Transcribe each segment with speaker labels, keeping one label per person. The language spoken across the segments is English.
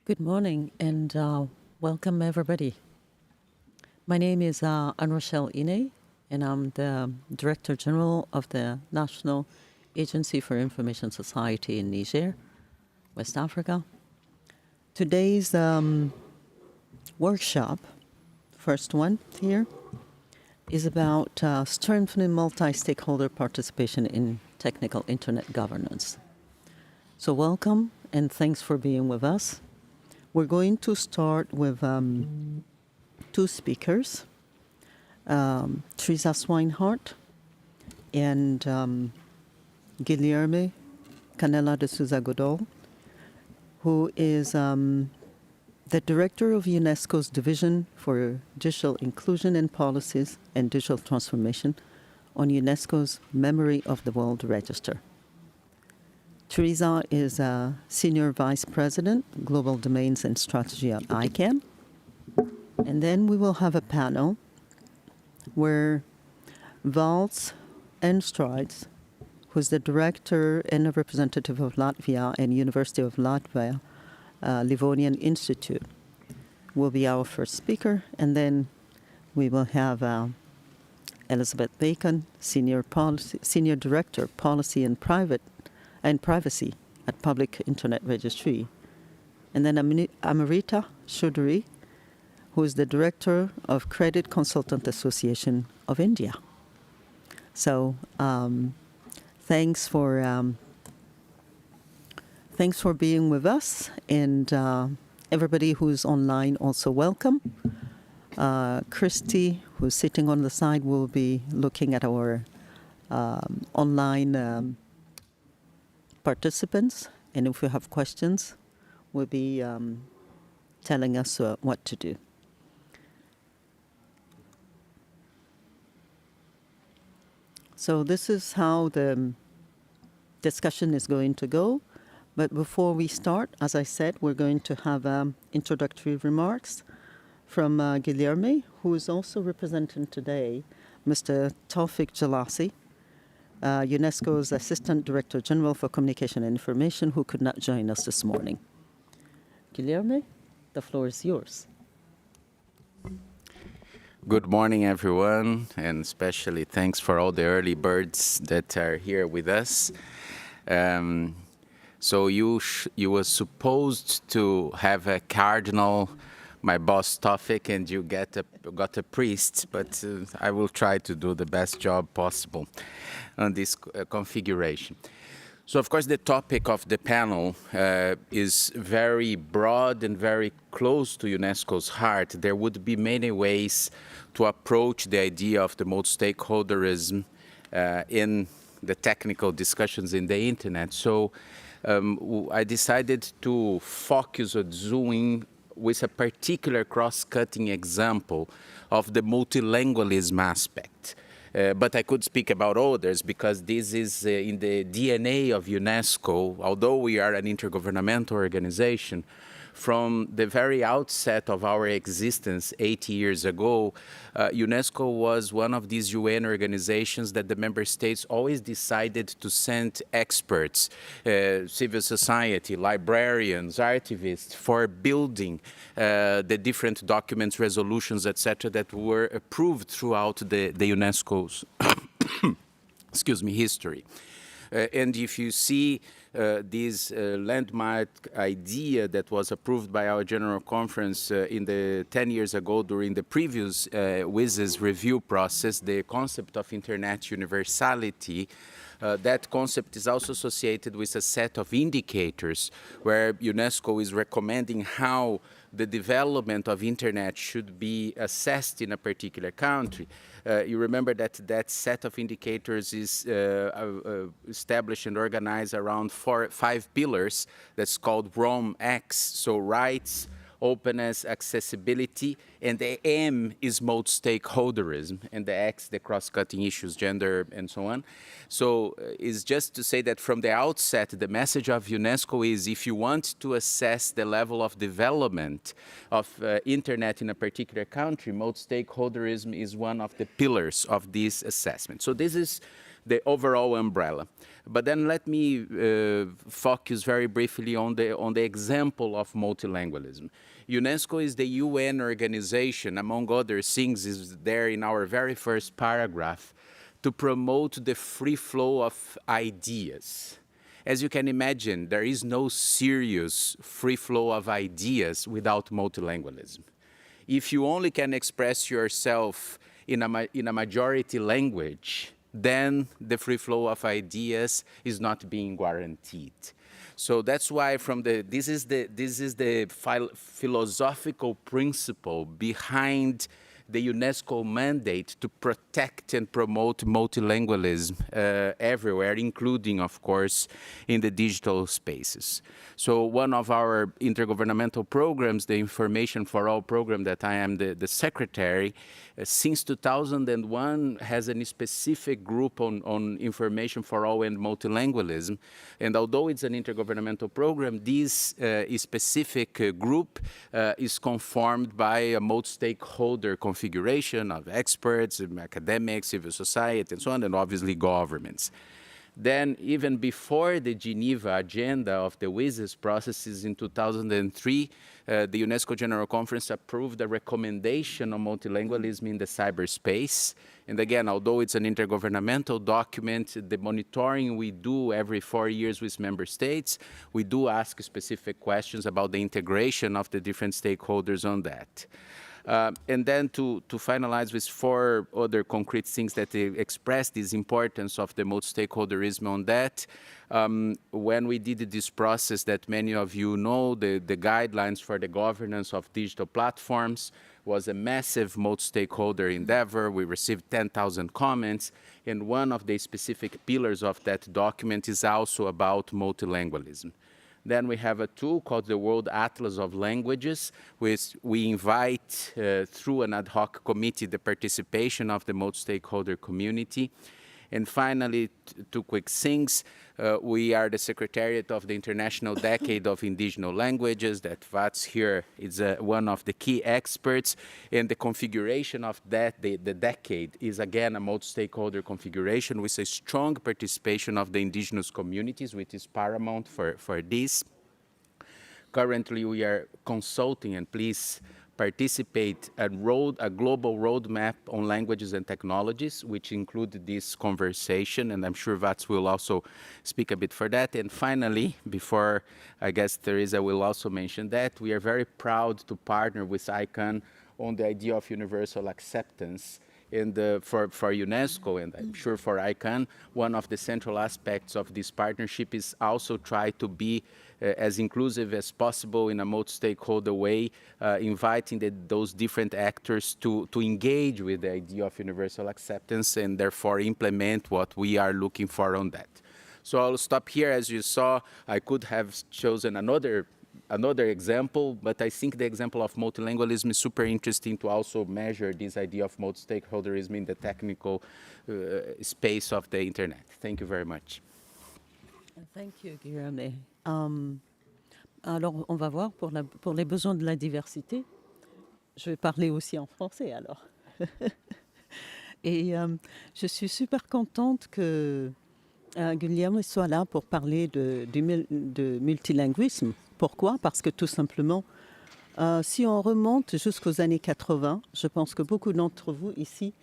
Speaker 1: Good morning and welcome everybody. My name is Anne-Rochelle Ine and I'm the Director General of the National Agency for Information Society in Niger, West Africa. Today's workshop, first one here, is about strengthening multi-stakeholder participation in technical internet governance. So welcome and thanks for being with us. We're going to start with two speakers, Teresa Swinehart and Guilherme Canela de Souza Godol, who is the director of UNESCO's Division for Digital Inclusion and Policies and Digital Transformation on UNESCO's Memory of the World Register. Teresa is a Senior Vice President, Global Domains and Strategy at ICANN. And then we will have a panel where Valts Enstrides, who's the director and a representative of Latvia and University of Latvia Livonian Institute, will be our first speaker. And then we will have Elizabeth Bacon, Senior Director, Policy and Privacy at Public Internet Registry. And then Amrita Chaudhary, who is the Director of Credit Consultant Association of India. So thanks for being with us, and everybody who's online also welcome. Christy, who's sitting on the side, will be looking at our online participants, and if you have questions, will be telling us what to do. So this is how the discussion is going to go. But before we start, as I said, we're going to have introductory remarks from Guilherme, who is also representing today Mr. Taufik Jalassi, UNESCO's Assistant Director General for Communication and Information, who could not join us this morning. Guilherme, the floor is yours.
Speaker 2: Good morning, everyone, and especially thanks for all the early birds that are here with us. So you were supposed to have a cardinal, my boss Taufik, and you got a priest, but I will try to do the best job possible on this configuration. So, of course, the topic of the panel is very broad and very close to UNESCO's heart. There would be many ways to approach the idea of the multi-stakeholderism in the technical discussions in the internet. So I decided to focus on zooming with a particular cross-cutting example of the multilingualism aspect. But I could speak about others because this is in the DNA of UNESCO. Although we are an intergovernmental organization, from the very outset of our existence 80 years ago, UNESCO was one of these UN organizations that the member states always decided to send experts, civil society, librarians, archivists, for building the different documents, resolutions, etc., that were approved throughout the UNESCO's history. And if you see this landmark idea that was approved by our General Conference in the 10 years ago during the previous WIS's review process, the concept of Internet universality, that concept is also associated with a set of indicators where UNESCO is recommending how the development of Internet should be assessed in a particular country. You remember that that set of indicators is established and organized around 5 pillars that's called ROM-X, so rights, openness, accessibility, and the M is multi-stakeholderism, and the X, the cross-cutting issues, gender, and so on. So it's just to say that from the outset, the message of UNESCO is if you want to assess the level of development of internet in a particular country, multi-stakeholderism is one of the pillars of this assessment. So this is the overall umbrella. But then let me focus very briefly on the example of multilingualism. UNESCO is the UN organization, among other things, is there in our very first paragraph, to promote the free flow of ideas. As you can imagine, there is no serious free flow of ideas without multilingualism. If you only can express yourself in a majority language, then the free flow of ideas is not being guaranteed. So that's why this is the philosophical principle behind the UNESCO mandate to protect and promote multilingualism everywhere, including, of course, in the digital spaces. So one of our intergovernmental programs, the Information for All program that I am the secretary, since 2001 has a specific group on information for all and multilingualism. And although it's an intergovernmental program, this specific group is conformed by a multi-stakeholder configuration of experts, academics, civil society, and so on, and obviously governments. Then, even before the Geneva agenda of the WSIS processes in 2003, the UNESCO General Conference approved a recommendation on multilingualism in the cyberspace. And again, although it's an intergovernmental document, the monitoring we do every 4 years with member states, we do ask specific questions about the integration of the different stakeholders on that. And then to finalize with 4 other concrete things that express this importance of the multi-stakeholderism on that. When we did this process that many of you know, the guidelines for the governance of digital platforms was a massive multi-stakeholder endeavor. We received 10,000 comments, and one of the specific pillars of that document is also about multilingualism. Then we have a tool called the World Atlas of Languages, which we invite through an ad hoc committee the participation of the multi-stakeholder community. And finally, 2 quick things. We are the Secretariat of the International Decade of Indigenous Languages, that Vats here is one of the key experts. And the configuration of that, the decade, is again a multi-stakeholder configuration with a strong participation of the indigenous communities, which is paramount for this. Currently, we are consulting, and please participate, a global roadmap on languages and technologies, which include this conversation, and I'm sure Vats will also speak a bit for that. And finally, before I guess Teresa will also mention that, we are very proud to partner with ICANN on the idea of universal acceptance. And for UNESCO, and I'm sure for ICANN, one of the central aspects of this partnership is also try to be as inclusive as possible in a multi-stakeholder way, inviting those different actors to engage with the idea of universal acceptance and therefore implement what we are looking for on that. So I'll stop here. As you saw, I could have chosen another example, but I think the example of multilingualism is super interesting to also measure this idea of multi-stakeholderism in the technical space of the internet. Thank you very much.
Speaker 1: Thank you, Guillaume. Alors, on va voir pour les besoins de la diversité. Je vais parler aussi en français alors. Et je suis super contente que Guillaume soit là pour parler de multilinguisme. Pourquoi? Parce que tout simplement, si on remonte jusqu'aux années 80, je pense que beaucoup d'entre vous ici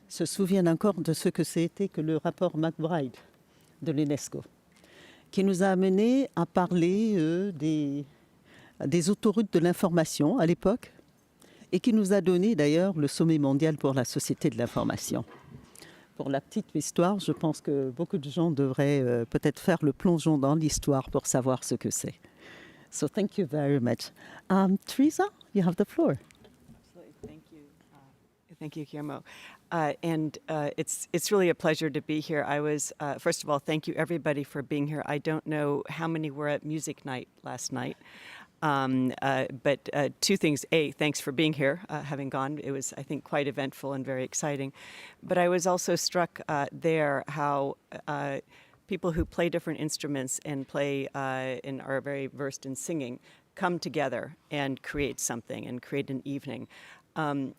Speaker 1: se souviennent encore de ce que c'était que le rapport McBride de l'UNESCO, qui nous a amené à parler des autoroutes de l'information à l'époque et qui nous a donné d'ailleurs le sommet mondial pour la société de l'information. Pour la petite histoire, je pense que beaucoup de gens devraient peut-être faire le plongeon dans l'histoire pour savoir ce que c'est. So thank you very much. Teresa, you have the floor.
Speaker 3: Absolutely. Thank you. Thank you, Guillermo. It's really a pleasure to be here. I was, first of all, thank you everybody for being here. I don't know how many were at music night last night. But 2 things. A, thanks for being here, having gone. It was, I think, quite eventful and very exciting. But I was also struck there how people who play different instruments and play and are very versed in singing come together and create something and create an evening. A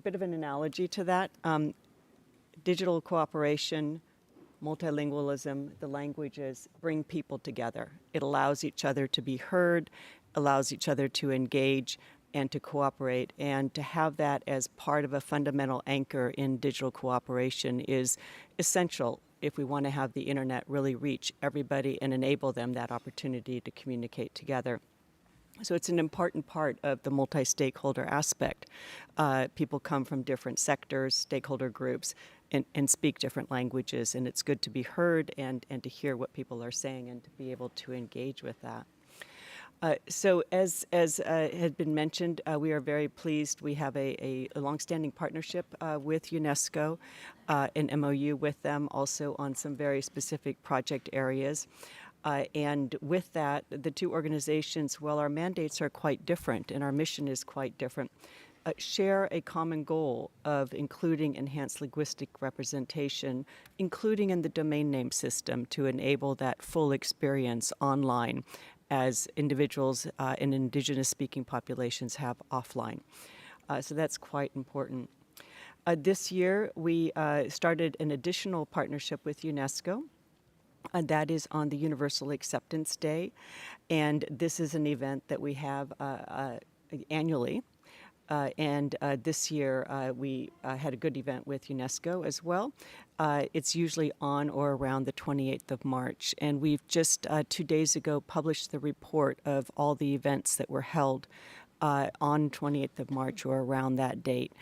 Speaker 3: bit of an analogy to that. digital cooperation, multilingualism, the languages bring people together. It allows each other to be heard, allows each other to engage and to cooperate. And to have that as part of a fundamental anchor in digital cooperation is essential if we want to have the internet really reach everybody and enable them that opportunity to communicate together. So it's an important part of the multi-stakeholder aspect. People come from different sectors, stakeholder groups, and speak different languages, and it's good to be heard and to hear what people are saying and to be able to engage with that. So as had been mentioned, we are very pleased. We have a longstanding partnership with UNESCO, an MOU with them also on some very specific project areas. And with that, the two organizations, while our mandates are quite different and our mission is quite different, share a common goal of including enhanced linguistic representation, including in the domain name system to enable that full experience online as individuals in indigenous speaking populations have offline. So that's quite important. This year, we started an additional partnership with UNESCO. That is on the Universal Acceptance Day, and this is an event that we have annually. And this year we had a good event with UNESCO as well. It's usually on or around the 28th of March, and we've just 2 days ago published the report of all the events that were held on 28th of March or around that date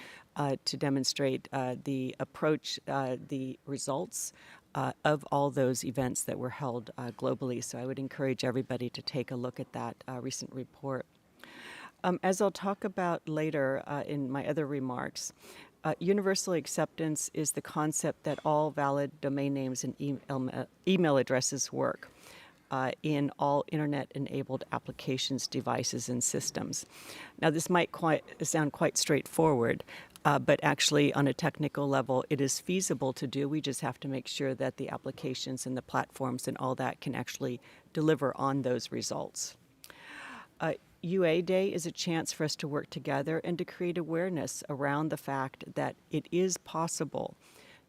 Speaker 3: to demonstrate the approach, the results of all those events that were held globally. So I would encourage everybody to take a look at that recent report. As I'll talk about later in my other remarks, universal acceptance is the concept that all valid domain names and email addresses work in all internet-enabled applications, devices, and systems. Now, this might sound quite straightforward, but actually on a technical level, it is feasible to do. We just have to make sure that the applications and the platforms and all that can actually deliver on those results. UA Day is a chance for us to work together and to create awareness around the fact that it is possible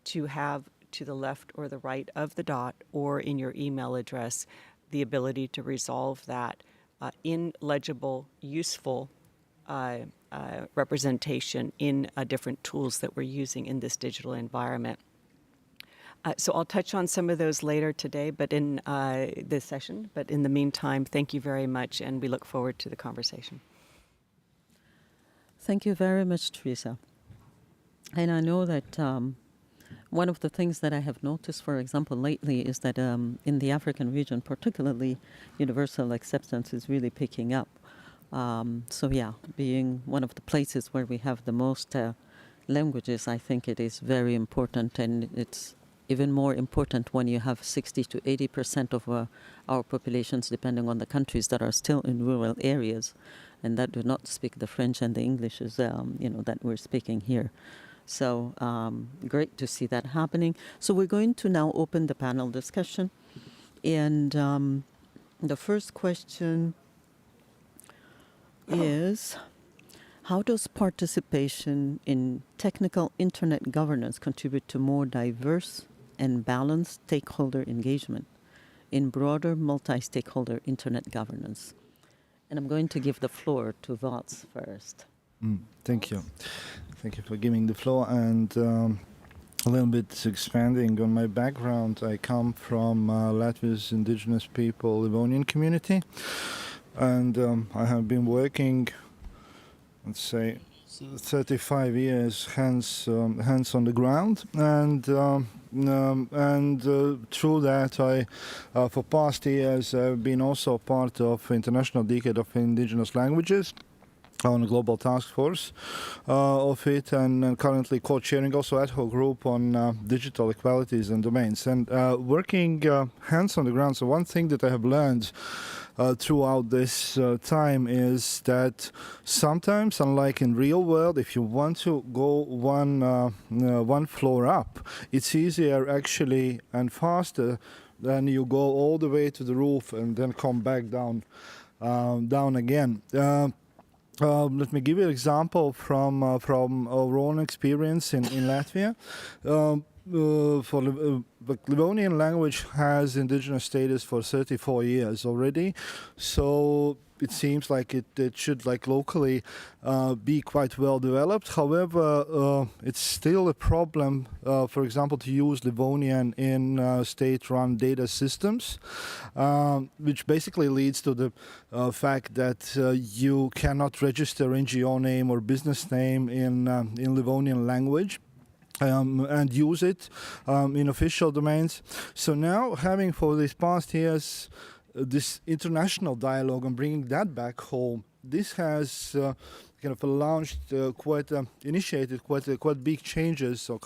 Speaker 3: to have to the left or the right of the dot or in your email address the ability to resolve that in legible, useful representation in different tools that we're using in this digital environment. So I'll touch on some of those later today, but in this session. But in the meantime, thank you very much, and we look forward to the conversation.
Speaker 1: Thank you very much, Teresa. And I know that one of the things that I have noticed, for example, lately is that in the African region, particularly, universal acceptance is really picking up. So yeah, being one of the places where we have the most languages, I think it is very important, and it's even more important when you have 60 to 80% of our populations, depending on the countries, that are still in rural areas and that do not speak the French and the English that we're speaking here. So great to see that happening. So we're going to now open the panel discussion. And the first question is, how does participation in technical internet governance contribute to more diverse and balanced stakeholder engagement in broader multi-stakeholder internet governance? And I'm going to give the floor to Vats first.
Speaker 4: Thank you. Thank you for giving the floor. And a little bit expanding on my background, I come from Latvia's indigenous people Livonian community. And I have been working, let's say, 35 years hands on the ground, and through that I for past years I've been also part of International Decade of Indigenous Languages on a global task force of it, and currently co-chairing also ad hoc group on digital equalities and domains, and working hands on the ground. So one thing that I have learned throughout this time is that sometimes, unlike in real world, if you want to go one floor up, it's easier actually and faster than you go all the way to the roof and then come back down again. Let me give you an example from our own experience in Latvia. the Livonian language has indigenous status for 34 years already, so it seems like it should like locally be quite well developed. However, it's still a problem, for example, to use Livonian in state-run data systems, which basically leads to the fact that you cannot register NGO name or business name in Livonian language. And use it in official domains. So now, having for these past years this international dialogue and bringing that back home, this has kind of initiated quite big changes. So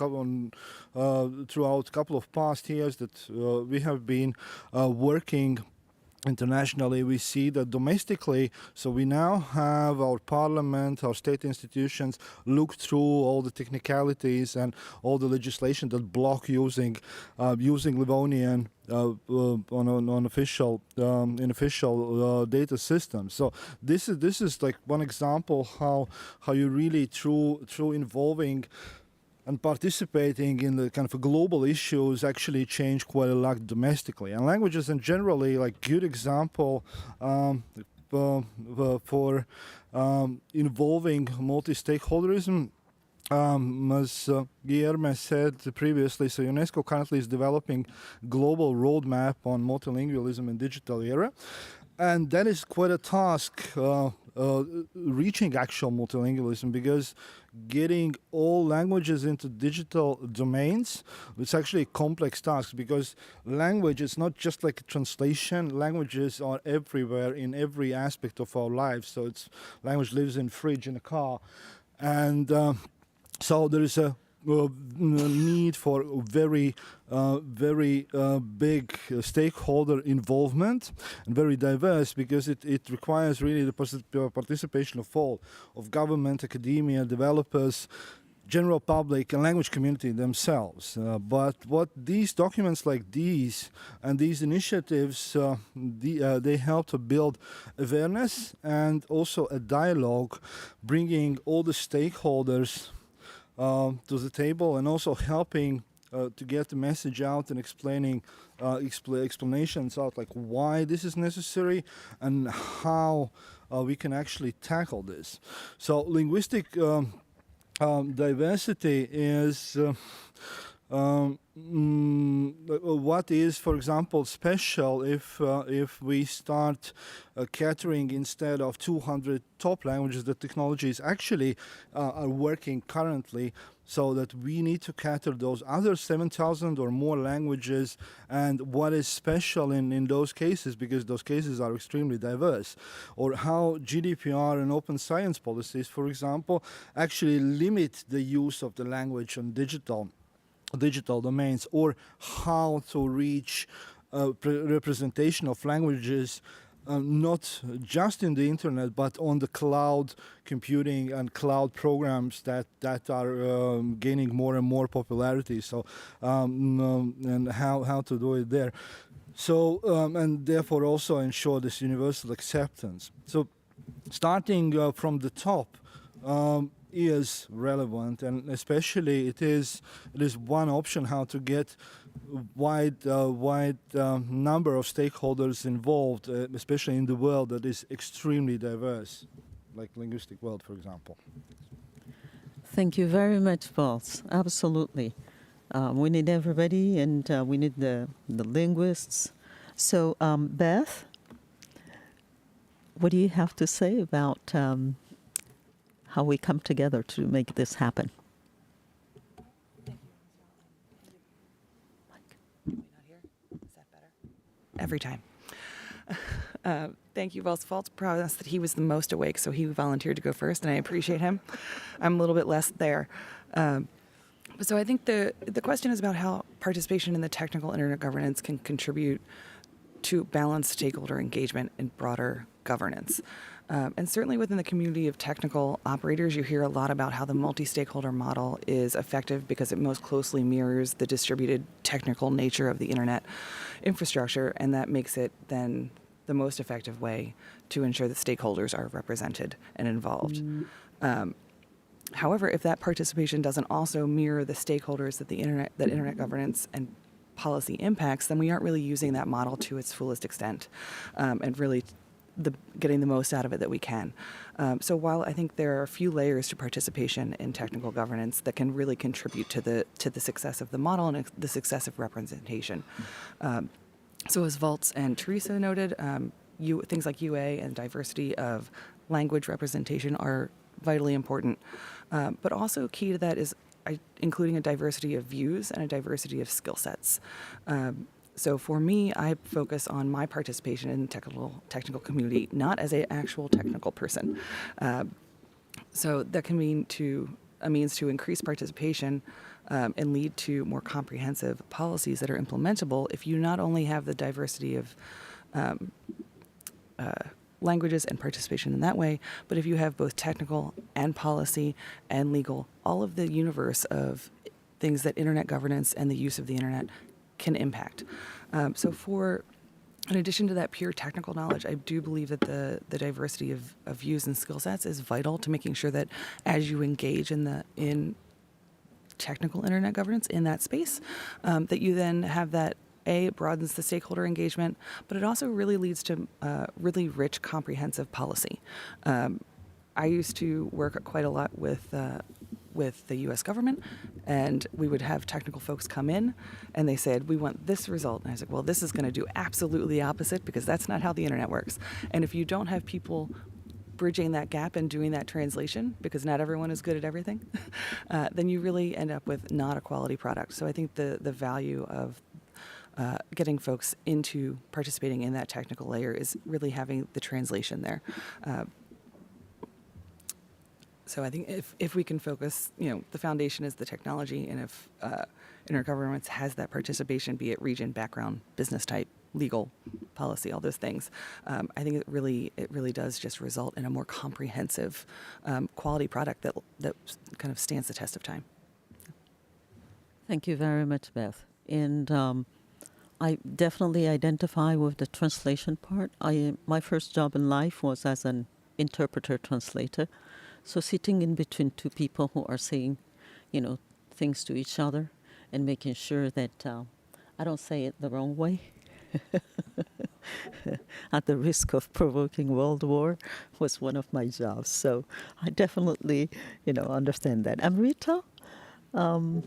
Speaker 4: throughout a couple of past years that we have been working internationally. We see that domestically, so we now have our parliament, our state institutions look through all the technicalities and all the legislation that block using Livonian on official in official data systems. So this is like one example how you really through involving and participating in the kind of global issues actually change quite a lot domestically. And languages in generally, like good example for involving multi-stakeholderism. As Guilherme said previously, so UNESCO currently is developing global roadmap on multilingualism in digital era. And that is quite a task, reaching actual multilingualism, because getting all languages into digital domains, it's actually a complex task, because language is not just like a translation. Languages are everywhere in every aspect of our lives. So language lives in fridge, in a car. And so there is a need for very big stakeholder involvement and very diverse, because it requires really the participation of all, of government, academia, developers, general public and language community themselves. But what these documents like these and these initiatives, they help to build awareness and also a dialogue, bringing all the stakeholders to the table, and also helping to get the message out and explaining explanations out, like why this is necessary and how we can actually tackle this. So linguistic diversity is what is, for example, special if we start catering instead of 200 top languages. The technologies actually are working currently, so that we need to cater those other 7,000 or more languages. And what is special in those cases, because those cases are extremely diverse, or how GDPR and open science policies, for example, actually limit the use of the language on digital domains, or how to reach representation of languages not just in the internet, but on the cloud computing and cloud programs that are gaining more and more popularity. So and how to do it there. So and therefore also ensure this universal acceptance. So starting from the top is relevant, and especially it is one option how to get wide number of stakeholders involved, especially in the world that is extremely diverse, like linguistic world, for example.
Speaker 1: Thank you very much, Vals. Absolutely. We need everybody, and we need the linguists. So, Beth, what do you have to say about how we come together to make this happen?
Speaker 5: Every time. Thank you, Vals. False promise that he was the most awake, so he volunteered to go first, and I appreciate him. I'm a little bit less there. So I think the question is about how participation in the technical internet governance can contribute to balanced stakeholder engagement and broader governance. And certainly within the community of technical operators, you hear a lot about how the multi-stakeholder model is effective because it most closely mirrors the distributed technical nature of the internet infrastructure, and that makes it then the most effective way to ensure that stakeholders are represented and involved. However, if that participation doesn't also mirror the stakeholders that internet governance and policy impacts, then we aren't really using that model to its fullest extent, and really getting the most out of it that we can. So while I think there are a few layers to participation in technical governance that can really contribute to the success of the model and the success of representation. So as Waltz and Teresa noted, things like UA and diversity of language representation are vitally important. But also key to that is including a diversity of views and a diversity of skill sets. So for me, I focus on my participation in the technical community, not as an actual technical person. So that can mean a means to increase participation and lead to more comprehensive policies that are implementable if you not only have the diversity of languages and participation in that way, but if you have both technical and policy and legal, all of the universe of things that internet governance and the use of the internet can impact. In addition to that pure technical knowledge, I do believe that the diversity of views and skill sets is vital to making sure that as you engage in technical internet governance in that space, that you then have that. It broadens the stakeholder engagement, but it also really leads to really rich, comprehensive policy. I used to work quite a lot with the U.S. government, and we would have technical folks come in, and they said, we want this result. And I was like, well, this is going to do absolutely the opposite, because that's not how the internet works. And if you don't have people bridging that gap and doing that translation, because not everyone is good at everything, then you really end up with not a quality product. So I think the value of getting folks into participating in that technical layer is really having the translation there. So I think if we can focus, the foundation is the technology, and if intergovernance has that participation, be it region, background, business type, legal, policy, all those things, I think it really does just result in a more comprehensive quality product that kind of stands the test of time.
Speaker 1: Thank you very much, Beth. And I definitely identify with the translation part. My first job in life was as an interpreter translator. So sitting in between two people who are saying, things to each other and making sure that I don't say it the wrong way at the risk of provoking world war was one of my jobs. So I definitely, understand that. Amrita?
Speaker 6: So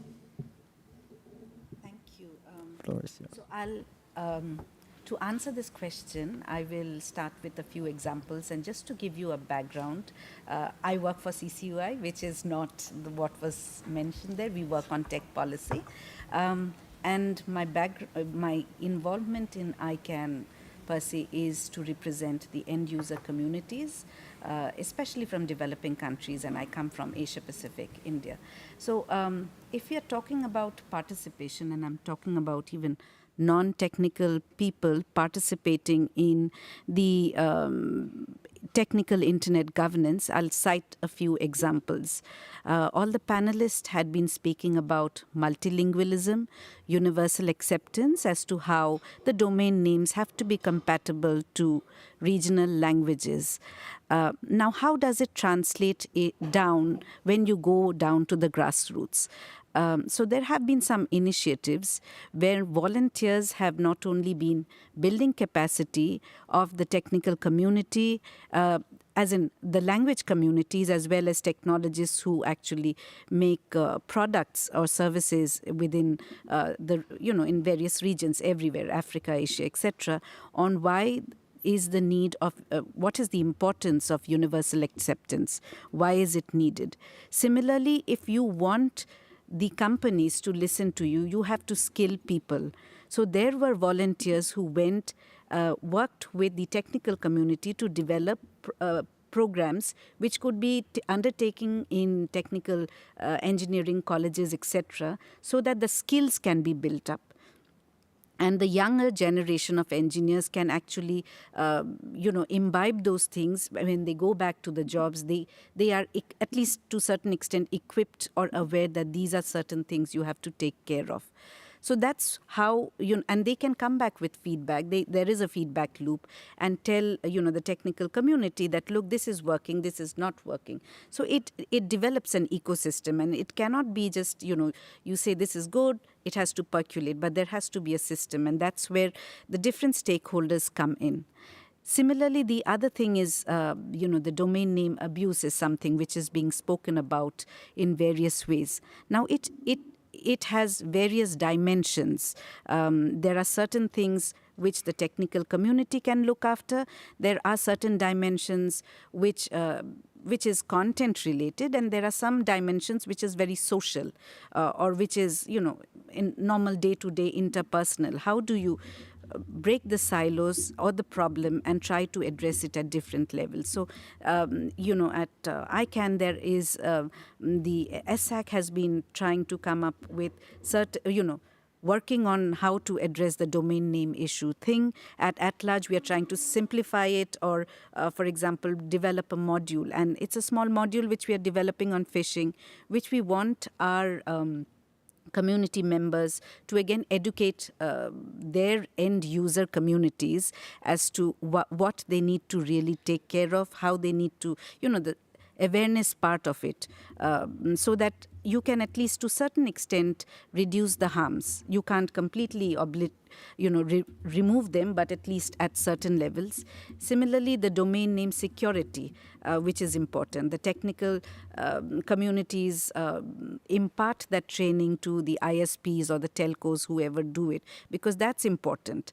Speaker 6: to answer this question, I will start with a few examples. And just to give you a background, I work for CCUI, which is not what was mentioned there. We work on tech policy. And my involvement in ICANN per se is to represent the end user communities, especially from developing countries, and I come from Asia Pacific, India. So if you're talking about participation, and I'm talking about even non-technical people participating in the technical internet governance, I'll cite a few examples. All the panelists had been speaking about multilingualism, universal acceptance as to how the domain names have to be compatible to regional languages. Now, how does it translate down when you go down to the grassroots? So there have been some initiatives where volunteers have not only been building capacity of the technical community, as in the language communities, as well as technologists who actually make products or services within in various regions everywhere, Africa, Asia, etc., on why is the need of, what is the importance of universal acceptance? Why is it needed? Similarly, if you want the companies to listen to you, you have to skill people. So there were volunteers who went, worked with the technical community to develop programs which could be undertaken in technical engineering colleges, etc., so that the skills can be built up. And the younger generation of engineers can actually, imbibe those things. When they go back to the jobs, they are, at least to a certain extent, equipped or aware that these are certain things you have to take care of. So that's how, and they can come back with feedback. There is a feedback loop, and tell, the technical community that, look, this is working, this is not working. So it develops an ecosystem, and it cannot be just, you say this is good, it has to percolate, but there has to be a system, and that's where the different stakeholders come in. Similarly, the other thing is, the domain name abuse is something which is being spoken about in various ways. Now, it has various dimensions. There are certain things which the technical community can look after. There are certain dimensions which is content related, and there are some dimensions which is very social, or which is, in normal day-to-day interpersonal. How do you break the silos or the problem and try to address it at different levels? So, at ICANN, there is the SAC has been trying to come up with certain, working on how to address the domain name issue thing. At large, we are trying to simplify it, or, for example, develop a module. And it's a small module which we are developing on phishing, which we want our community members to again educate their end user communities as to what they need to really take care of, how they need to, the awareness part of it, so that you can at least to certain extent reduce the harms. You can't completely remove them, but at least at certain levels. Similarly, the domain name security, which is important. The technical communities impart that training to the ISPs or the telcos, whoever do it, because that's important.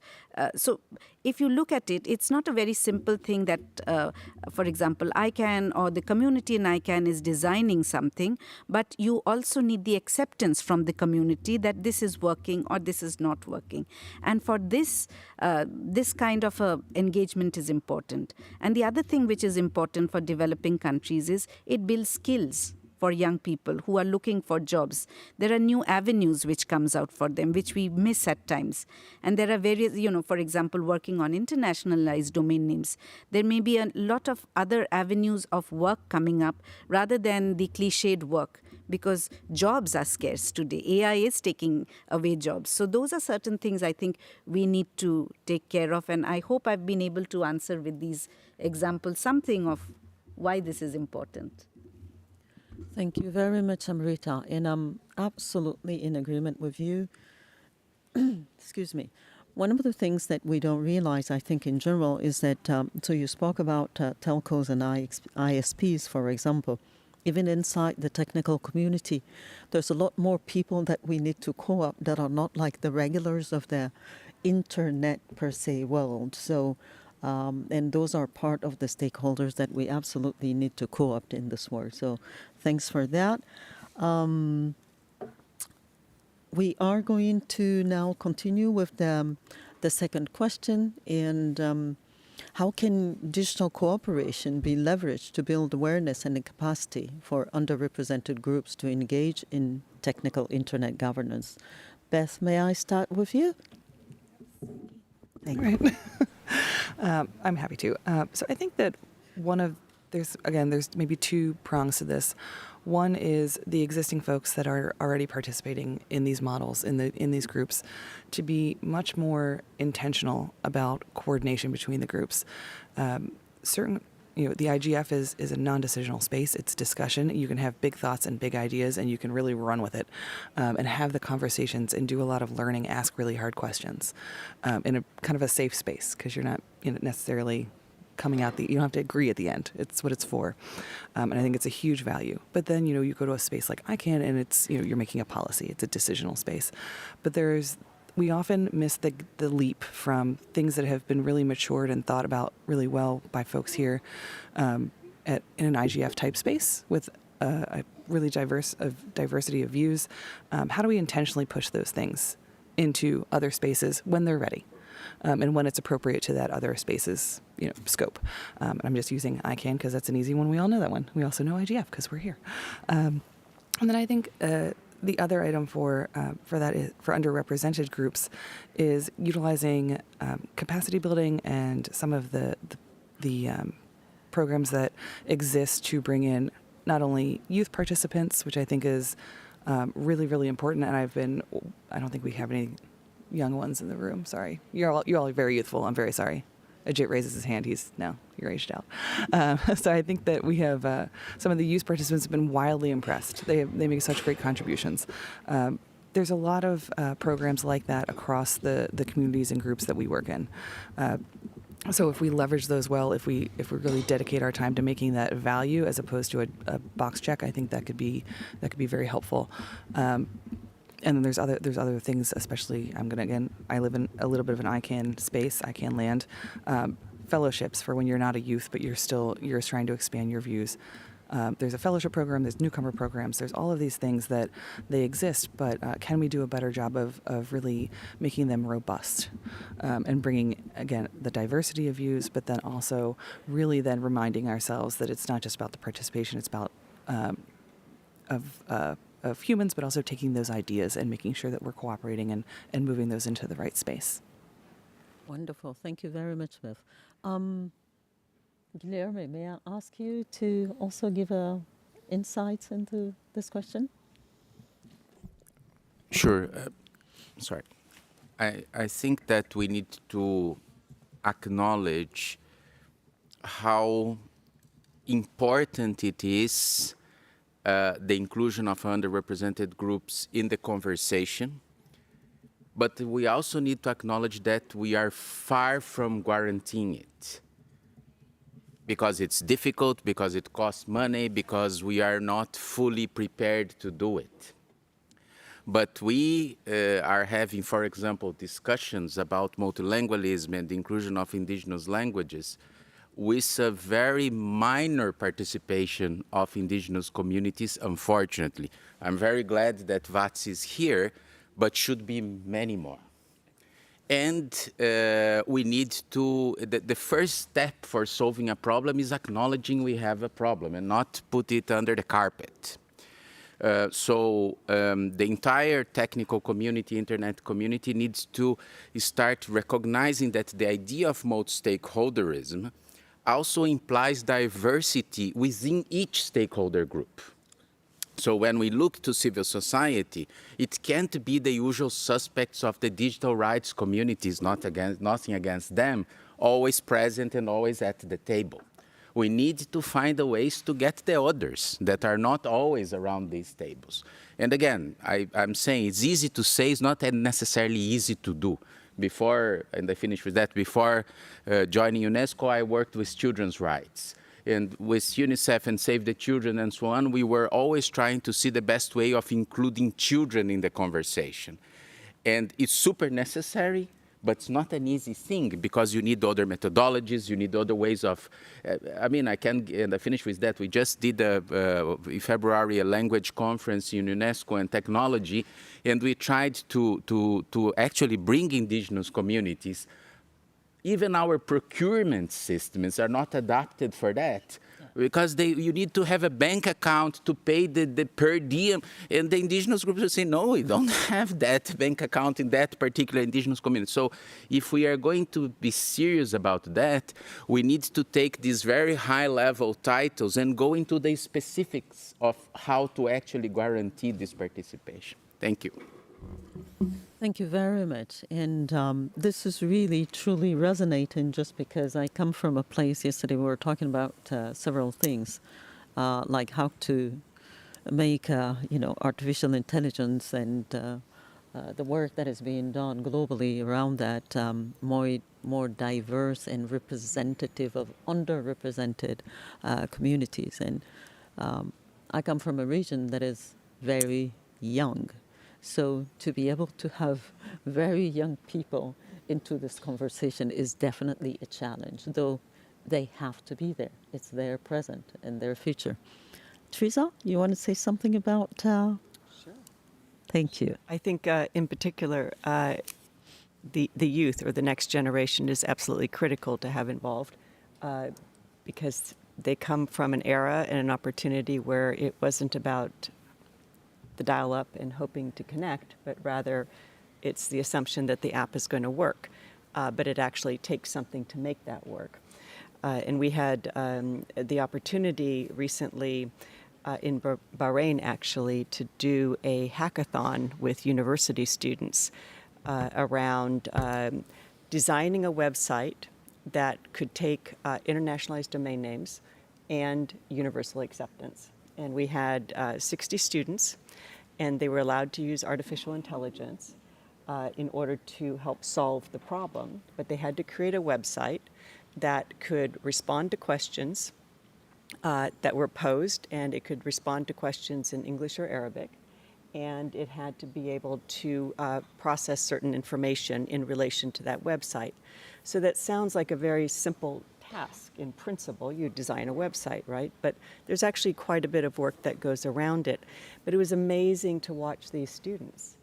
Speaker 6: So if you look at it, it's not a very simple thing that, for example, ICANN or the community in ICANN is designing something, but you also need the acceptance from the community that this is working or this is not working. And for this, this kind of engagement is important. And the other thing which is important for developing countries is it builds skills for young people who are looking for jobs. There are new avenues which comes out for them, which we miss at times. And there are various, for example, working on internationalized domain names. There may be a lot of other avenues of work coming up rather than the cliched work, because jobs are scarce today. AI is taking away jobs. So those are certain things I think we need to take care of. And I hope I've been able to answer with these examples something of why this is important.
Speaker 1: Thank you very much, Amrita. And I'm absolutely in agreement with you. Excuse me. One of the things that we don't realize, I think, in general, is that, so you spoke about telcos and ISPs, for example. Even inside the technical community, there's a lot more people that we need to co-opt that are not like the regulars of the internet per se world. So, and those are part of the stakeholders that we absolutely need to co-opt in this world. So thanks for that. We are going to now continue with the second question. And how can digital cooperation be leveraged to build awareness and the capacity for underrepresented groups to engage in technical internet governance? Beth, may I start with you? Thank you.
Speaker 5: I'm happy to. So I think that there's maybe two prongs to this. One is the existing folks that are already participating in these models, in these groups, to be much more intentional about coordination between the groups. The IGF is a non-decisional space. It's discussion. You can have big thoughts and big ideas, and you can really run with it, and have the conversations and do a lot of learning, ask really hard questions, in a kind of a safe space, because you're not necessarily coming out you don't have to agree at the end. It's what it's for. And I think it's a huge value. But then, you go to a space like ICANN, and it's, you're making a policy. It's a decisional space. But we often miss the leap from things that have been really matured and thought about really well by folks here in an IGF type space with a really diversity of views. How do we intentionally push those things into other spaces when they're ready? And when it's appropriate to that other space's scope. I'm just using ICANN because that's an easy one. We all know that one. We also know IGF because we're here. And then I think the other item for that is, for underrepresented groups, is utilizing capacity building and some of the programs that exist to bring in not only youth participants, which I think is Really, really important. And I don't think we have any young ones in the room. Sorry. You're all very youthful. I'm very sorry. Ajit raises his hand. You're aged out. So I think that we have, some of the youth participants have been wildly impressed. They make such great contributions. There's a lot of programs like that across the communities and groups that we work in. So if we leverage those well, if we really dedicate our time to making that value as opposed to a box check, I think that could be very helpful. And then there's other things, especially I live in a little bit of an ICANN space, ICANN land, fellowships for when you're not a youth but you're trying to expand your views. There's a fellowship program, there's newcomer programs, there's all of these things that they exist, but can we do a better job of really making them robust and bringing, again, the diversity of views, but then also really then reminding ourselves that it's not just about the participation, it's about of humans, but also taking those ideas and making sure that we're cooperating and moving those into the right space.
Speaker 1: Wonderful. Thank you very much, Viv. Guilherme, may I ask you to also give insights into this question?
Speaker 2: Sure. Sorry. I think that we need to acknowledge how important it is the inclusion of underrepresented groups in the conversation. But we also need to acknowledge that we are far from guaranteeing it. Because it's difficult, because it costs money, because we are not fully prepared to do it. But we are having, for example, discussions about multilingualism and the inclusion of indigenous languages with a very minor participation of indigenous communities, unfortunately. I'm very glad that VATS is here, but should be many more. And we need to, the first step for solving a problem is acknowledging we have a problem and not put it under the carpet. So the entire technical community, internet community needs to start recognizing that the idea of multi-stakeholderism also implies diversity within each stakeholder group. So when we look to civil society, it can't be the usual suspects of the digital rights communities, nothing against them, always present and always at the table. We need to find the ways to get the others that are not always around these tables. And again, I'm saying it's easy to say, it's not necessarily easy to do. Before, and I finish with that, before joining UNESCO, I worked with children's rights. And with UNICEF and Save the Children and so on, we were always trying to see the best way of including children in the conversation. And it's super necessary, but it's not an easy thing because you need other methodologies, you need other ways of, and I finish with that. We just did in February a language conference in UNESCO and technology, and we tried to actually bring indigenous communities. Even our procurement systems are not adapted for that. Because you need to have a bank account to pay the per diem. And the indigenous groups will say, no, we don't have that bank account in that particular indigenous community. So if we are going to be serious about that, we need to take these very high-level titles and go into the specifics of how to actually guarantee this participation. Thank you.
Speaker 1: Thank you very much. And this is really, truly resonating just because I come from a place, yesterday we were talking about several things, like how to make, artificial intelligence and the work that is being done globally around that more diverse and representative of underrepresented communities. And I come from a region that is very young. So to be able to have very young people into this conversation is definitely a challenge, though they have to be there. It's their present and their future. Teresa, you want to say something about? Sure. Thank you.
Speaker 3: I think in particular, the youth or the next generation is absolutely critical to have involved because they come from an era and an opportunity where it wasn't about the dial-up and hoping to connect, but rather it's the assumption that the app is going to work, but it actually takes something to make that work. And we had the opportunity recently in Bahrain, actually, to do a hackathon with university students around designing a website that could take internationalized domain names and universal acceptance. And we had 60 students, and they were allowed to use artificial intelligence in order to help solve the problem. But they had to create a website that could respond to questions that were posed, and it could respond to questions in English or Arabic. And it had to be able to process certain information in relation to that website. So that sounds like a very simple task in principle. You design a website, right? But there's actually quite a bit of work that goes around it. But it was amazing to watch these students.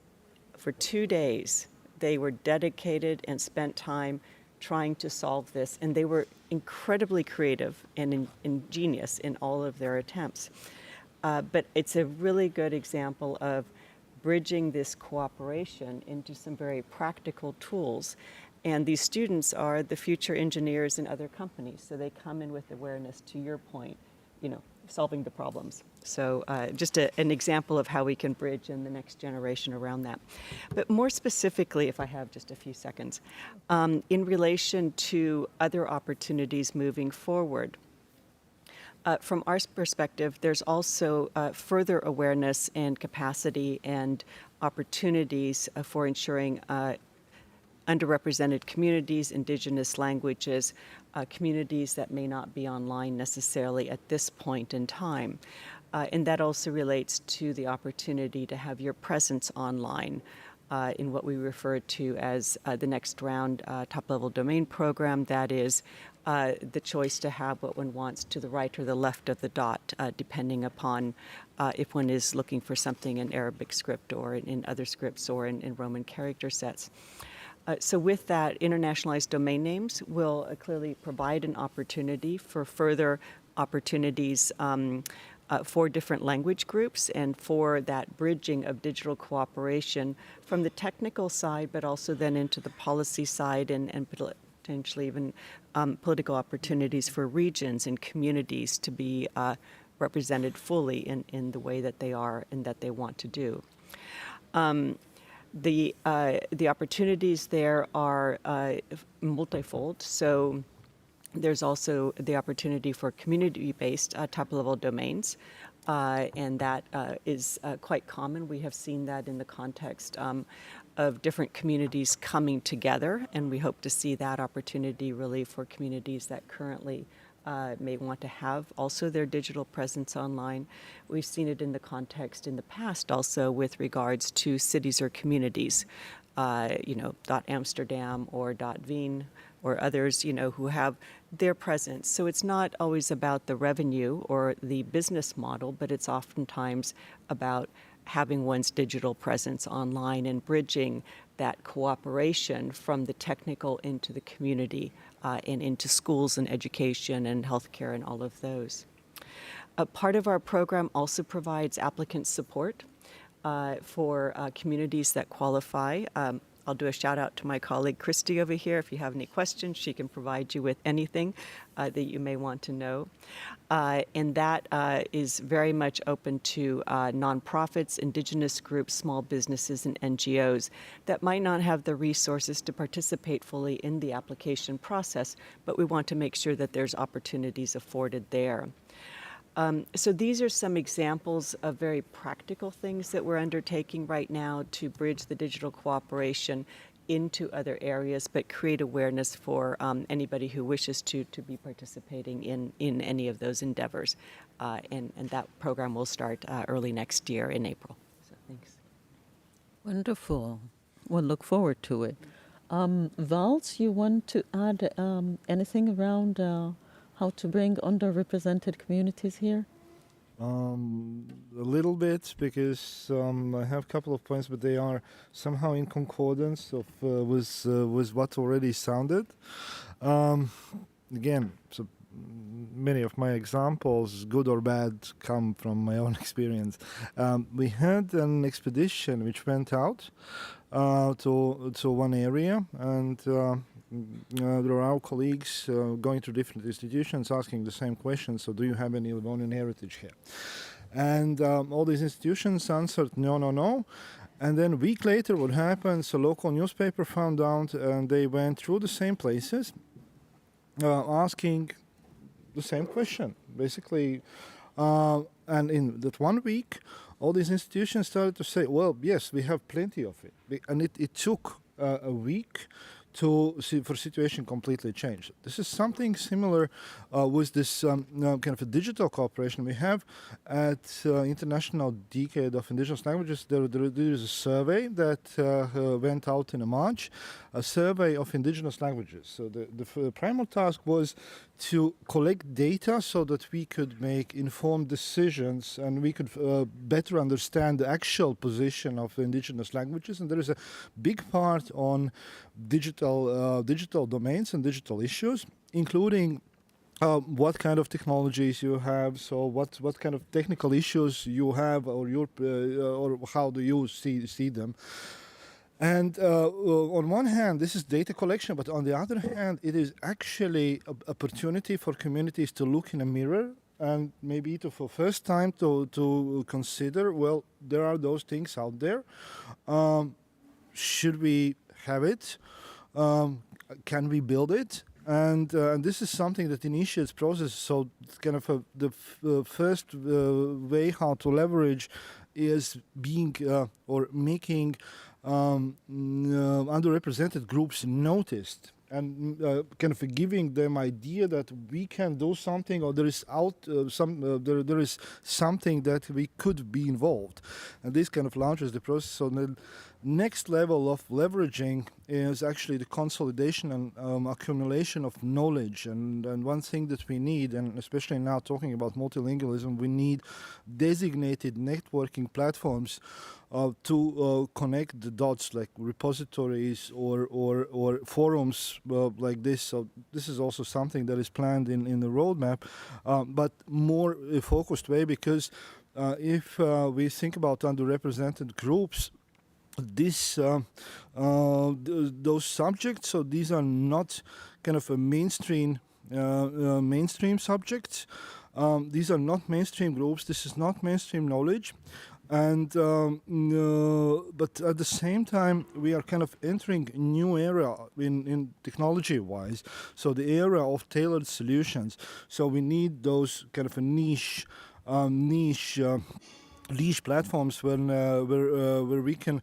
Speaker 3: For 2 days, they were dedicated and spent time trying to solve this, and they were incredibly creative and ingenious in all of their attempts. But it's a really good example of bridging this cooperation into some very practical tools. And these students are the future engineers in other companies, so they come in with awareness, to your point, solving the problems. So just an example of how we can bridge in the next generation around that. But more specifically, if I have just a few seconds, in relation to other opportunities moving forward, from our perspective, there's also further awareness and capacity and opportunities for ensuring underrepresented communities, indigenous languages, communities that may not be online necessarily at this point in time. And that also relates to the opportunity to have your presence online in what we refer to as the next round top-level domain program. That is the choice to have what one wants to the right or the left of the dot, depending upon if one is looking for something in Arabic script or in other scripts or in Roman character sets. So with that, internationalized domain names will clearly provide an opportunity for further opportunities for different language groups and for that bridging of digital cooperation from the technical side, but also then into the policy side and potentially even political opportunities for regions and communities to be represented fully in the way that they are and that they want to do. The opportunities there are multifold. So there's also the opportunity for community-based top-level domains, and that is quite common. We have seen that in the context of different communities coming together, and we hope to see that opportunity really for communities that currently may want to have also their digital presence online. We've seen it in the context in the past also with regards to cities or communities, .Amsterdam or .Wien or others, who have their presence. So it's not always about the revenue or the business model, but it's oftentimes about having one's digital presence online and bridging that cooperation from the technical into the community and into schools and education and healthcare and all of those. A part of our program also provides applicant support for communities that qualify. I'll do a shout out to my colleague Christy over here. If you have any questions, she can provide you with anything that you may want to know. And that is very much open to nonprofits, indigenous groups, small businesses, and NGOs that might not have the resources to participate fully in the application process, but we want to make sure that there's opportunities afforded there. So these are some examples of very practical things that we're undertaking right now to bridge the digital cooperation into other areas, but create awareness for anybody who wishes to be participating in any of those endeavors. And that program will start early next year in April. So thanks.
Speaker 1: Wonderful. We'll look forward to it. Vals, you want to add anything around how to bring underrepresented communities here?
Speaker 4: A little bit, because I have a couple of points, but they are somehow in concordance with what already sounded. Again, so many of my examples, good or bad, come from my own experience. We had an expedition which went out to one area, and there are our colleagues going to different institutions asking the same question. So, do you have any Livonian heritage here? And all these institutions answered no, no, no. And then a week later, what happened? So local newspaper found out, and they went through the same places, asking the same question, basically. And in that 1 week, all these institutions started to say, well, yes, we have plenty of it. And it took a week to see for situation completely changed. This is something similar with this kind of a digital cooperation we have at International Decade of Indigenous Languages. There is a survey that went out in March, a survey of indigenous languages. So the primary task was to collect data so that we could make informed decisions and we could better understand the actual position of indigenous languages. And there is a big part on digital domains and digital issues, including what kind of technologies you have, so what kind of technical issues you have, or or how do you see them. And on one hand, this is data collection, but on the other hand, it is actually an opportunity for communities to look in a mirror and maybe for first time to consider, well, there are those things out there. Should we have it? Can we build it? And this is something that initiates process. So it's kind of the first way how to leverage is being or making underrepresented groups noticed, and kind of giving them idea that we can do something, or there is there is something that we could be involved, and this kind of launches the process. So the next level of leveraging is actually the consolidation and accumulation of knowledge, and one thing that we need, and especially now talking about multilingualism, we need designated networking platforms to connect the dots, like repositories or forums like this. So this is also something that is planned in the roadmap, but more focused way, because if we think about underrepresented groups, those subjects, so these are not kind of a mainstream subjects. These are not mainstream groups. This is not mainstream knowledge. And but at the same time, we are kind of entering a new era in technology-wise. So the era of tailored solutions. So we need those kind of a niche platforms where we can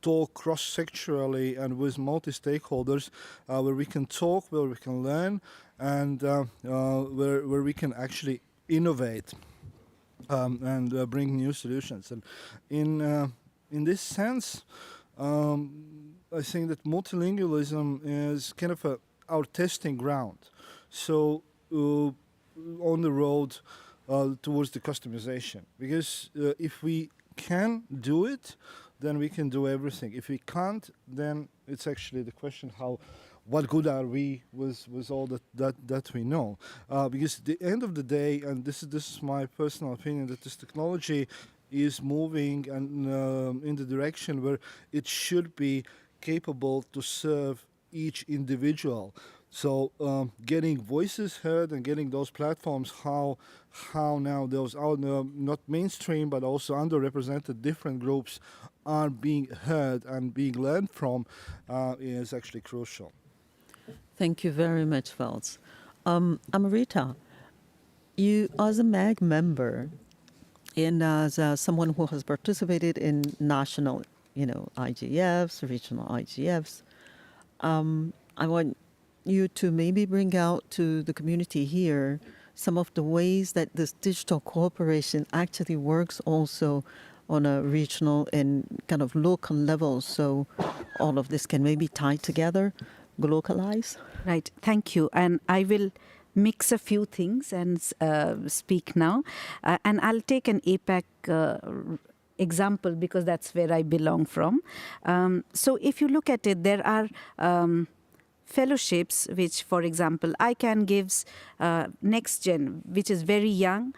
Speaker 4: talk cross-sectorally and with multi-stakeholders, where we can talk, where we can learn, and where we can actually innovate. And bring new solutions. And in this sense, I think that multilingualism is kind of our testing ground. So on the road towards the customization, because if we can do it, then we can do everything. If we can't, then it's actually the question what good are we with all that we know? Because at the end of the day, and this is my personal opinion, that this technology is moving and in the direction where it should be capable to serve each individual. So getting voices heard and getting those platforms, how now those are not mainstream but also underrepresented different groups are being heard and being learned from is actually crucial.
Speaker 1: Thank you very much, Vels. Amrita, you as a MAG member and as someone who has participated in national, IGFs, regional IGFs, I want you to maybe bring out to the community here some of the ways that this digital cooperation actually works also on a regional and kind of local level, so all of this can maybe tie together, localize.
Speaker 6: Right, thank you. And I will mix a few things and speak now. And I'll take an APAC example because that's where I belong from. So if you look at it, there are fellowships which, for example, ICANN gives Next Gen, which is very young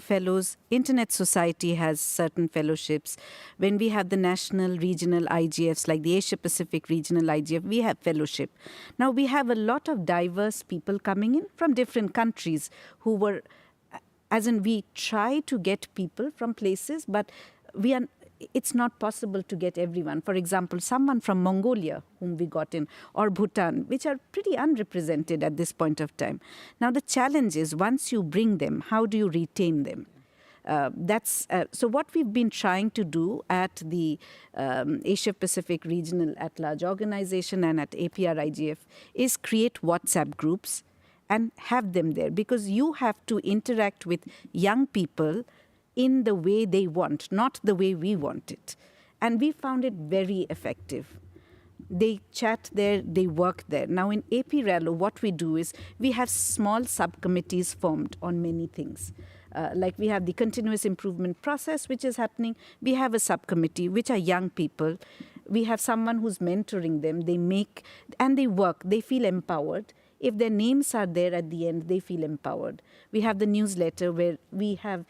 Speaker 6: fellows. Internet Society has certain fellowships. When we have the national regional IGFs, like the Asia Pacific regional IGF, we have fellowship. Now we have a lot of diverse people coming in from different countries who were as in we try to get people from places, but it's not possible to get everyone. For example, someone from Mongolia whom we got in, or Bhutan, which are pretty unrepresented at this point of time. Now the challenge is, once you bring them, how do you retain them? So what we've been trying to do at the Asia Pacific Regional at-large organization and at APR IGF is create WhatsApp groups and have them there, because you have to interact with young people in the way they want, not the way we want it. And we found it very effective. They chat there, they work there. Now in APRALO, what we do is we have small subcommittees formed on many things. Like we have the continuous improvement process, which is happening. We have a subcommittee, which are young people. We have someone who's mentoring them. They make, and they work. They feel empowered. If their names are there at the end, they feel empowered. We have the newsletter where we have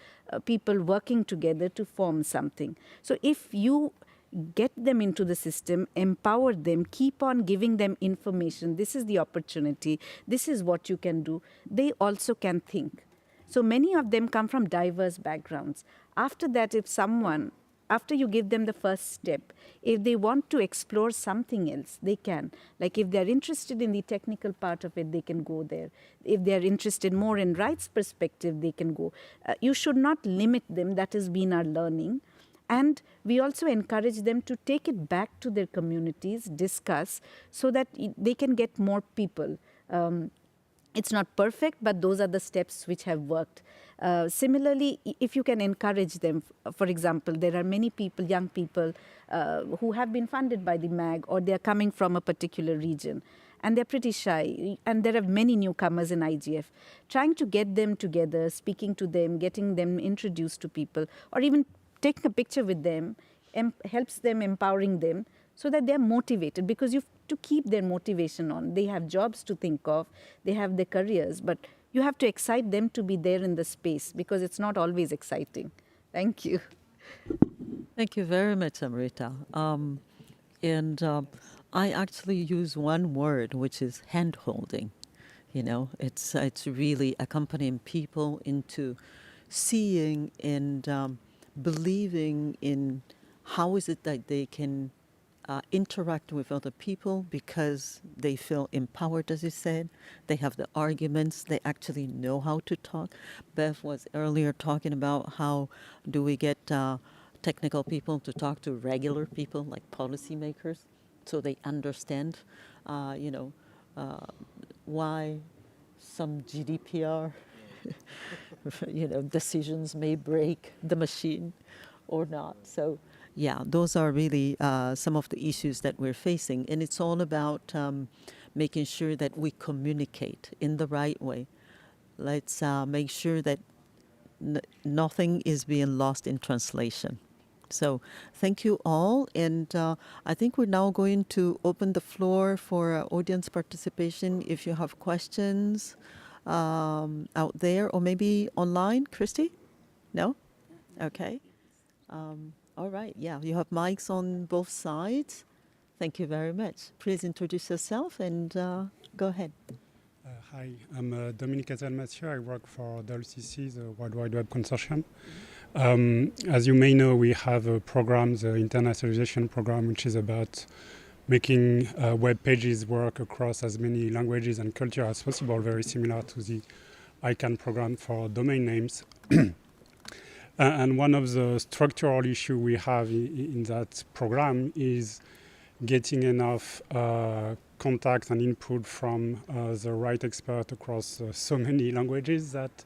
Speaker 6: people working together to form something. So if you get them into the system, empower them, keep on giving them information, this is the opportunity, this is what you can do, they also can think. So many of them come from diverse backgrounds. After that, after you give them the first step, if they want to explore something else, they can. Like if they're interested in the technical part of it, they can go there. If they're interested more in rights perspective, they can go. You should not limit them. That has been our learning. And we also encourage them to take it back to their communities, discuss, so that they can get more people. It's not perfect, but those are the steps which have worked. Similarly, if you can encourage them, for example, there are many people, young people, who have been funded by the MAG, or they're coming from a particular region, and they're pretty shy. And there are many newcomers in IGF. Trying to get them together, speaking to them, getting them introduced to people, or even taking a picture with them, helps them, empowering them, so that they're motivated, because you have to keep their motivation on. They have jobs to think of, they have their careers, but you have to excite them to be there in the space, because it's not always exciting. Thank you.
Speaker 1: Thank you very much, Amrita. I actually use one word, which is hand-holding. You know, it's really accompanying people into seeing and believing in how is it that they can interact with other people, because they feel empowered, as you said. They have the arguments. They actually know how to talk. Beth was earlier talking about how do we get technical people to talk to regular people, like policymakers, so they understand, why some GDPR, decisions may break the machine or not. So, yeah, those are really some of the issues that we're facing. And it's all about making sure that we communicate in the right way. Let's make sure that nothing is being lost in translation. So thank you all. And I think we're now going to open the floor for audience participation. If you have questions out there, or maybe online, Christy? No? Okay. All right. Yeah, you have mics on both sides. Thank you very much. Please introduce yourself and go ahead.
Speaker 7: Hi, I'm Dominique Azel-Mathieu. I work for WCC, the World Wide Web Consortium. As you may know, we have a program, the internationalization program, which is about making web pages work across as many languages and cultures as possible, very similar to the ICANN program for domain names. And one of the structural issues we have in that program is getting enough contact and input from the right expert across so many languages that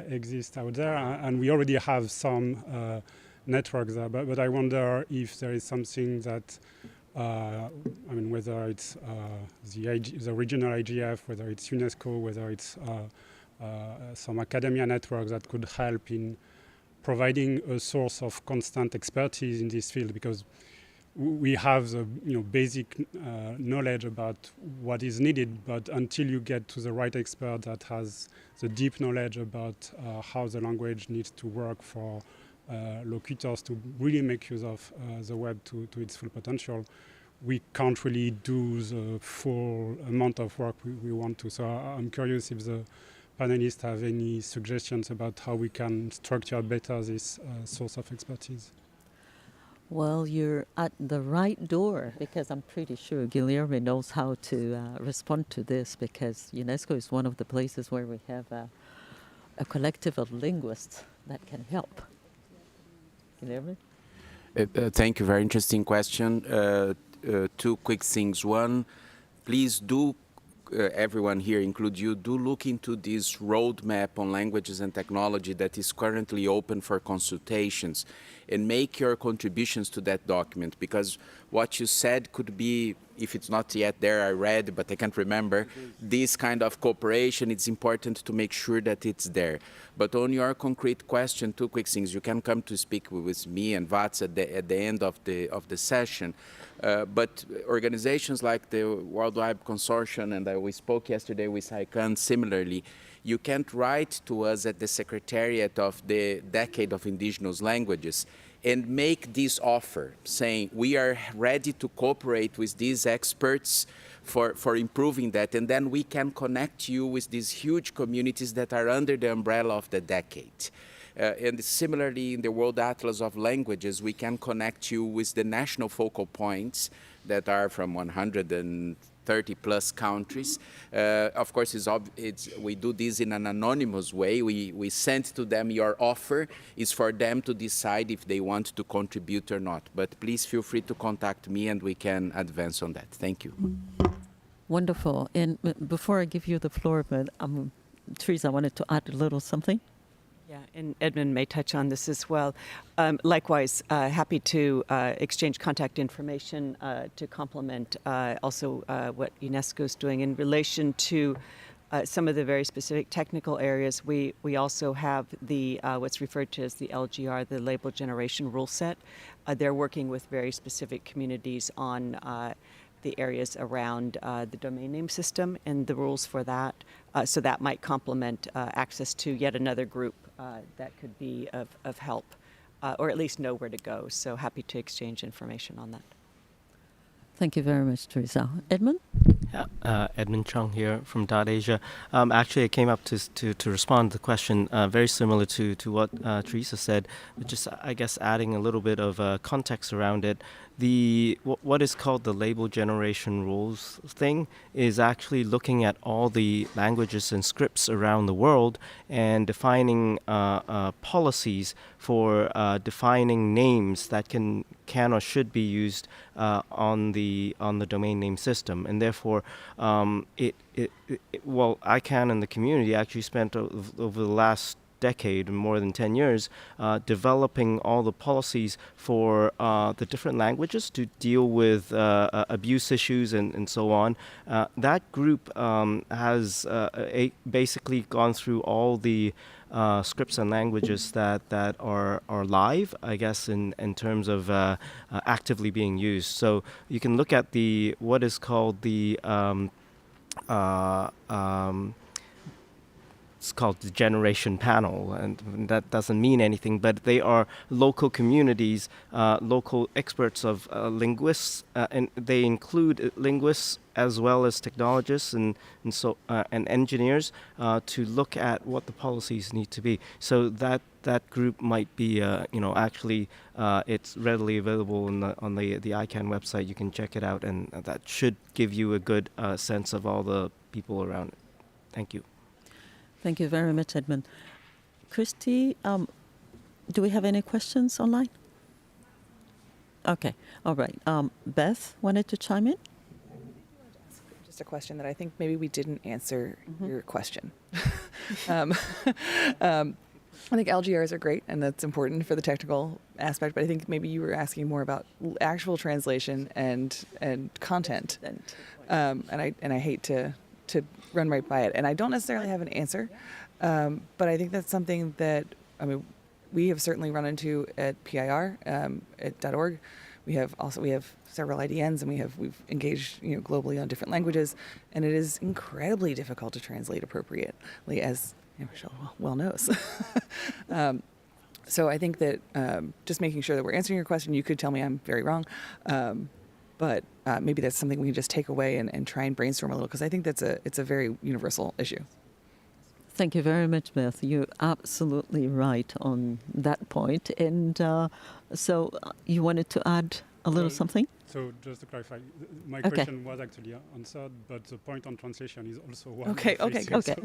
Speaker 7: exist out there. And we already have some networks there, but I wonder if there is something that, whether it's the regional IGF, whether it's UNESCO, whether it's some academia networks that could help in providing a source of constant expertise in this field, because we have the basic knowledge about what is needed, but until you get to the right expert that has the deep knowledge about how the language needs to work for locutors to really make use of the web to its full potential, we can't really do the full amount of work we want to. So I'm curious if the panelists have any suggestions about how we can structure better this source of expertise.
Speaker 1: Well, you're at the right door because I'm pretty sure Guilherme knows how to respond to this because UNESCO is one of the places where we have a collective of linguists that can help. Guilherme?
Speaker 2: Thank you. Very interesting question. Two quick things. One, please do, everyone here, include you, do look into this roadmap on languages and technology that is currently open for consultations and make your contributions to that document, because what you said could be, if it's not yet there, I read, but I can't remember, this kind of cooperation, it's important to make sure that it's there. But on your concrete question, two quick things. You can come to speak with me and Vats at the end of the session. But organizations like the World Wide Consortium, and we spoke yesterday with ICANN similarly, you can't write to us at the Secretariat of the Decade of Indigenous Languages and make this offer, saying we are ready to cooperate with these experts for improving that, and then we can connect you with these huge communities that are under the umbrella of the decade. And similarly, in the World Atlas of Languages, we can connect you with the national focal points that are from 130 plus countries. Of course, we do this in an anonymous way. We send to them your offer. It's for them to decide if they want to contribute or not. But please feel free to contact me and we can advance on that. Thank you.
Speaker 1: Wonderful. And before I give you the floor, but Teresa, I wanted to add a little something.
Speaker 3: Yeah, and Edmund may touch on this as well. Likewise, happy to exchange contact information to complement also what UNESCO is doing in relation to some of the very specific technical areas. We also have the what's referred to as the LGR, the Label Generation Rule Set. They're working with very specific communities on the areas around the domain name system and the rules for that. So that might complement access to yet another group that could be of help, or at least know where to go. So happy to exchange information on that.
Speaker 1: Thank you very much, Teresa. Edmund?
Speaker 8: Yeah, Edmund Chung here from Asia. Actually, I came up to respond to the question very similar to what Teresa said, but just, I guess, adding a little bit of context around it. What is called the label generation rules thing is actually looking at all the languages and scripts around the world and defining policies for defining names that can or should be used on the domain name system, and therefore ICANN and the community actually spent over the last decade, more than 10 years, developing all the policies for the different languages to deal with abuse issues and so on. That group has basically gone through all the scripts and languages that are live, I guess, in terms of actively being used. So you can look at what is called it's called the Generation Panel, and that doesn't mean anything, but they are local communities, local experts of linguists, and they include linguists as well as technologists and engineers to look at what the policies need to be. So that group might be, actually, it's readily available on the ICANN website. You can check it out, and that should give you a good sense of all the people around it. Thank you.
Speaker 1: Thank you very much, Edmund. Christy, do we have any questions online? Okay, all right. Beth wanted to chime in?
Speaker 5: Just a question that I think maybe we didn't answer your question. I think LGRs are great, and that's important for the technical aspect, but I think maybe you were asking more about actual translation and content. And I hate to run right by it, and I don't necessarily have an answer, but I think that's something that we have certainly run into at PIR at .org. We have several IDNs, and we've engaged globally on different languages, and it is incredibly difficult to translate appropriately, as Michelle well knows. So I think that just making sure that we're answering your question. You could tell me I'm very wrong. But maybe that's something we can just take away and try and brainstorm a little, because I think it's a very universal issue.
Speaker 1: Thank you very much, Beth. You're absolutely right on that point. And you wanted to add a little
Speaker 7: Well,
Speaker 1: something?
Speaker 7: So just to clarify, my
Speaker 1: Okay.
Speaker 7: question was actually answered, but the point on translation is also one.
Speaker 5: Okay,
Speaker 7: of
Speaker 5: okay,
Speaker 7: it.
Speaker 1: okay.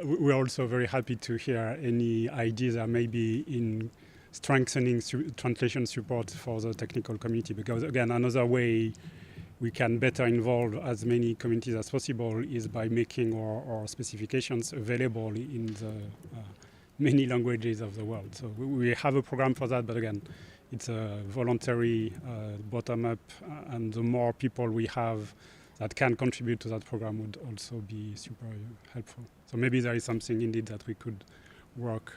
Speaker 7: We're also very happy to hear any ideas that may be in strengthening translation support for the technical community, because again, another way we can better involve as many communities as possible is by making our specifications available in the many languages of the world. So we have a program for that, but again, it's a voluntary bottom-up, and the more people we have that can contribute to that program would also be super helpful. So maybe there is something indeed that we could work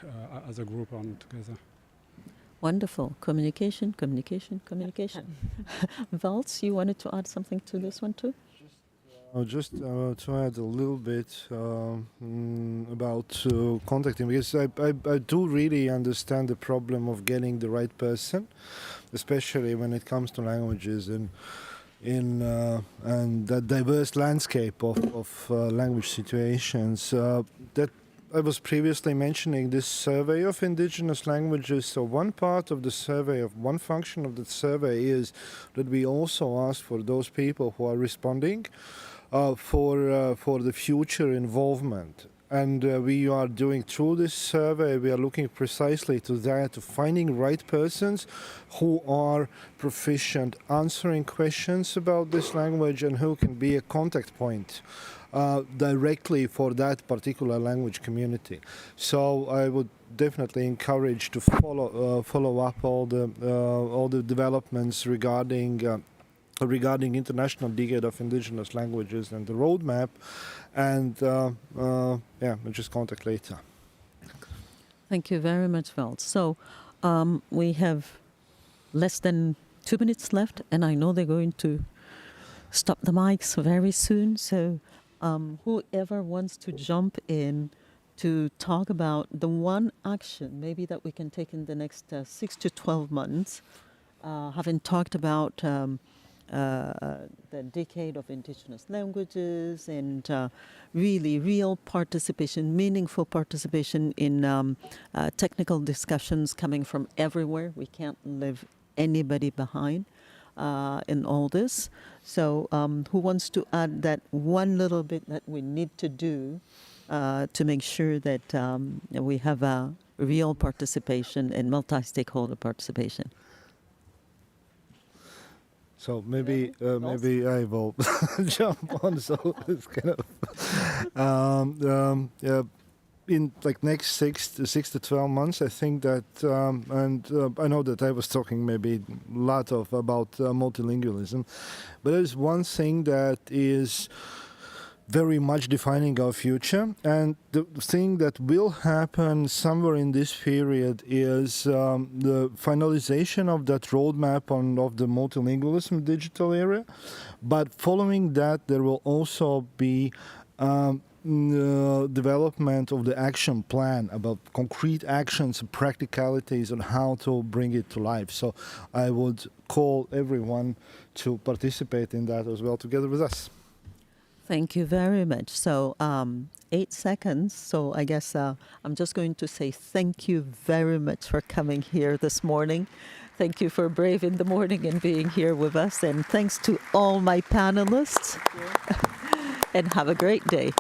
Speaker 7: as a group on together.
Speaker 1: Wonderful. Communication, communication, communication. Valts, you wanted to add something to this one too?
Speaker 4: Just to add a little bit about contacting, because I do really understand the problem of getting the right person, especially when it comes to languages and that diverse landscape of language situations. That I was previously mentioning this survey of indigenous languages. So one part of the survey, one function of the survey is that we also ask for those people who are responding for the future involvement. And we are doing through this survey, we are looking precisely to that, to finding right persons who are proficient answering questions about this language and who can be a contact point directly for that particular language community. So I would definitely encourage to follow up all the developments regarding International Decade of Indigenous Languages and the roadmap, and just contact later.
Speaker 1: Thank you very much, Val. So we have less than 2 minutes left, and I know they're going to stop the mics very soon. So whoever wants to jump in to talk about the one action maybe that we can take in the next 6 to 12 months, having talked about the decade of indigenous languages and really real participation, meaningful participation in technical discussions coming from everywhere. We can't leave anybody behind in all this. So who wants to add that one little bit that we need to do to make sure that we have a real participation and multi-stakeholder participation?
Speaker 4: So maybe I will jump on. So it's kind of in like next 6 to 12 months, I think that, I know that I was talking maybe a lot about multilingualism, but there's one thing that is very much defining our future, and the thing that will happen somewhere in this period is the finalization of that roadmap of the multilingualism digital area. But following that, there will also be development of the action plan about concrete actions and practicalities on how to bring it to life. So I would call everyone to participate in that as well together with us.
Speaker 1: Thank you very much. So 8 seconds. So I guess I'm just going to say thank you very much for coming here this morning. Thank you for braving the morning and being here with us. And thanks to all my panelists. And have a great day.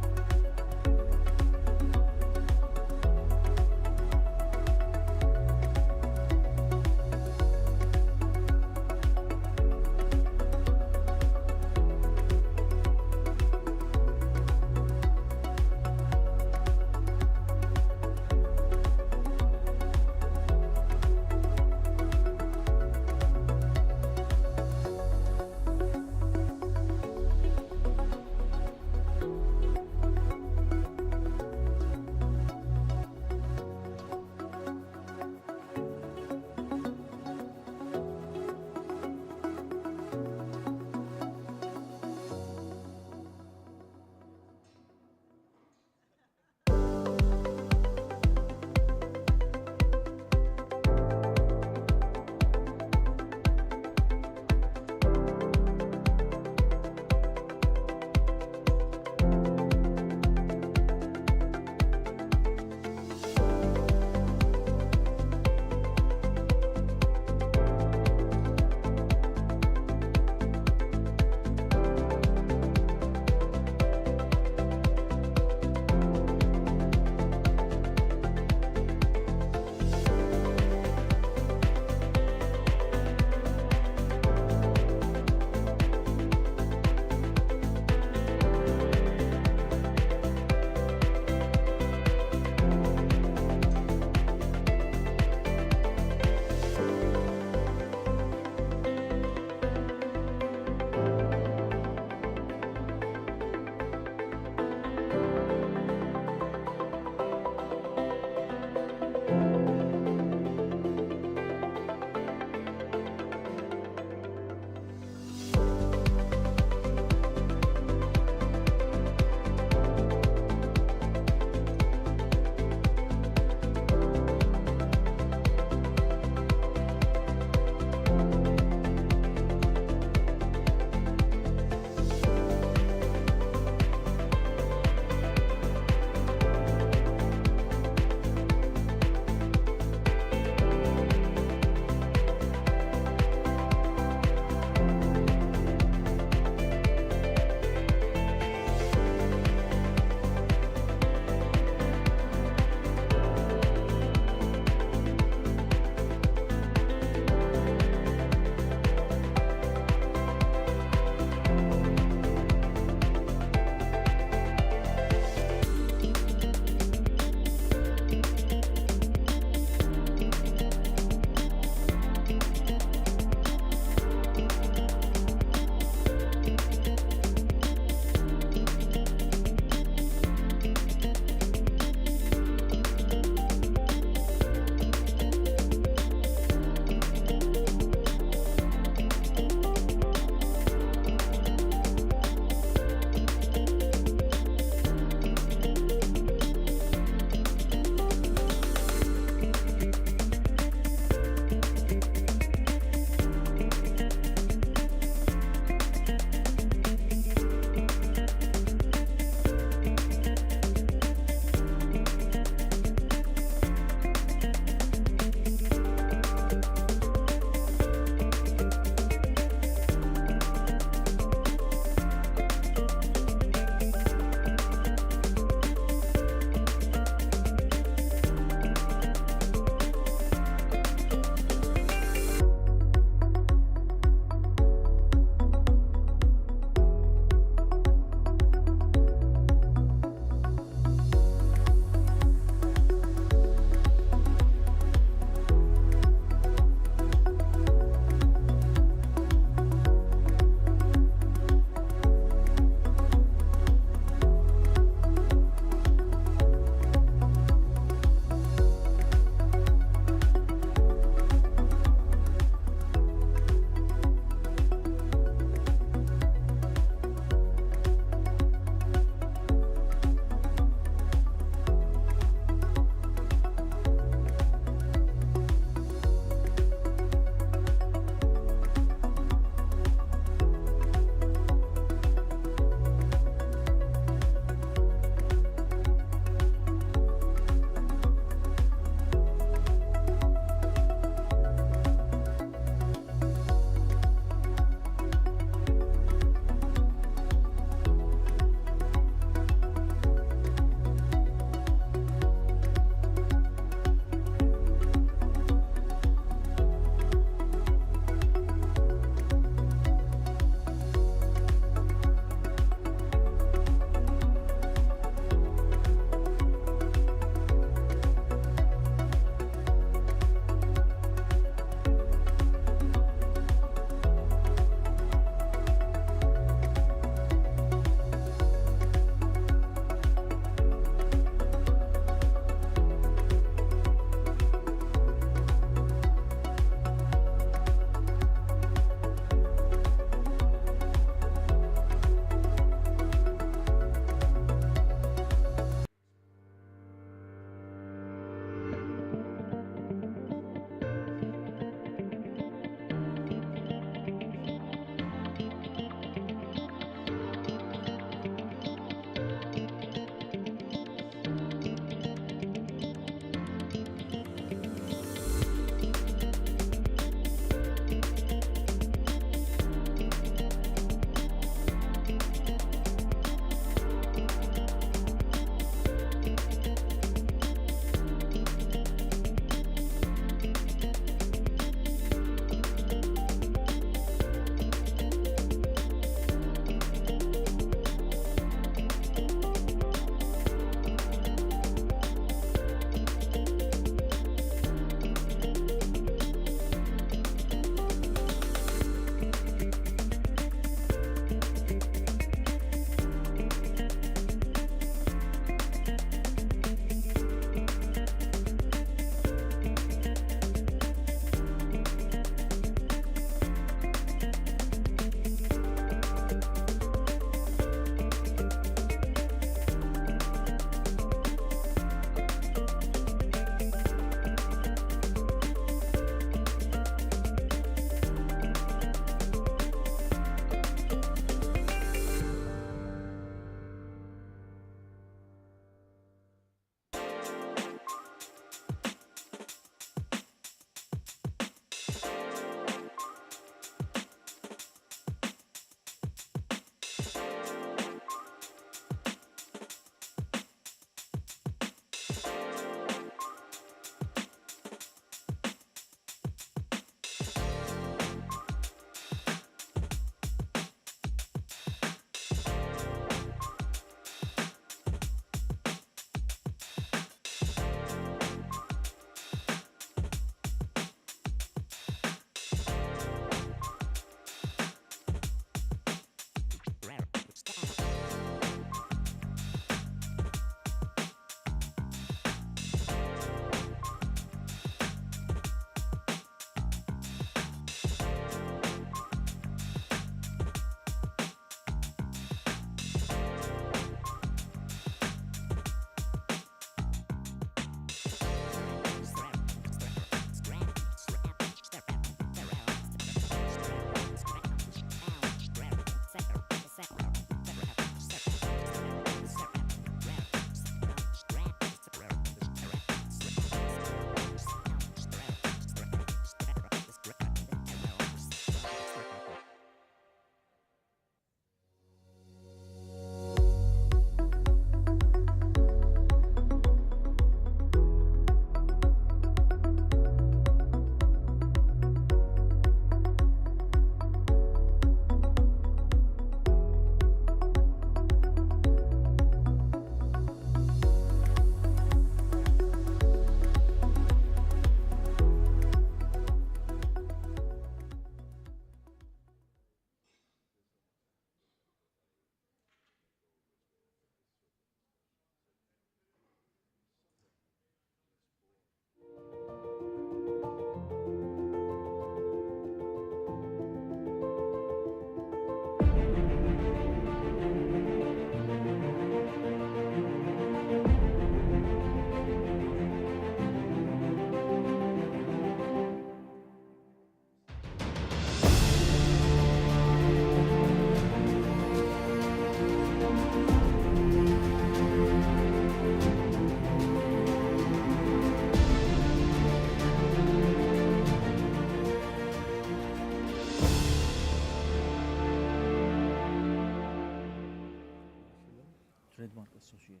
Speaker 9: Association.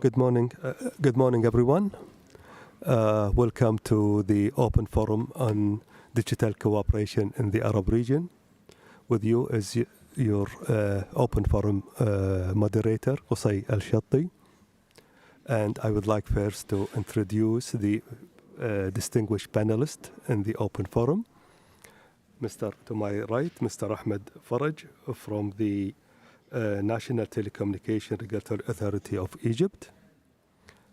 Speaker 10: Good morning, everyone. Welcome to the Open Forum on Digital Cooperation in the Arab region. With you is your Open Forum moderator, Qusay Al-Shatti. And I would like first to introduce the distinguished panelists in the Open Forum. To my right, Mr. Ahmed Faraj from the National Telecommunication Regulatory Authority of Egypt.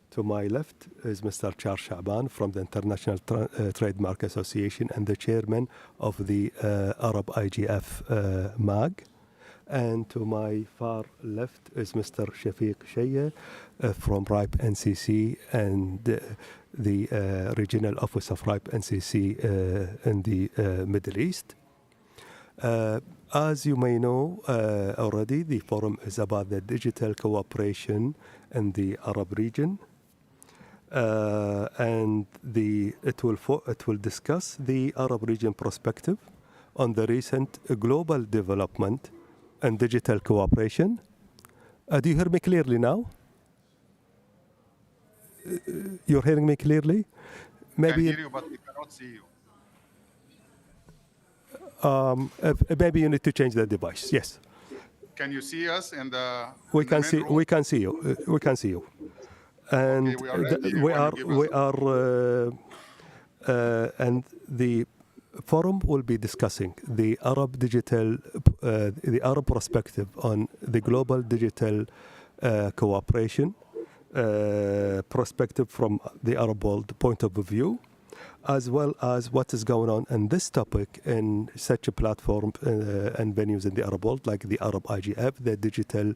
Speaker 10: To my left is Mr. Charles Shaban from the International Trademark Association and the chairman of the Arab IGF MAG. And to my far left is Mr. Shafiq Shaya from RIPE NCC and the regional office of RIPE NCC in the Middle East. As you may know already, the forum is about the digital cooperation in the Arab region. And it will discuss the Arab region perspective on the recent global development and digital cooperation. Do you hear me clearly now? You're hearing me clearly?
Speaker 11: Maybe can hear you, but we cannot see you.
Speaker 10: Maybe you need to change the device. Yes.
Speaker 11: Can you see us in the?
Speaker 10: We can see. We can see you. We can see you. And and the forum will be discussing the Arab perspective on the global digital cooperation perspective from the Arab world point of view, as well as what is going on in this topic in such a platform and venues in the Arab world, like the Arab IGF, the digital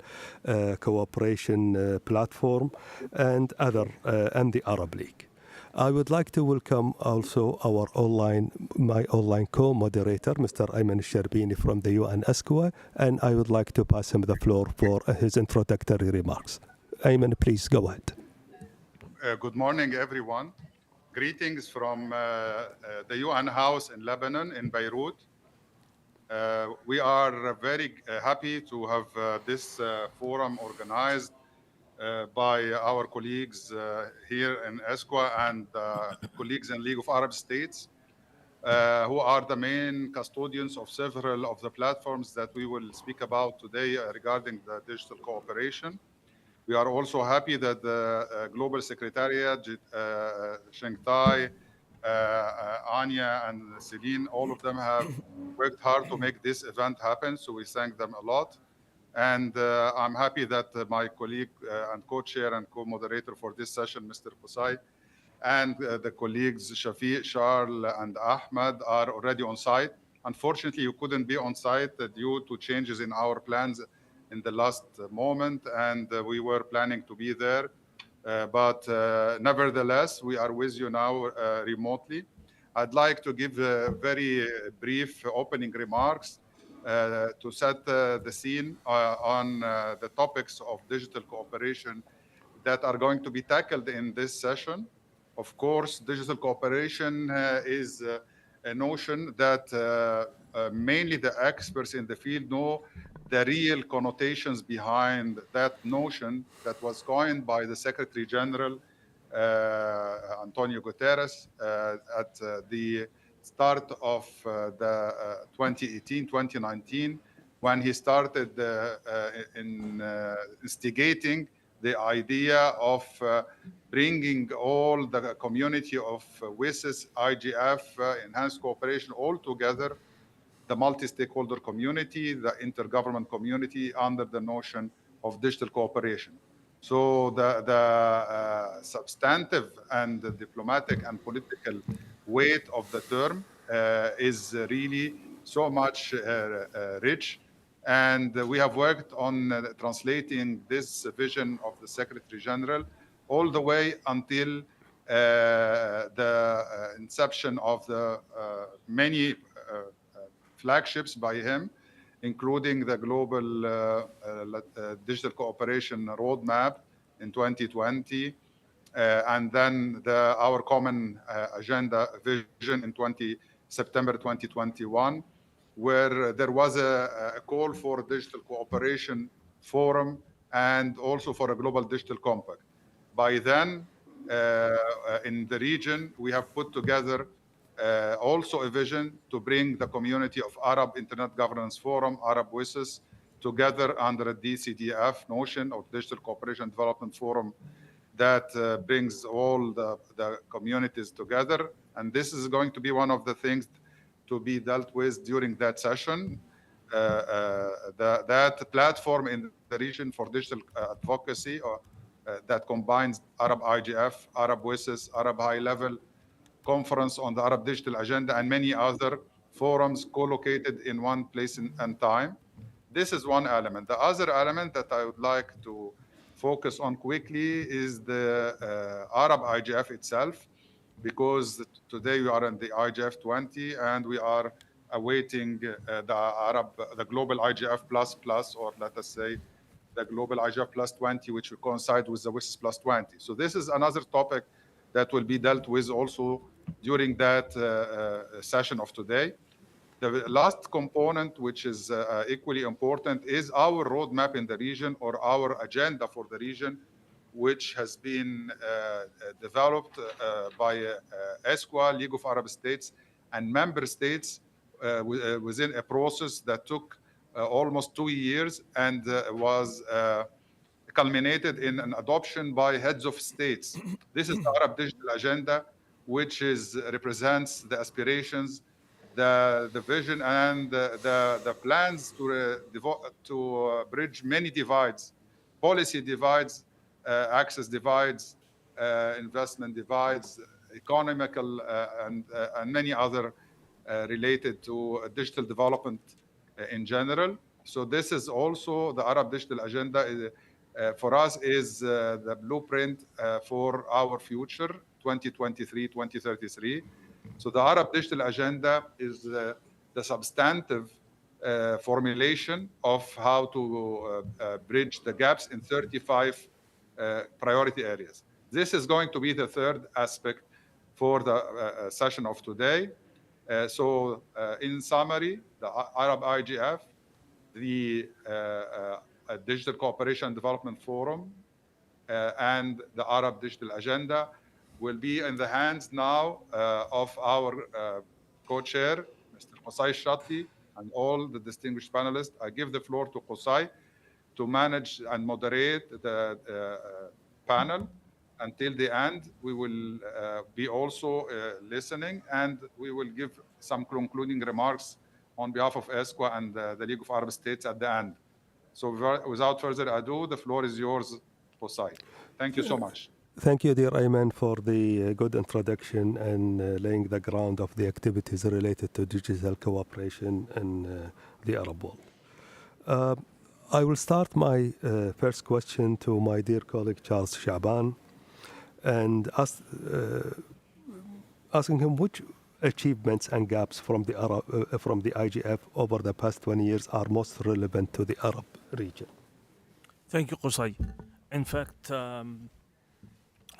Speaker 10: cooperation platform, and and the Arab League. I would like to welcome also my online co-moderator, Mr. Ayman Sharbini from the UNESCO, and I would like to pass him the floor for his introductory remarks. Ayman, please go ahead.
Speaker 11: Good morning, everyone. Greetings from the UN House in Lebanon, in Beirut. We are very happy to have this forum organized by our colleagues here in ESCWA and colleagues in League of Arab States, who are the main custodians of several of the platforms that we will speak about today regarding the digital cooperation. We are also happy that the Global Secretariat, Shengtai, Anya, and Celine, all of them have worked hard to make this event happen, so we thank them a lot. And I'm happy that my colleague and co-chair and co-moderator for this session, Mr. Qusay, and the colleagues Shafiq, Charles, and Ahmed are already on site. Unfortunately, you couldn't be on site due to changes in our plans in the last moment, and we were planning to be there. But nevertheless, we are with you now remotely. I'd like to give very brief opening remarks to set the scene on the topics of digital cooperation that are going to be tackled in this session. Of course, digital cooperation is a notion that mainly the experts in the field know the real connotations behind that notion that was coined by the Secretary General, Antonio Guterres, at the start of the 2018-2019, when he started instigating the idea of bringing all the community of WISIS, IGF, enhanced cooperation all together, the multi-stakeholder community, the intergovernment community, under the notion of digital cooperation. So the substantive and the diplomatic and political weight of the term is really so much rich. And we have worked on translating this vision of the Secretary General all the way until the inception of the many flagships by him, including the Global Digital Cooperation Roadmap in 2020, and then our common agenda vision in September 2021, where there was a call for digital cooperation forum and also for a global digital compact. By then, in the region, we have put together also a vision to bring the community of Arab Internet Governance Forum, Arab WISIS, together under a DCDF notion of Digital Cooperation Development Forum that brings all the communities together. And this is going to be one of the things to be dealt with during that session. That platform in the region for digital advocacy that combines Arab IGF, Arab WISIS, Arab High Level Conference on the Arab Digital Agenda, and many other forums co-located in one place and time. This is one element. The other element that I would like to focus on quickly is the Arab IGF itself, because today we are in the IGF 20 and we are awaiting the global IGF plus, or let us say the global IGF plus 20, which will coincide with the WISIS plus 20. So this is another topic that will be dealt with also during that session of today. The last component, which is equally important, is our roadmap in the region, or our agenda for the region, which has been developed by ESCWA, League of Arab States, and member states within a process that took almost 2 years and was culminated in an adoption by heads of states. This is the Arab Digital Agenda, which represents the aspirations, the vision, and the plans to bridge many divides, policy divides, access divides, investment divides, economical, and many other related to digital development in general. So this is also the Arab Digital Agenda for us is the blueprint for our future, 2023, 2033. So the Arab Digital Agenda is the substantive formulation of how to bridge the gaps in 35 priority areas. This is going to be the third aspect for the session of today. So in summary, the Arab IGF, the Digital Cooperation and Development Forum, and the Arab Digital Agenda will be in the hands now of our co-chair, Mr. Qusay Shatti, and all the distinguished panelists. I give the floor to Qusay to manage and moderate the panel until the end. We will be also listening, and we will give some concluding remarks on behalf of ESCWA and the League of Arab States at the end. So without further ado, the floor is yours, Qusay. Thank you so much.
Speaker 10: Thank you, dear Ayman, for the good introduction and laying the ground of the activities related to digital cooperation in the Arab world. I will start my first question to my dear colleague Charles Shaban and asking him which achievements and gaps from the IGF over the past 20 years are most relevant to the Arab region.
Speaker 9: Thank you, Qusay. In fact,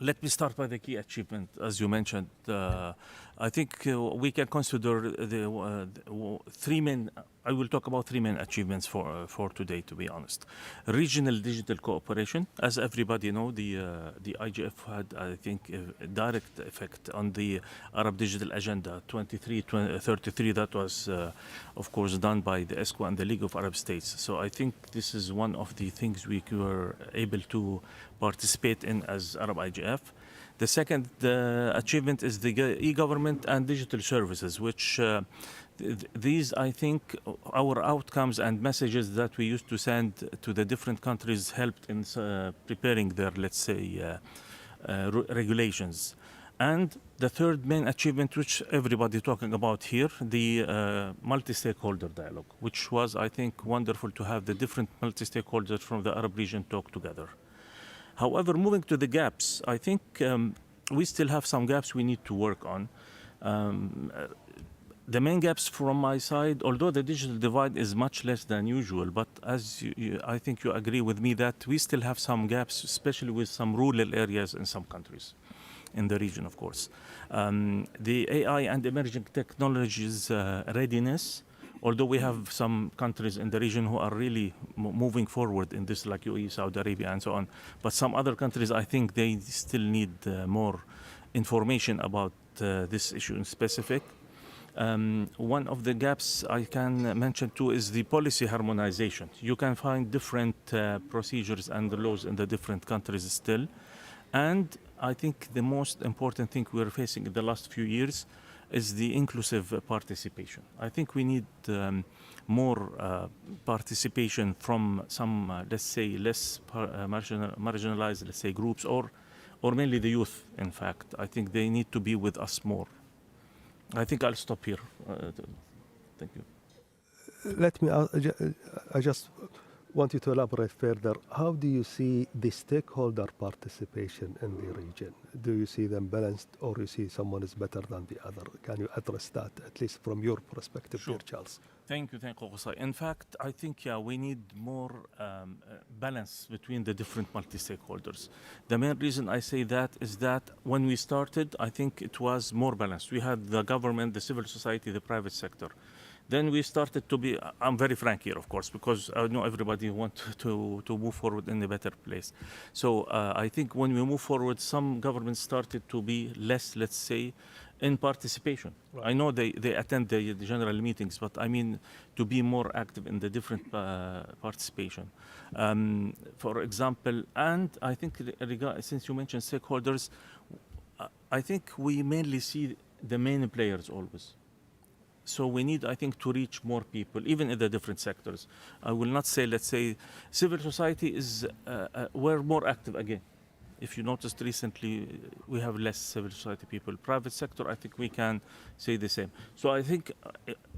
Speaker 9: let me start by the key achievement. As you mentioned, I think we can consider the three main. I will talk about three main achievements for today. To be honest, regional digital cooperation. As everybody know, the IGF had, I think, a direct effect on the Arab Digital Agenda 2033. That was, of course, done by the ESCWA and the League of Arab States. So I think this is one of the things we were able to participate in as Arab IGF. The second achievement is the e-government and digital services, which these, I think, our outcomes and messages that we used to send to the different countries helped in preparing their, let's say, regulations. And the third main achievement, which everybody talking about here, the multi-stakeholder dialogue, which was, I think, wonderful to have the different multi-stakeholders from the Arab region talk together. However, moving to the gaps, I think we still have some gaps we need to work on. the main gaps from my side, although the digital divide is much less than usual, but as I think you agree with me that we still have some gaps, especially with some rural areas in some countries, in the region, of course. The AI and emerging technologies readiness, although we have some countries in the region who are really moving forward in this, like UAE, Saudi Arabia, and so on, but some other countries, I think they still need more information about this issue in specific. One of the gaps I can mention too is the policy harmonization. You can find different procedures and laws in the different countries still. And I think the most important thing we're facing in the last few years is the inclusive participation. I think we need more participation from some, let's say, less marginalized, let's say, groups, or mainly the youth, in fact. I think they need to be with us more. I think I'll stop here. Thank you.
Speaker 10: Let me, I just want you to elaborate further. How do you see the stakeholder participation in the region? Do you see them balanced, or you see someone is better than the other? Can you address that, at least from your perspective,
Speaker 9: Sure.
Speaker 10: dear Charles?
Speaker 9: Thank you, Qusay. In fact, I think we need more balance between the different multi-stakeholders. The main reason I say that is that when we started, I think it was more balanced. We had the government, the civil society, the private sector. Then we started to be, I'm very frank here, of course, because I know everybody wants to move forward in a better place. So I think when we move forward, some governments started to be less, let's say, in participation. Right. I know they attend the general meetings, but I mean to be more active in the different participation. For example, and I think since you mentioned stakeholders, I think we mainly see the main players always. So we need, I think, to reach more people, even in the different sectors. I will not say, let's say, civil society is, we're more active again. If you noticed recently, we have less civil society people. Private sector, I think we can say the same. So I think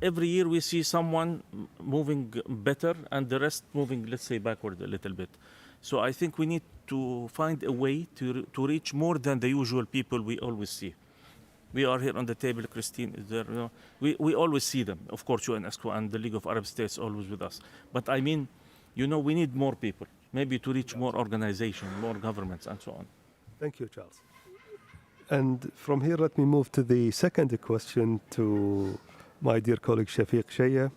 Speaker 9: every year we see someone moving better and the rest moving, let's say, backward a little bit. So I think we need to find a way to reach more than the usual people we always see. We are here on the table, Christine is there. You know, we always see them. Of course, UNESCO and the League of Arab States always with us. But I mean, you know, we need more people, maybe to reach more organizations, more governments, and so on.
Speaker 10: Thank you, Charles. And from here, let me move to the second question to my dear colleague Shafiq Shaya.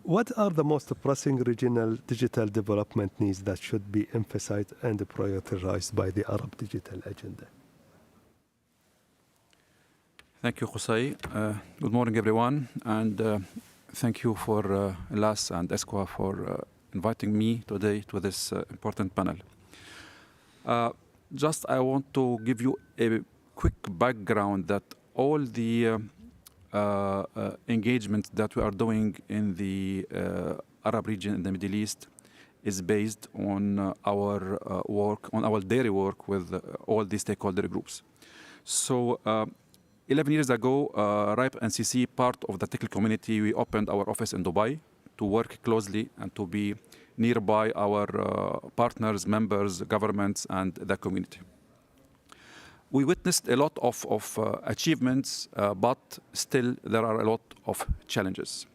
Speaker 10: What are the most pressing regional digital development needs that should be emphasized and prioritized by the Arab Digital Agenda?
Speaker 12: Thank you, Qusay. Good morning, everyone. And thank you for LAS and ESCWA for inviting me today to this important panel. Just I want to give you a quick background that all the engagement that we are doing in the Arab region in the Middle East is based on our work, on our daily work with all the stakeholder groups. So 11 years ago, RIPE NCC, part of the technical community, we opened our office in Dubai to work closely and to be nearby our partners, members, governments, and the community. We witnessed a lot of achievements, but still there are a lot of challenges.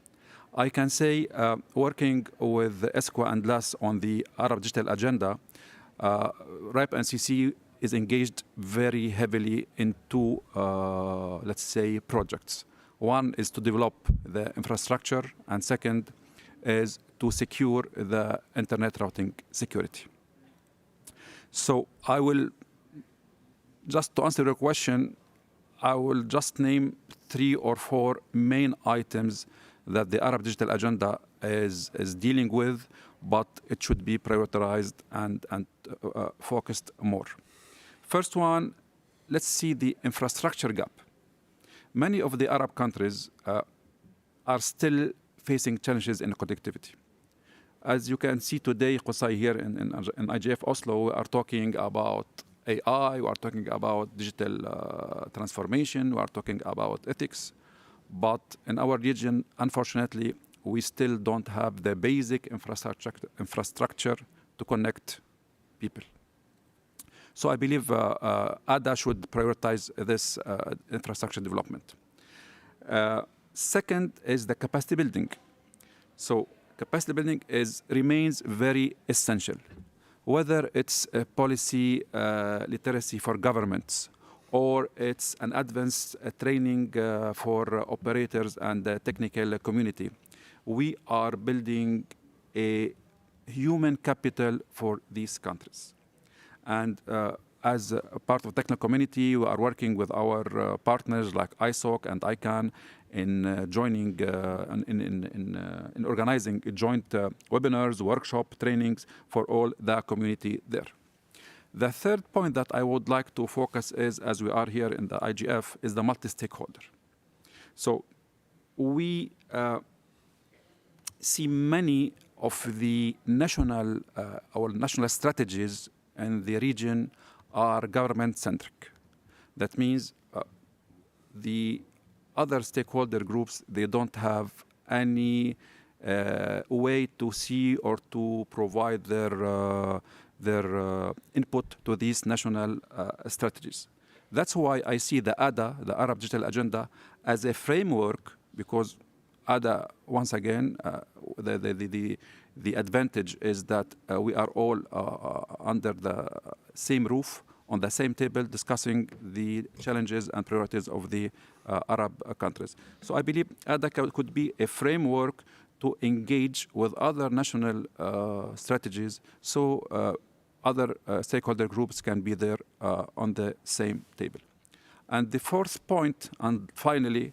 Speaker 12: I can say working with ESCWA and LAS on the Arab Digital Agenda, RIPE NCC is engaged very heavily in two, let's say, projects. One is to develop the infrastructure, and second is to secure the internet routing security. So I will, just to answer your question, I will just name 3 or 4 main items that the Arab Digital Agenda is dealing with, but it should be prioritized and focused more. First one, let's see the infrastructure gap. Many of the Arab countries are still facing challenges in connectivity. As you can see today, Qusay, here in IGF Oslo, we are talking about AI, we are talking about digital transformation, we are talking about ethics. But in our region, unfortunately, we still don't have the basic infrastructure to connect people. So I believe ADA should prioritize this infrastructure development. Second is the capacity building. So capacity building remains very essential, whether it's a policy literacy for governments or it's an advanced training for operators and the technical community. We are building a human capital for these countries. And as a part of the technical community, we are working with our partners like ISOC and ICANN in joining, in organizing joint webinars, workshop, trainings for all the community there. The third point that I would like to focus is, as we are here in the IGF, is the multi-stakeholder. So we see many of the national strategies in the region are government-centric. That means the other stakeholder groups, they don't have any way to see or to provide their input to these national strategies. That's why I see the ADA, the Arab Digital Agenda, as a framework, because ADA, once again, the advantage is that we are all under the same roof, on the same table, discussing the challenges and priorities of the Arab countries. So I believe ADA could be a framework to engage with other national strategies, so other stakeholder groups can be there on the same table. And the fourth point, and finally,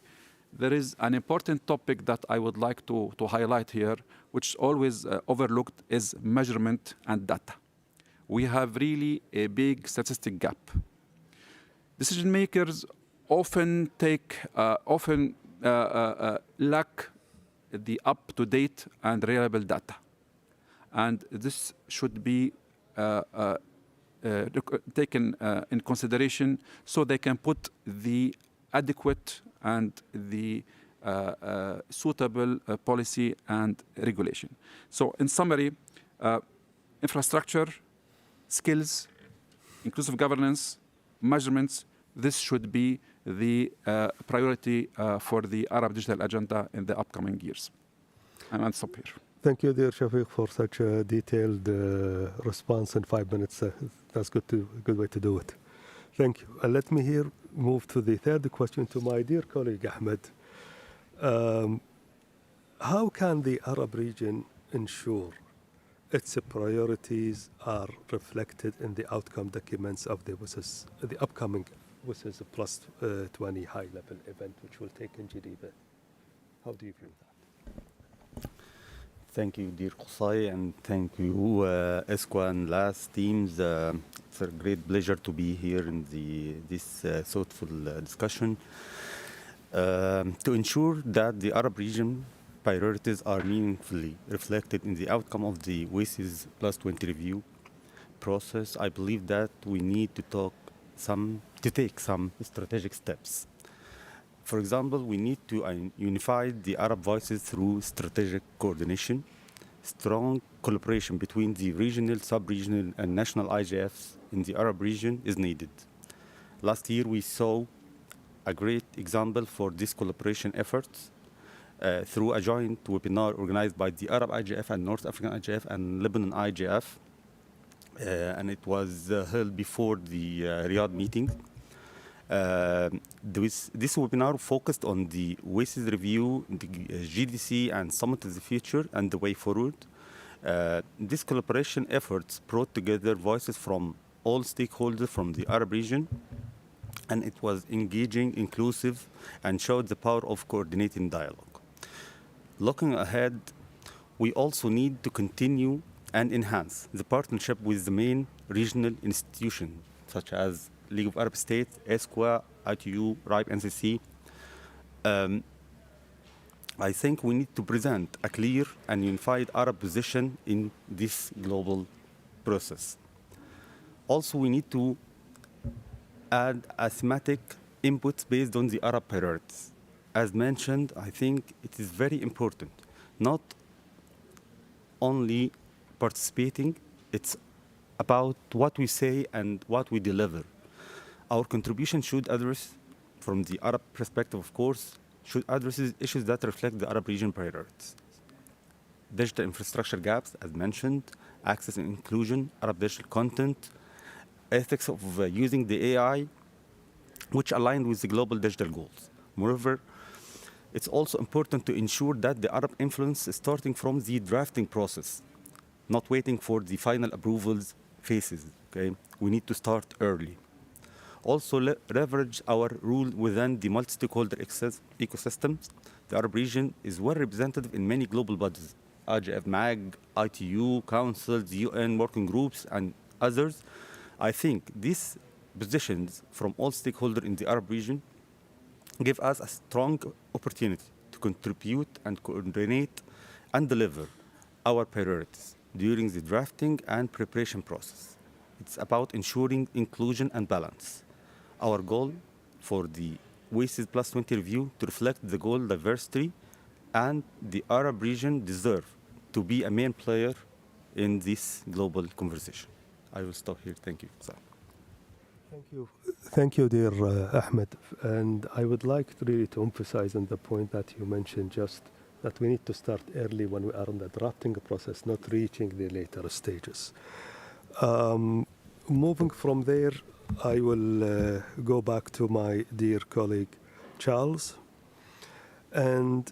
Speaker 12: there is an important topic that I would like to highlight here, which is always overlooked, is measurement and data. We have really a big statistic gap. Decision makers often lack the up-to-date and reliable data. And this should be taken in consideration so they can put the adequate and the suitable policy and regulation. So in summary, infrastructure, skills, inclusive governance, measurements, this should be the priority for the Arab Digital Agenda in the upcoming years. And I'll stop here.
Speaker 10: Thank you, dear Shafiq, for such a detailed response in 5 minutes. That's good way to do it. Thank you. And let me move to the third question to my dear colleague, Ahmed. How can the Arab region ensure its priorities are reflected in the outcome documents of the upcoming WSIS Plus 20 high-level event, which will take in Geneva? How do you view that?
Speaker 13: Thank you, dear Qusay, and thank you, ESCWA and LAS teams. It's a great pleasure to be here in this thoughtful discussion. To ensure that the Arab region priorities are meaningfully reflected in the outcome of the WSIS Plus 20 review process, I believe that we need to take some strategic steps. For example, we need to unify the Arab voices through strategic coordination. Strong collaboration between the regional, sub-regional, and national IGFs in the Arab region is needed. Last year, we saw a great example for this collaboration efforts through a joint webinar organized by the Arab IGF and North African IGF and Lebanon IGF. And it was held before the Riyadh meeting. This webinar focused on the WSIS review, the GDC, and Summit of the Future, and the way forward. This collaboration efforts brought together voices from all stakeholders from the Arab region, and it was engaging, inclusive, and showed the power of coordinating dialogue. Looking ahead, we also need to continue and enhance the partnership with the main regional institutions, such as League of Arab States, ESCWA, ITU, RIPE, NCC. I think we need to present a clear and unified Arab position in this global process. Also, we need to add a thematic inputs based on the Arab priorities. As mentioned, I think it is very important, not only participating, it's about what we say and what we deliver. Our contribution should address, from the Arab perspective, of course, should address issues that reflect the Arab region priorities. Digital infrastructure gaps, as mentioned, access and inclusion, Arab digital content, ethics of using the AI, which align with the global digital goals. Moreover, it's also important to ensure that the Arab influence is starting from the drafting process, not waiting for the final approvals phases. Okay? We need to start early. Also, leverage our role within the multi-stakeholder ecosystems. The Arab region is well represented in many global bodies, IGF, MAG, ITU, councils, UN working groups, and others. I think these positions from all stakeholders in the Arab region give us a strong opportunity to contribute and coordinate and deliver our priorities during the drafting and preparation process. It's about ensuring inclusion and balance. Our goal for the WASIS Plus 20 review to reflect the goal diversity, and the Arab region deserve to be a main player in this global conversation. I will stop here. Thank you.
Speaker 10: Thank you. Thank you, dear Ahmed. And I would like really to emphasize on the point that you mentioned, just that we need to start early when we are in the drafting process, not reaching the later stages. Moving from there, I will go back to my dear colleague, Charles. And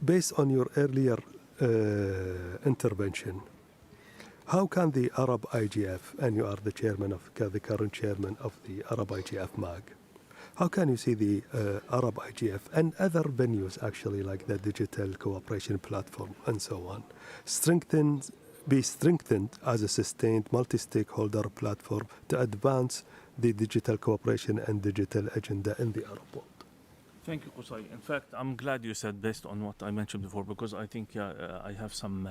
Speaker 10: based on your earlier intervention, how can the Arab IGF, and you are the chairman of the current chairman of the Arab IGF MAG, how can you see the Arab IGF and other venues actually like the digital cooperation platform and so on be strengthened as a sustained multi-stakeholder platform to advance the digital cooperation and digital agenda in the Arab world?
Speaker 9: Thank you, Qusay. In fact, I'm glad you said based on what I mentioned before, because I think I have some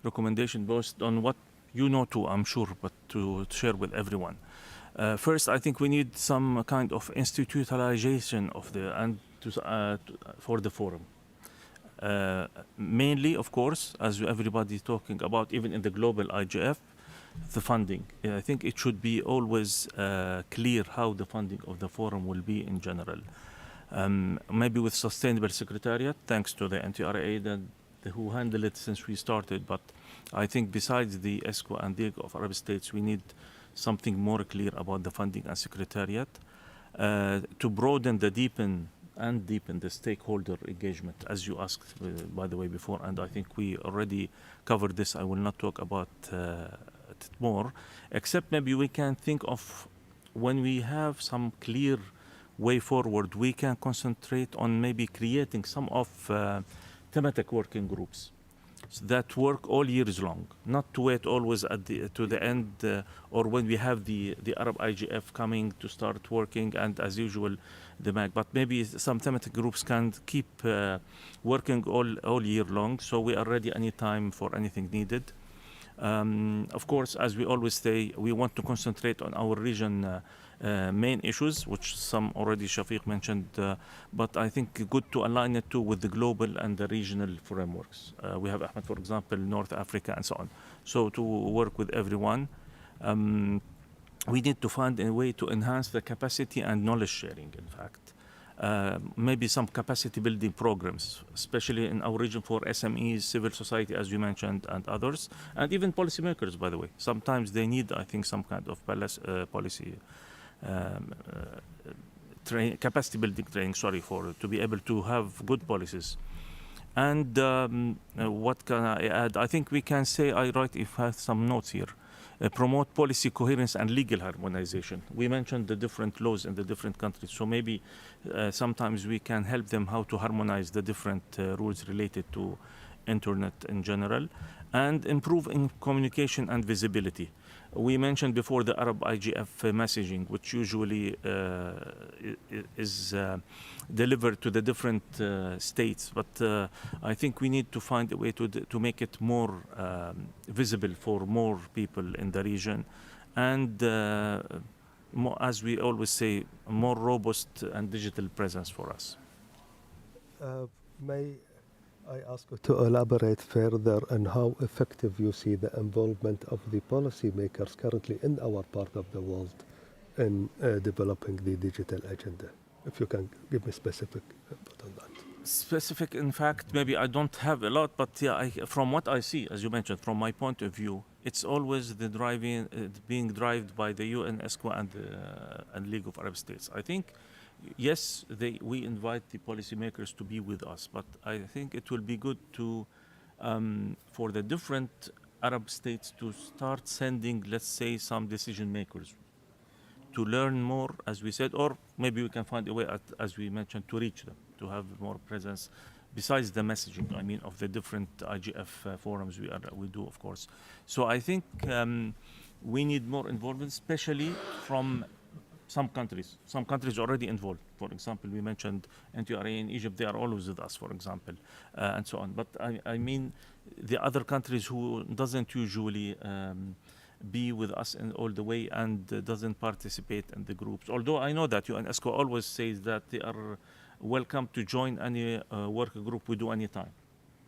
Speaker 9: recommendation based on what you know too, I'm sure, but to share with everyone. First, I think we need some kind of institutionalization of for the forum. Mainly, of course, as everybody is talking about, even in the global IGF, the funding. I think it should be always clear how the funding of the forum will be in general. Maybe with sustainable secretariat, thanks to the NTRA who handled it since we started. But I think besides the ESCO and DIG of Arab states, we need something more clear about the funding and secretariat to broaden the deepen the stakeholder engagement, as you asked, by the way, before. And I think we already covered this. I will not talk about it more, except maybe we can think of when we have some clear way forward, we can concentrate on maybe creating some of thematic working groups that work all years long, not to wait always to the end or when we have the Arab IGF coming to start working and as usual the MAG, but maybe some thematic groups can keep working all year long, so we are ready anytime for anything needed. Of course, as we always say, we want to concentrate on our region main issues, which some already Shafiq mentioned, but I think good to align it too with the global and the regional frameworks. We have Ahmed, for example, North Africa and so on. So to work with everyone, we need to find a way to enhance the capacity and knowledge sharing, in fact. Maybe some capacity building programs, especially in our region for SMEs, civil society, as you mentioned, and others, and even policymakers, by the way. Sometimes they need, I think, some kind of policy capacity building training, to be able to have good policies. And what can I add? I think we can say, I have some notes here. Promote policy coherence and legal harmonization. We mentioned the different laws in the different countries, so maybe sometimes we can help them how to harmonize the different rules related to internet in general, and improve in communication and visibility. We mentioned before the Arab IGF messaging, which usually is delivered to the different states, but I think we need to find a way to make it more visible for more people in the region, and more, as we always say, more robust and digital presence for us.
Speaker 10: May I ask you to elaborate further on how effective you see the involvement of the policymakers currently in our part of the world in developing the digital agenda? If you can give me specific input on that.
Speaker 9: Specific, in fact, maybe I don't have a lot, but yeah, from what I see, as you mentioned, from my point of view, it's always the driving, being driven by the UNESCO and League of Arab States. I think, yes, we invite the policymakers to be with us, but I think it will be good to, for the different Arab states to start sending, let's say, some decision makers to learn more, as we said, or maybe we can find a way, as we mentioned, to reach them, to have more presence, besides the messaging, I mean, of the different IGF forums we do, of course. So I think we need more involvement, especially from some countries. Some countries already involved. For example, we mentioned NTRA in Egypt, they are always with us, for example, and so on. But I mean, the other countries who doesn't usually be with us in all the way and doesn't participate in the groups. Although I know that UNESCO always says that they are welcome to join any work group we do anytime.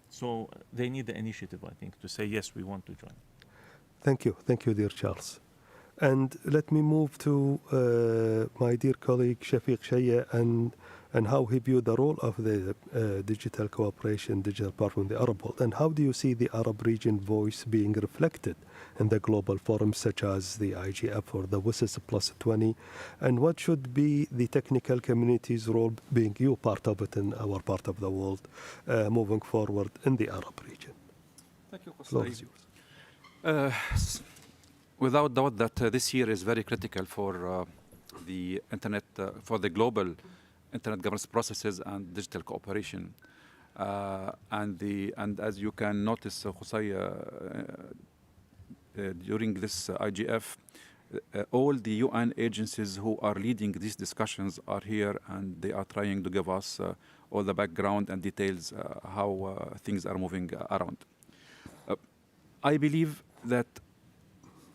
Speaker 9: So they need the initiative, I think, to say, yes, we want to join.
Speaker 10: Thank you, dear Charles. And let me move to my dear colleague Shafiq Shaya and how he viewed the role of the digital cooperation, digital platform in the Arab world. And how do you see the Arab region voice being reflected in the global forums such as the IGF or the WSIS Plus 20? And what should be the technical community's role, being you part of it in our part of the world, moving forward in the Arab region?
Speaker 12: Thank you,
Speaker 10: Floor is yours.
Speaker 12: Without doubt that this year is very critical for the internet, for the global internet governance processes and digital cooperation. And as you can notice, Qusay, during this IGF, all the UN agencies who are leading these discussions are here, and they are trying to give us all the background and details how things are moving around. I believe that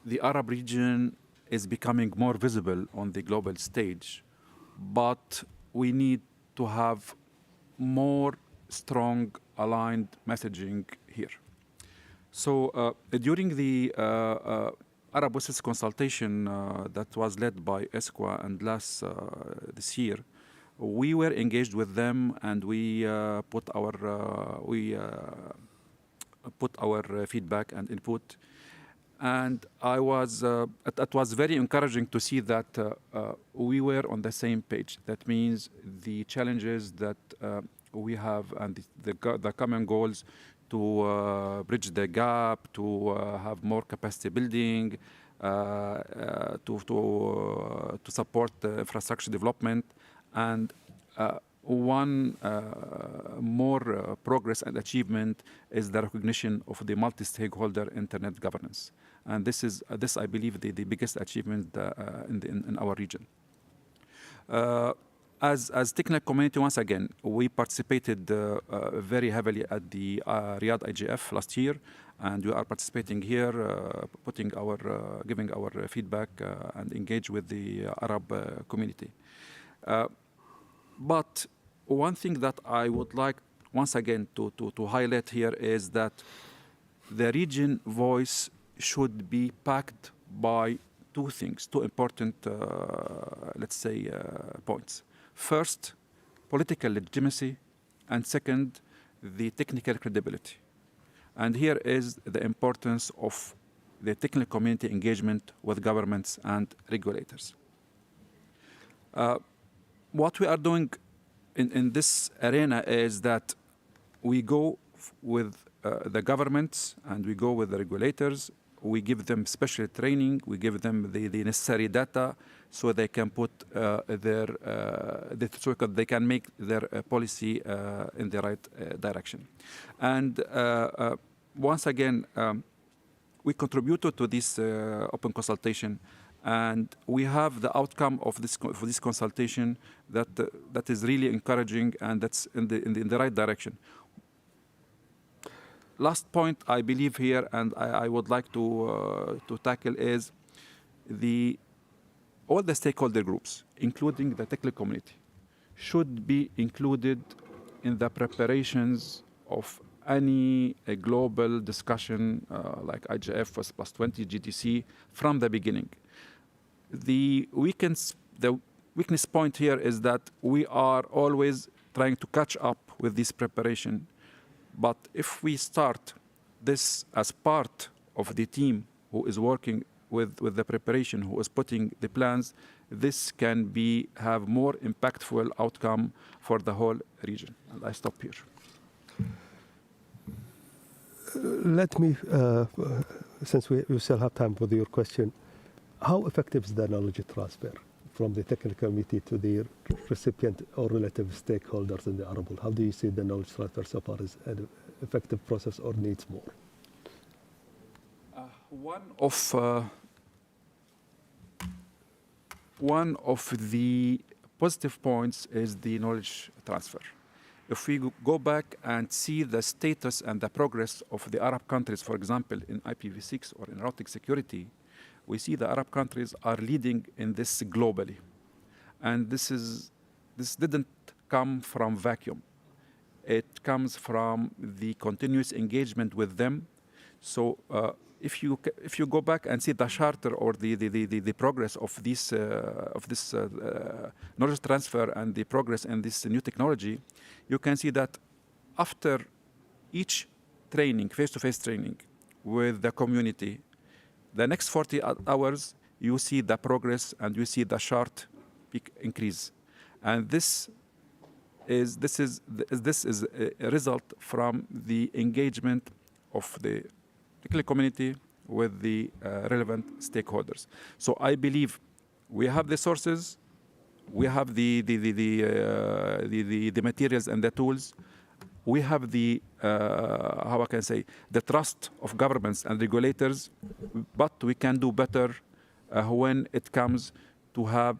Speaker 12: the Arab region is becoming more visible on the global stage, but we need to have more strong aligned messaging here. So during the Arab WSIS consultation that was led by ESCWA and this year, we were engaged with them, and we put our feedback and input. And it was very encouraging to see that we were on the same page. That means the challenges that we have and the common goals to bridge the gap, to have more capacity building, to support infrastructure development, and one more progress and achievement is the recognition of the multi-stakeholder internet governance. And this I believe, the biggest achievement in our region. As technical community, once again, we participated very heavily at the Riyadh IGF last year, and we are participating here, giving our feedback and engage with the Arab community. But one thing that I would like once again to highlight here is that the region voice should be backed by two things, two important, points. First, political legitimacy, and second, the technical credibility. And here is the importance of the technical community engagement with governments and regulators. What we are doing in this arena is that we go with the governments and we go with the regulators. We give them special training. We give them the necessary data so they can put so they can make their policy in the right direction. And once again, we contributed to this open consultation, and we have the outcome of this consultation that is really encouraging, and that's in the right direction. Last point I believe here, and I would like to tackle, is all the stakeholder groups, including the technical community, should be included in the preparations of any global discussion like IGF plus 20 GTC from the beginning. The weakness point here is that we are always trying to catch up with this preparation. But if we start this as part of the team who is working with the preparation, who is putting the plans, this can have more impactful outcome for the whole region. And I stop here.
Speaker 10: Let me, since we still have time for your question, how effective is the knowledge transfer from the technical committee to the recipient or relative stakeholders in the Arab world? How do you see the knowledge transfer so far as an effective process or needs more?
Speaker 12: One of the positive points is the knowledge transfer. If we go back and see the status and the progress of the Arab countries, for example, in IPv6 or in routing security, we see the Arab countries are leading in this globally. And this didn't come from vacuum. It comes from the continuous engagement with them. So if you go back and see the charter or the progress of this knowledge transfer and the progress in this new technology, you can see that after each training, face-to-face training with the community, the next 40 hours, you see the progress and you see the chart increase. And this is a result from the engagement of the technical community with the relevant stakeholders. So I believe we have the sources, we have the materials and the tools, we have the how I can say the trust of governments and regulators, but we can do better when it comes to have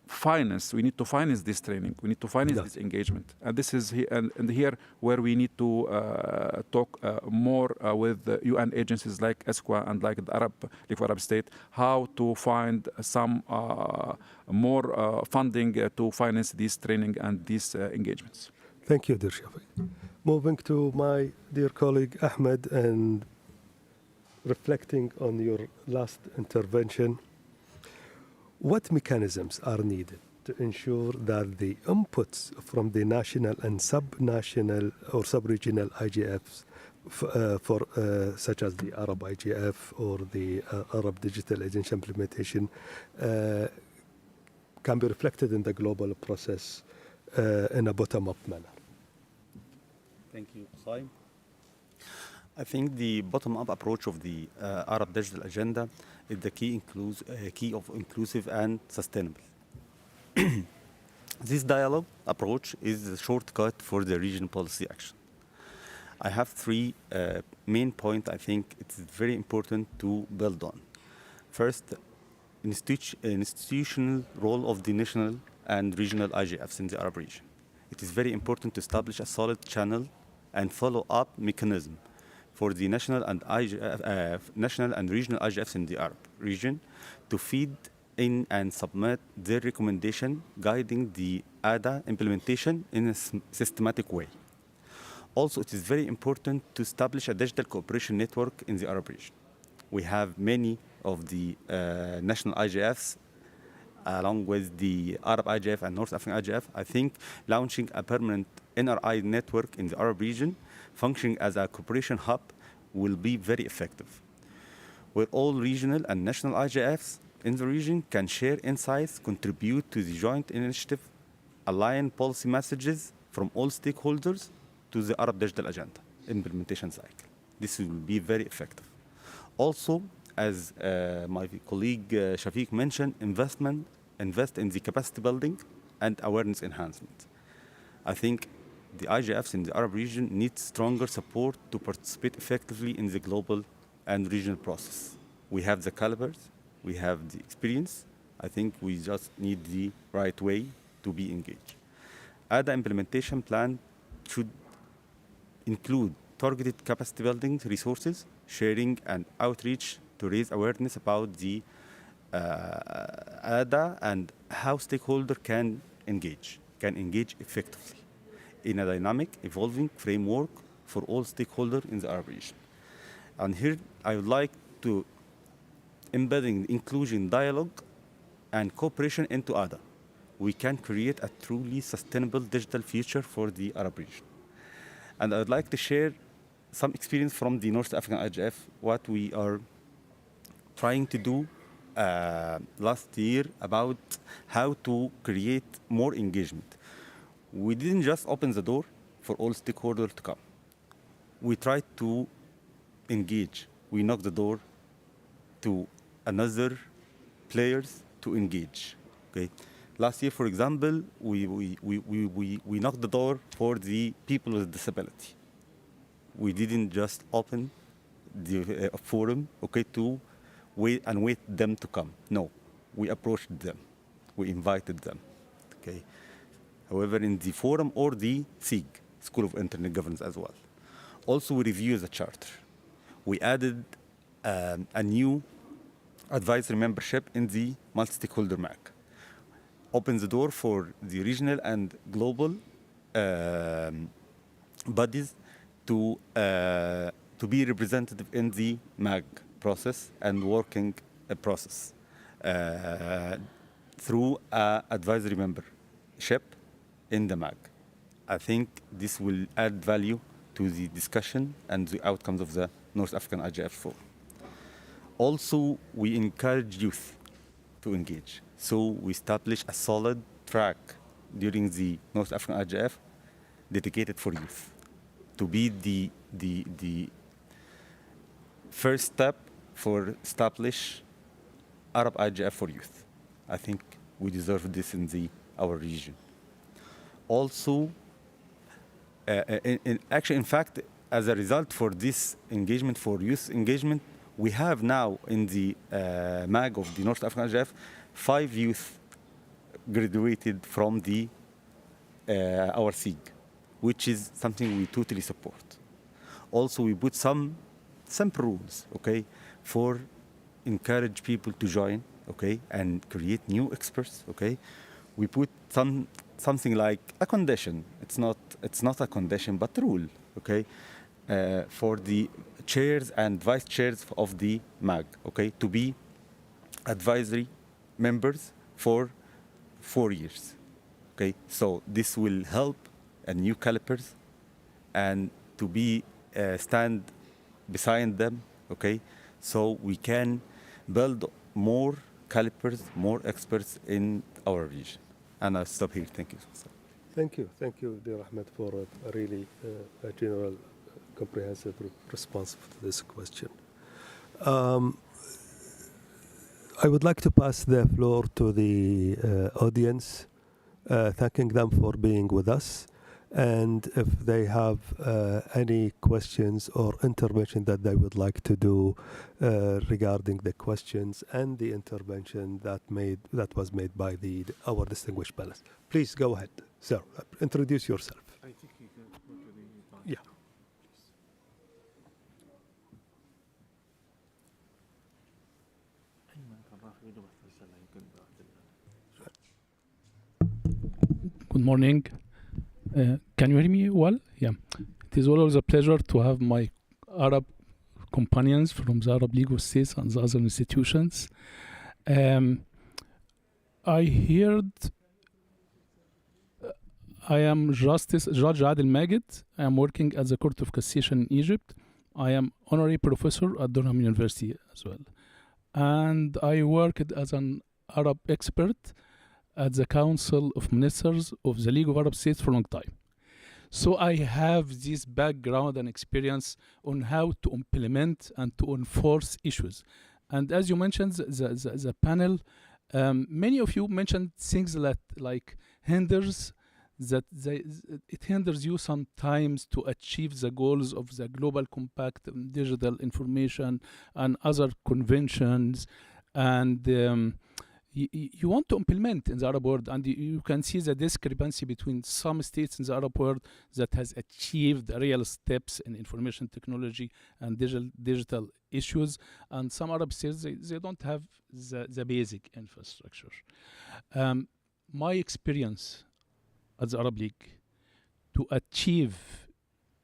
Speaker 12: finance. We need to finance this training. We need to finance this engagement, and this is here where we need to talk more with the UN agencies like ESCWA and like the Arab State, how to find some more funding to finance this training and these engagements.
Speaker 10: Thank you, dear Shafiq. Moving to my dear colleague Ahmed and reflecting on your last intervention, what mechanisms are needed to ensure that the inputs from the national and sub-national or sub-regional IGFs such as the Arab IGF or the Arab Digital Agency implementation can be reflected in the global process in a bottom-up manner?
Speaker 13: Thank you, Qusay. I think the bottom-up approach of the Arab Digital Agenda is the key of inclusive and sustainable. This dialogue approach is the shortcut for the regional policy action. I have three main points I think it's very important to build on. First, institutional role of the national and regional IGFs in the Arab region. It is very important to establish a solid channel and follow-up mechanism for the national and regional IGFs in the Arab region to feed in and submit their recommendation guiding the ADA implementation in a systematic way. Also, it is very important to establish a digital cooperation network in the Arab region. We have many of the national IGFs along with the Arab IGF and North African IGF. I think launching a permanent NRI network in the Arab region functioning as a cooperation hub will be very effective, where all regional and national IGFs in the region can share insights, contribute to the joint initiative, align policy messages from all stakeholders to the Arab Digital Agenda implementation cycle. This will be very effective. Also, as my colleague Shafiq mentioned, invest in the capacity building and awareness enhancement. I think the IGFs in the Arab region need stronger support to participate effectively in the global and regional process. We have the calibers, we have the experience. I think we just need the right way to be engaged. ADA implementation plan should include targeted capacity building resources, sharing and outreach to raise awareness about the ADA and how stakeholders can engage effectively in a dynamic, evolving framework for all stakeholders in the Arab region. And here I would like to embedding inclusion, dialogue, and cooperation into ADA we can create a truly sustainable digital future for the Arab region. And I would like to share some experience from the North African IGF, what we are trying to do last year about how to create more engagement. We didn't just open the door for all stakeholders to come. We tried to engage. We knocked the door to another players to engage. Okay. Last year, for example, we knocked the door for the people with disability. We didn't just open the forum, okay, to wait them to come. No, we approached them. We invited them. Okay. However, in the forum or the SIG, School of Internet Governance as well. Also, we reviewed the charter. We added a new advisory membership in the multi-stakeholder MAC. Opens the door for the regional and global bodies to be representative in the MAG process and working process through an advisory membership in the MAG. I think this will add value to the discussion and the outcomes of the North African IGF Forum. Also, we encourage youth to engage. So we established a solid track during the North African IGF dedicated for youth to be the first step for establish Arab IGF for youth. I think we deserve this in our region. Also, in fact, as a result for this engagement, for youth engagement, we have now in the MAG of the North African IGF 5 youth graduated from our SIG, which is something we totally support. Also, we put some simple rules, okay, for encourage people to join, okay, and create new experts, okay. We put something like a condition. It's not a condition, but rule, okay, for the chairs and vice chairs of the MAG, okay, to be advisory members for 4 years, okay. So this will help new calipers and to be stand beside them, okay, so we can build more calipers, more experts in our region. And I'll stop here. Thank you.
Speaker 10: Thank you, dear Ahmed, for a really a general, comprehensive response to this question. I would like to pass the floor to the audience, thanking them for being with us. And if they have any questions or intervention that they would like to do regarding the questions and the intervention that was made by our distinguished panelists, please go ahead, sir. Introduce yourself.
Speaker 9: I think you can go to the
Speaker 10: Yeah.
Speaker 14: Good morning. Can you hear me well? Yeah. It is always a pleasure to have my Arab companions from the Arab League of States and the other institutions. I heard I am Judge Adel Magid. I am working at the Court of Cassation in Egypt. I am honorary professor at Durham University as well. And I worked as an Arab expert at the Council of Ministers of the League of Arab States for a long time. So I have this background and experience on how to implement and to enforce issues. And as you mentioned, the panel, many of you mentioned things that like it hinders you sometimes to achieve the goals of the Global Compact on Digital Information and other conventions. And you want to implement in the Arab world, and you can see the discrepancy between some states in the Arab world that has achieved real steps in information technology and digital issues, and some Arab states, they don't have the basic infrastructure. My experience at the Arab League, to achieve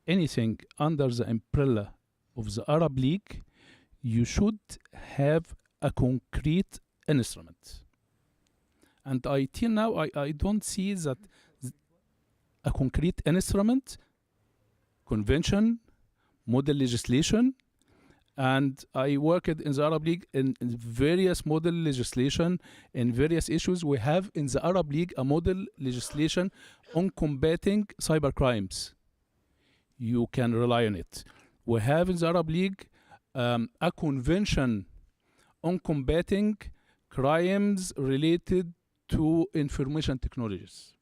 Speaker 14: anything under the umbrella of the Arab League, you should have a concrete instrument. And till now, I don't see that a concrete instrument, convention, model legislation, and I worked in the Arab League in various model legislation in various issues. We have in the Arab League a model legislation on combating cyber crimes. You can rely on it. We have in the Arab League a convention on combating crimes related to information technologies.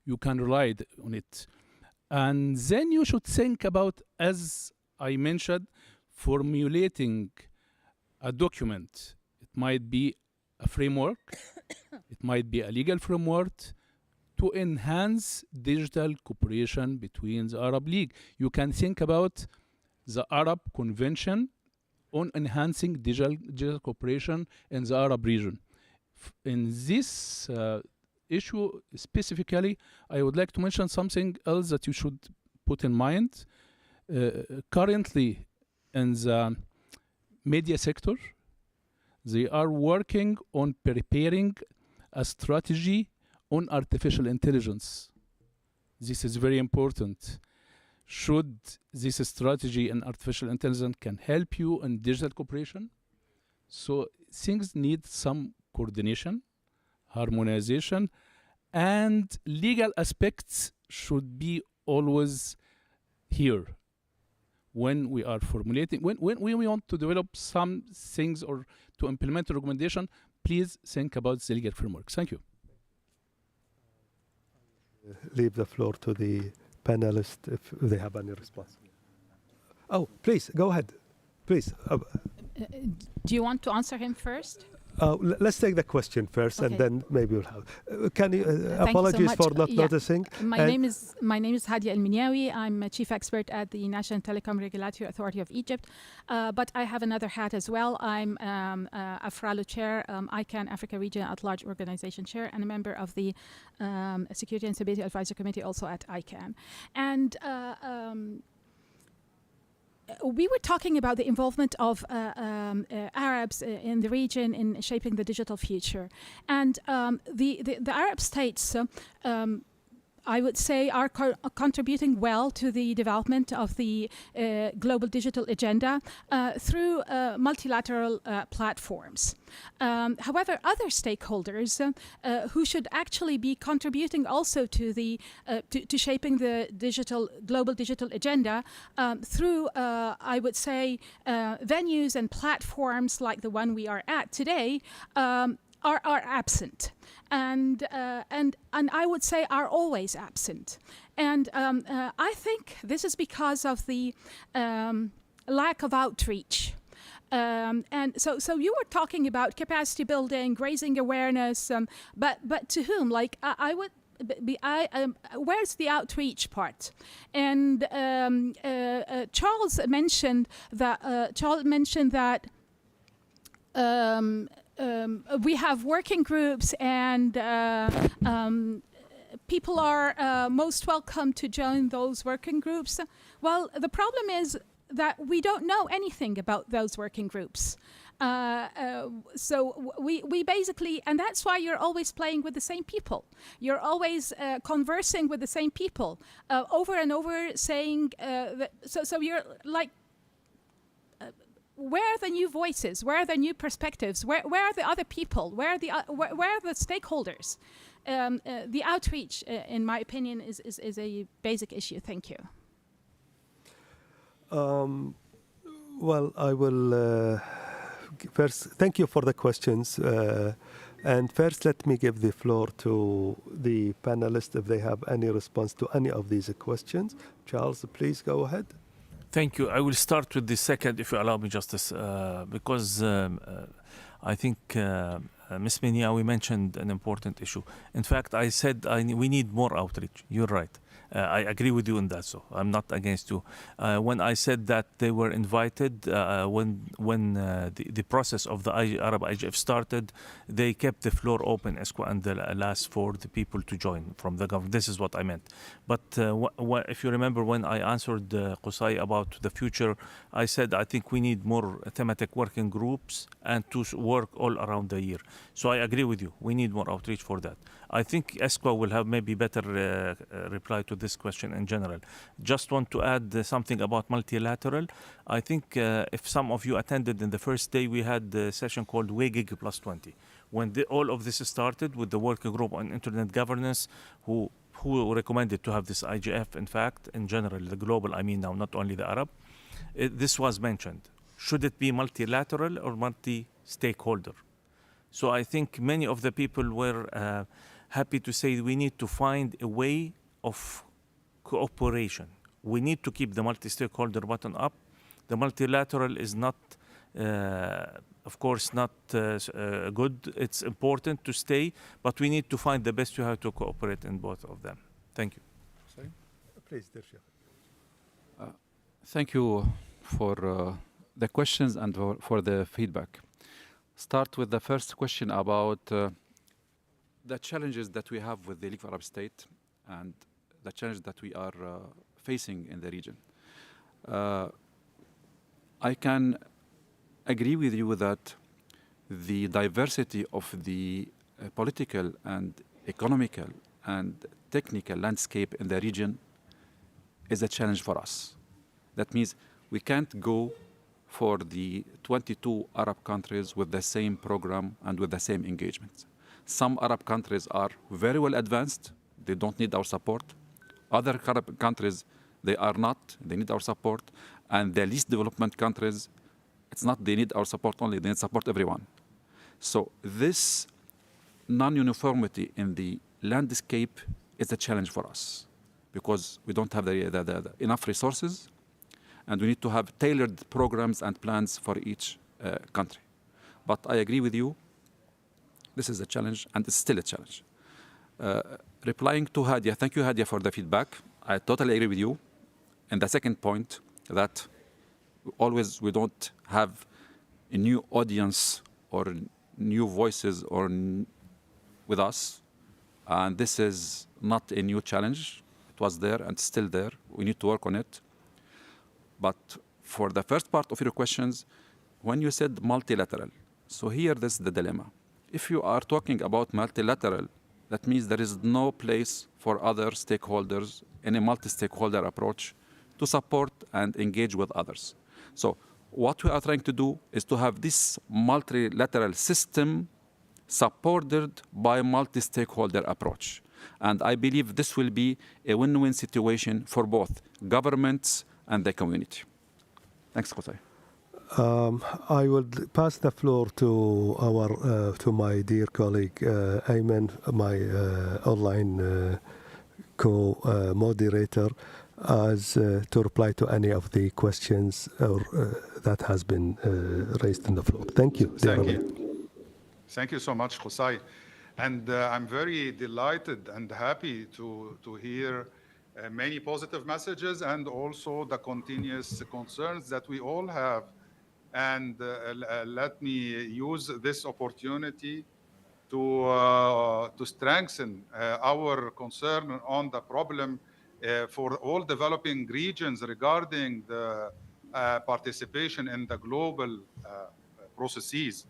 Speaker 14: You can rely on it. And then you should think about, as I mentioned, formulating a document. It might be a framework, it might be a legal framework to enhance digital cooperation between the Arab League. You can think about the Arab Convention on enhancing digital cooperation in the Arab region. In this issue specifically, I would like to mention something else that you should put in mind. Currently, in the media sector, they are working on preparing a strategy on artificial intelligence. This is very important. Should this strategy in artificial intelligence can help you in digital cooperation? So things need some coordination, harmonization, and legal aspects should be always here. When we are formulating, when we want to develop some things or to implement a recommendation, please think about the legal framework. Thank you.
Speaker 10: Leave the floor to the panelists if they have any response. Oh, please, go ahead. Please.
Speaker 15: Do you want to answer him first?
Speaker 10: Let's take the question first,
Speaker 15: Okay.
Speaker 10: and then maybe we'll have. Can you?
Speaker 15: Thank you so
Speaker 10: Apologies
Speaker 15: much.
Speaker 10: for not
Speaker 15: Yeah.
Speaker 10: noticing.
Speaker 15: My name is Hadia El-Minyawi. I'm a chief expert at the National Telecom Regulatory Authority of Egypt, but I have another hat as well. I'm a FRALO chair, ICANN Africa Region at Large Organization chair, and a member of the Security and Stability Advisory Committee also at ICANN. And we were talking about the involvement of Arabs in the region in shaping the digital future. And the Arab states, I would say, are contributing well to the development of the global digital agenda through multilateral platforms. However, other stakeholders who should actually be contributing also to the to shaping the global digital agenda through, I would say, venues and platforms like the one we are at today, are absent, and I would say are always absent. And I think this is because of the lack of outreach. And so you were talking about capacity building, raising awareness, but to whom? Like I would. Where's the outreach part? And Charles mentioned that. We have working groups, and people are most welcome to join those working groups. Well, the problem is that we don't know anything about those working groups. So we basically, and that's why you're always playing with the same people. You're always conversing with the same people over and over, saying that. So you're like. Where are the new voices? Where are the new perspectives? Where are the other people? Where are the stakeholders? The outreach, in my opinion, is a basic issue. Thank you.
Speaker 10: Well, I will first thank you for the questions. And first, let me give the floor to the panelists if they have any response to any of these questions. Charles, please go ahead.
Speaker 9: Thank you. I will start with the second, if you allow me, Justice, because I think Ms. Minyawi mentioned an important issue. In fact, I said we need more outreach. You're right. I agree with you on that, so I'm not against you. When I said that they were invited, when the process of the Arab IGF started, they kept the floor open, Esqua, and the last for the people to join from the government. This is what I meant. But if you remember when I answered Qusay about the future, I said I think we need more thematic working groups and to work all around the year. So I agree with you. We need more outreach for that. I think ESCWA will have maybe better reply to this question in general. Just want to add something about multilateral. I think if some of you attended in the first day, we had the session called WGIG Plus 20. When all of this started with the working group on internet governance, who recommended to have this IGF, in fact, in general, the global, I mean now, not only the Arab, this was mentioned. Should it be multilateral or multi-stakeholder? So I think many of the people were happy to say we need to find a way of cooperation. We need to keep the multi-stakeholder button up. The multilateral is not, of course, not good. It's important to stay, but we need to find the best way how to cooperate in both of them. Thank you.
Speaker 10: Sorry? Please, Dirsha.
Speaker 12: Thank you for the questions and for the feedback. Start with the first question about the challenges that we have with the League of Arab States and the challenge that we are facing in the region. I can agree with you that the diversity of the political and economical and technical landscape in the region is a challenge for us. That means we can't go for the 22 Arab countries with the same program and with the same engagement. Some Arab countries are very well advanced. They don't need our support. Other Arab countries, they are not. They need our support. And the least developed countries, it's not they need our support only, they need support everyone. So this non-uniformity in the landscape is a challenge for us because we don't have the enough resources, and we need to have tailored programs and plans for each country. But I agree with you, this is a challenge, and it's still a challenge. Replying to Hadia, thank you, Hadia, for the feedback. I totally agree with you. And the second point, that always we don't have a new audience or new voices with us. And this is not a new challenge. It was there and still there. We need to work on it. But for the first part of your questions, when you said multilateral, so here this is the dilemma. If you are talking about multilateral, that means there is no place for other stakeholders in a multi-stakeholder approach to support and engage with others. So what we are trying to do is to have this multilateral system supported by a multi-stakeholder approach. And I believe this will be a win-win situation for both governments and the community. Thanks, Qusay.
Speaker 10: I will pass the floor to my dear colleague Ayman, my online co-moderator, as to reply to any of the questions that has been raised on the floor. Thank you.
Speaker 11: Thank you. Thank you so much, Qusay. And I'm very delighted and happy to hear many positive messages and also the continuous concerns that we all have. And let me use this opportunity to strengthen our concern on the problem for all developing regions regarding the participation in the global processes.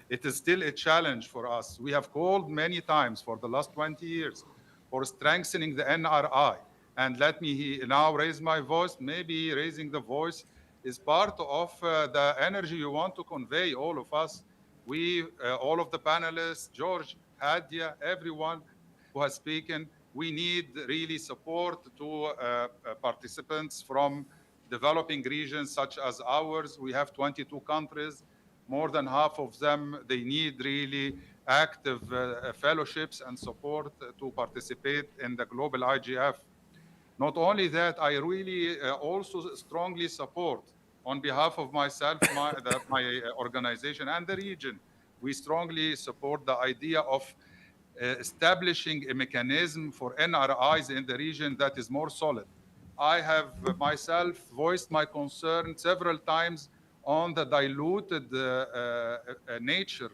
Speaker 11: It is still a challenge for us. We have called many times for the last 20 years for strengthening the NRI. And let me now raise my voice. Maybe raising the voice is part of the energy you want to convey, all of us. We, all of the panelists, George, Hadia, everyone who has spoken, we need really support to participants from developing regions such as ours. We have 22 countries. More than half of them, they need really active fellowships and support to participate in the global IGF. Not only that, I really also strongly support, on behalf of myself, my organization and the region, we strongly support the idea of establishing a mechanism for NRIs in the region that is more solid. I have myself voiced my concern several times on the diluted nature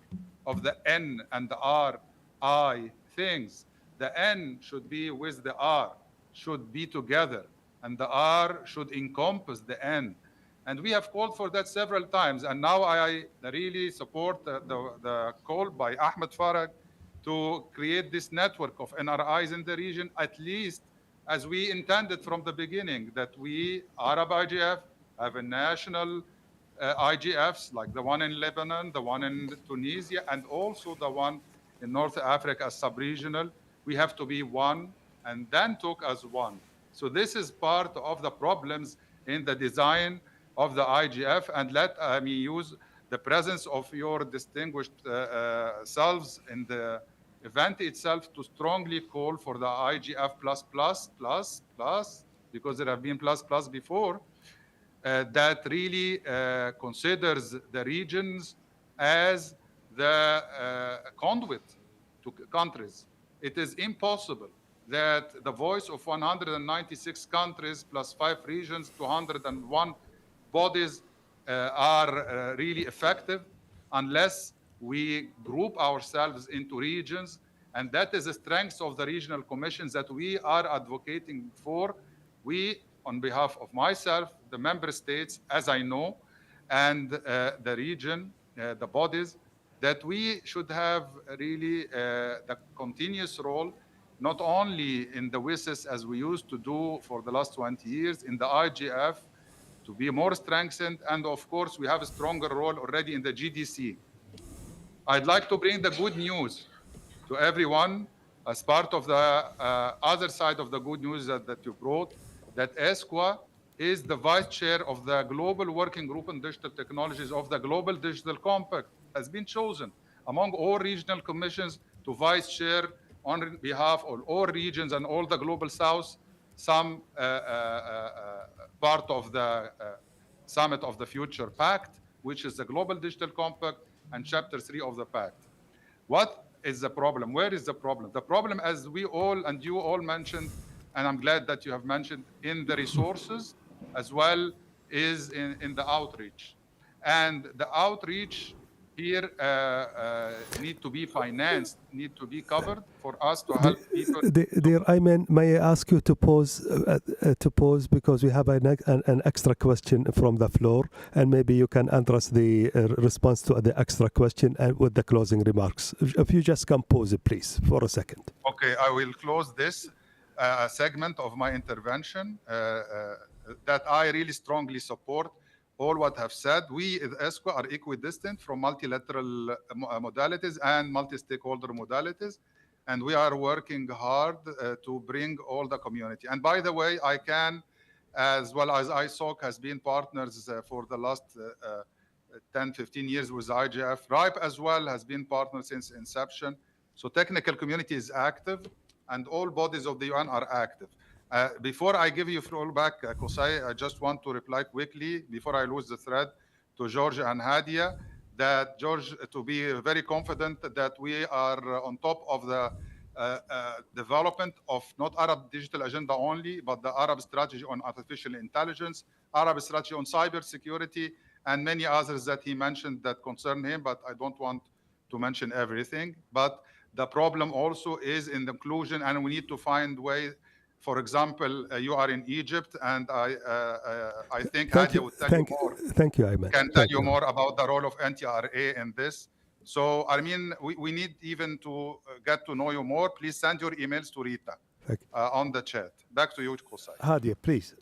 Speaker 11: of the N and the R, I things. The N should be with the R, should be together, and the R should encompass the N. And we have called for that several times. And now I really support the call by Ahmed Farag to create this network of NRIs in the region, at least as we intended from the beginning, that we, Arab IGF, have a national IGFs, like the one in Lebanon, the one in Tunisia, and also the one in North Africa as sub-regional. We have to be one and then talk as one. So this is part of the problems in the design of the IGF, and let me use the presence of your distinguished selves in the event itself to strongly call for the IGF plus, because there have been plus before, that really considers the regions as the conduit to countries. It is impossible that the voice of 196 countries plus 5 regions, 201 bodies are really effective unless we group ourselves into regions. And that is the strength of the regional commissions that we are advocating for. We, on behalf of myself, the member states, as I know, and the region, the bodies, that we should have really the continuous role, not only in the WISIS as we used to do for the last 20 years, in the IGF, to be more strengthened. And of course, we have a stronger role already in the GDC. I'd like to bring the good news to everyone as part of the other side of the good news that you brought, that ESCWA is the vice chair of the Global Working Group on Digital Technologies of the Global Digital Compact, has been chosen among all regional commissions to vice chair on behalf of all regions and all the Global South, some part of the Summit of the Future Pact, which is the Global Digital Compact, and Chapter 3 of the Pact. What is the problem? Where is the problem? The problem, as we all and you all mentioned, and I'm glad that you have mentioned, in the resources as well is in the outreach. And the outreach here need to be financed, need to be covered for us to help people.
Speaker 10: Dear Ayman, may I ask you to pause because we have an extra question from the floor, and maybe you can address the response to the extra question and with the closing remarks. If you just can pause it, please, for a second.
Speaker 11: Okay, I will close this segment of my intervention that I really strongly support all what have said. We at ESCWA are equidistant from multilateral modalities and multi-stakeholder modalities, and we are working hard to bring all the community. And by the way, I can, as well as ISOC has been partners for the last 10, 15 years with IGF. RIPE as well has been partners since inception. So technical community is active, and all bodies of the UN are active. Before I give you floor back, Qusay, I just want to reply quickly, before I lose the thread, to George and Hadia, that George, to be very confident that we are on top of the development of not Arab digital agenda only, but the Arab strategy on artificial intelligence, Arab strategy on cybersecurity, and many others that he mentioned that concern him, but I don't want to mention everything. But the problem also is in the inclusion, and we need to find ways. For example, you are in Egypt, and I think Hadia would tell you more.
Speaker 10: Thank you, Ayman.
Speaker 11: Can tell you more about the role of NTRA in this. So, I mean, we need even to get to know you more. Please send your emails to Rita on the chat. Back to you, Qusay.
Speaker 10: Hadia, please.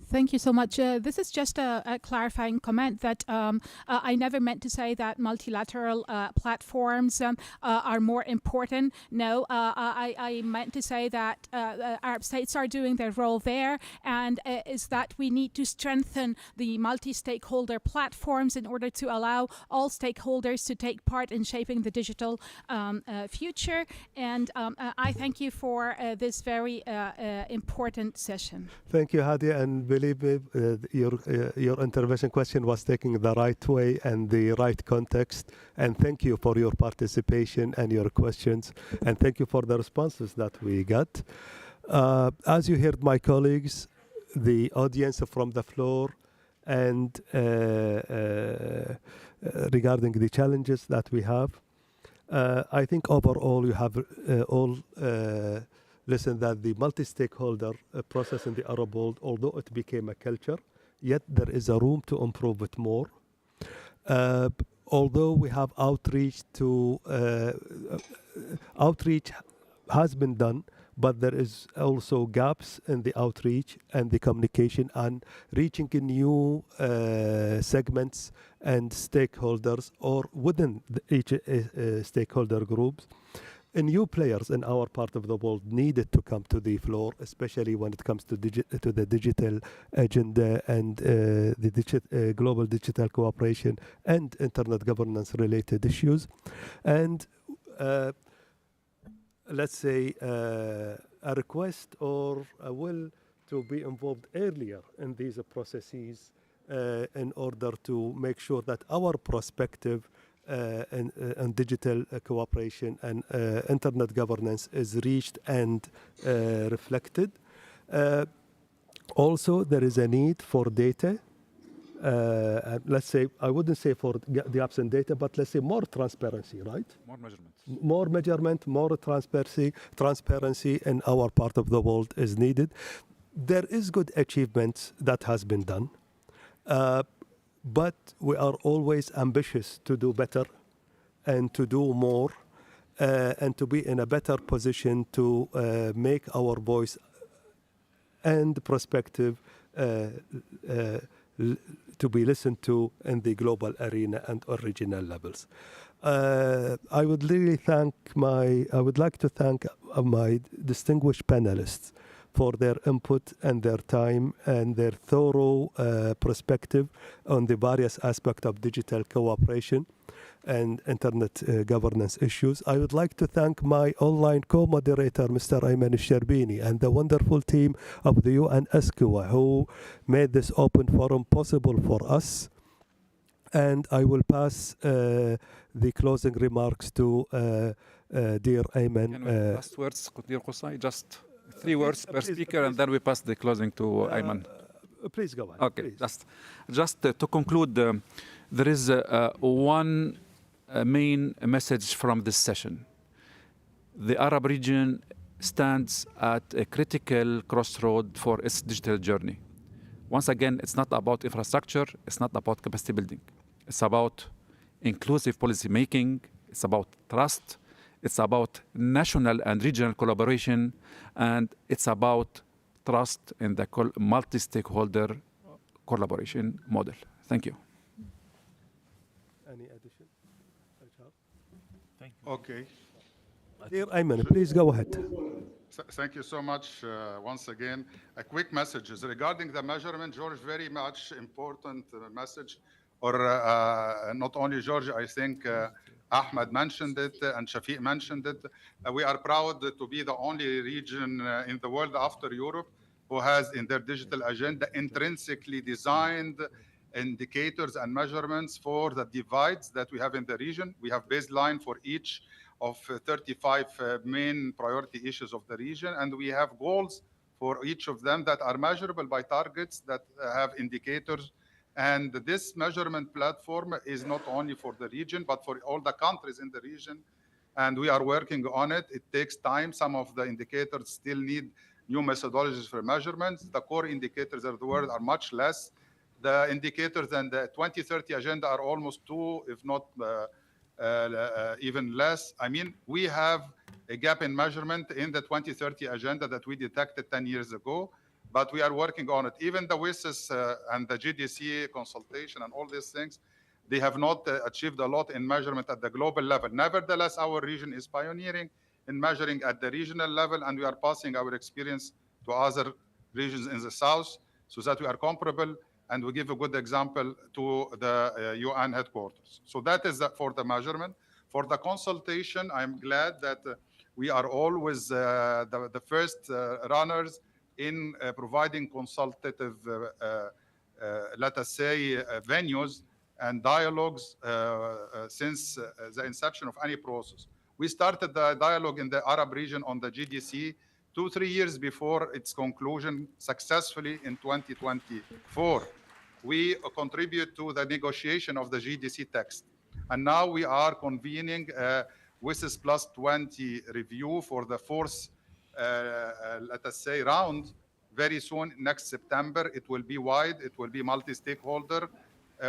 Speaker 15: Thank you so much. This is just a clarifying comment that I never meant to say that multilateral platforms are more important. No, I meant to say that Arab states are doing their role there, and is that we need to strengthen the multi-stakeholder platforms in order to allow all stakeholders to take part in shaping the digital future. And I thank you for this very important session.
Speaker 10: Thank you, Hadia, and believe me, your intervention question was taking the right way and the right context. And thank you for your participation and your questions. And thank you for the responses that we got. As you heard my colleagues, the audience from the floor, and regarding the challenges that we have, I think overall you have all listened that the multi-stakeholder process in the Arab world, although it became a culture, yet there is a room to improve it more. Although we have outreach has been done, but there is also gaps in the outreach and the communication and reaching new segments and stakeholders, or within each stakeholder groups. New players in our part of the world needed to come to the floor, especially when it comes to the digital agenda and the global digital cooperation and internet governance related issues. And let's say a request or a will to be involved earlier in these processes in order to make sure that our perspective and digital cooperation and internet governance is reached and reflected. Also, there is a need for data. Let's say, I wouldn't say for the absent data, but let's say more transparency, right?
Speaker 12: More measurement.
Speaker 10: More measurement, more transparency in our part of the world is needed. There is good achievements that has been done. But we are always ambitious to do better and to do more and to be in a better position to make our voice and perspective to be listened to in the global arena and regional levels. I would like to thank my distinguished panelists for their input and their time and their thorough perspective on the various aspects of digital cooperation and internet governance issues. I would like to thank my online co-moderator, Mr. Ayman Al-Sherbini, and the wonderful team of the UN ESCWA who made this open forum possible for us. And I will pass the closing remarks to dear Ayman.
Speaker 12: Can we last words, dear Qusay? Just 3 words per speaker, and then we pass the closing to Ayman.
Speaker 10: Please go on.
Speaker 12: Okay,
Speaker 10: please.
Speaker 12: just to conclude, there is one main message from this session. The Arab region stands at a critical crossroad for its digital journey. Once again, it's not about infrastructure, it's not about capacity building. It's about inclusive policy making, it's about trust, it's about national and regional collaboration, and it's about trust in the multi-stakeholder collaboration model. Thank you.
Speaker 10: Any addition?
Speaker 9: Thank you.
Speaker 11: Okay.
Speaker 10: Dear Ayman, please go ahead.
Speaker 11: Thank you so much once again. A quick message is regarding the measurement, George, very much important message, or not only George, I think Ahmed mentioned it and Shafiq mentioned it. We are proud to be the only region in the world after Europe who has in their digital agenda intrinsically designed indicators and measurements for the divides that we have in the region. We have baseline for each of 35 main priority issues of the region, and we have goals for each of them that are measurable by targets that have indicators. And this measurement platform is not only for the region, but for all the countries in the region. And we are working on it. It takes time. Some of the indicators still need new methodologies for measurements. The core indicators of the world are much less. The indicators and the 2030 agenda are almost 2, if not even less. I mean, we have a gap in measurement in the 2030 agenda that we detected 10 years ago, but we are working on it. Even the WISIS and the GDC consultation and all these things, they have not achieved a lot in measurement at the global level. Nevertheless, our region is pioneering in measuring at the regional level, and we are passing our experience to other regions in the south so that we are comparable, and we give a good example to the UN headquarters. So that is for the measurement. For the consultation, I'm glad that we are always the first runners in providing consultative, let us say, venues and dialogues since the inception of any process. We started the dialogue in the Arab region on the GDC 2-3 years before its conclusion successfully in 2024. We contribute to the negotiation of the GDC text. And now we are convening a WSIS Plus 20 review for the fourth, let us say, round very soon, next September. It will be wide, it will be multi-stakeholder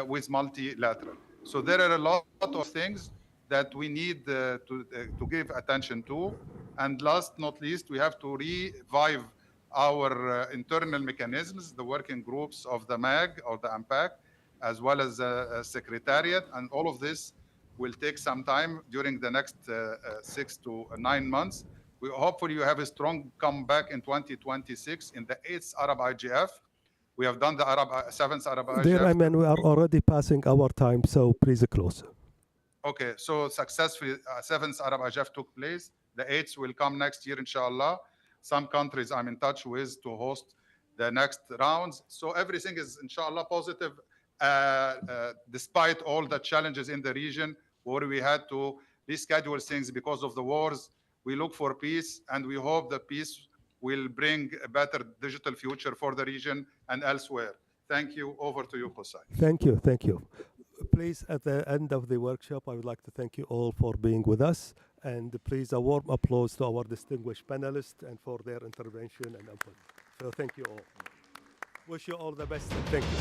Speaker 11: with multilateral. So there are a lot of things that we need to give attention to. And last not least, we have to revive our internal mechanisms, the working groups of the MAG or the AMPAC, as well as the Secretariat. And all of this will take some time during the next 6 to 9 months. We hopefully you have a strong comeback in 2026 in the 8th Arab IGF. We have done the 7th Arab IGF.
Speaker 10: Dear Ayman, we are already passing our time, so please close.
Speaker 11: Okay, so successfully, 7th Arab IGF took place. The 8th will come next year, inshallah. Some countries I'm in touch with to host the next rounds. So everything is, inshallah, positive, despite all the challenges in the region where we had to reschedule things because of the wars. We look for peace, and we hope that peace will bring a better digital future for the region and elsewhere. Thank you. Over to you, Qusay.
Speaker 10: Thank you, thank you. Please, at the end of the workshop, I would like to thank you all for being with us. And please, a warm applause to our distinguished panelists and for their intervention and input. So thank you all. Wish you all the best. And thank you.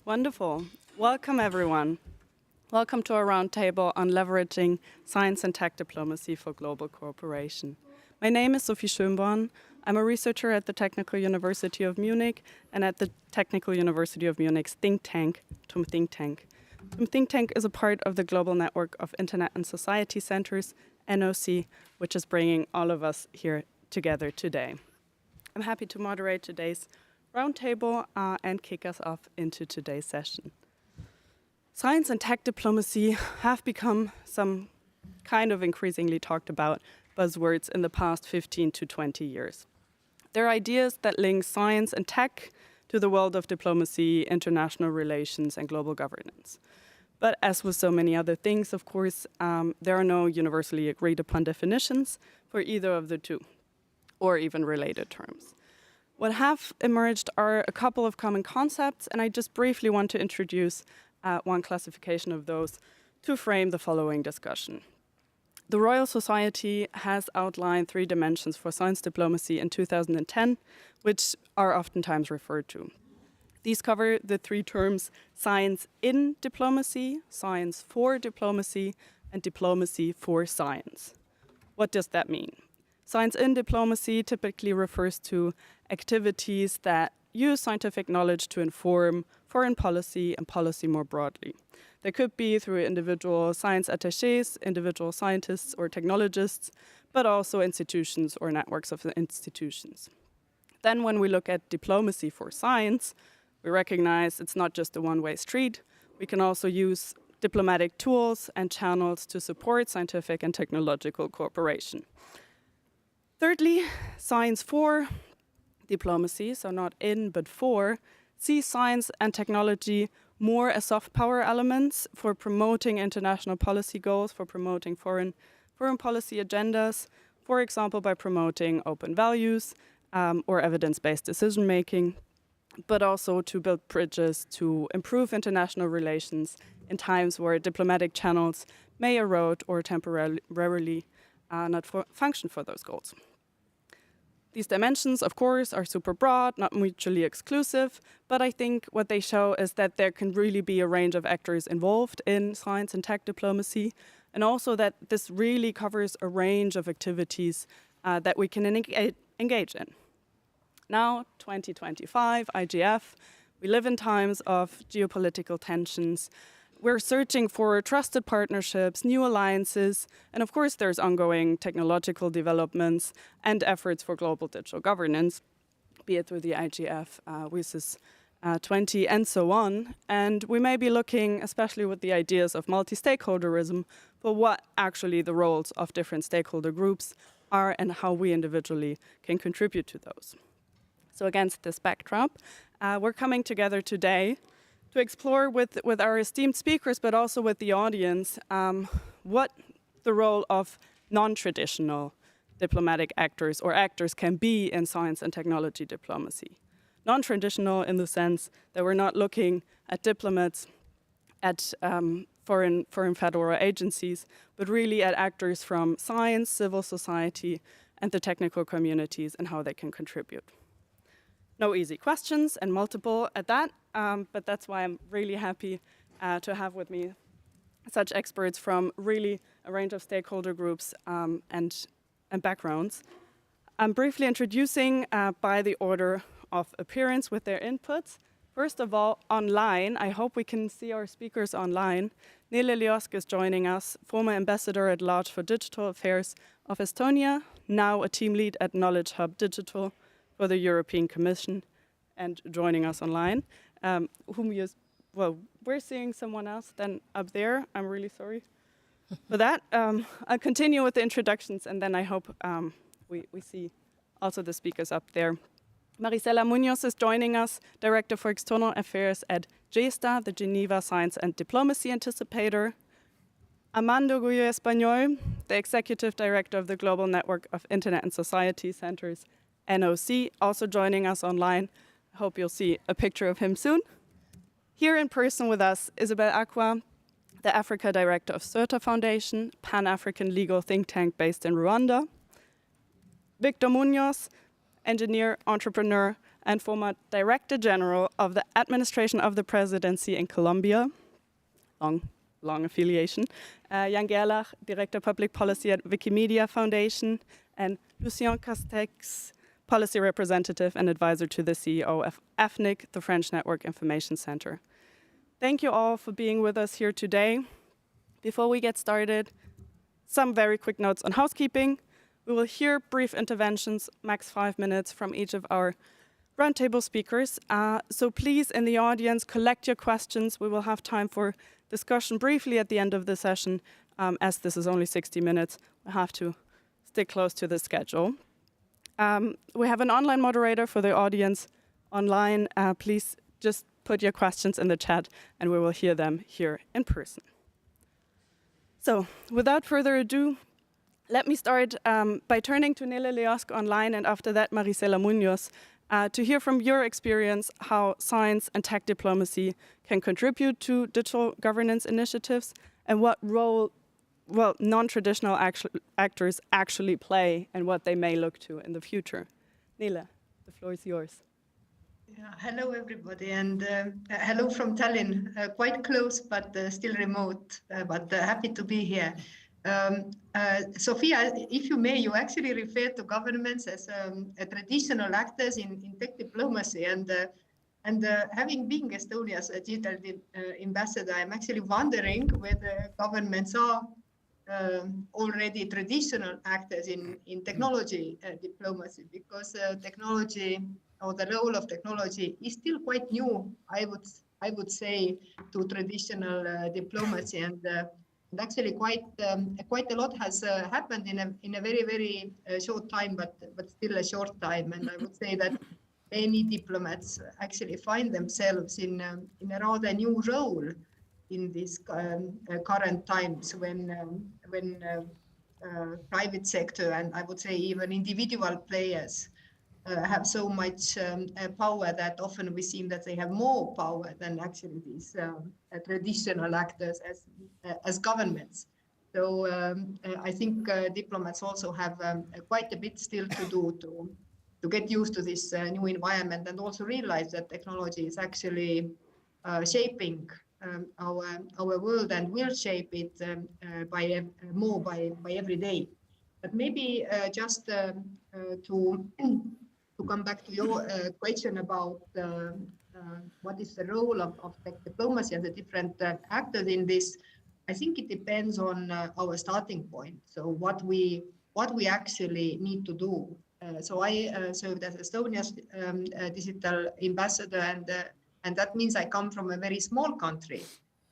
Speaker 16: Wonderful. Welcome, everyone. Welcome to our roundtable on leveraging science and tech diplomacy for global cooperation. My name is Sophie Schönborn. I'm a researcher at the Technical University of Munich and at the Technical University of Munich's think tank, TUM Think Tank. TUM Think Tank is a part of the global network of Internet and Society Centers, NOC, which is bringing all of us here together today. I'm happy to moderate today's roundtable and kick us off into today's session. Science and tech diplomacy have become some kind of increasingly talked about buzzwords in the past 15 to 20 years. They're ideas that link science and tech to the world of diplomacy, international relations, and global governance. But as with so many other things, of course, there are no universally agreed upon definitions for either of the two, or even related terms. What have emerged are a couple of common concepts, and I just briefly want to introduce one classification of those to frame the following discussion. The Royal Society has outlined 3 dimensions for science diplomacy in 2010, which are oftentimes referred to. These cover the 3 terms science in diplomacy, science for diplomacy, and diplomacy for science. What does that mean? Science in diplomacy typically refers to activities that use scientific knowledge to inform foreign policy and policy more broadly. They could be through individual science attachés, individual scientists or technologists, but also institutions or networks of institutions. Then when we look at diplomacy for science, we recognize it's not just a one-way street. We can also use diplomatic tools and channels to support scientific and technological cooperation. Thirdly, science for diplomacy, so not in but for, sees science and technology more as soft power elements for promoting international policy goals, for promoting foreign policy agendas, for example, by promoting open values or evidence-based decision-making, but also to build bridges to improve international relations in times where diplomatic channels may erode or temporarily not function for those goals. These dimensions, of course, are super broad, not mutually exclusive, but I think what they show is that there can really be a range of actors involved in science and tech diplomacy, and also that this really covers a range of activities that we can engage in. Now, 2025, IGF, we live in times of geopolitical tensions. We're searching for trusted partnerships, new alliances, and of course there's ongoing technological developments and efforts for global digital governance, be it through the IGF, WSIS 20, and so on. And we may be looking, especially with the ideas of multi-stakeholderism, for what actually the roles of different stakeholder groups are and how we individually can contribute to those. So against this backdrop, we're coming together today to explore with our esteemed speakers, but also with the audience, what the role of non-traditional diplomatic actors or actors can be in science and technology diplomacy. Non-traditional in the sense that we're not looking at diplomats, at foreign federal agencies, but really at actors from science, civil society, and the technical communities and how they can contribute. No easy questions and multiple at that, but that's why I'm really happy to have with me such experts from really a range of stakeholder groups and backgrounds. I'm briefly introducing by the order of appearance with their inputs. First of all, online, I hope we can see our speakers online. Nele Liosk is joining us, former ambassador at large for digital affairs of Estonia, now a team lead at Knowledge Hub Digital for the European Commission, and joining us online. We're seeing someone else then up there. I'm really sorry for that. I'll continue with the introductions, and then I hope we see also the speakers up there. Marisela Munoz is joining us, Director for External Affairs at GESTA, the Geneva Science and Diplomacy Anticipator. Armando Gullo Español, the Executive Director of the Global Network of Internet and Society Centers, NOC, also joining us online. I hope you'll see a picture of him soon. Here in person with us, Isabel Acqua, the Africa Director of CERTA Foundation, Pan-African legal think tank based in Rwanda. Victor Munoz, engineer, entrepreneur, and former Director General of the Administration of the Presidency in Colombia, long affiliation, Jan Gerlach, Director Public Policy at Wikimedia Foundation, and Lucien Castex, Policy Representative and Advisor to the CEO of AFNIC, the French Network Information Center. Thank you all for being with us here today. Before we get started, some very quick notes on housekeeping. We will hear brief interventions, max 5 minutes, from each of our roundtable speakers. So please, in the audience, collect your questions. We will have time for discussion briefly at the end of the session. As this is only 60 minutes, we have to stick close to the schedule. We have an online moderator for the audience online. Please just put your questions in the chat and we will hear them here in person. So without further ado, let me start by turning to Nele Leosk online and after that Marisela Munoz to hear from your experience how science and tech diplomacy can contribute to digital governance initiatives and what role non-traditional actors actually play and what they may look to in the future. Nele, the floor is yours.
Speaker 17: Yeah, hello, everybody, and hello from Tallinn, quite close, but still remote, but happy to be here. Sophia, if you may, you actually refer to governments as traditional actors in tech diplomacy, and having been Estonia's digital ambassador, I'm actually wondering whether governments are already traditional actors in technology diplomacy, because technology or the role of technology is still quite new, I would say, to traditional diplomacy, and actually quite a lot has happened in a very short time, but still a short time, and I would say that many diplomats actually find themselves in a rather new role in these current times when private sector and I would say even individual players have so much power that often we seem that they have more power than actually these traditional actors as governments. So I think diplomats also have quite a bit still to do to get used to this new environment and also realize that technology is actually shaping our world and will shape it more by every day. But maybe just to come back to your question about what is the role of tech diplomacy and the different actors in this, I think it depends on our starting point. So what we actually need to do. So I served as Estonia's digital ambassador, and that means I come from a very small country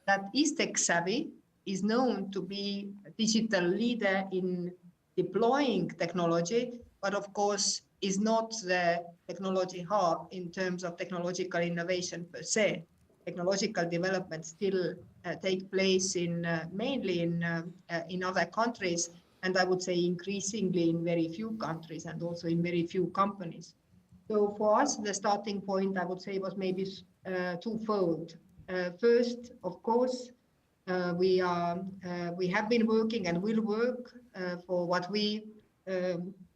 Speaker 17: that is tech savvy, is known to be a digital leader in deploying technology, but of course is not the technology hub in terms of technological innovation per se. Technological development still take place mainly in other countries, and I would say increasingly in very few countries and also in very few companies. So for us, the starting point, I would say, was maybe twofold. First, of course, we have been working and will work for what we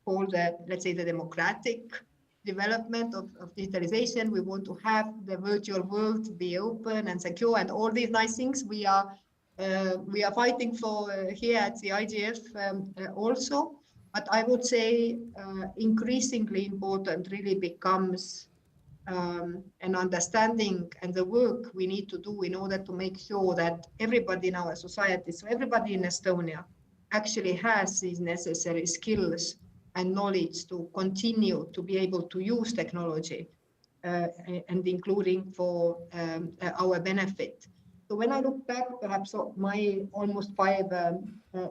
Speaker 17: call let's say, the democratic development of digitalization. We want to have the virtual world be open and secure and all these nice things we are fighting for here at the IGF also. But I would say increasingly important really becomes an understanding and the work we need to do in order to make sure that everybody in our society, so everybody in Estonia, actually has these necessary skills and knowledge to continue to be able to use technology and including for our benefit. So when I look back, perhaps my almost 5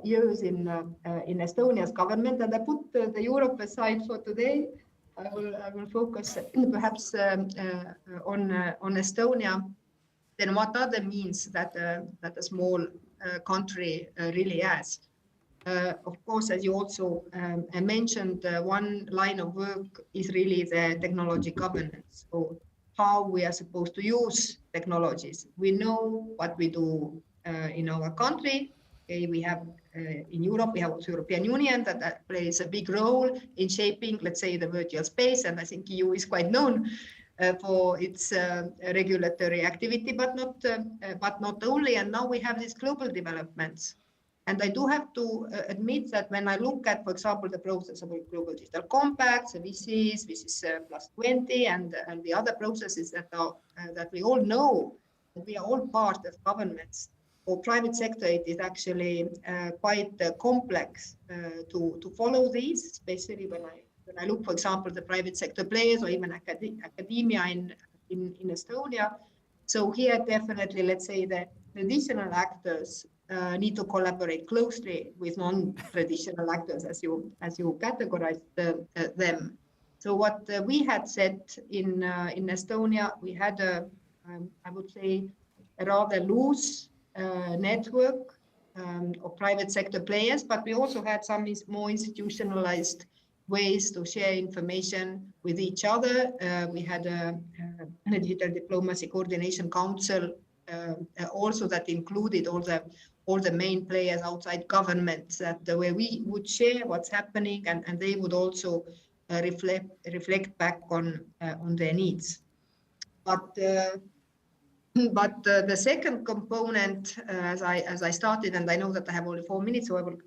Speaker 17: years in Estonia's government, and I put the Europe aside for today, I will focus perhaps on Estonia. Then what are the means that a small country really has? Of course, as you also mentioned, one line of work is really the technology governance. So how we are supposed to use technologies. We know what we do in our country. Okay, we have in Europe, we have also European Union that plays a big role in shaping, let's say, the virtual space, and I think EU is quite known for its regulatory activity, but not only. And now we have these global developments. And I do have to admit that when I look at, for example, the process of global digital compacts, the VCs plus 20, and the other processes that are that we all know, that we are all part of governments or private sector, it is actually quite complex to follow these, especially when I look, for example, the private sector players or even academia in Estonia. So here, definitely, let's say the traditional actors need to collaborate closely with non-traditional actors, as you categorized them. So what we had set in Estonia, we had I would say a rather loose network of private sector players, but we also had some more institutionalized ways to share information with each other. We had a digital diplomacy coordination council also that included all the main players outside governments, that where we would share what's happening, and they would also reflect back on their needs. But the second component, as I started, and I know that I have only 4 minutes, so I will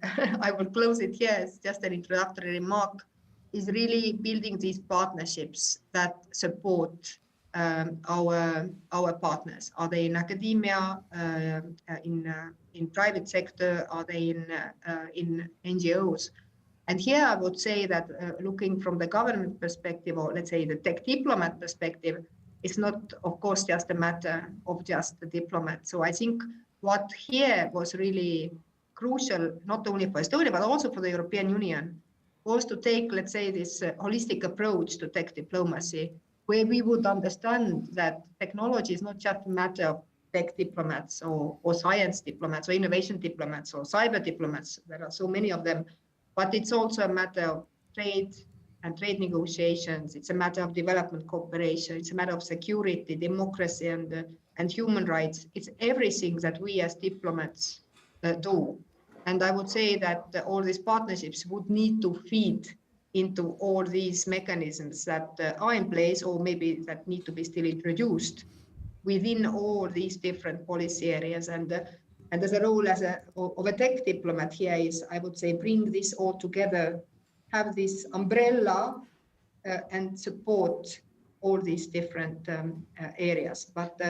Speaker 17: I will close it here. It's just an introductory remark. Is really building these partnerships that support our partners. Are they in academia, in private sector? Are they in NGOs? And here I would say that looking from the government perspective, or let's say the tech diplomat perspective, it's not, of course, just a matter of just the diplomat. So I think what here was really crucial, not only for Estonia, but also for the European Union, was to take, let's say, this holistic approach to tech diplomacy, where we would understand that technology is not just a matter of tech diplomats or science diplomats or innovation diplomats or cyber diplomats. There are so many of them, but it's also a matter of trade and trade negotiations. It's a matter of development cooperation. It's a matter of security, democracy, and human rights. It's everything that we as diplomats do. And I would say that all these partnerships would need to feed into all these mechanisms that are in place, or maybe that need to be still introduced within all these different policy areas. And as a role of a tech diplomat here is, I would say, bring this all together, have this umbrella and support all these different areas. But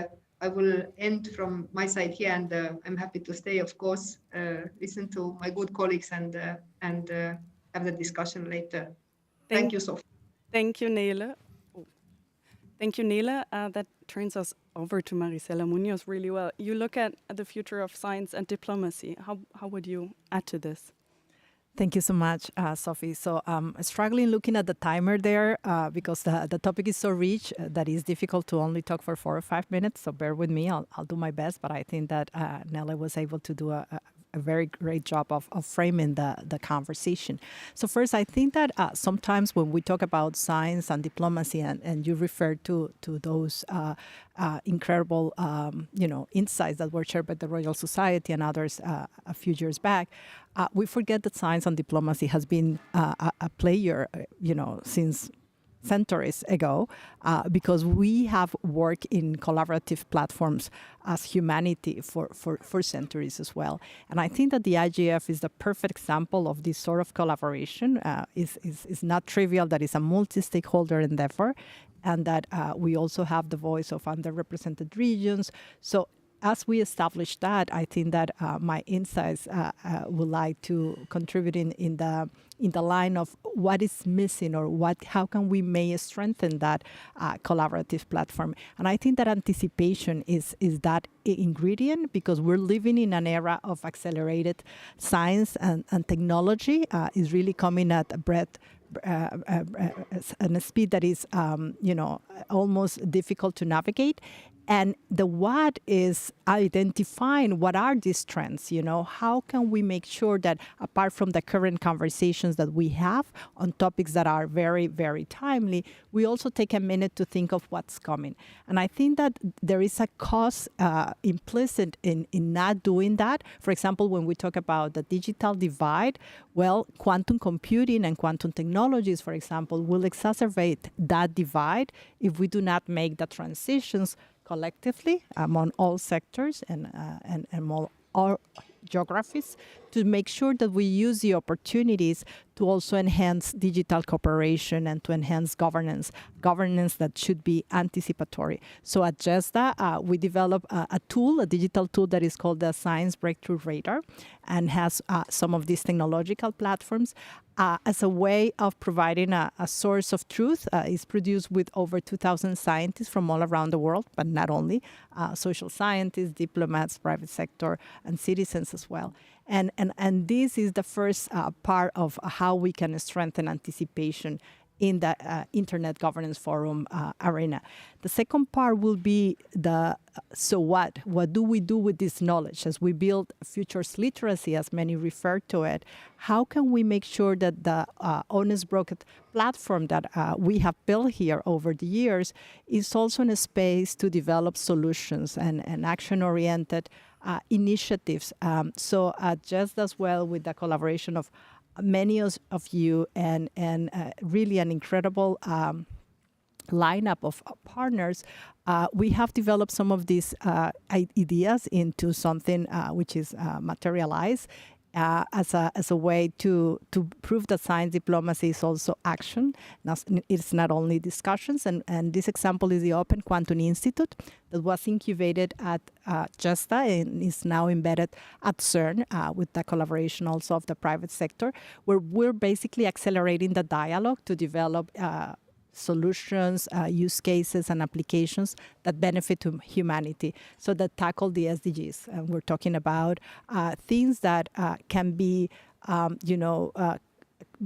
Speaker 17: I will end from my side here, and I'm happy to stay, of course, listen to my good colleagues and have the discussion later. Thank you, Sophie.
Speaker 16: Thank you, Nele. Thank you, Nele. That turns us over to Marisela Munoz really well. You look at the future of science and diplomacy. How would you add to this?
Speaker 18: Thank you so much, Sophie. So struggling looking at the timer there because the topic is so rich that it's difficult to only talk for 4 or 5 minutes. So bear with me. I'll do my best. But I think that Nele was able to do a very great job of framing the conversation. So first, I think that sometimes when we talk about science and diplomacy, and you refer to those incredible insights that were shared by the Royal Society and others a few years back, we forget that science and diplomacy has been a player, since centuries ago, because we have worked in collaborative platforms as humanity for centuries as well. And I think that the IGF is the perfect example of this sort of collaboration. Is not trivial, that is a multi-stakeholder endeavor, and that we also have the voice of underrepresented regions. So as we establish that, I think that my insights would like to contribute in the line of what is missing, or how can we may strengthen that collaborative platform. And I think that anticipation is that ingredient, because we're living in an era of accelerated science and technology is really coming at a breadth and a speed that is, almost difficult to navigate. And the what is identifying what are these trends, how can we make sure that apart from the current conversations that we have on topics that are very, very timely, we also take a minute to think of what's coming. And I think that there is a cost implicit in not doing that. For example, when we talk about the digital divide, well, quantum computing and quantum technologies, for example, will exacerbate that divide if we do not make the transitions collectively among all sectors and among all geographies to make sure that we use the opportunities to also enhance digital cooperation and to enhance governance that should be anticipatory. So at JESDA, we developed a tool, a digital tool that is called the Science Breakthrough Radar and has some of these technological platforms as a way of providing a source of truth. It's produced with over 2,000 scientists from all around the world, but not only, social scientists, diplomats, private sector, and citizens as well. And this is the first part of how we can strengthen anticipation in the Internet Governance Forum arena. The second part will be the so what? What do we do with this knowledge as we build futures literacy, as many refer to it? How can we make sure that the honest broker platform that we have built here over the years is also in a space to develop solutions and action-oriented initiatives? So just as well with the collaboration of many of you and really an incredible lineup of partners, we have developed some of these ideas into something which is materialized as a way to prove that science diplomacy is also action. Now, it's not only discussions, and this example is the Open Quantum Institute that was incubated at JESTA and is now embedded at CERN with the collaboration also of the private sector, where we're basically accelerating the dialogue to develop solutions, use cases, and applications that benefit to humanity, so that tackle the SDGs. And we're talking about things that can be,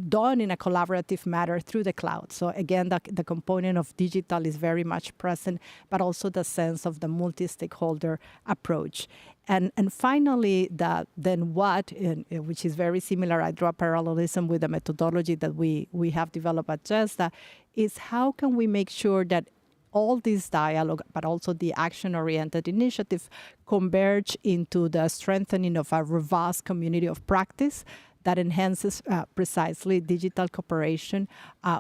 Speaker 18: done in a collaborative manner through the cloud. So again, the component of digital is very much present, but also the sense of the multi-stakeholder approach. And finally, then what, which is very similar, I draw parallelism with the methodology that we have developed at JESDA, is how can we make sure that all this dialogue, but also the action-oriented initiative, converge into the strengthening of a robust community of practice that enhances precisely digital cooperation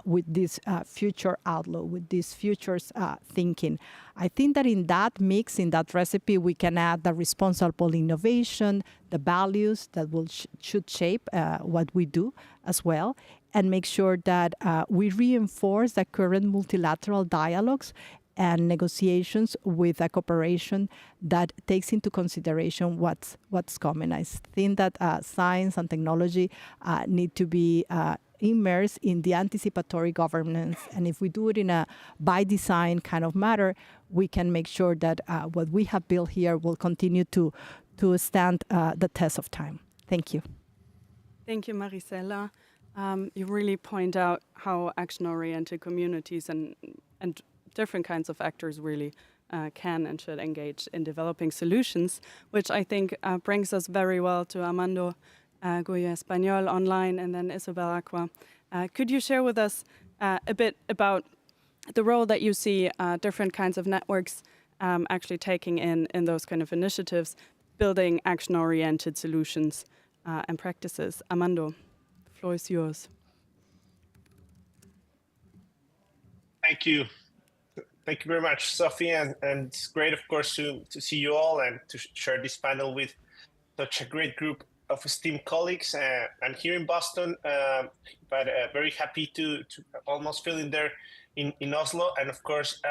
Speaker 18: with this future outlook, with this futures thinking. I think that in that mix, in that recipe, we can add the responsible innovation, the values that will should shape what we do as well, and make sure that we reinforce the current multilateral dialogues and negotiations with a cooperation that takes into consideration what's coming. I think that science and technology need to be immersed in the anticipatory governance, and if we do it in a by design kind of matter, we can make sure that what we have built here will continue to stand the test of time. Thank you.
Speaker 16: Thank you, Marisela. You really point out how action-oriented communities and different kinds of actors really can and should engage in developing solutions, which I think brings us very well to Armando Goya Español online and then Isabel Aqua. Could you share with us a bit about the role that you see different kinds of networks actually taking in those kind of initiatives, building action-oriented solutions and practices? Armando, the floor is yours.
Speaker 19: Thank you. Thank you very much, Sophie, and it's great, of course, to see you all and to share this panel with such a great group of esteemed colleagues. I'm here in Boston, but very happy to almost feel in there in Oslo. And of course,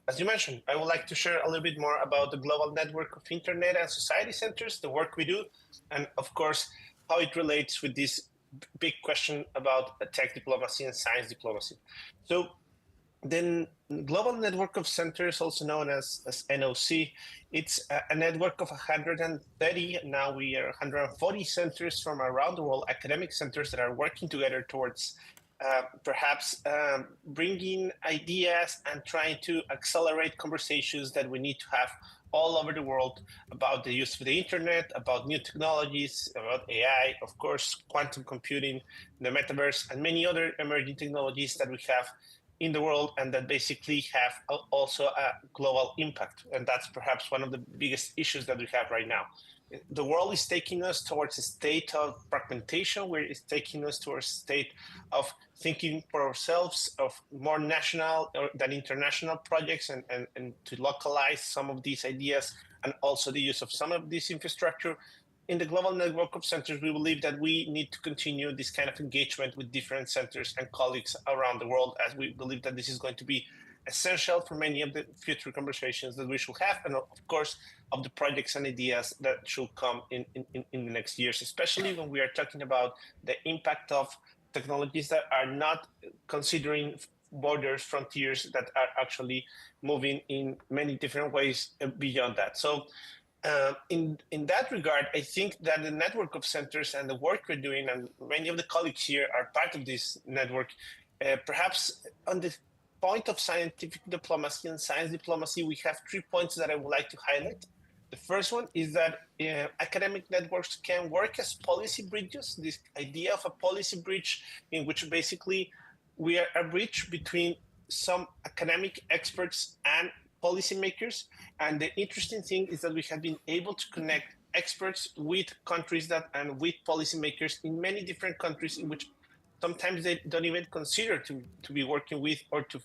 Speaker 19: as you mentioned, I would like to share a little bit more about the global network of internet and society centers, the work we do, and of course, how it relates with this big question about tech diplomacy and science diplomacy. So, then Global Network of Centers, also known as NOC, it's a network of 130, now we are 140 centers from around the world, academic centers that are working together towards perhaps bringing ideas and trying to accelerate conversations that we need to have all over the world about the use of the internet, about new technologies, about AI, of course, quantum computing, the metaverse, and many other emerging technologies that we have in the world and that basically have also a global impact. And that's perhaps one of the biggest issues that we have right now. The world is taking us towards a state of fragmentation, where it's taking us towards a state of thinking for ourselves, of more national than international projects, and to localize some of these ideas, and also the use of some of this infrastructure. In the global network of centers, we believe that we need to continue this kind of engagement with different centers and colleagues around the world, as we believe that this is going to be essential for many of the future conversations that we should have, and of course, of the projects and ideas that should come in the next years, especially when we are talking about the impact of technologies that are not considering borders, frontiers, that are actually moving in many different ways beyond that. So in that regard, I think that the network of centers and the work we're doing, and many of the colleagues here are part of this network, perhaps on the point of scientific diplomacy and science diplomacy, we have 3 points that I would like to highlight. The first one is that academic networks can work as policy bridges, this idea of a policy bridge in which basically we are a bridge between some academic experts and policymakers. And the interesting thing is that we have been able to connect experts with countries and with policymakers in many different countries in which sometimes they don't even consider to be working with or to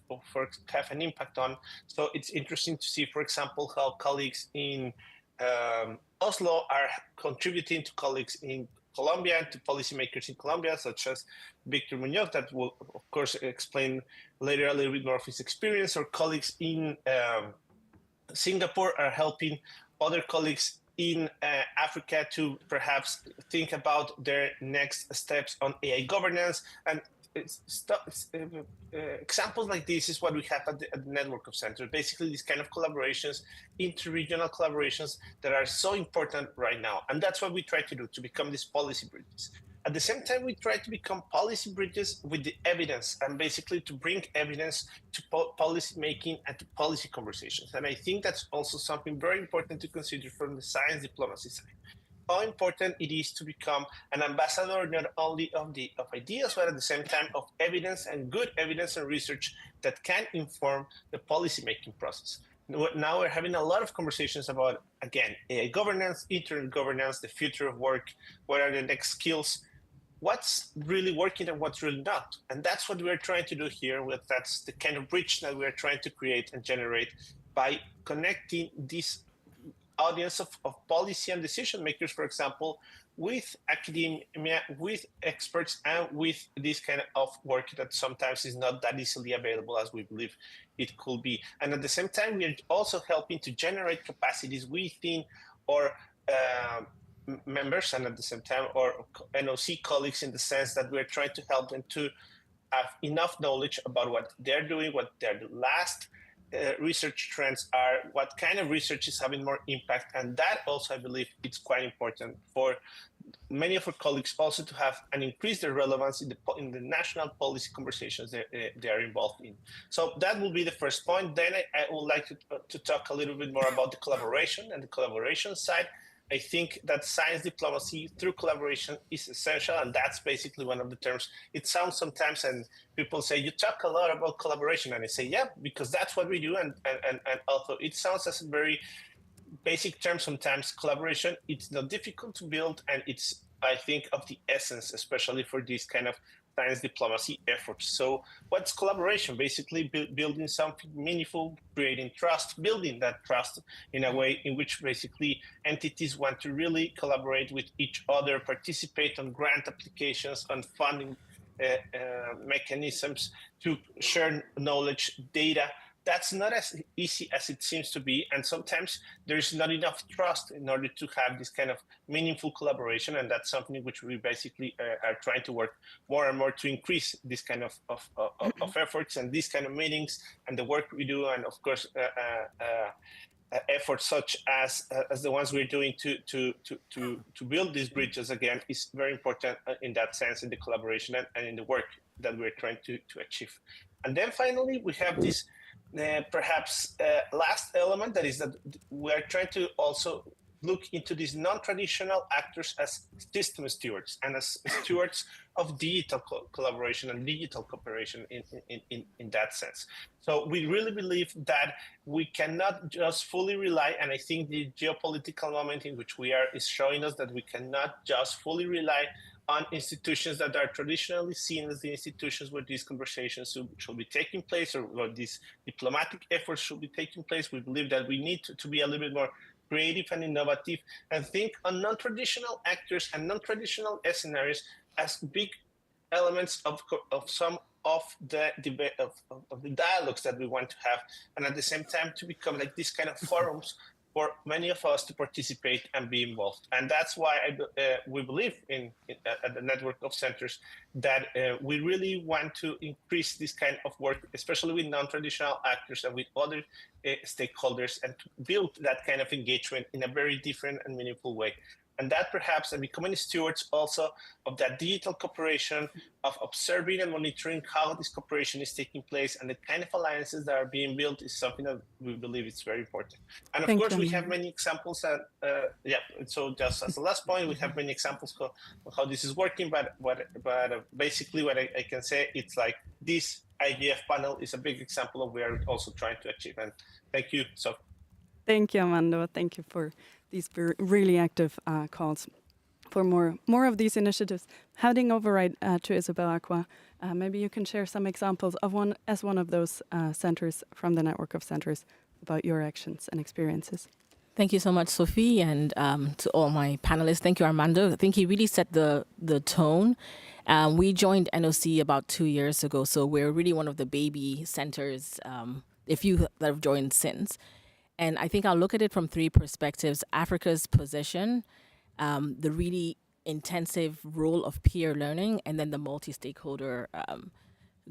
Speaker 19: have an impact on. So it's interesting to see, for example, how colleagues in Oslo are contributing to colleagues in Colombia and to policymakers in Colombia, such as Victor Munoz, that will, of course, explain later a little bit more of his experience, or colleagues in Singapore are helping other colleagues in Africa to perhaps think about their next steps on AI governance. And examples like this is what we have at the network of centers. Basically, these kind of collaborations, interregional collaborations that are so important right now. And that's what we try to do, to become these policy bridges. At the same time, we try to become policy bridges with the evidence, and basically to bring evidence to policy making and to policy conversations. And I think that's also something very important to consider from the science diplomacy side. How important it is to become an ambassador not only of ideas, but at the same time of evidence, and good evidence and research that can inform the policy-making process. Now we're having a lot of conversations about, again, AI governance, internet governance, the future of work, what are the next skills, what's really working and what's really not. And that's what we're trying to do here. That's the kind of bridge that we're trying to create and generate by connecting this audience of policy and decision makers, for example, with academia, with experts, and with this kind of work that sometimes is not that easily available as we believe it could be. And at the same time, we are also helping to generate capacities within our members, and at the same time our NOC colleagues, in the sense that we're trying to help them to have enough knowledge about what they're doing, what their last research trends are, what kind of research is having more impact. And that also, I believe, it's quite important for many of our colleagues also to have and increase their relevance in the national policy conversations they are involved in. So that will be the first point. Then I would like to talk a little bit more about the collaboration and the collaboration side. I think that science diplomacy through collaboration is essential, and that's basically one of the terms. It sounds sometimes, and people say, you talk a lot about collaboration, and I say, yeah, because that's what we do, and also it sounds as a very basic term sometimes. Collaboration, it's not difficult to build, and it's, I think, of the essence, especially for this kind of science diplomacy efforts. So what's collaboration? Basically building something meaningful, creating trust, building that trust in a way in which basically entities want to really collaborate with each other, participate on grant applications, on funding mechanisms, to share knowledge, data. That's not as easy as it seems to be. And sometimes there's not enough trust in order to have this kind of meaningful collaboration. And that's something which we basically are trying to work more and more to increase this kind of efforts and these kind of meetings and the work we do. And of course, efforts such as the ones we're doing to build these bridges again is very important in that sense, in the collaboration and in the work that we're trying to achieve. And then finally, we have this perhaps last element, that is that we're trying to also look into these non-traditional actors as system stewards and as stewards of digital collaboration and digital cooperation in that sense. So we really believe that we cannot just fully rely, and I think the geopolitical moment in which we are is showing us that we cannot just fully rely on institutions that are traditionally seen as the institutions where these conversations should be taking place, or where these diplomatic efforts should be taking place. We believe that we need to be a little bit more creative and innovative, and think on non-traditional actors and non-traditional scenarios as big elements of some of the debate of the dialogues that we want to have, and at the same time to become like this kind of forums for many of us to participate and be involved. And that's why we believe at the network of centers that we really want to increase this kind of work, especially with non-traditional actors and with other stakeholders, and to build that kind of engagement in a very different and meaningful way. And that perhaps, and becoming stewards also of that digital cooperation, of observing and monitoring how this cooperation is taking place, and the kind of alliances that are being built, is something that we believe is very important. And of course, we have many examples that, so just as the last point, we have many examples of how this is working, but basically what I can say, it's like this IGF panel is a big example of where we're also trying to achieve. And thank you. So.
Speaker 16: Thank you, Amanda. Thank you for these really active calls for more of these initiatives. Heading over right to Isabel Aqua, maybe you can share some examples of one of those centers from the network of centers about your actions and experiences.
Speaker 20: Thank you so much, Sophie, and to all my panelists. Thank you, Armando. I think he really set the tone. We joined NOC about 2 years ago, so we're really one of the baby centers, a few that have joined since. And I think I'll look at it from 3 perspectives: Africa's position, the really intensive role of peer learning, and then the multi-stakeholder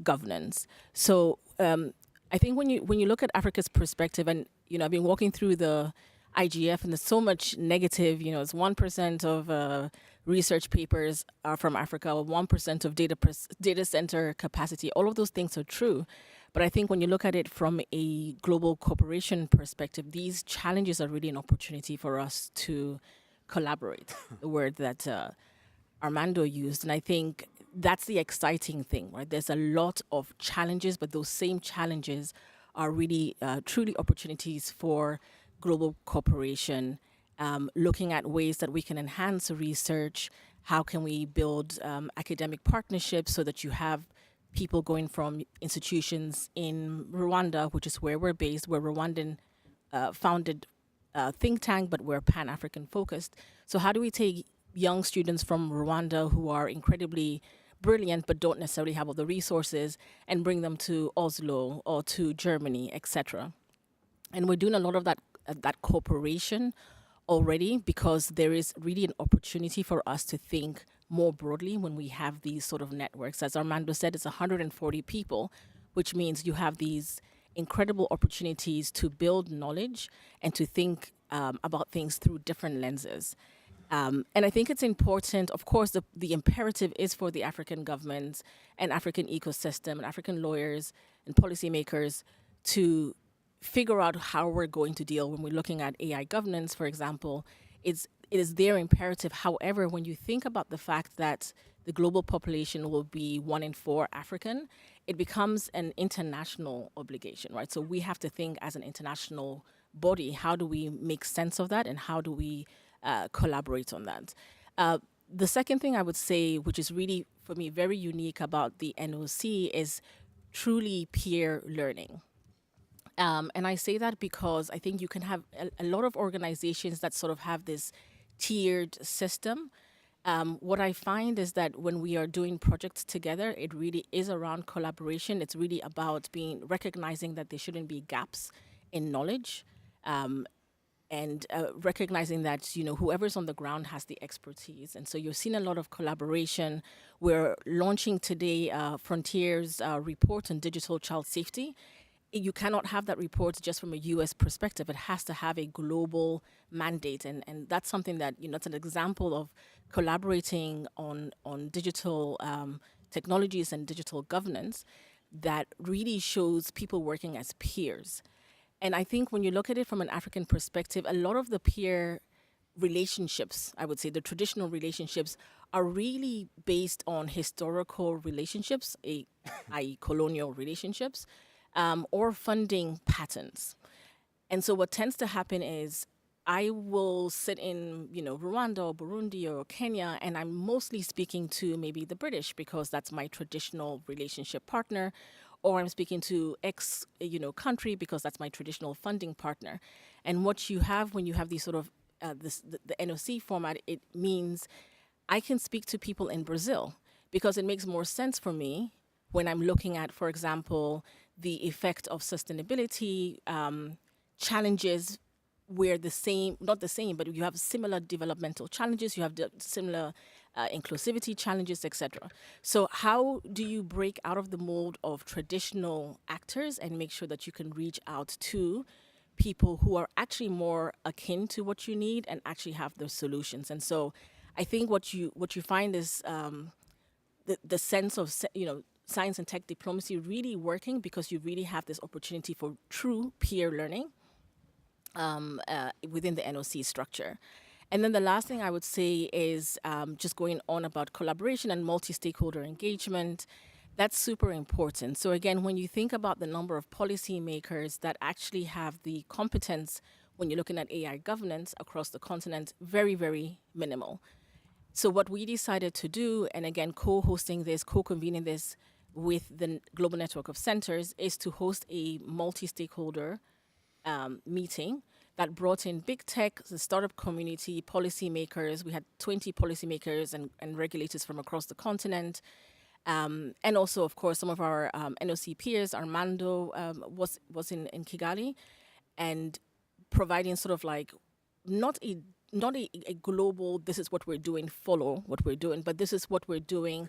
Speaker 20: governance. So I think when you look at Africa's perspective, and I've been walking through the IGF, and there's so much negative. It's 1% of research papers are from Africa, or 1% of data center capacity. All of those things are true. But I think when you look at it from a global corporation perspective, these challenges are really an opportunity for us to collaborate, the word that Armando used. And I think that's the exciting thing, right? There's a lot of challenges, but those same challenges are really truly opportunities for global cooperation, looking at ways that we can enhance research. How can we build academic partnerships so that you have people going from institutions in Rwanda, which is where we're based. We're Rwandan founded think tank, but we're Pan-African focused. So how do we take young students from Rwanda who are incredibly brilliant but don't necessarily have all the resources, and bring them to Oslo or to Germany, etc.? And we're doing a lot of that cooperation already, because there is really an opportunity for us to think more broadly when we have these sort of networks. As Armando said, it's 140 people, which means you have these incredible opportunities to build knowledge and to think about things through different lenses. And I think it's important, of course, the imperative is for the African governments and African ecosystem and African lawyers and policymakers to figure out how we're going to deal when we're looking at AI governance, for example. It is their imperative. However, when you think about the fact that the global population will be 1 in 4 African, it becomes an international obligation, right? So we have to think as an international body, how do we make sense of that, and how do we collaborate on that? The second thing I would say, which is really, for me, very unique about the NOC, is truly peer learning. And I say that because I think you can have a lot of organizations that sort of have this tiered system. What I find is that when we are doing projects together, it really is around collaboration. It's really about recognizing that there shouldn't be gaps in knowledge, and recognizing that whoever's on the ground has the expertise. And so you're seeing a lot of collaboration. We're launching today Frontiers report on digital child safety. you cannot have that report just from a US perspective. It has to have a global mandate. And that's something that, it's an example of collaborating on digital technologies and digital governance that really shows people working as peers. And I think when you look at it from an African perspective, a lot of the peer relationships, I would say the traditional relationships, are really based on historical relationships, i.e. colonial relationships, or funding patterns. And so what tends to happen is I will sit in, Rwanda or Burundi or Kenya, and I'm mostly speaking to maybe the British because that's my traditional relationship partner, or I'm speaking to X, country because that's my traditional funding partner. And what you have when you have these sort of the NOC format, it means I can speak to people in Brazil because it makes more sense for me when I'm looking at, for example, the effect of sustainability challenges where not the same, but you have similar developmental challenges, you have similar inclusivity challenges, etc. So how do you break out of the mold of traditional actors and make sure that you can reach out to people who are actually more akin to what you need and actually have those solutions? And so I think what you find is the sense of, science and tech diplomacy really working because you really have this opportunity for true peer learning within the NOC structure. And then the last thing I would say is just going on about collaboration and multi-stakeholder engagement. That's super important. So again, when you think about the number of policymakers that actually have the competence when you're looking at AI governance across the continent, very, very minimal. So what we decided to do, and again, co-hosting this, co-convening this with the Global Network of Centers, is to host a multi-stakeholder meeting that brought in big tech, the startup community, policymakers. We had 20 policymakers and regulators from across the continent. And also, of course, some of our NOC peers. Armando was in Kigali, and providing sort of like not a global, this is what we're doing, follow what we're doing, but this is what we're doing,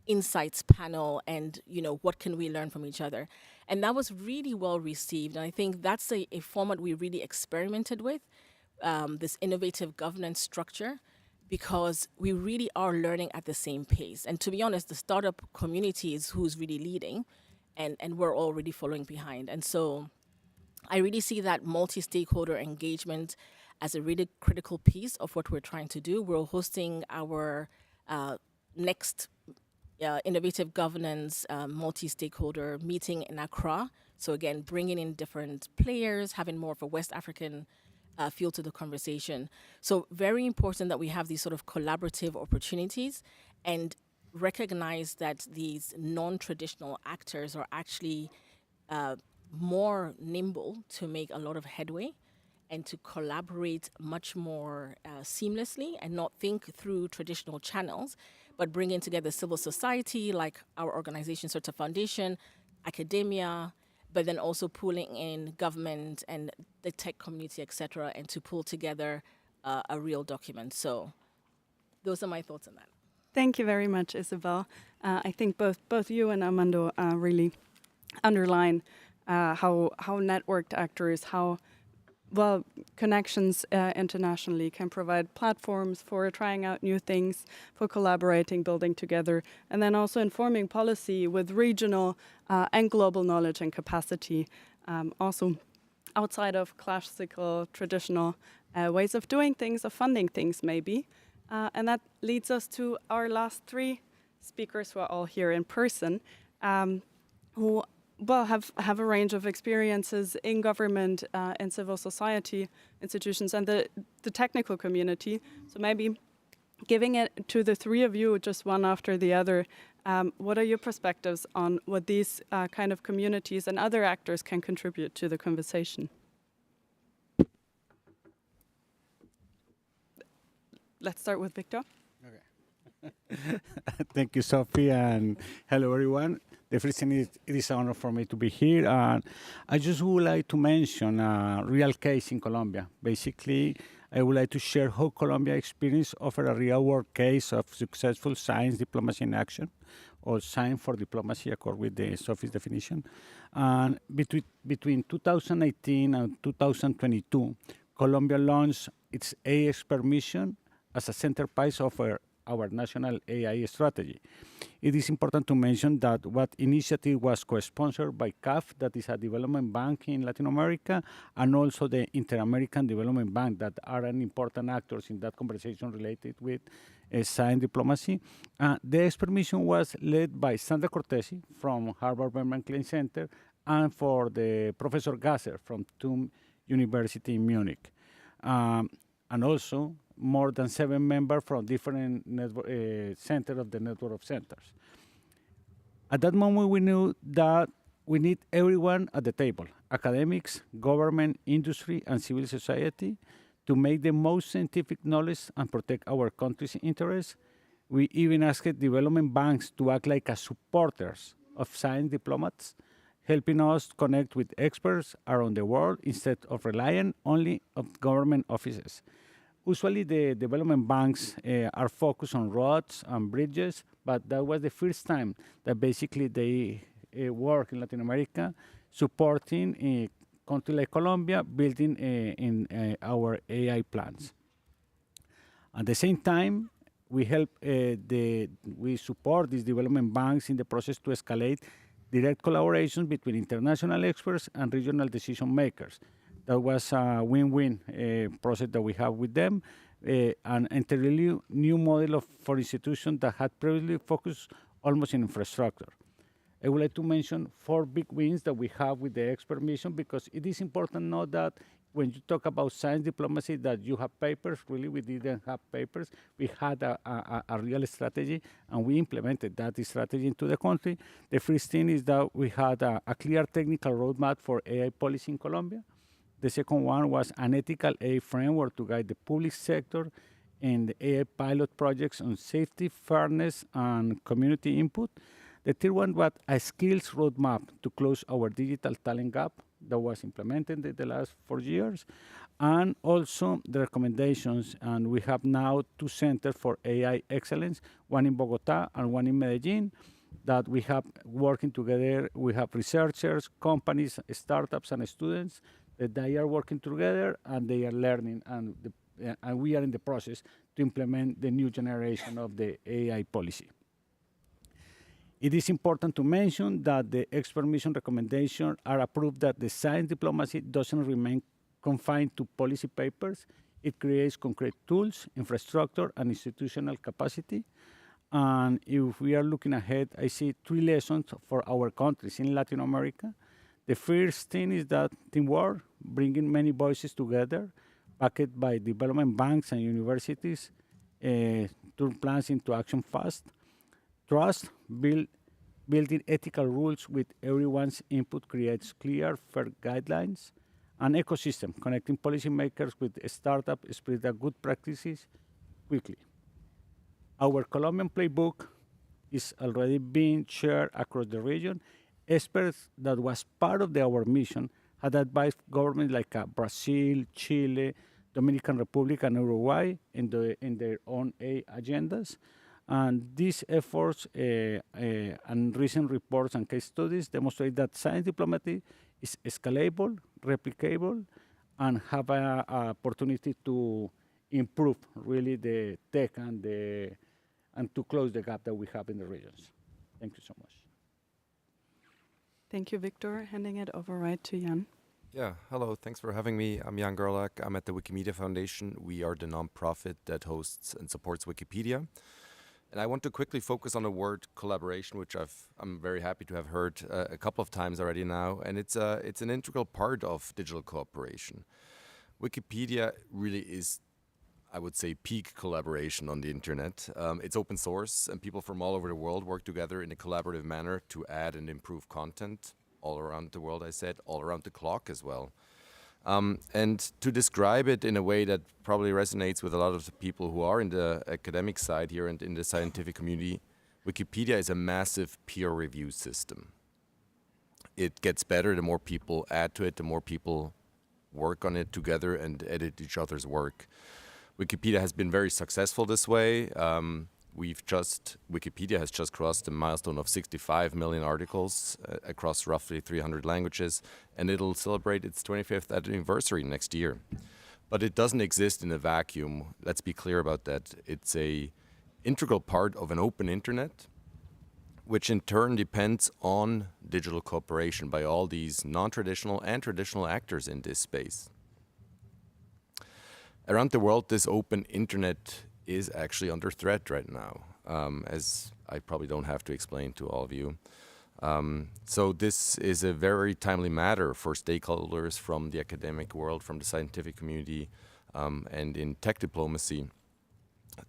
Speaker 20: insights panel, and what can we learn from each other. And that was really well received. And I think that's a format we really experimented with, this innovative governance structure, because we really are learning at the same pace. And to be honest, the startup community is who's really leading, and we're already following behind. And so I really see that multi-stakeholder engagement as a really critical piece of what we're trying to do. We're hosting our next innovative governance multi-stakeholder meeting in Accra. So again, bringing in different players, having more of a West African feel to the conversation. So very important that we have these sort of collaborative opportunities and recognize that these non-traditional actors are actually more nimble to make a lot of headway and to collaborate much more seamlessly and not think through traditional channels, but bringing together civil society, like our organization, Certa Foundation, academia, but then also pulling in government and the tech community, et cetera, and to pull together a real document. So those are my thoughts on that.
Speaker 16: Thank you very much, Isabel. I think both you and Armando really underline how networked actors, how connections internationally can provide platforms for trying out new things, for collaborating, building together, and then also informing policy with regional and global knowledge and capacity, also outside of classical, traditional ways of doing things, of funding things maybe. And that leads us to our last three speakers who are all here in person, who have a range of experiences in government and civil society institutions and the technical community. So maybe giving it to the three of you, just one after the other, what are your perspectives on what these kind of communities and other actors can contribute to the conversation? Let's start with Victor.
Speaker 21: Okay. Thank you, Sophie, and hello, everyone. The first thing is, it is an honor for me to be here. And I just would like to mention a real case in Colombia. Basically, I would like to share how Colombia experience offer a real-world case of successful science, diplomacy, and action or science for diplomacy, according with the Sophie's definition. And between 2018 and 2022, Colombia launched its AI expert mission as a centerpiece of our national AI strategy. It is important to mention that what initiative was co-sponsored by CAF, that is a development bank in Latin America, and also the Inter-American Development Bank, that are an important actors in that conversation related with science diplomacy. The expert mission was led by Sandra Cortesi from Harvard Berkman Center and for the Professor Gasser from TUM University in Munich. And also more than 7 members from different centers of the network of centers. At that moment, we knew that we need everyone at the table, academics, government, industry, and civil society, to make the most scientific knowledge and protect our country's interests. We even asked development banks to act like as supporters of science diplomats, helping us connect with experts around the world instead of relying only on government offices. Usually the development banks are focused on roads and bridges, but that was the first time that basically they work in Latin America supporting a country like Colombia, building in our AI plans. At the same time, we help we support these development banks in the process to escalate direct collaboration between international experts and regional decision makers. That was a win-win process that we have with them, and entirely new model for institutions that had previously focused almost in infrastructure. I would like to mention 4 big wins that we have with the expert mission, because it is important to know that when you talk about science diplomacy, that you have papers. Really, we didn't have papers. We had a real strategy, and we implemented that strategy into the country. The first thing is that we had a clear technical roadmap for AI policy in Colombia. The second one was an ethical AI framework to guide the public sector in the AI pilot projects on safety, fairness, and community input. The third one was a skills roadmap to close our digital talent gap that was implemented in the last 4 years. And also the recommendations, and we have now 2 centers for AI excellence, one in Bogota and one in Medellin, that we have working together. We have researchers, companies, startups, and students that they are working together and they are learning, and we are in the process to implement the new generation of the AI policy. It is important to mention that the expert mission recommendations are approved that the science diplomacy doesn't remain confined to policy papers. It creates concrete tools, infrastructure, and institutional capacity. And if we are looking ahead, I see 3 lessons for our countries in Latin America. The first thing is that teamwork, bringing many voices together, backed by development banks and universities, turn plans into action fast. Trust, building ethical rules with everyone's input creates clear, fair guidelines. An ecosystem, connecting policymakers with startups, spread the good practices quickly. Our Colombian playbook is already being shared across the region. Experts that was part of our mission had advised governments like Brazil, Chile, Dominican Republic, and Uruguay in their own AI agendas. And these efforts and recent reports and case studies demonstrate that science diplomacy is scalable, replicable, and have an opportunity to improve really the tech and to close the gap that we have in the regions. Thank you so much.
Speaker 16: Thank you, Victor. Handing it over right to Jan.
Speaker 6: Yeah, hello. Thanks for having me. I'm Jan Gerlach. I'm at the Wikimedia Foundation. We are the nonprofit that hosts and supports Wikipedia. And I want to quickly focus on the word collaboration, which I'm very happy to have heard a couple of times already now. And it's an integral part of digital cooperation. Wikipedia really is, I would say, peak collaboration on the internet. It's open source, and people from all over the world work together in a collaborative manner to add and improve content all around the world, I said, all around the clock as well. And to describe it in a way that probably resonates with a lot of the people who are in the academic side here and in the scientific community, Wikipedia is a massive peer review system. It gets better the more people add to it, the more people work on it together and edit each other's work. Wikipedia has been very successful this way. Wikipedia has just crossed the milestone of 65 million articles across roughly 300 languages, and it'll celebrate its 25th anniversary next year. But it doesn't exist in a vacuum. Let's be clear about that. It's an integral part of an open internet, which in turn depends on digital cooperation by all these non-traditional and traditional actors in this space. Around the world, this open internet is actually under threat right now, as I probably don't have to explain to all of you. So this is a very timely matter for stakeholders from the academic world, from the scientific community, and in tech diplomacy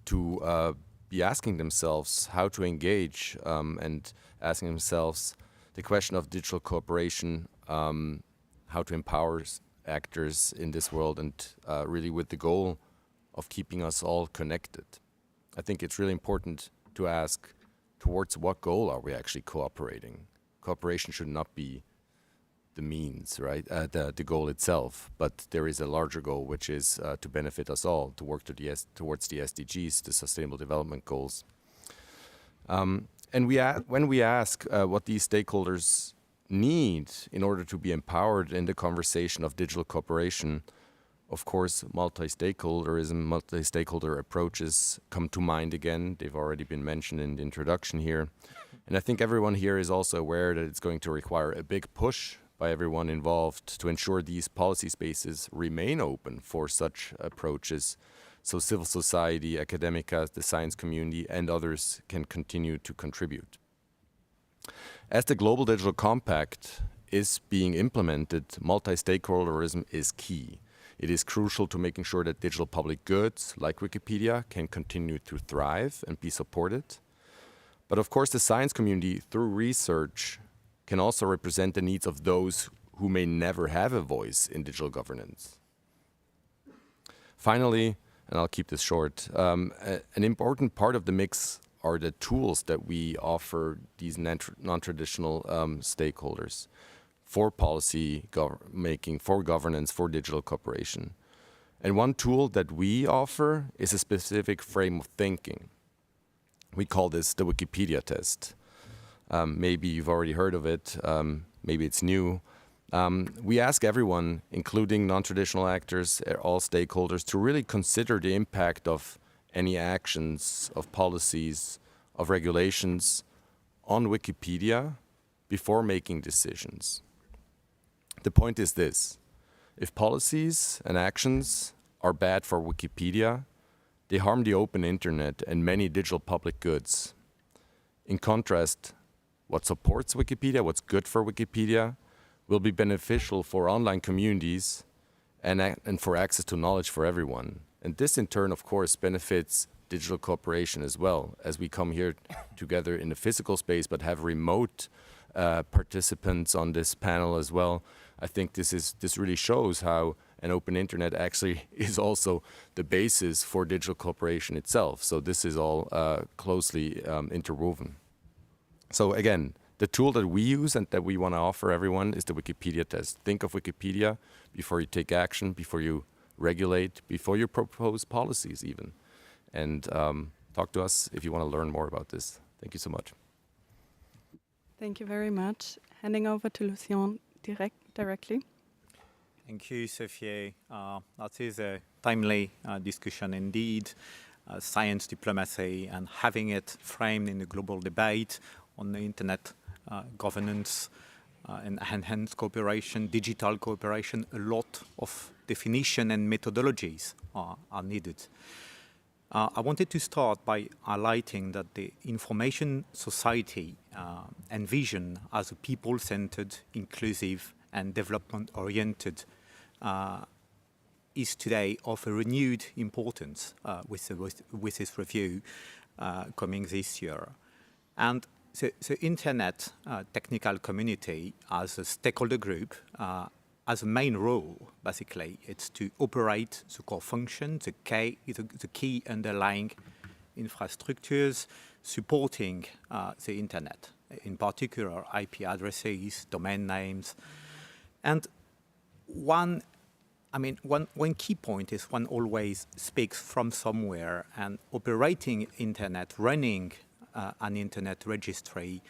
Speaker 6: to be asking themselves how to engage and asking themselves the question of digital cooperation, how to empower actors in this world, and really with the goal of keeping us all connected. I think it's really important to ask towards what goal are we actually cooperating. Cooperation should not be the means, right? The goal itself, but there is a larger goal, which is to benefit us all, to work towards the SDGs, the Sustainable Development Goals. And when we ask what these stakeholders need in order to be empowered in the conversation of digital cooperation, of course, multi-stakeholderism, multi-stakeholder approaches come to mind again. They've already been mentioned in the introduction here. And I think everyone here is also aware that it's going to require a big push by everyone involved to ensure these policy spaces remain open for such approaches, so civil society, academia, the science community, and others can continue to contribute. As the Global Digital Compact is being implemented, multi-stakeholderism is key. It is crucial to making sure that digital public goods, like Wikipedia, can continue to thrive and be supported. But of course, the science community, through research, can also represent the needs of those who may never have a voice in digital governance. Finally, and I'll keep this short, an important part of the mix are the tools that we offer these non-traditional stakeholders for policy making, for governance, for digital cooperation. And one tool that we offer is a specific frame of thinking. We call this the Wikipedia test. Maybe you've already heard of it, maybe it's new. We ask everyone, including non-traditional actors, all stakeholders, to really consider the impact of any actions, of policies, of regulations on Wikipedia before making decisions. The point is this: if policies and actions are bad for Wikipedia, they harm the open internet and many digital public goods. In contrast, what supports Wikipedia, what's good for Wikipedia, will be beneficial for online communities and for access to knowledge for everyone. And this in turn, of course, benefits digital cooperation as well, as we come here together in the physical space but have remote participants on this panel as well. I think this really shows how an open internet actually is also the basis for digital cooperation itself. So this is all closely interwoven. So again, the tool that we use and that we want to offer everyone is the Wikipedia test. Think of Wikipedia before you take action, before you regulate, before you propose policies even. And talk to us if you want to learn more about this. Thank you so much.
Speaker 16: Thank you very much. Handing over to Lucien directly.
Speaker 2: Thank you, Sophie. That is a timely discussion indeed. Science diplomacy and having it framed in a global debate on the internet governance and enhanced cooperation, digital cooperation, a lot of definition and methodologies are needed. I wanted to start by highlighting that the information society envisioned as a people-centered, inclusive, and development-oriented is today of a renewed importance with this review coming this year. And the internet technical community as a stakeholder group has a main role, basically. It's to operate the core function, the key underlying infrastructures supporting the internet, in particular IP addresses, domain names. And one I mean, one key point is one always speaks from somewhere, and operating internet, running an internet registry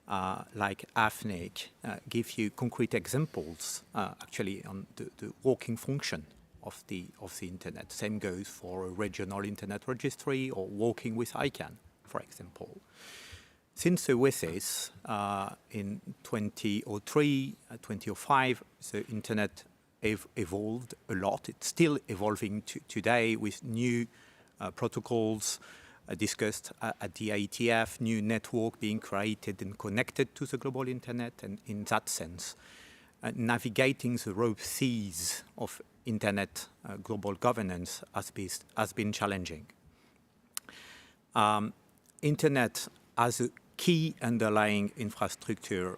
Speaker 2: like AFNIC give you concrete examples actually on the working function of the internet. Same goes for a regional internet registry or working with ICANN, for example. Since the OSS in 2003, 2005, the internet evolved a lot. It's still evolving today with new protocols discussed at the IGF, new network being created and connected to the global internet. And in that sense, navigating the rough seas of internet global governance has been challenging. Internet as a key underlying infrastructure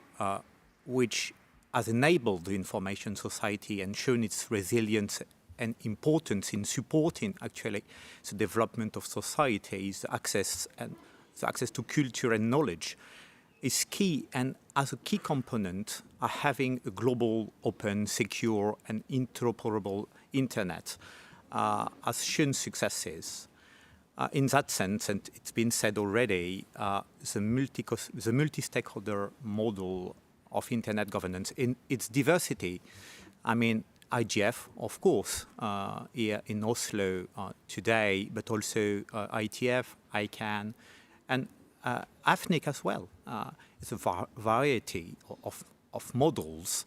Speaker 2: which has enabled the information society and shown its resilience and importance in supporting actually the development of societies, the access to culture and knowledge is key, and as a key component having a global, open, secure and interoperable internet has shown successes. In that sense, and it's been said already, the multi-stakeholder model of internet governance in its diversity, I mean, IGF, of course, here in Oslo today, but also ITF, ICANN, and AFNIC as well. It's a variety of models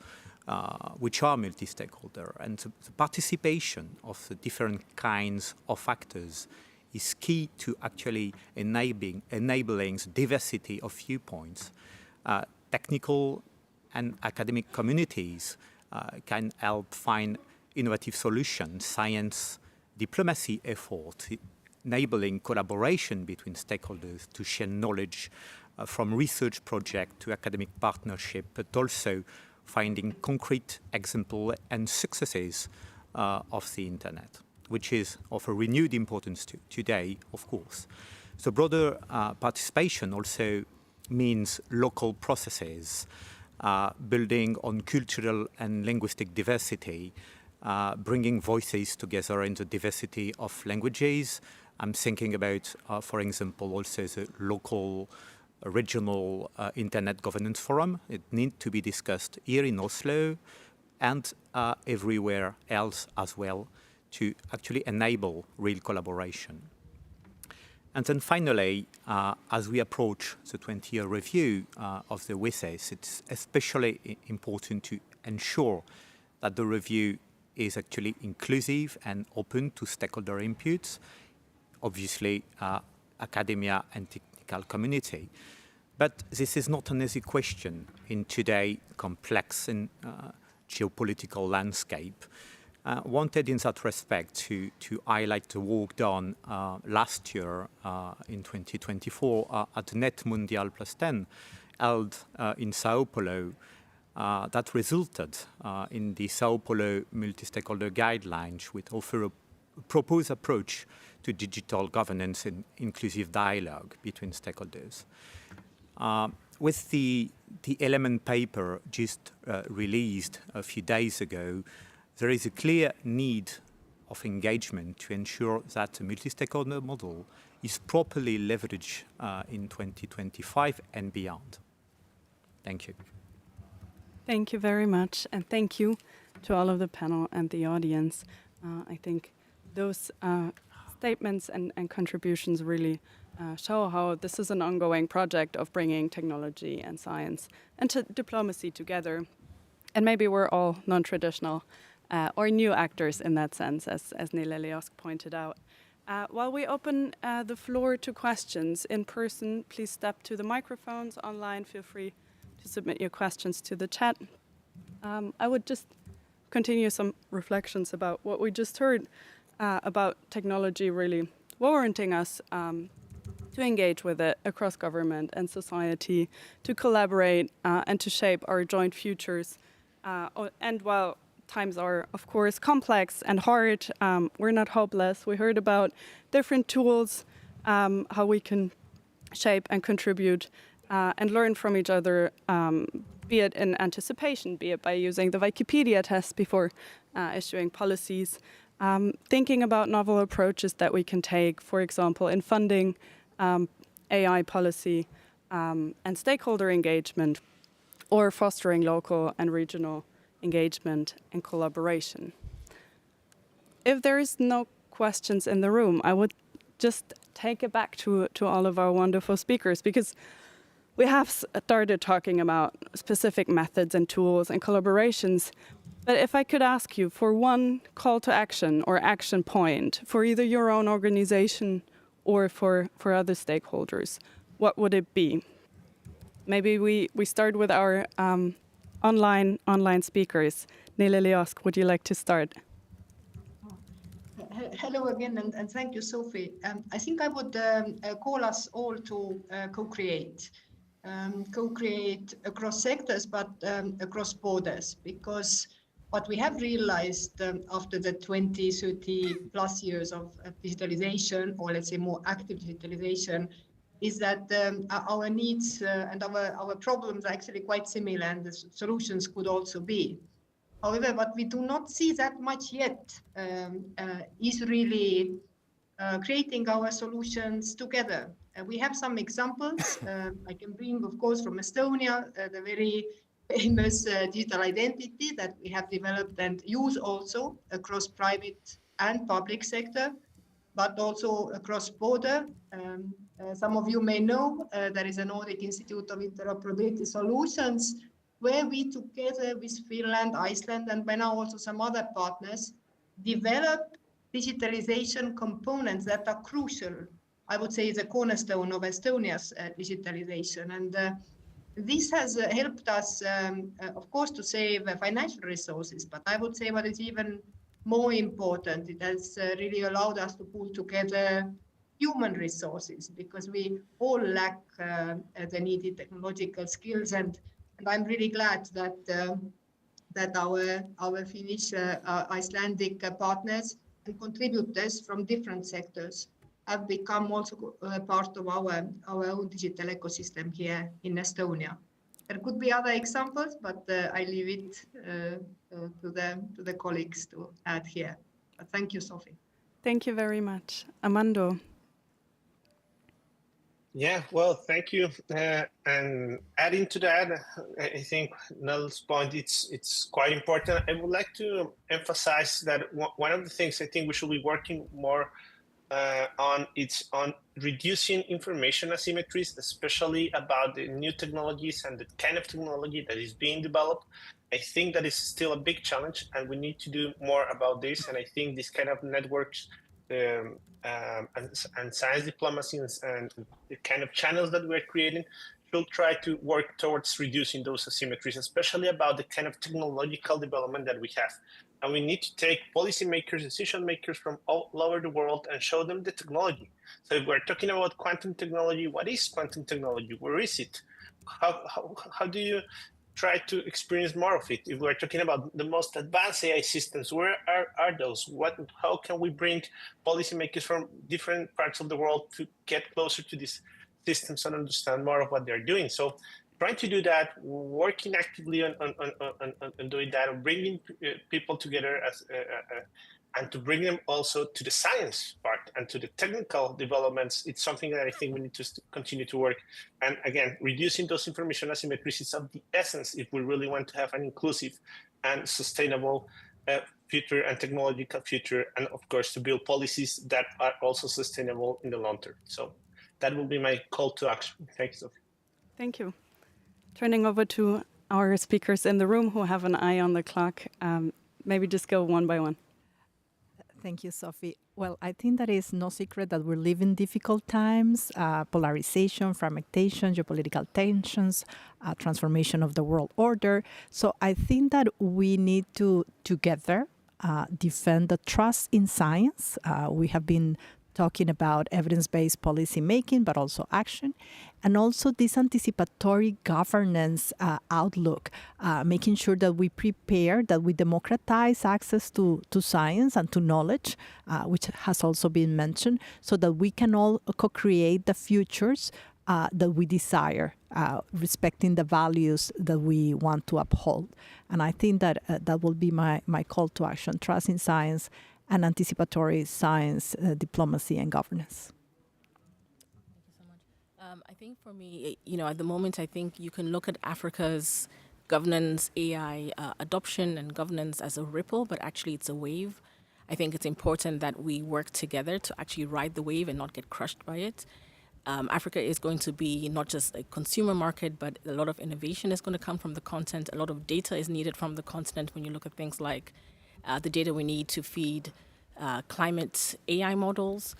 Speaker 2: which are multi-stakeholder, and the participation of the different kinds of actors is key to actually enabling the diversity of viewpoints. Technical and academic communities can help find innovative solutions, science, diplomacy efforts, enabling collaboration between stakeholders to share knowledge from research projects to academic partnership, but also finding concrete examples and successes of the internet, which is of a renewed importance today, of course. So broader participation also means local processes, building on cultural and linguistic diversity, bringing voices together in the diversity of languages. I'm thinking about, for example, also the local, regional Internet Governance Forum. It needs to be discussed here in Oslo and everywhere else as well to actually enable real collaboration. And then finally, as we approach the 20-year review of the WSS, it's especially important to ensure that the review is actually inclusive and open to stakeholder inputs, obviously academia and technical community. But this is not an easy question in today's complex and geopolitical landscape. Wanted in that respect to highlight the work done last year in 2024 at the Net Mundial +10 held in Sao Paulo that resulted in the Sao Paulo multi-stakeholder guidelines, which offer a proposed approach to digital governance and inclusive dialogue between stakeholders. With the element paper just released a few days ago, there is a clear need of engagement to ensure that the multi-stakeholder model is properly leveraged in 2025 and beyond. Thank you.
Speaker 16: Thank you very much, and thank you to all of the panel and the audience. I think those statements and contributions really show how this is an ongoing project of bringing technology and science and diplomacy together. And maybe we're all non-traditional or new actors in that sense, as Nele Leosk pointed out. While we open the floor to questions in person, please step to the microphones. Online, feel free to submit your questions to the chat. I would just continue some reflections about what we just heard about technology really warranting us to engage with it across government and society, to collaborate and to shape our joint futures. And while times are, of course, complex and hard, we're not hopeless. We heard about different tools, how we can shape and contribute and learn from each other, be it in anticipation, be it by using the Wikipedia test before issuing policies, thinking about novel approaches that we can take, for example, in funding AI policy and stakeholder engagement, or fostering local and regional engagement and collaboration. If there is no questions in the room, I would just take it back to all of our wonderful speakers, because we have started talking about specific methods and tools and collaborations. But if I could ask you for one call to action or action point for either your own organization or for other stakeholders, what would it be? Maybe we start with our online speakers. Nele Leosk, would you like to start?
Speaker 17: Hello again, and thank you, Sophie. I think I would call us all to co-create across sectors, but across borders, because what we have realized after the 20, 30 plus years of digitalization, or let's say more active digitalization, is that our needs and our problems are actually quite similar, and the solutions could also be. However, what we do not see that much yet is really creating our solutions together. We have some examples. I can bring, of course, from Estonia, the very famous digital identity that we have developed and use also across private and public sector, but also across border. Some of you may know there is a Nordic Institute of Interoperability Solutions, where we together with Finland, Iceland, and by now also some other partners, develop digitalization components that are crucial. I would say the cornerstone of Estonia's digitalization. And this has helped us, of course, to save financial resources, but I would say what is even more important, it has really allowed us to pull together human resources, because we all lack the needed technological skills. And I'm really glad that that our Finnish, Icelandic partners and contributors from different sectors have become also part of our own digital ecosystem here in Estonia. There could be other examples, but I leave it to the colleagues to add here. But thank you, Sophie.
Speaker 16: Thank you very much. Armando.
Speaker 19: Yeah, well, thank you. And adding to that, I think Nell's point, it's quite important. I would like to emphasize that one of the things I think we should be working more on reducing information asymmetries, especially about the new technologies and the kind of technology that is being developed. I think that is still a big challenge, and we need to do more about this. And I think this kind of networks and science diplomacy and the kind of channels that we're creating should try to work towards reducing those asymmetries, especially about the kind of technological development that we have. And we need to take policymakers, decision makers from all over the world and show them the technology. So if we're talking about quantum technology, what is quantum technology? Where is it? How do you try to experience more of it? If we're talking about the most advanced AI systems, where are those? How can we bring policymakers from different parts of the world to get closer to these systems and understand more of what they're doing? So trying to do that, working actively on doing that, and bringing people together and to bring them also to the science part and to the technical developments, it's something that I think we need to continue to work. And again, reducing those information asymmetries is of the essence if we really want to have an inclusive and sustainable future and technological future, and of course to build policies that are also sustainable in the long term. So that will be my call to action. Thank you, Sophie.
Speaker 16: Thank you. Turning over to our speakers in the room who have an eye on the clock, maybe just go one by one.
Speaker 18: Thank you, Sophie. Well, I think that is no secret that we're living difficult times, polarization, fragmentation, geopolitical tensions, transformation of the world order. So I think that we need to together defend the trust in science. We have been talking about evidence-based policy making, but also action, and also this anticipatory governance outlook, making sure that we prepare, that we democratize access to science and to knowledge, which has also been mentioned, so that we can all co-create the futures that we desire, respecting the values that we want to uphold. And I think that that will be my call to action: trust in science and anticipatory science, diplomacy, and governance.
Speaker 20: I think for me, at the moment, I think you can look at Africa's governance, AI adoption and governance as a ripple, but actually it's a wave. I think it's important that we work together to actually ride the wave and not get crushed by it. Africa is going to be not just a consumer market, but a lot of innovation is going to come from the continent. A lot of data is needed from the continent when you look at things like the data we need to feed climate AI models.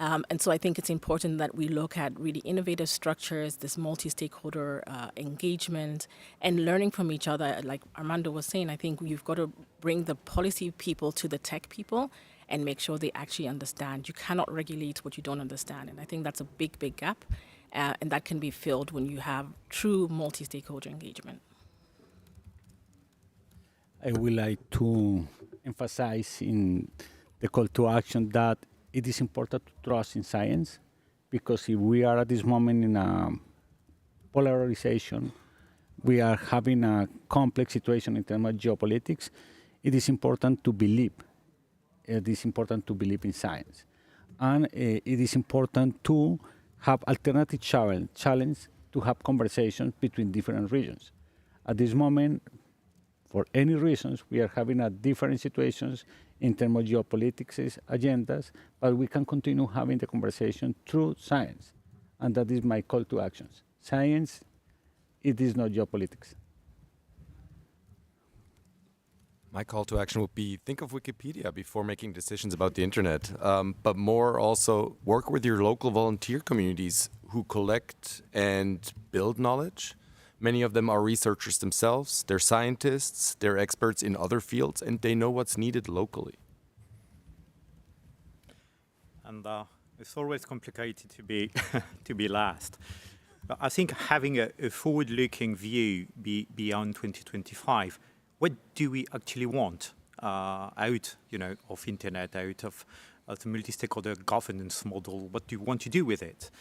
Speaker 20: And so I think it's important that we look at really innovative structures, this multi-stakeholder engagement, and learning from each other. Like Armando was saying, I think you've got to bring the policy people to the tech people and make sure they actually understand. You cannot regulate what you don't understand. And I think that's a big, big gap. And that can be filled when you have true multi-stakeholder engagement.
Speaker 21: I would like to emphasize in the call to action that it is important to trust in science, because if we are at this moment in a polarization, we are having a complex situation in terms of geopolitics. It is important to believe. It is important to believe in science. And it is important to have alternative challenge to have conversations between different regions. At this moment, for any reasons, we are having a different situations in terms of geopolitics agendas, but we can continue having the conversation through science. And that is my call to actions. Science, it is not geopolitics.
Speaker 6: My call to action would be think of Wikipedia before making decisions about the internet, but more also work with your local volunteer communities who collect and build knowledge. Many of them are researchers themselves, they're scientists, they're experts in other fields, and they know what's needed locally.
Speaker 2: And it's always complicated to be to be last. But I think having a forward-looking view beyond 2025, what do we actually want out, of internet, out of the multi-stakeholder governance model? What do you want to do with it?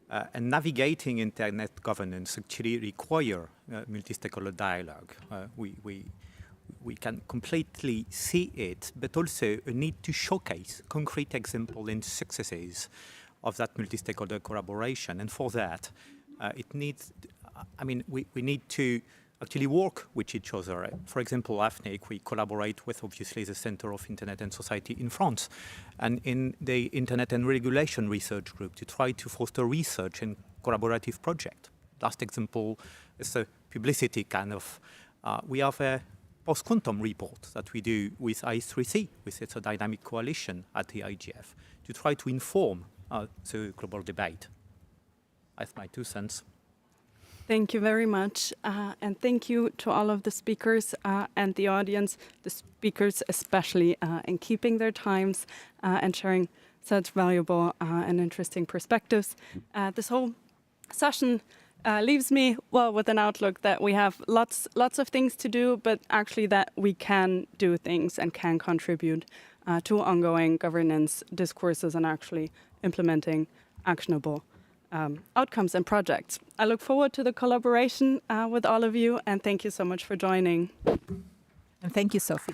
Speaker 2: And navigating internet governance actually require multi-stakeholder dialogue. We can completely see it, but also a need to showcase concrete examples and successes of that multi-stakeholder collaboration. And for that, we need to actually work with each other. For example, AFNIC, we collaborate with, obviously, the Center of Internet and Society in France and in the Internet and Regulation Research Group to try to foster research and collaborative project. Last example is a publicity kind of, we have a post-quantum report that we do with I3C, which is a dynamic coalition at the IGF, to try to inform the global debate. That's my 2 cents.
Speaker 16: Thank you very much. And thank you to all of the speakers and the audience, the speakers especially, in keeping their times and sharing such valuable and interesting perspectives. This whole session leaves me, with an outlook that we have lots of things to do, but actually that we can do things and can contribute to ongoing governance discourses and actually implementing actionable outcomes and projects. I look forward to the collaboration with all of you, and thank you so much for joining.
Speaker 18: And thank you, Sophie.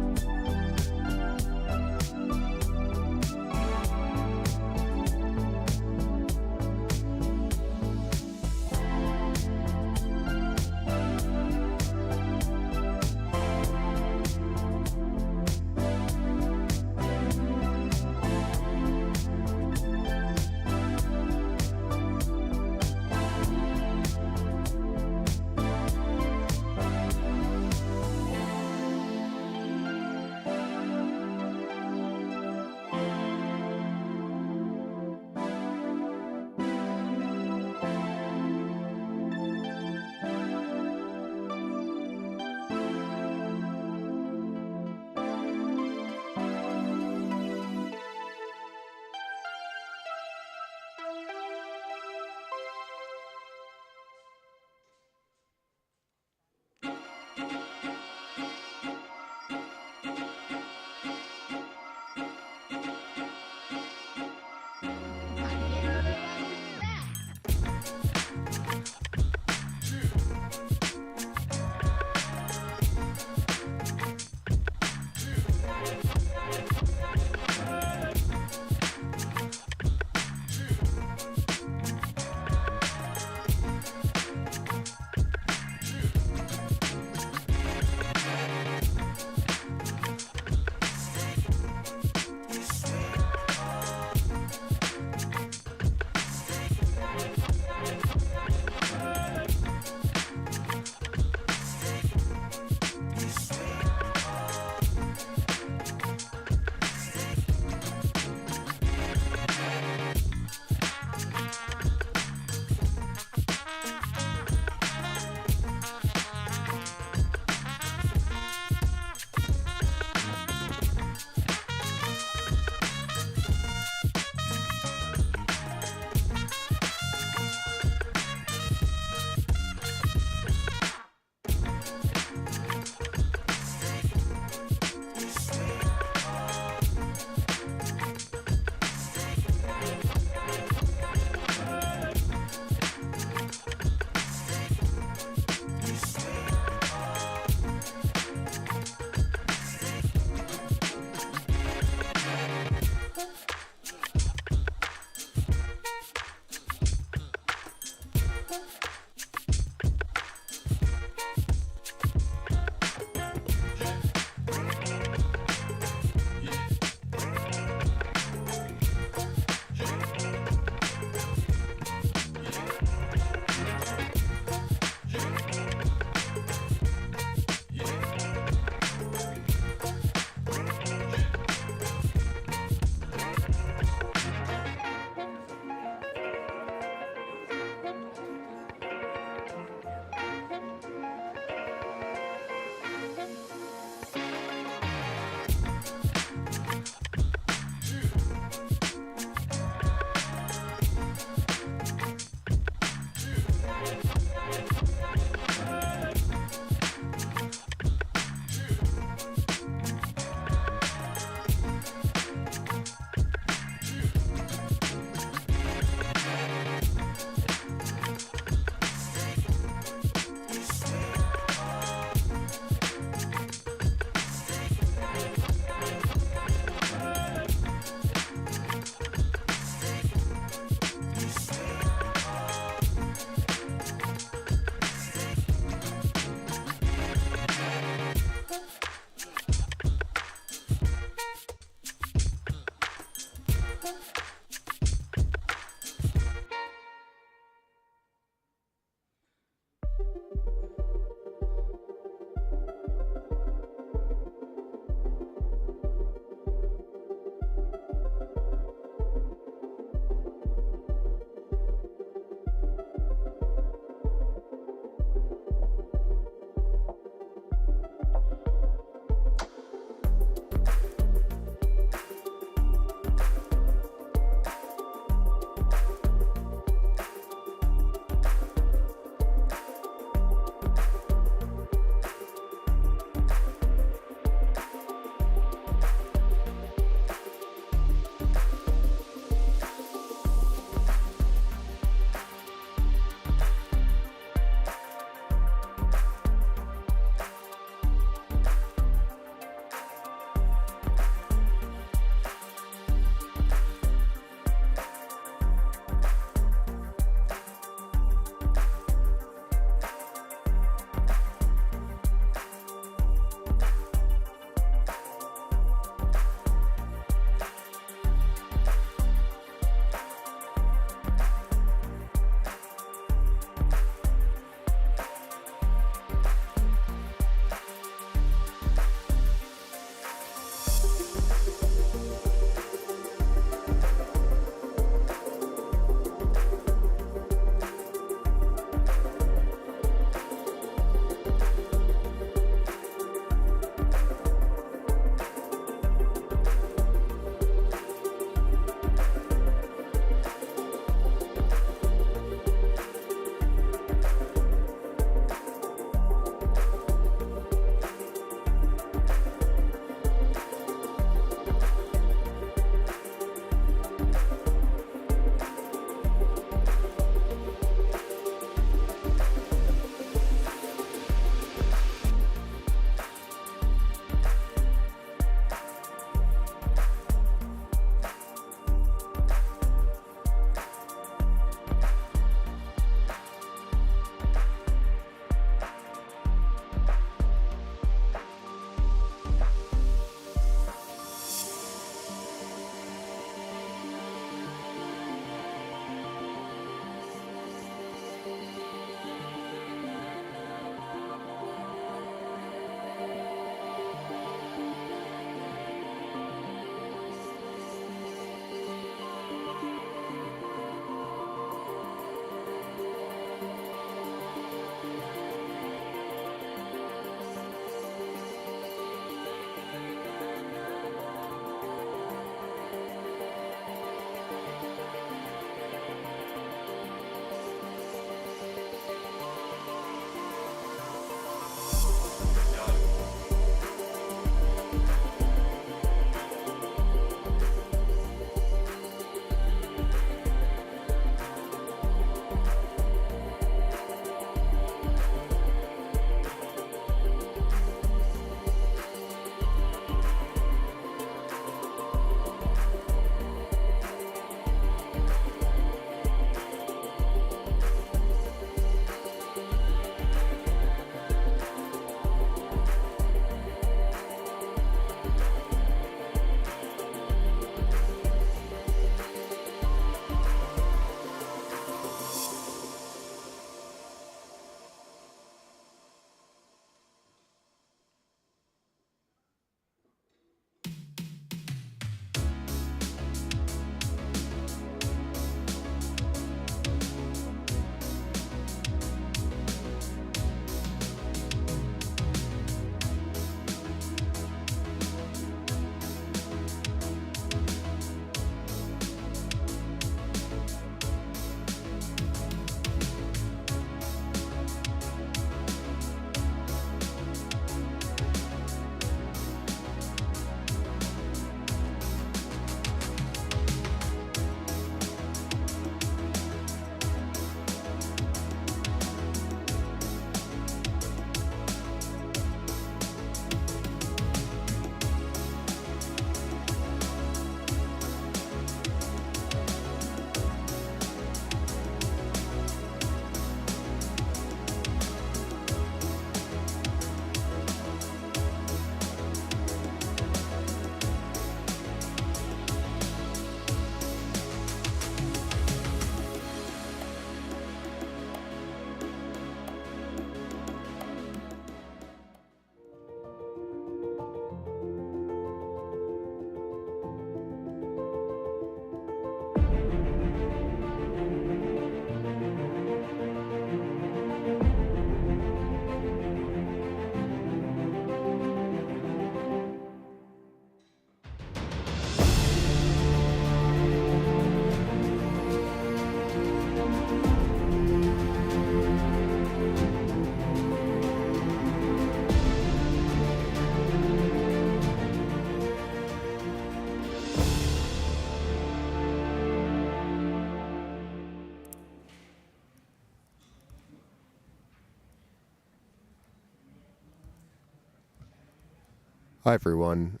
Speaker 3: Hi everyone.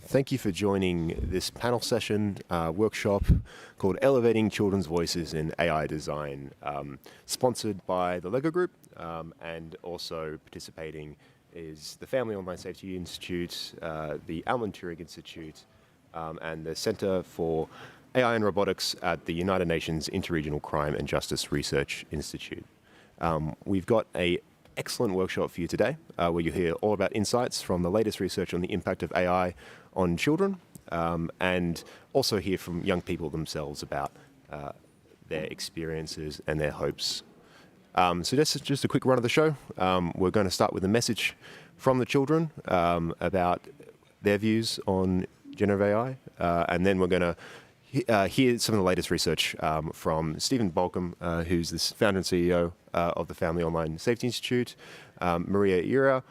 Speaker 3: Thank you for joining this panel session workshop called Elevating Children's Voices in AI Design, sponsored by the LEGO Group, and also participating is the Family Online Safety Institute, the Alan Turing Institute, and the Center for AI and Robotics at the United Nations Interregional Crime and Justice Research Institute. We've got an excellent workshop for you today, where you hear all about insights from the latest research on the impact of AI on children, and also hear from young people themselves about their experiences and their hopes. So just a quick run of the show. We're going to start with a message from the children about their views on generative AI, and then we're going to hear some of the latest research from Stephen Balcom, who's the founder and CEO of the Family Online Safety Institute, Maria Ira,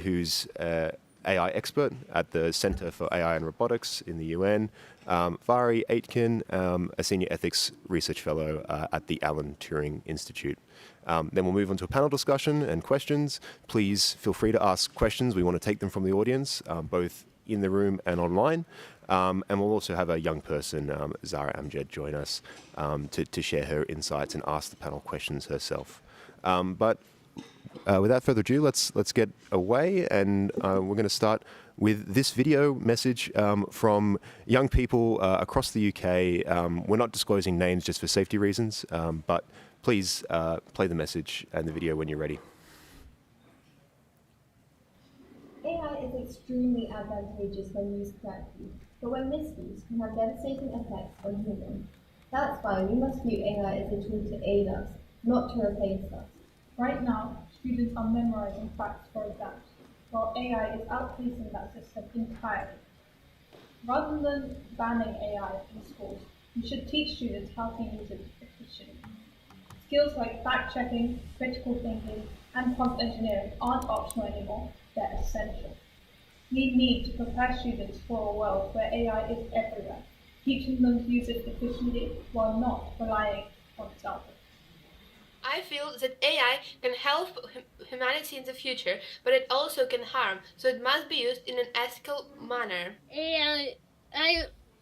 Speaker 3: who's an AI expert at the Center for AI and Robotics in the UN, Fari Aitken, a senior ethics research fellow at the Alan Turing Institute. Then we'll move on to a panel discussion and questions. Please feel free to ask questions. We want to take them from the audience, both in the room and online. And we'll also have a young person, Zara Amjad, join us to share her insights and ask the panel questions herself. But without further ado, let's get away, and we're going to start with this video message from young people across the UK. We're not disclosing names just for safety reasons, but please play the message and the video when you're ready.
Speaker 22: AI is extremely advantageous when used correctly, but when misused can have devastating effects on humans. That's why we must view AI as a tool to aid us, not to replace us.
Speaker 23: Right now, students are memorizing facts for exams, while AI is outpacing that system entirely. Rather than banning AI in schools, we should teach students how to use it efficiently. Skills like fact-checking, critical thinking, and prompt engineering aren't optional anymore, they're essential. We need to prepare students for a world where AI is everywhere, teaching them to use it efficiently while not relying on its output.
Speaker 24: I feel that AI can help humanity in the future, but it also can harm, so it must be used in an ethical manner.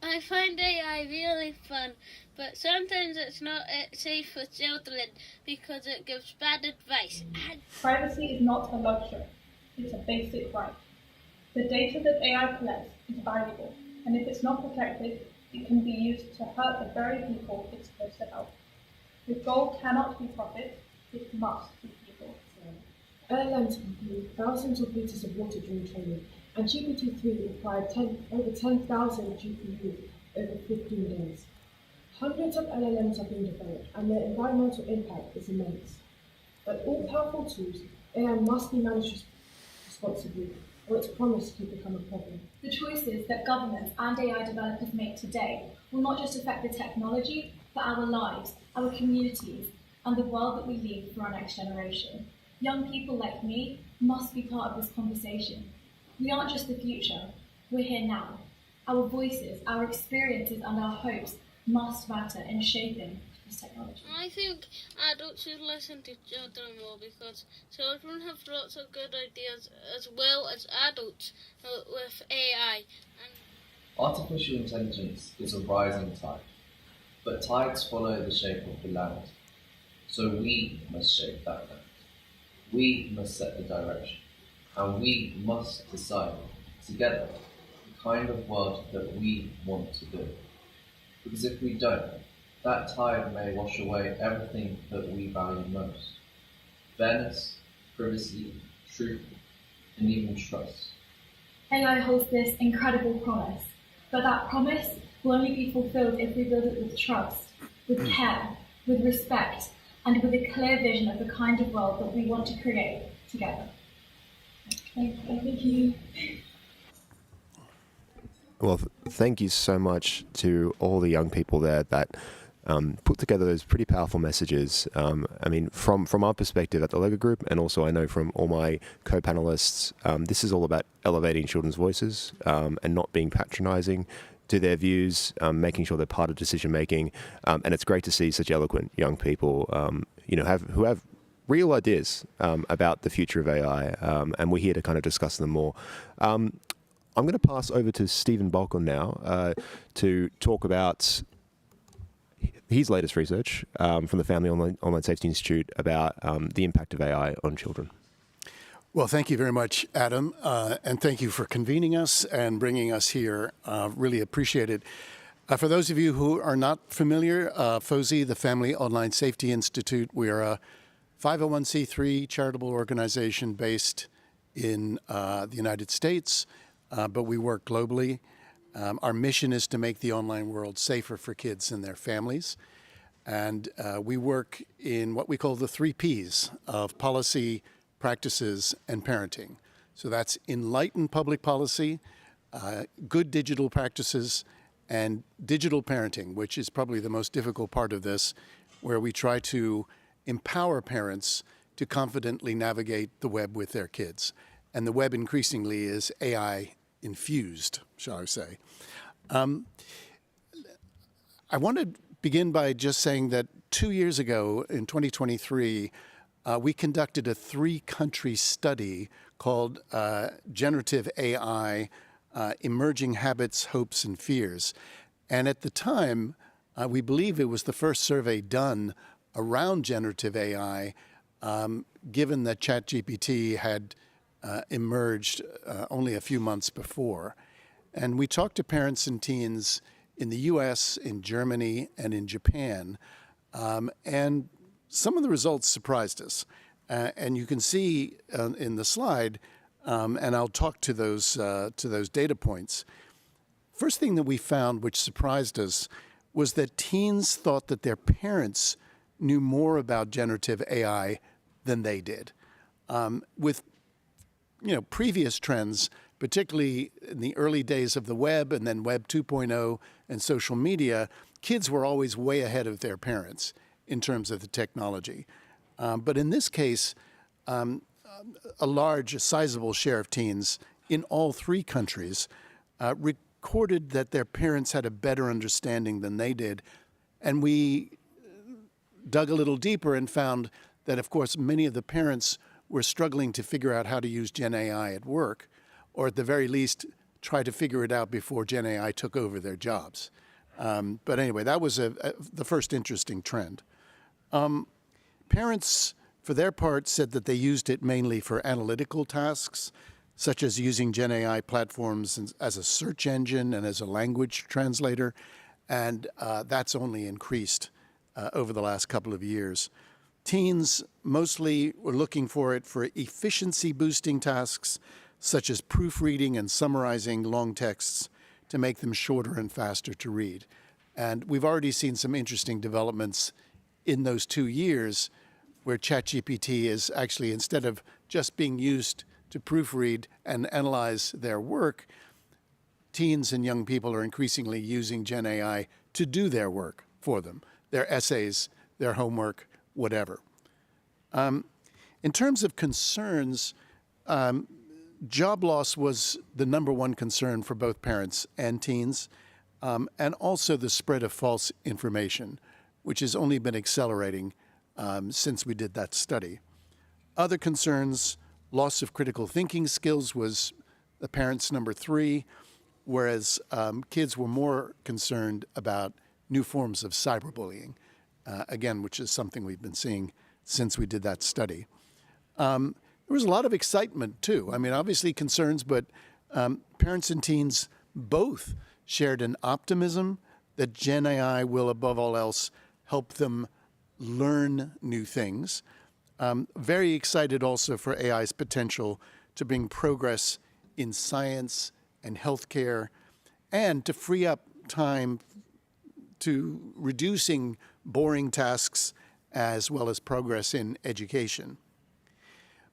Speaker 25: I find AI really fun, but sometimes it's not safe for children because it gives bad advice.
Speaker 23: Privacy is not a luxury, it's a basic right. The data that AI collects is valuable, and if it's not protected, it can be used to hurt the very people it's supposed to help. The goal cannot be profit, it must be people.
Speaker 26: LLMs consume thousands of liters of water during training, and GPT-3 required over 10,000 GPUs over 15 days. Hundreds of LLMs have been developed, and their environmental impact is immense. Like all powerful tools, AI must be managed responsibly, or its promise could become a problem.
Speaker 23: The choices that governments and AI developers make today will not just affect the technology, but our lives, our communities, and the world that we leave for our next generation. Young people like me must be part of this conversation. We aren't just the future, we're here now. Our voices, our experiences, and our hopes must matter in shaping this technology.
Speaker 25: I think adults should listen to children more because children have lots of good ideas as well as adults with AI.
Speaker 27: Artificial intelligence is a rising tide, but tides follow the shape of the land. So we must shape that land. We must set the direction, and we must decide together the kind of world that we want to build. Because if we don't, that tide may wash away everything that we value most. Fairness, privacy, truth, and even trust.
Speaker 23: AI holds this incredible promise, but that promise will only be fulfilled if we build it with trust, with care, with respect, and with a clear vision of the kind of world that we want to create together. Thank you.
Speaker 3: Well, thank you so much to all the young people there that put together those pretty powerful messages. I mean, from our perspective at the LEGO Group, and also I know from all my co-panelists, this is all about elevating children's voices and not being patronizing to their views, making sure they're part of decision making. And it's great to see such eloquent young people, who have real ideas about the future of AI, and we're here to kind of discuss them more. I'm going to pass over to Stephen Balkon now to talk about his latest research from the Family Online Safety Institute about the impact of AI on children.
Speaker 1: Well, thank you very much, Adam, and thank you for convening us and bringing us here. Really appreciate it. For those of you who are not familiar, FOSI, the Family Online Safety Institute, we are a 501c3 charitable organization based in the United States, but we work globally. Our mission is to make the online world safer for kids and their families. And we work in what we call the 3 Ps of policy, practices, and parenting. So that's enlightened public policy, good digital practices, and digital parenting, which is probably the most difficult part of this, where we try to empower parents to confidently navigate the web with their kids. And the web increasingly is AI infused, shall I say. I want to begin by just saying that 2 years ago, in 2023, we conducted a 3-country study called Generative AI, Emerging Habits, Hopes, and Fears. And at the time, we believe it was the first survey done around generative AI, given that ChatGPT had emerged only a few months before. And we talked to parents and teens in the US, in Germany, and in Japan. And some of the results surprised us. And you can see in the slide, and I'll talk to those data points. First thing that we found, which surprised us, was that teens thought that their parents knew more about generative AI than they did. With previous trends, particularly in the early days of the web and then Web 2.0 and social media, kids were always way ahead of their parents in terms of the technology. But in this case, a sizable share of teens in all 3 countries recorded that their parents had a better understanding than they did. And we dug a little deeper and found that, of course, many of the parents were struggling to figure out how to use Gen AI at work, or at the very least, try to figure it out before Gen AI took over their jobs. But anyway, that was the first interesting trend. Parents, for their part, said that they used it mainly for analytical tasks, such as using Gen AI platforms as a search engine and as a language translator, and that's only increased over the last couple of years. Teens mostly were looking for it for efficiency-boosting tasks, such as proofreading and summarizing long texts to make them shorter and faster to read. And we've already seen some interesting developments in those 2 years where ChatGPT is actually, instead of just being used to proofread and analyze their work, teens and young people are increasingly using Gen AI to do their work for them, their essays, their homework, whatever. In terms of concerns, job loss was the #1 concern for both parents and teens, and also the spread of false information, which has only been accelerating since we did that study. Other concerns, loss of critical thinking skills was the parents' #3, whereas kids were more concerned about new forms of cyberbullying, again, which is something we've been seeing since we did that study. There was a lot of excitement, too. I mean, obviously concerns, but parents and teens both shared an optimism that Gen AI will, above all else, help them learn new things. Very excited also for AI's potential to bring progress in science and healthcare, and to free up time to reducing boring tasks as well as progress in education.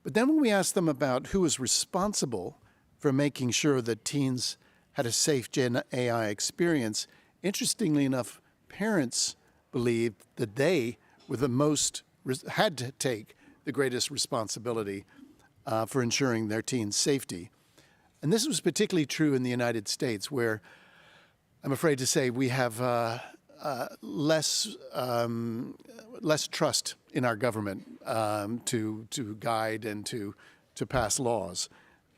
Speaker 1: But then when we asked them about who was responsible for making sure that teens had a safe Gen AI experience, interestingly enough, parents believed that they were had to take the greatest responsibility for ensuring their teens' safety. And this was particularly true in the United States, where I'm afraid to say we have less trust in our government to guide and to pass laws.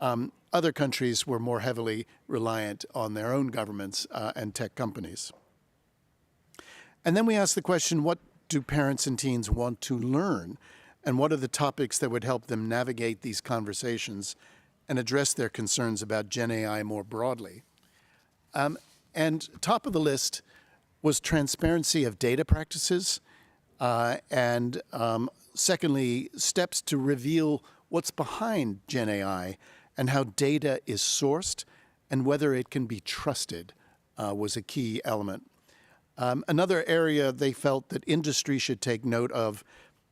Speaker 1: Other countries were more heavily reliant on their own governments and tech companies. And then we asked the question, what do parents and teens want to learn? And what are the topics that would help them navigate these conversations and address their concerns about Gen AI more broadly? And top of the list was transparency of data practices, and secondly, steps to reveal what's behind Gen AI and how data is sourced and whether it can be trusted was a key element. Another area they felt that industry should take note of,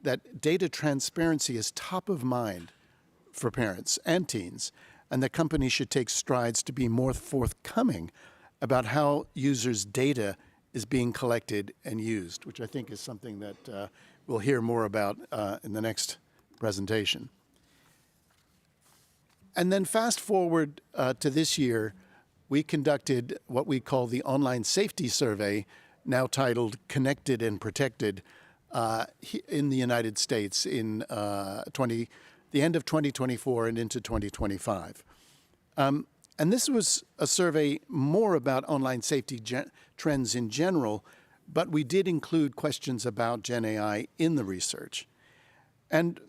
Speaker 1: that data transparency is top of mind for parents and teens, and that companies should take strides to be more forthcoming about how users' data is being collected and used, which I think is something that we'll hear more about in the next presentation. And then fast forward to this year, we conducted what we call the Online Safety Survey, now titled Connected and Protected, in the United States in the end of 2024 and into 2025. And this was a survey more about online safety trends in general, but we did include questions about Gen AI in the research. And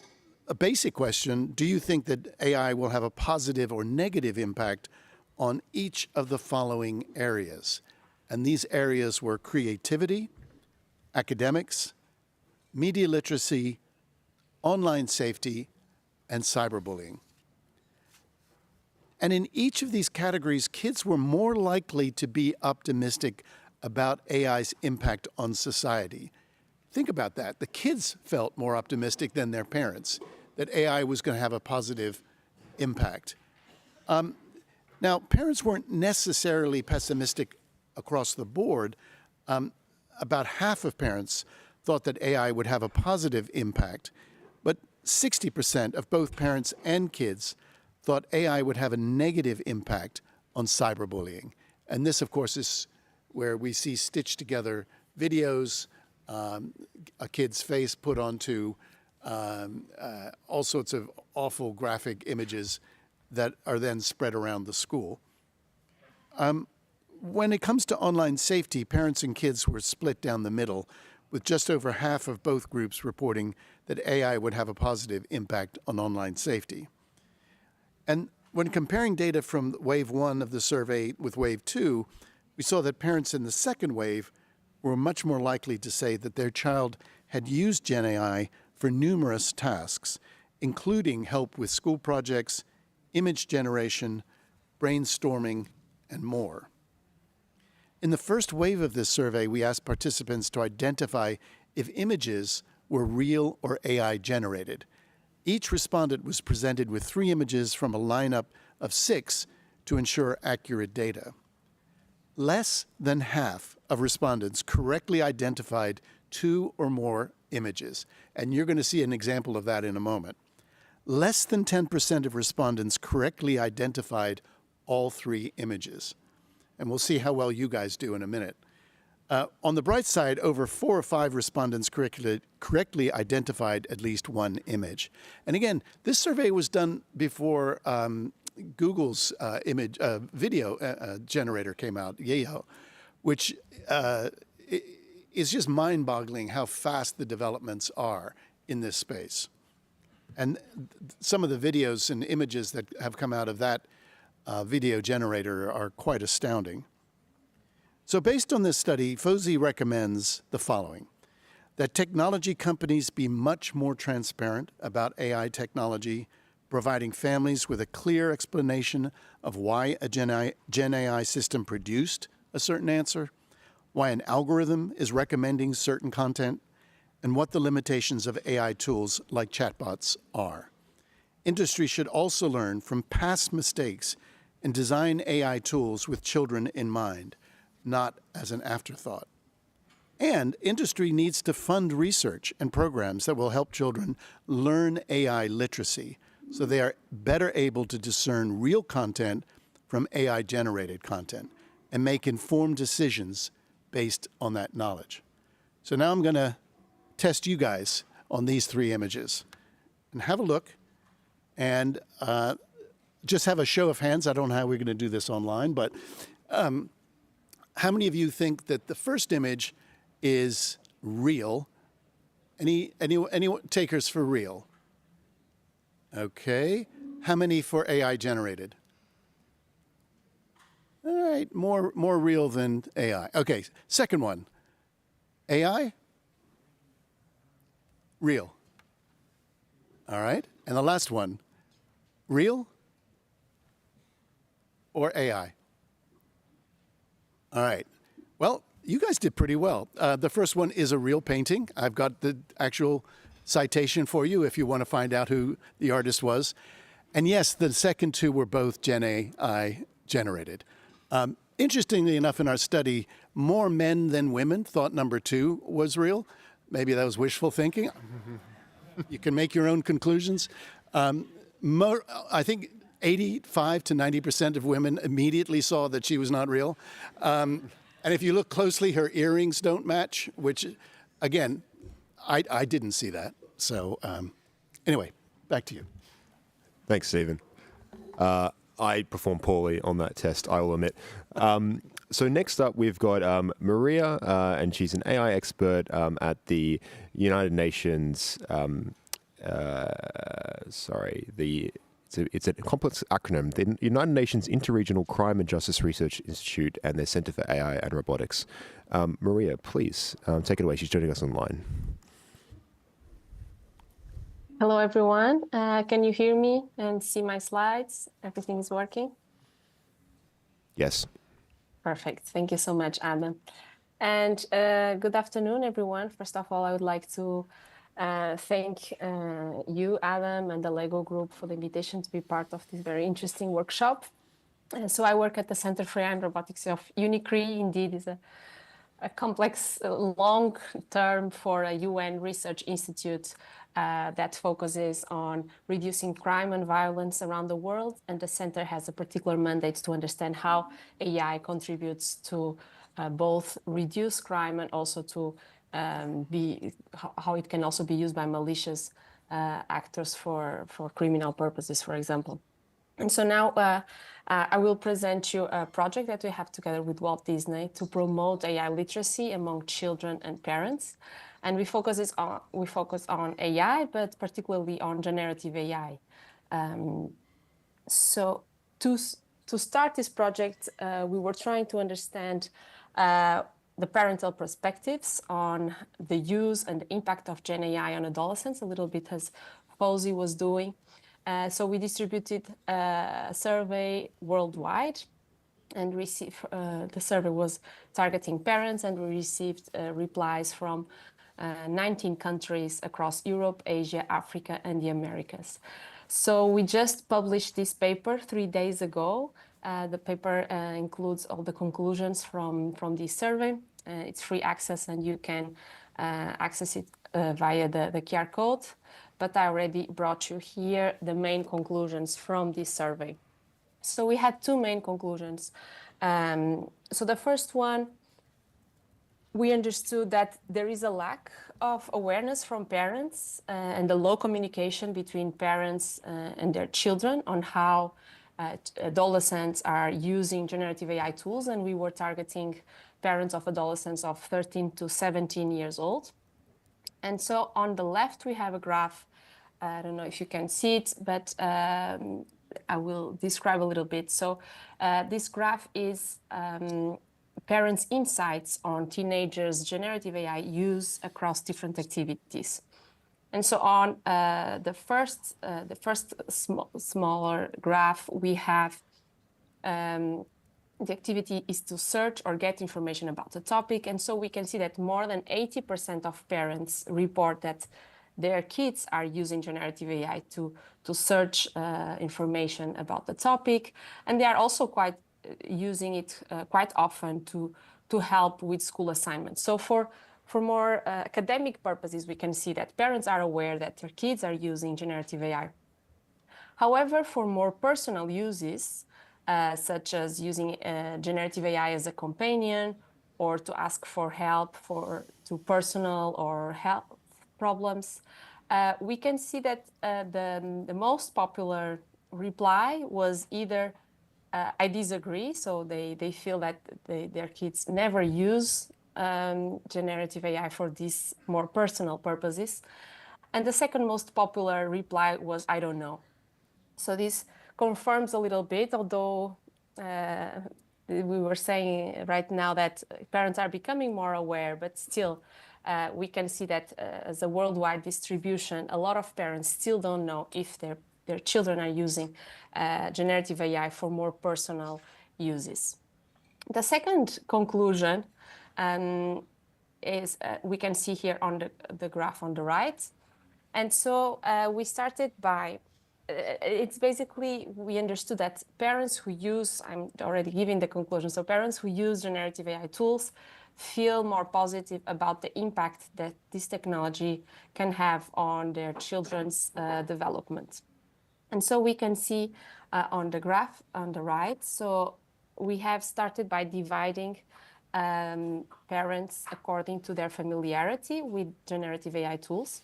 Speaker 1: a basic question, do you think that AI will have a positive or negative impact on each of the following areas? And these areas were creativity, academics, media literacy, online safety, and cyberbullying. And in each of these categories, kids were more likely to be optimistic about AI's impact on society. Think about that. The kids felt more optimistic than their parents that AI was going to have a positive impact. Now, parents weren't necessarily pessimistic across the board. About half of parents thought that AI would have a positive impact, but 60% of both parents and kids thought AI would have a negative impact on cyberbullying. And this, of course, is where we see stitched together videos, a kid's face put onto all sorts of awful graphic images that are then spread around the school. When it comes to online safety, parents and kids were split down the middle, with just over half of both groups reporting that AI would have a positive impact on online safety. And when comparing data from wave 1 of the survey with wave 2, we saw that parents in the second wave were much more likely to say that their child had used Gen AI for numerous tasks, including help with school projects, image generation, brainstorming, and more. In the first wave of this survey, we asked participants to identify if images were real or AI generated. Each respondent was presented with 3 images from a lineup of 6 to ensure accurate data. Less than half of respondents correctly identified 2 or more images, and you're going to see an example of that in a moment. Less than 10% of respondents correctly identified all 3 images. And we'll see how well you guys do in a minute. On the bright side, over 4 or 5 respondents correctly identified at least 1 image. And again, this survey was done before Google's video generator came out, Yayo, which is just mind-boggling how fast the developments are in this space. And some of the videos and images that have come out of that video generator are quite astounding. So based on this study, FOSI recommends the following: that technology companies be much more transparent about AI technology, providing families with a clear explanation of why a Gen AI system produced a certain answer, why an algorithm is recommending certain content, and what the limitations of AI tools like chatbots are. Industry should also learn from past mistakes and design AI tools with children in mind, not as an afterthought. And industry needs to fund research and programs that will help children learn AI literacy so they are better able to discern real content from AI-generated content and make informed decisions based on that knowledge. So now I'm going to test you guys on these 3 images. And have a look. And just have a show of hands. I don't know how we're going to do this online, but how many of you think that the first image is real? Any takers for real? Okay. How many for AI generated? All right, more real than AI. Okay, second one. AI? Real. All right. And the last one. Real or AI? All right. Well, you guys did pretty well. The first one is a real painting. I've got the actual citation for you if you want to find out who the artist was. And yes, the second two were both Gen AI generated. Interestingly enough, in our study, more men than women thought number two was real. Maybe that was wishful thinking. You can make your own conclusions. I think 85 to 90% of women immediately saw that she was not real. And if you look closely, her earrings don't match, which, again, I didn't see that. So anyway, back to you.
Speaker 3: Thanks, Stephen. I performed poorly on that test, I will admit. So next up, we've got Maria, and she's an AI expert at the United Nations. It's a complex acronym. The United Nations Interregional Crime and Justice Research Institute and their Center for AI and Robotics. Maria, please take it away. She's joining us online.
Speaker 4: Hello, everyone. Can you hear me and see my slides? Everything is working?
Speaker 3: Yes.
Speaker 4: Perfect. Thank you so much, Adam. And good afternoon, everyone. First of all, I would like to thank you, Adam, and the LEGO Group for the invitation to be part of this very interesting workshop. So I work at the Center for AI and Robotics of UNICRI. Indeed, is a complex, long term for a UN research institute that focuses on reducing crime and violence around the world. And the center has a particular mandate to understand how AI contributes to both reduce crime and also to how it can also be used by malicious actors for criminal purposes, for example. And so now I will present you a project that we have together with Walt Disney to promote AI literacy among children and parents. And we focus on AI, but particularly on generative AI. So to start this project, we were trying to understand the parental perspectives on the use and the impact of Gen AI on adolescents, a little bit as Fauzi was doing. So we distributed a survey worldwide, and the survey was targeting parents, and we received replies from 19 countries across Europe, Asia, Africa, and the Americas. So we just published this paper 3 days ago. The paper includes all the conclusions from this survey. It's free access, and you can access it via the QR code. But I already brought you here the main conclusions from this survey. So we had two main conclusions. So the first one, we understood that there is a lack of awareness from parents and the low communication between parents and their children on how adolescents are using generative AI tools. And we were targeting parents of adolescents of 13 to 17 years old. And so on the left, we have a graph. I don't know if you can see it, but I will describe a little bit. So this graph is parents' insights on teenagers' generative AI use across different activities. And so on the first smaller graph, we have the activity is to search or get information about the topic. And so we can see that more than 80% of parents report that their kids are using generative AI to search information about the topic. And they are also using it quite often to help with school assignments. So for more academic purposes, we can see that parents are aware that their kids are using generative AI. However, for more personal uses, such as using generative AI as a companion or to ask for help to personal or health problems, we can see that the most popular reply was either I disagree, so they feel that their kids never use generative AI for these more personal purposes. And the second most popular reply was I don't know. So this confirms a little bit, although we were saying right now that parents are becoming more aware, but still we can see that as a worldwide distribution, a lot of parents still don't know if their children are using generative AI for more personal uses. The second conclusion is we can see here on the graph on the right. And so we started by, it's basically, we understood that parents who use, I'm already giving the conclusion, so parents who use generative AI tools feel more positive about the impact that this technology can have on their children's development. And so we can see on the graph on the right, so we have started by dividing parents according to their familiarity with generative AI tools.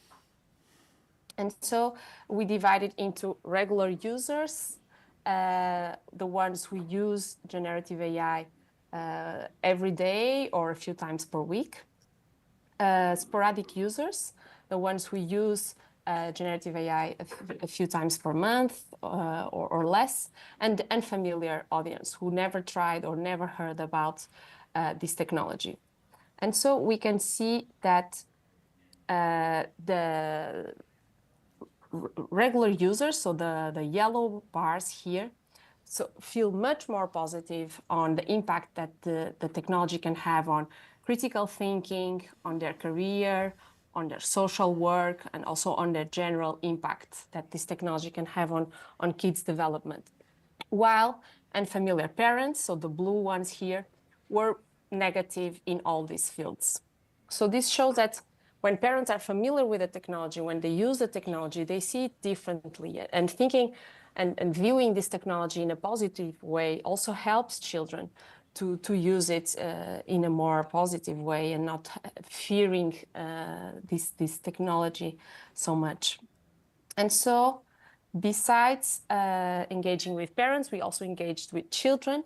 Speaker 4: And so we divided into regular users, the ones who use generative AI every day or a few times per week, sporadic users, the ones who use generative AI a few times per month or less, and the unfamiliar audience who never tried or never heard about this technology. And so we can see that the regular users, so the yellow bars here, so feel much more positive on the impact that the technology can have on critical thinking, on their career, on their social work, and also on their general impact that this technology can have on kids' development. While unfamiliar parents, so the blue ones here, were negative in all these fields. So this shows that when parents are familiar with the technology, when they use the technology, they see it differently. And thinking and viewing this technology in a positive way also helps children to use it in a more positive way and not fearing this technology so much. And so besides engaging with parents, we also engaged with children.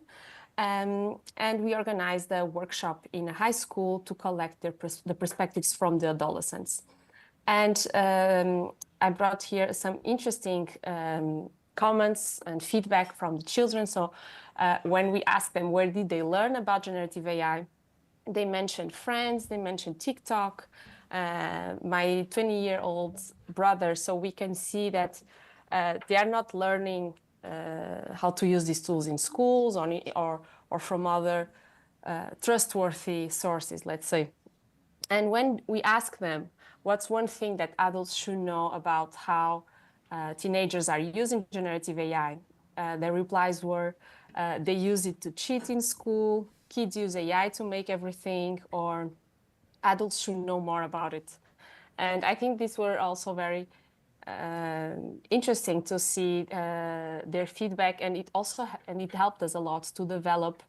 Speaker 4: And we organized a workshop in a high school to collect the perspectives from the adolescents. And I brought here some interesting comments and feedback from the children. So when we asked them where did they learn about generative AI, they mentioned friends, they mentioned TikTok, my 20-year-old brother. So we can see that they are not learning how to use these tools in schools or from other trustworthy sources, let's say. And when we ask them, what's one thing that adults should know about how teenagers are using generative AI, their replies were, they use it to cheat in school, kids use AI to make everything, or adults should know more about it. And I think these were also very interesting to see their feedback, and it helped us a lot to develop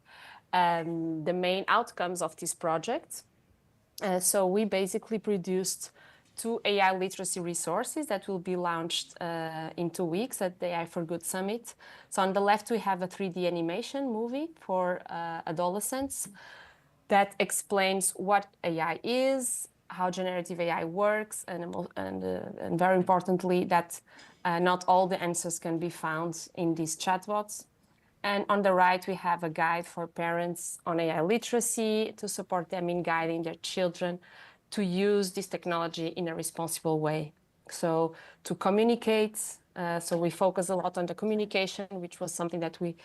Speaker 4: the main outcomes of this project. So we basically produced 2 AI literacy resources that will be launched in 2 weeks at the AI for Good Summit. So on the left, we have a 3D animation movie for adolescents that explains what AI is, how generative AI works, and very importantly, that not all the answers can be found in these chatbots. And on the right, we have a guide for parents on AI literacy to support them in guiding their children to use this technology in a responsible way. So to communicate, so we focus a lot on the communication, which was something that we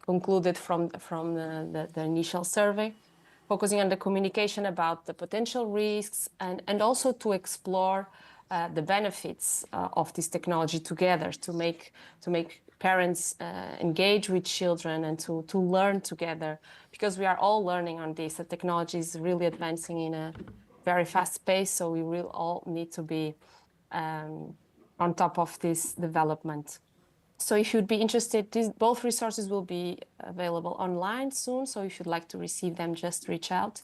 Speaker 4: concluded from the initial survey, focusing on the communication about the potential risks and also to explore the benefits of this technology together to make parents engage with children and to learn together, because we are all learning on this. The technology is really advancing in a very fast pace, so we will all need to be on top of this development. So if you'd be interested, both resources will be available online soon. So if you'd like to receive them, just reach out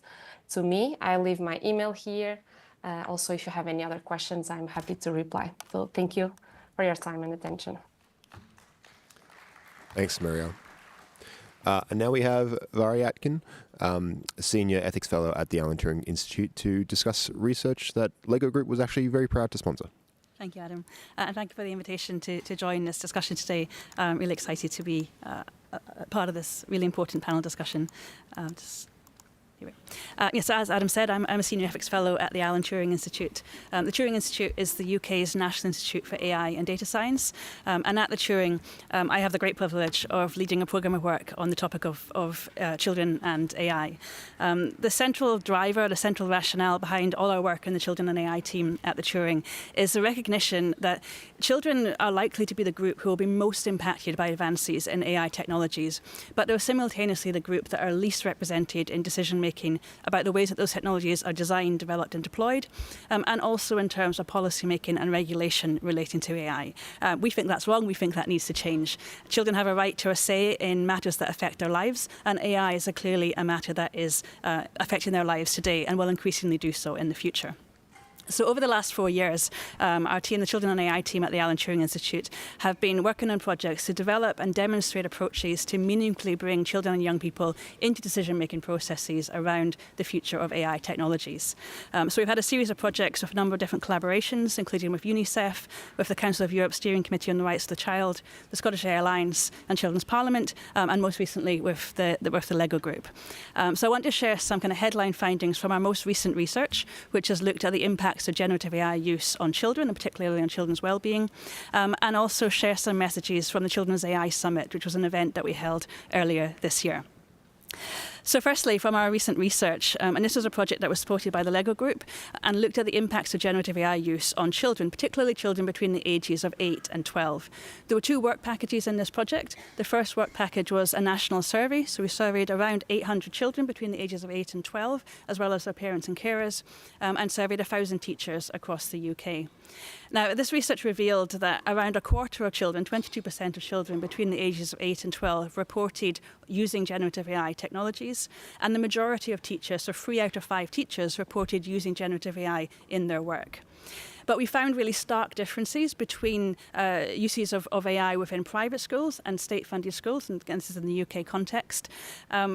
Speaker 4: to me. I leave my email here. Also, if you have any other questions, I'm happy to reply. So thank you for your time and attention.
Speaker 3: Thanks, Mario. And now we have Vari Atkin, Senior Ethics Fellow at the Alan Turing Institute, to discuss research that LEGO Group was actually very proud to sponsor.
Speaker 5: Thank you, Adam. And thank you for the invitation to join this discussion today. I'm really excited to be part of this really important panel discussion. Yes, as Adam said, I'm a Senior Ethics Fellow at the Alan Turing Institute. The Turing Institute is the UK's National Institute for AI and Data Science. And at the Turing, I have the great privilege of leading a programme of work on the topic of children and AI. The central driver, the central rationale behind all our work in the Children and AI team at the Turing is the recognition that children are likely to be the group who will be most impacted by advances in AI technologies, but they're simultaneously the group that are least represented in decision-making about the ways that those technologies are designed, developed and deployed, and also in terms of policy making and regulation relating to AI. We think that's wrong. We think that needs to change. Children have a right to a say in matters that affect their lives, and AI is clearly a matter that is affecting their lives today and will increasingly do so in the future. So over the last 4 years, our team, the Children and AI team at the Alan Turing Institute, have been working on projects to develop and demonstrate approaches to meaningfully bring children and young people into decision-making processes around the future of AI technologies. So we've had a series of projects with a number of different collaborations, including with UNICEF, with the Council of Europe Steering Committee on the Rights of the Child, the Scottish AI Alliance and Children's Parliament, and most recently with the LEGO Group. So I want to share some kind of headline findings from our most recent research, which has looked at the impact of generative AI use on children, and particularly on children's well-being, and also share some messages from the Children's AI Summit, which was an event that we held earlier this year. So firstly, from our recent research, and this was a project that was supported by the LEGO Group, and looked at the impacts of generative AI use on children, particularly children between the ages of 8 and 12. There were 2 work packages in this project. The first work package was a national survey, so we surveyed around 800 children between the ages of 8 and 12, as well as their parents and carers, and surveyed 1,000 teachers across the UK. Now, this research revealed that around a quarter of children, 22% of children between the ages of 8 and 12, reported using generative AI technologies, and the majority of teachers, so 3 out of 5 teachers, reported using generative AI in their work. But we found really stark differences between uses of AI within private schools and state-funded schools, and this is in the UK context,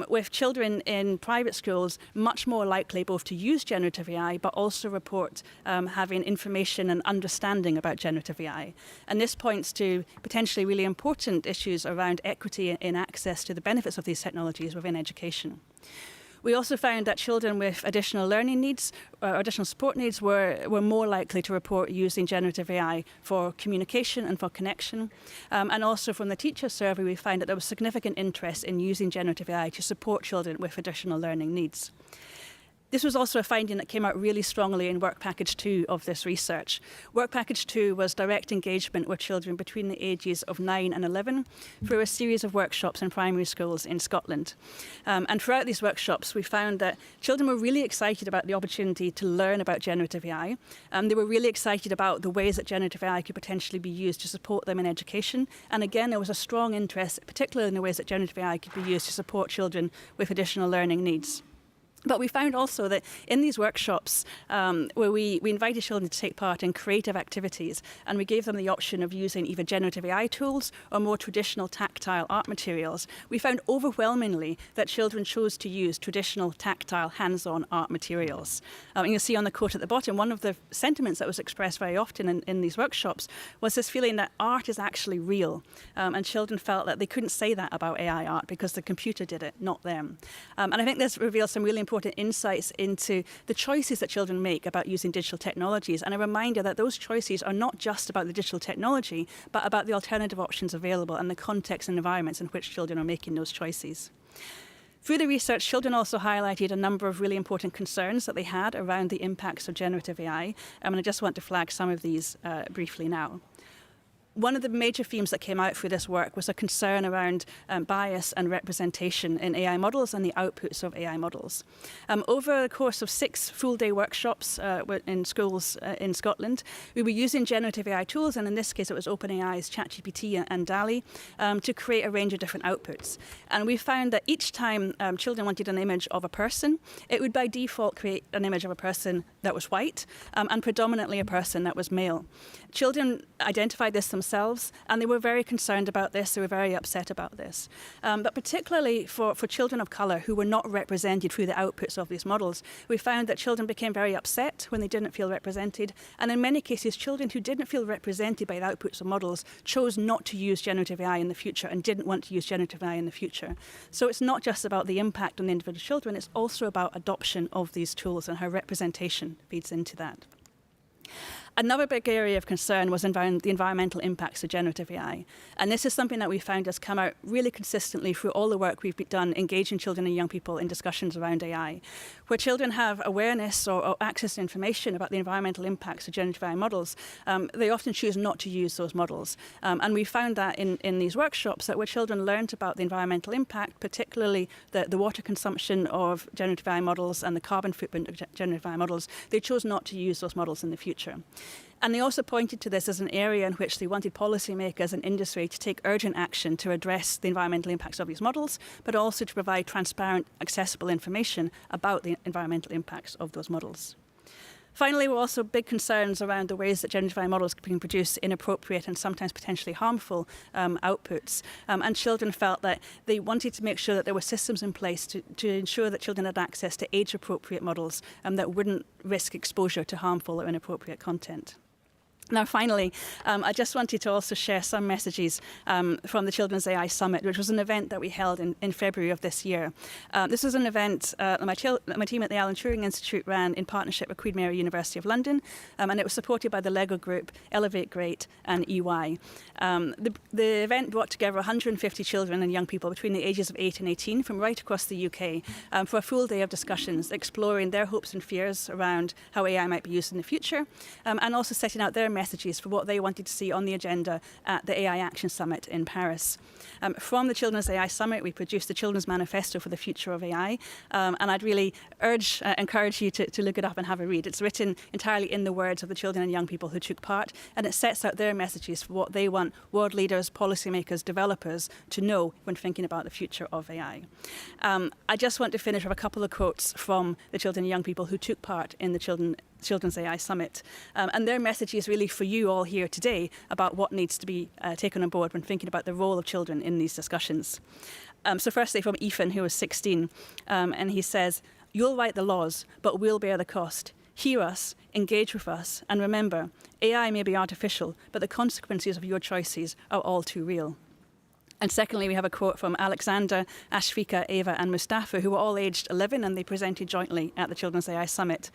Speaker 5: with children in private schools much more likely both to use generative AI but also report having information and understanding about generative AI. And this points to potentially really important issues around equity in access to the benefits of these technologies within education. We also found that children with additional learning needs or additional support needs were more likely to report using generative AI for communication and for connection. And also from the teacher survey, we found that there was significant interest in using generative AI to support children with additional learning needs. This was also a finding that came out really strongly in Work Package 2 of this research. Work Package 2 was direct engagement with children between the ages of 9 and 11 through a series of workshops in primary schools in Scotland. And throughout these workshops, we found that children were really excited about the opportunity to learn about generative AI. They were really excited about the ways that generative AI could potentially be used to support them in education. And again, there was a strong interest, particularly in the ways that generative AI could be used to support children with additional learning needs. But we found also that in these workshops, where we invited children to take part in creative activities, and we gave them the option of using either generative AI tools or more traditional tactile art materials, we found overwhelmingly that children chose to use traditional tactile hands-on art materials. And you'll see on the quote at the bottom, one of the sentiments that was expressed very often in these workshops was this feeling that art is actually real. And children felt that they couldn't say that about AI art because the computer did it, not them. And I think this reveals some really important insights into the choices that children make about using digital technologies, and a reminder that those choices are not just about the digital technology, but about the alternative options available and the context and environments in which children are making those choices. Through the research, children also highlighted a number of really important concerns that they had around the impacts of generative AI, and I just want to flag some of these briefly now. One of the major themes that came out through this work was a concern around bias and representation in AI models and the outputs of AI models. Over the course of 6 full-day workshops in schools in Scotland, we were using generative AI tools, and in this case it was OpenAI's ChatGPT and DALL-E, to create a range of different outputs. And we found that each time children wanted an image of a person, it would by default create an image of a person that was white and predominantly a person that was male. Children identified this themselves themselves, and they were very concerned about this. They were very upset about this. But particularly for children of colour who were not represented through the outputs of these models, we found that children became very upset when they didn't feel represented. And in many cases, children who didn't feel represented by the outputs of models chose not to use generative AI in the future and didn't want to use generative AI in the future. So it's not just about the impact on the individual children, it's also about adoption of these tools and how representation feeds into that. Another big area of concern was the environmental impacts of generative AI. And this is something that we found has come out really consistently through all the work we've done engaging children and young people in discussions around AI. Where children have awareness or access to information about the environmental impacts of generative AI models, they often choose not to use those models. And we found that in these workshops that where children learned about the environmental impact, particularly the water consumption of generative AI models and the carbon footprint of generative AI models, they chose not to use those models in the future. And they also pointed to this as an area in which they wanted policymakers and industry to take urgent action to address the environmental impacts of these models, but also to provide transparent, accessible information about the environmental impacts of those models. Finally, there were also big concerns around the ways that generative AI models can produce inappropriate and sometimes potentially harmful outputs. And children felt that they wanted to make sure that there were systems in place to ensure that children had access to age-appropriate models that wouldn't risk exposure to harmful or inappropriate content. Now, finally, I just wanted to also share some messages from the Children's AI Summit, which was an event that we held in February of this year. This was an event that my team at the Alan Turing Institute ran in partnership with Queen Mary University of London, and it was supported by the LEGO Group, Elevate Great, and EY. The event brought together 150 children and young people between the ages of 8 and 18 from right across the UK for a full day of discussions exploring their hopes and fears around how AI might be used in the future, and also setting out their messages for what they wanted to see on the agenda at the AI Action Summit in Paris. From the Children's AI Summit, we produced the Children's Manifesto for the Future of AI, and I'd really encourage you to look it up and have a read. It's written entirely in the words of the children and young people who took part, and it sets out their messages for what they want world leaders, policymakers, developers to know when thinking about the future of AI. I just want to finish with a couple of quotes from the children and young people who took part in the Children's AI Summit. And their message is really for you all here today about what needs to be taken on board when thinking about the role of children in these discussions. So firstly, from Ethan, who was 16, and he says, "You'll write the laws, but we'll bear the cost. Hear us, engage with us, and remember, AI may be artificial, but the consequences of your choices are all too real." And secondly, we have a quote from Alexander, Ashfika, Ava, and Mustafa, who were all aged 11, and they presented jointly at the Children's AI Summit.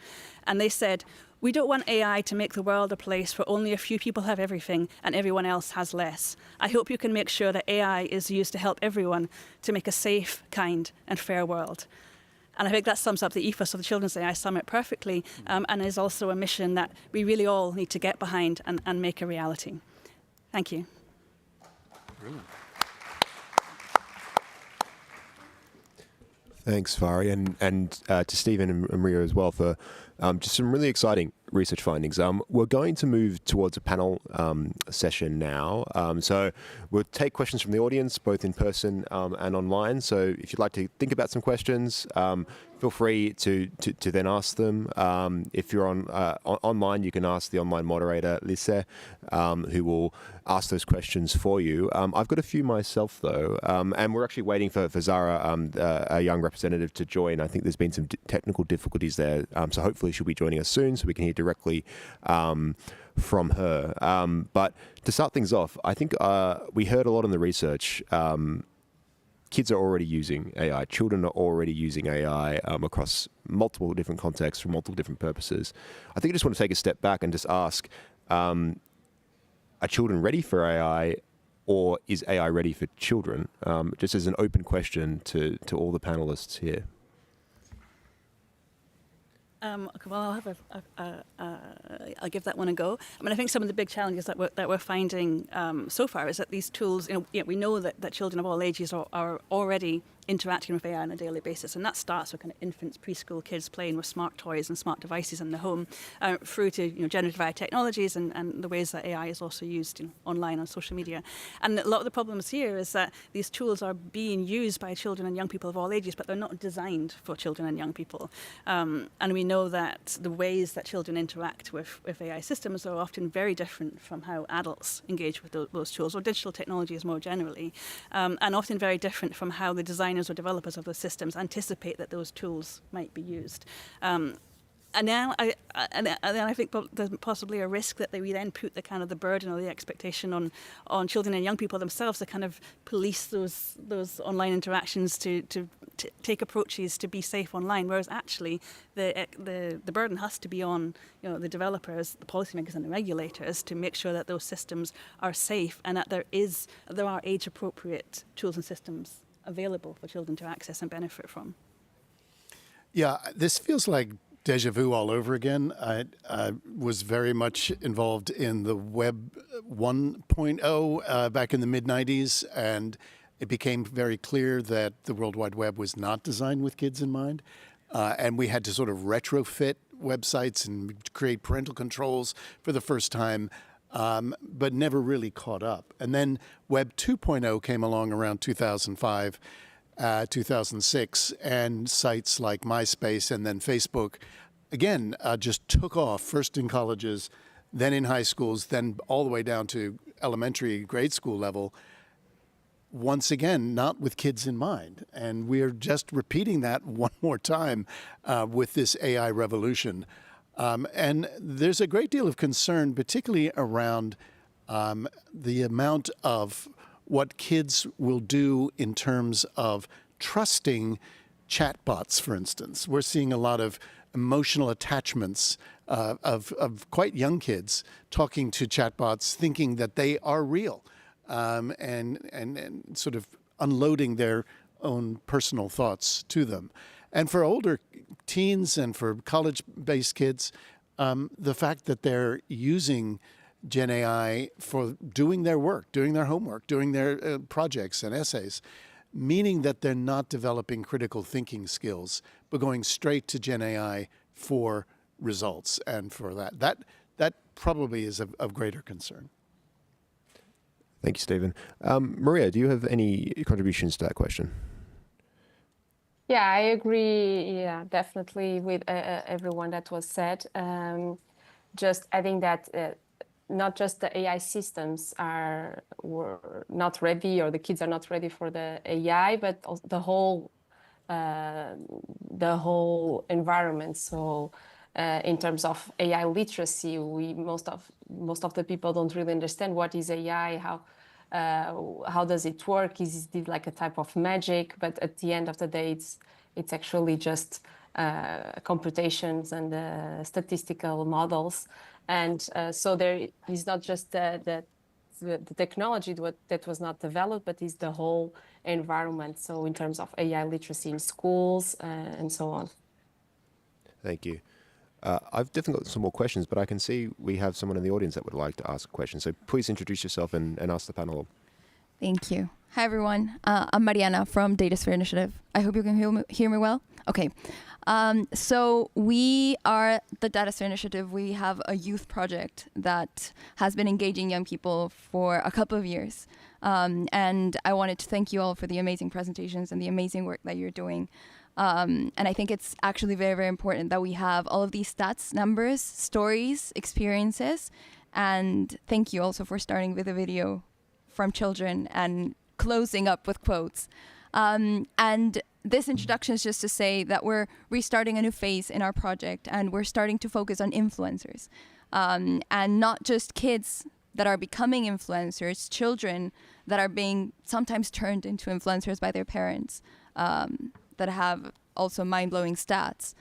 Speaker 5: And they said, "We don't want AI to make the world a place where only a few people have everything and everyone else has less. I hope you can make sure that AI is used to help everyone to make a safe, kind, and fair world." And I think that sums up the ethos of the Children's AI Summit perfectly, and is also a mission that we really all need to get behind and make a reality. Thank you.
Speaker 3: Brilliant. Thanks, Fari, and to Stephen and Maria as well for just some really exciting research findings. We're going to move towards a panel session now. So we'll take questions from the audience, both in person and online. So if you'd like to think about some questions, feel free to then ask them. If you're online, you can ask the online moderator, Lise, who will ask those questions for you. I've got a few myself, though, and we're actually waiting for Zara, a young representative, to join. I think there's been some technical difficulties there, so hopefully she'll be joining us soon so we can hear directly from her. But to start things off, I think we heard a lot in the research. Kids are already using AI. Children are already using AI across multiple different contexts for multiple different purposes. I think I just want to take a step back and just ask, are children ready for AI, or is AI ready for children? Just as an open question to all the panelists here.
Speaker 5: Okay, well, I'll give that one a go. I mean, I think some of the big challenges that we're finding so far is that these tools, we know that children of all ages are already interacting with AI on a daily basis. And that starts with kind of infants, preschool kids playing with smart toys and smart devices in the home, through to generative AI technologies and the ways that AI is also used online on social media. And a lot of the problems here is that these tools are being used by children and young people of all ages, but they're not designed for children and young people. And we know that the ways that children interact with AI systems are often very different from how adults engage with those tools, or digital technologies more generally, and often very different from how the designers or developers of those systems anticipate that those tools might be used. And now I think there's possibly a risk that we then put the kind of the burden or the expectation on children and young people themselves to kind of police those online interactions, to take approaches to be safe online, whereas actually the burden has to be on the developers, the policymakers and the regulators to make sure that those systems are safe and that there are age appropriate tools and systems available for children to access and benefit from.
Speaker 1: Yeah, this feels like deja vu all over again. I was very much involved in the Web 1.0 back in the mid-90s, and it became very clear that the World Wide Web was not designed with kids in mind. And we had to sort of retrofit websites and create parental controls for the first time, but never really caught up. And then Web 2.0 came along around 2005, 2006, and sites like MySpace and then Facebook, again, just took off, first in colleges, then in high schools, then all the way down to elementary grade school level. Once again, not with kids in mind. And we're just repeating that one more time with this AI revolution. And there's a great deal of concern, particularly around the amount of what kids will do in terms of trusting chatbots, for instance. We're seeing a lot of emotional attachments of quite young kids talking to chatbots, thinking that they are real, and sort of unloading their own personal thoughts to them. And for older teens and for college-based kids, the fact that they're using Gen AI for doing their work, doing their homework, doing their projects and essays, meaning that they're not developing critical thinking skills, but going straight to Gen AI for results and for that. That probably is of greater concern.
Speaker 3: Thank you, Stephen. Maria, do you have any contributions to that question?
Speaker 4: Yeah, I agree. Yeah, definitely with everyone that was said. Just adding that not just the AI systems were not ready, or the kids are not ready for the AI, but the whole environment. So in terms of AI literacy, most of the people don't really understand what is AI, how does it work? Is it like a type of magic? But at the end of the day, it's actually just computations and statistical models. And so there is not just the technology that was not developed, but is the whole environment. So in terms of AI literacy in schools and so on.
Speaker 3: Thank you. I've definitely got some more questions, but I can see we have someone in the audience that would like to ask a question. So please introduce yourself and ask the panel.
Speaker 7: Thank you. Hi, everyone. I'm Mariana from Datasphere Initiative. I hope you can hear me well. Okay. So we are the Datasphere Initiative. We have a youth project that has been engaging young people for a couple of years. And I wanted to thank you all for the amazing presentations and the amazing work that you're doing. And I think it's actually very, very important that we have all of these stats, numbers, stories, experiences. And thank you also for starting with a video from children and closing up with quotes. And this introduction is just to say that we're restarting a new phase in our project, and we're starting to focus on influencers, and not just kids that are becoming influencers, children that are being sometimes turned into influencers by their parents, that have also mind-blowing stats.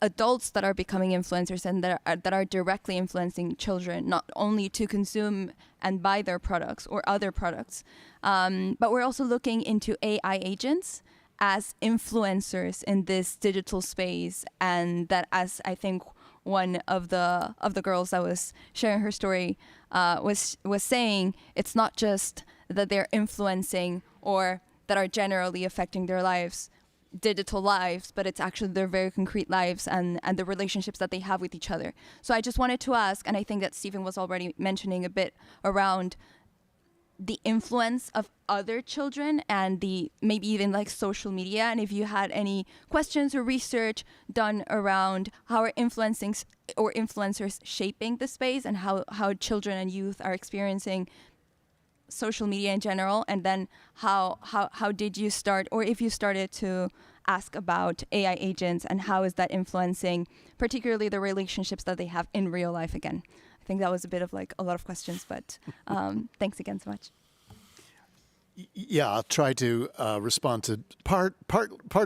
Speaker 7: Adults that are becoming influencers and that are directly influencing children, not only to consume and buy their products or other products, but we're also looking into AI agents as influencers in this digital space, and that, as I think one of the girls that was sharing her story was saying, it's not just that they're influencing or that are generally affecting their lives, digital lives, but it's actually their very concrete lives and the relationships that they have with each other. So I just wanted to ask, and I think that Stephen was already mentioning a bit around the influence of other children and the maybe even like social media, and if you had any questions or research done around how are influencing or influencers shaping the space and how children and youth are experiencing social media in general, and then how did you start, or if you started to ask about AI agents and how is that influencing particularly the relationships that they have in real life again. I think that was a bit of like a lot of questions, but thanks again so much.
Speaker 1: Yeah, I'll try to respond to part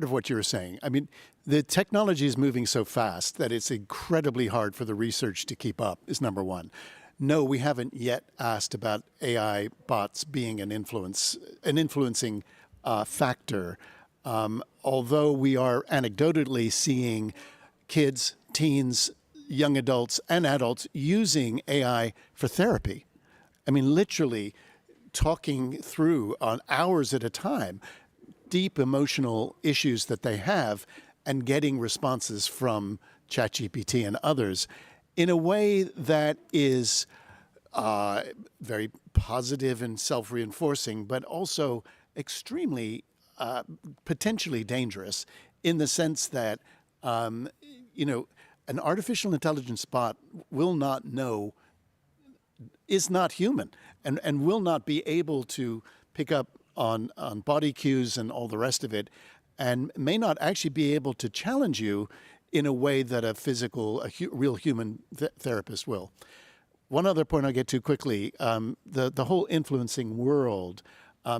Speaker 1: of what you were saying. I mean, the technology is moving so fast that it's incredibly hard for the research to keep up, is number one. No, we haven't yet asked about AI bots being an influencing factor, although we are anecdotally seeing kids, teens, young adults, and adults using AI for therapy. I mean, literally talking through on hours at a time deep emotional issues that they have and getting responses from ChatGPT and others in a way that is very positive and self-reinforcing, but also extremely potentially dangerous in the sense that, an artificial intelligence bot will not know, is not human, and will not be able to pick up on body cues and all the rest of it, and may not actually be able to challenge you in a way that a real human therapist will. One other point I'll get to quickly, the whole influencing world.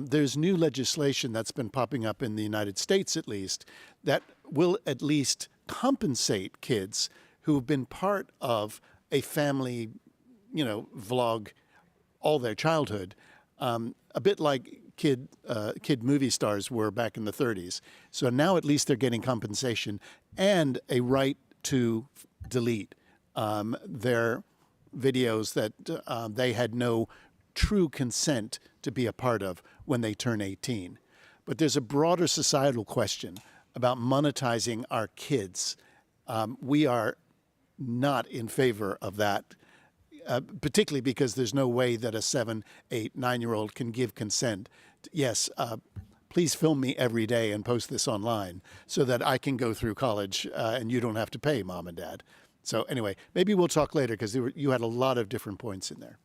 Speaker 1: There's new legislation that's been popping up in the United States, at least, that will at least compensate kids who've been part of a family, vlog all their childhood, a bit like kid movie stars were back in the 30s. So now at least they're getting compensation and a right to delete their videos that they had no true consent to be a part of when they turn 18. But there's a broader societal question about monetizing our kids. We are not in favor of that, particularly because there's no way that a 7, 8, 9-year-old can give consent. Yes, please film me every day and post this online so that I can go through college and you don't have to pay, Mom and Dad. So anyway, maybe we'll talk later because you had a lot of different points in there.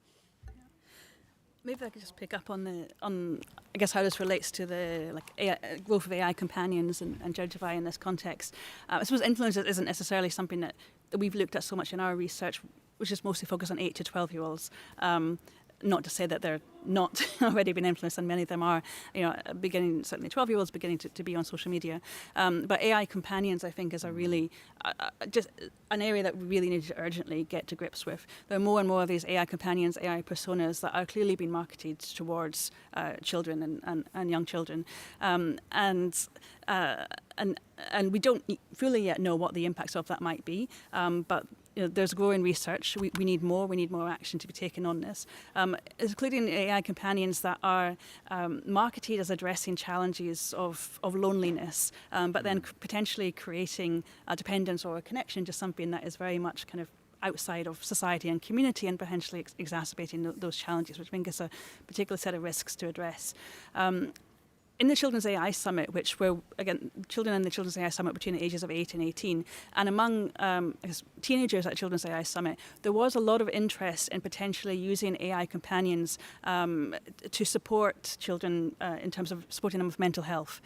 Speaker 5: Maybe I could just pick up on I guess how this relates to the AI, growth of AI companions and Judgeify in this context. I suppose influence isn't necessarily something that we've looked at so much in our research, which is mostly focused on 8 to 12-year-olds. Not to say that they're not already been influenced, and many of them are, beginning, certainly 12-year-olds beginning to be on social media. But AI companions, I think, is a really, just an area that we really need to urgently get to grips with. There are more and more of these AI companions, AI personas that are clearly being marketed towards children and young children. And we don't fully yet know what the impacts of that might be, but there's growing research. We need more. We need more action to be taken on this, including AI companions that are marketed as addressing challenges of loneliness, but then potentially creating a dependence or a connection to something that is very much kind of outside of society and community and potentially exacerbating those challenges, which I think is a particular set of risks to address. In the Children's AI Summit, which were, again, children in the Children's AI Summit between the ages of 8 and 18, and among teenagers at Children's AI Summit, there was a lot of interest in potentially using AI companions to support children in terms of supporting them with mental health.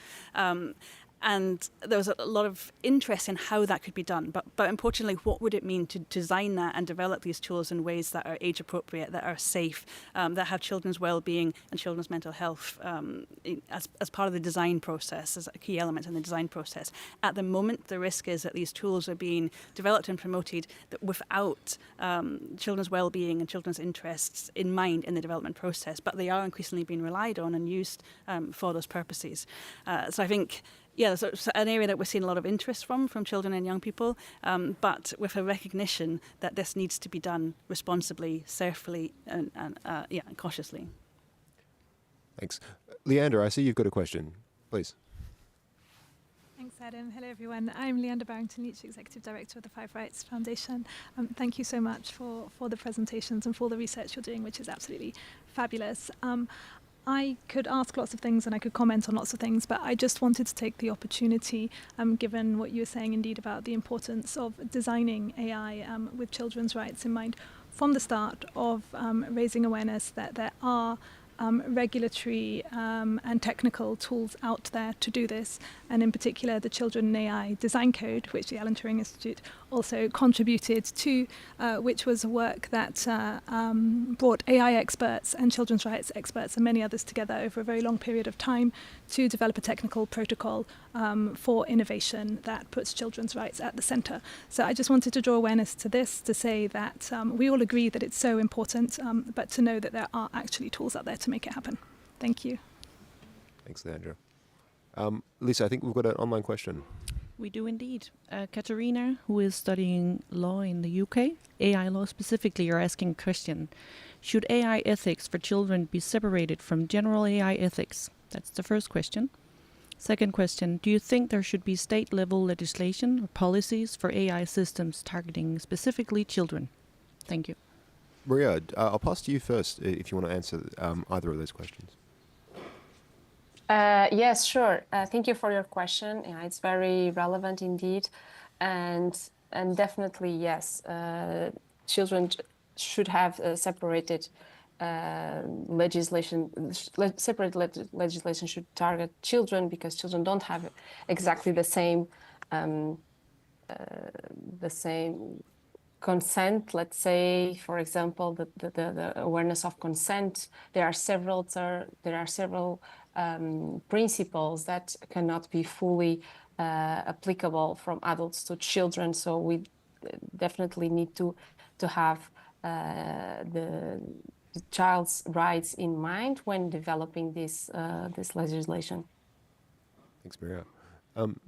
Speaker 5: And there was a lot of interest in how that could be done. But importantly, what would it mean to design that and develop these tools in ways that are age appropriate, that are safe, that have children's well-being and children's mental health as part of the design process, as a key element in the design process. At the moment, the risk is that these tools are being developed and promoted without children's well-being and children's interests in mind in the development process, but they are increasingly being relied on and used for those purposes. So I think, yeah, so it's an area that we're seeing a lot of interest from children and young people, but with a recognition that this needs to be done responsibly, carefully, and cautiously.
Speaker 3: Thanks. Leander, I see you've got a question. Please.
Speaker 8: Thanks, Adam. Hello, everyone. I'm Leander Barrington-Leach, Executive Director of the Five Rights Foundation. Thank you so much for the presentations and for the research you're doing, which is absolutely fabulous. I could ask lots of things and I could comment on lots of things, but I just wanted to take the opportunity, given what you were saying indeed about the importance of designing AI with children's rights in mind, from the start of raising awareness that there are regulatory and technical tools out there to do this, and in particular the Children in AI Design Code, which the Alan Turing Institute also contributed to, which was a work that brought AI experts and children's rights experts and many others together over a very long period of time to develop a technical protocol for innovation that puts children's rights at the centre. So I just wanted to draw awareness to this, to say that we all agree that it's so important, but to know that there are actually tools out there to make it happen. Thank you.
Speaker 3: Thanks, Leandra. Lisa, I think we've got an online question.
Speaker 9: We do indeed. Katerina, who is studying law in the UK, AI law specifically, are asking a question. Should AI ethics for children be separated from general AI ethics? That's the first question. Second question, do you think there should be state-level legislation or policies for AI systems targeting specifically children? Thank you.
Speaker 3: Maria, I'll pass to you first if you want to answer either of those questions.
Speaker 4: Yes, sure. Thank you for your question. Yeah, it's very relevant indeed, and definitely yes. Children should have separated legislation. Separate legislation should target children because children don't have exactly the same consent. Let's say, for example, the awareness of consent. There are several principles that cannot be fully applicable from adults to children. So we definitely need to have the child's rights in mind when developing this legislation.
Speaker 3: Thanks, Maria.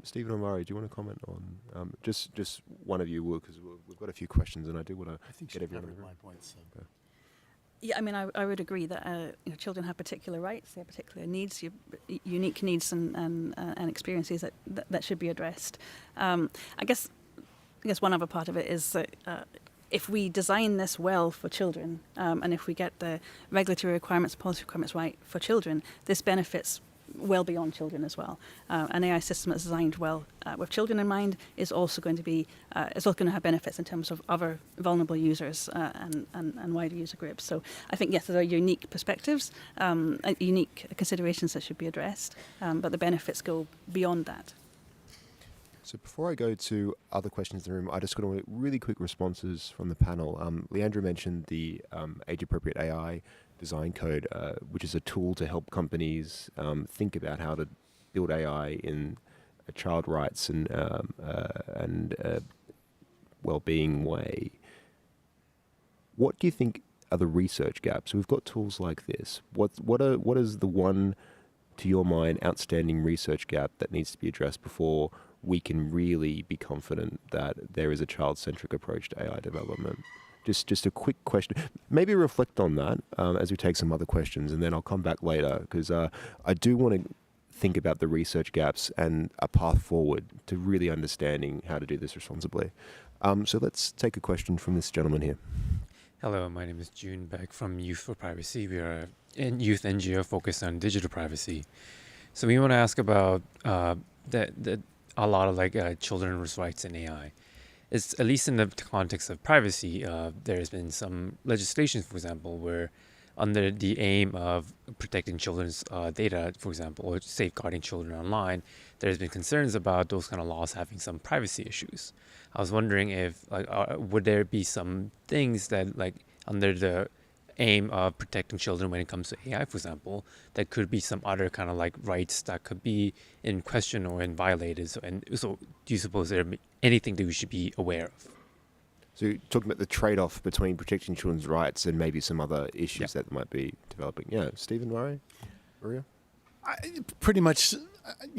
Speaker 3: Stephen or Mari, do you want to comment on just one of you, because we've got a few questions and I do want to get everyone.
Speaker 1: My points. So.
Speaker 5: Yeah, I mean, I would agree that children have particular rights, they have particular needs, unique needs and experiences that should be addressed. I guess one other part of it is that if we design this well for children, and if we get the regulatory requirements, policy requirements right for children, this benefits well beyond children as well. An AI system that's designed well with children in mind is also going to be is also going to have benefits in terms of other vulnerable users and wider user groups. So I think yes, there are unique perspectives, unique considerations that should be addressed, but the benefits go beyond that.
Speaker 3: So before I go to other questions in the room, I just got really quick responses from the panel. Leandra mentioned the age-appropriate AI design code, which is a tool to help companies think about how to build AI in a child rights and well-being way. What do you think are the research gaps? We've got tools like this. What is the one, to your mind, outstanding research gap that needs to be addressed before we can really be confident that there is a child-centric approach to AI development? Just a quick question. Maybe reflect on that as we take some other questions, and then I'll come back later, because I do want to think about the research gaps and a path forward to really understanding how to do this responsibly. So let's take a question from this gentleman here.
Speaker 11: Hello, my name is June Beck from Youth for Privacy. We are a youth NGO focused on digital privacy. So we want to ask about a lot of children's rights in AI. It's, at least in the context of privacy, there's been some legislation, for example, where under the aim of protecting children's data, for example, or safeguarding children online, there's been concerns about those kind of laws having some privacy issues. I was wondering if, would there be some things that, under the aim of protecting children when it comes to AI, for example, that could be some other kind of rights that could be in question or violated. So do you suppose there be anything that we should be aware of?
Speaker 3: So you're talking about the trade-off between protecting children's rights and maybe some other issues that might be developing. Yeah, Stephen, Maria?
Speaker 1: Pretty much,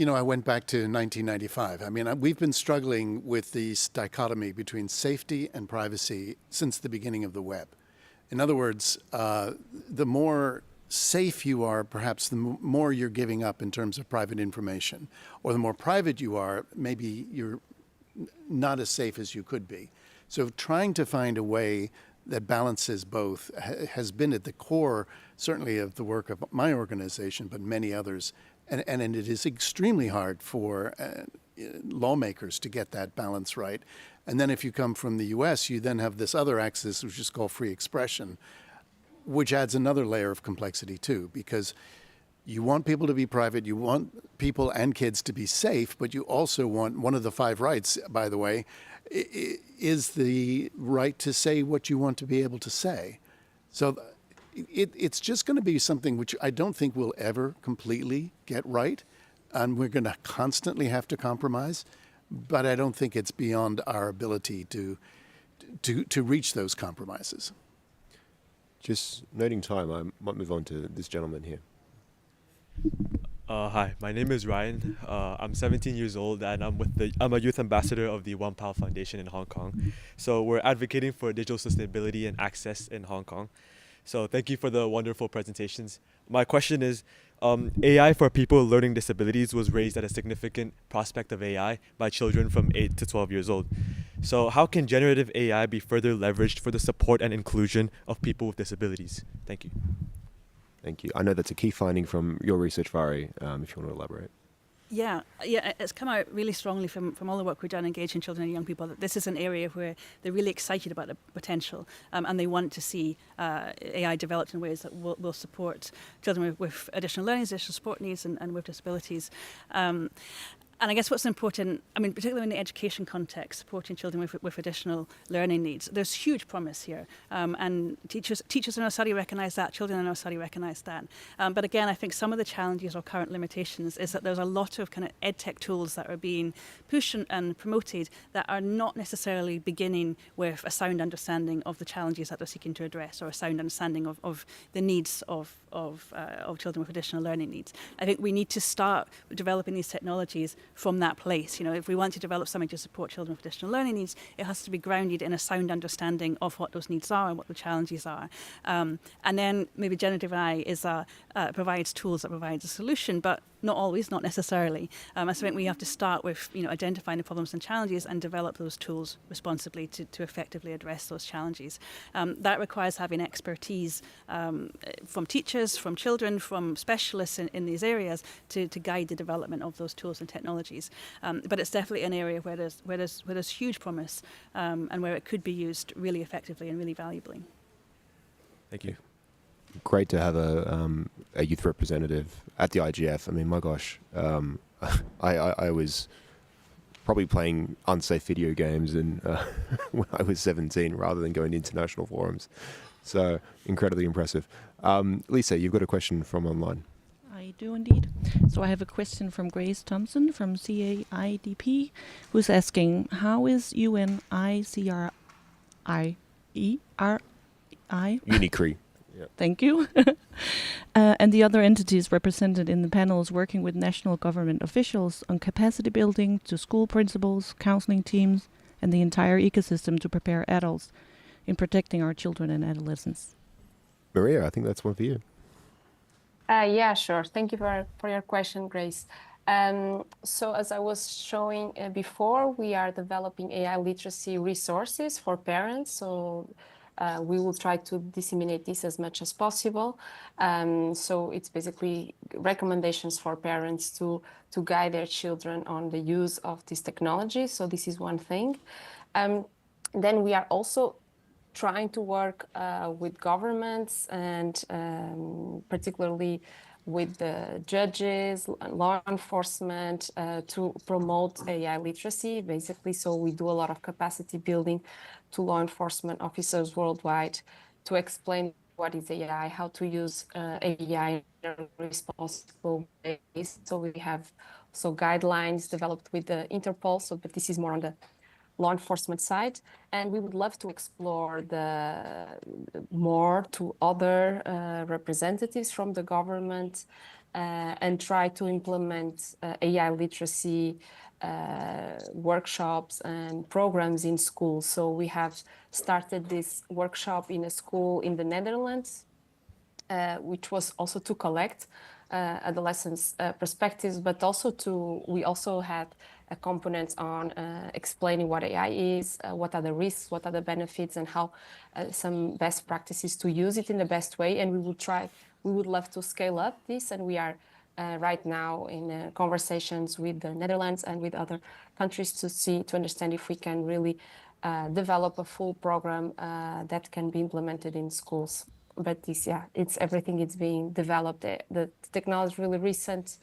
Speaker 1: I went back to 1995. I mean, we've been struggling with this dichotomy between safety and privacy since the beginning of the web. In other words, the more safe you are, perhaps the more you're giving up in terms of private information. Or the more private you are, maybe you're not as safe as you could be. So trying to find a way that balances both has been at the core, certainly, of the work of my organization, but many others. And it is extremely hard for lawmakers to get that balance right. And then if you come from the US, you then have this other axis, which is called free expression, which adds another layer of complexity too, because you want people to be private, you want people and kids to be safe, but you also want, one of the 5 rights, by the way, is the right to say what you want to be able to say. So it's just going to be something which I don't think we'll ever completely get right, and we're going to constantly have to compromise, but I don't think it's beyond our ability to reach those compromises.
Speaker 3: Just noting time, I might move on to this gentleman here.
Speaker 10: Hi, my name is Ryan. I'm 17 years old and I'm a youth ambassador of the One Pal Foundation in Hong Kong. So we're advocating for digital sustainability and access in Hong Kong. So thank you for the wonderful presentations. My question is, AI for people with learning disabilities was raised as a significant prospect of AI by children from 8 to 12 years old. So how can generative AI be further leveraged for the support and inclusion of people with disabilities? Thank you.
Speaker 3: Thank you. I know that's a key finding from your research, Vari, if you want to elaborate.
Speaker 5: Yeah, it's come out really strongly from all the work we've done engaging children and young people that this is an area where they're really excited about the potential, and they want to see AI developed in ways that will support children with additional learning, additional support needs, and with disabilities. And I guess what's important, I mean, particularly in the education context, supporting children with additional learning needs, there's huge promise here. And teachers in our study recognise that, children in our study recognise that. But again, I think some of the challenges or current limitations is that there's a lot of kind of edtech tools that are being pushed and promoted that are not necessarily beginning with a sound understanding of the challenges that they're seeking to address, or a sound understanding of the needs of children with additional learning needs. I think we need to start developing these technologies from that place. You know, if we want to develop something to support children with additional learning needs, it has to be grounded in a sound understanding of what those needs are and what the challenges are. And then maybe generative AI provides tools that provide a solution, but not always, not necessarily. So I think we have to start with identifying the problems and challenges and develop those tools responsibly to effectively address those challenges. That requires having expertise from teachers, from children, from specialists in these areas to guide the development of those tools and technologies. But it's definitely an area where there's huge promise and where it could be used really effectively and really valuably.
Speaker 3: Thank you. Great to have a youth representative at the IGF. I mean, my gosh, I was probably playing unsafe video games when I was 17 rather than going to international forums. So incredibly impressive. Lisa, you've got a question from online.
Speaker 9: I do indeed. So I have a question from Grace Thompson from CAIDP, who's asking, how is UNICRI?
Speaker 3: UNICRI.
Speaker 9: Yep. Thank you. And the other entities represented in the panels working with national government officials on capacity building to school principals, counseling teams, and the entire ecosystem to prepare adults in protecting our children and adolescents.
Speaker 3: Maria, I think that's one for you.
Speaker 4: Yeah, sure. Thank you for your question, Grace. So as I was showing before, we are developing AI literacy resources for parents. So we will try to disseminate this as much as possible. So it's basically recommendations for parents to guide their children on the use of this technology. So this is one thing. Then we are also trying to work with governments and particularly with the judges, law enforcement, to promote AI literacy, basically. So we do a lot of capacity building to law enforcement officers worldwide to explain what is AI, how to use AI in a responsible way. So we have guidelines developed with the Interpol, but this is more on the law enforcement side, and we would love to explore more to other representatives from the government and try to implement AI literacy workshops and programs in schools. So we have started this workshop in a school in the Netherlands which was also to collect adolescents' perspectives, but also we also had a component on explaining what AI is, what are the risks, what are the benefits, and how some best practices to use it in the best way. And we would love to scale up this, and we are right now in conversations with the Netherlands and with other countries to understand if we can really develop a full program that can be implemented in schools. But everything is being developed. The technology is really recent.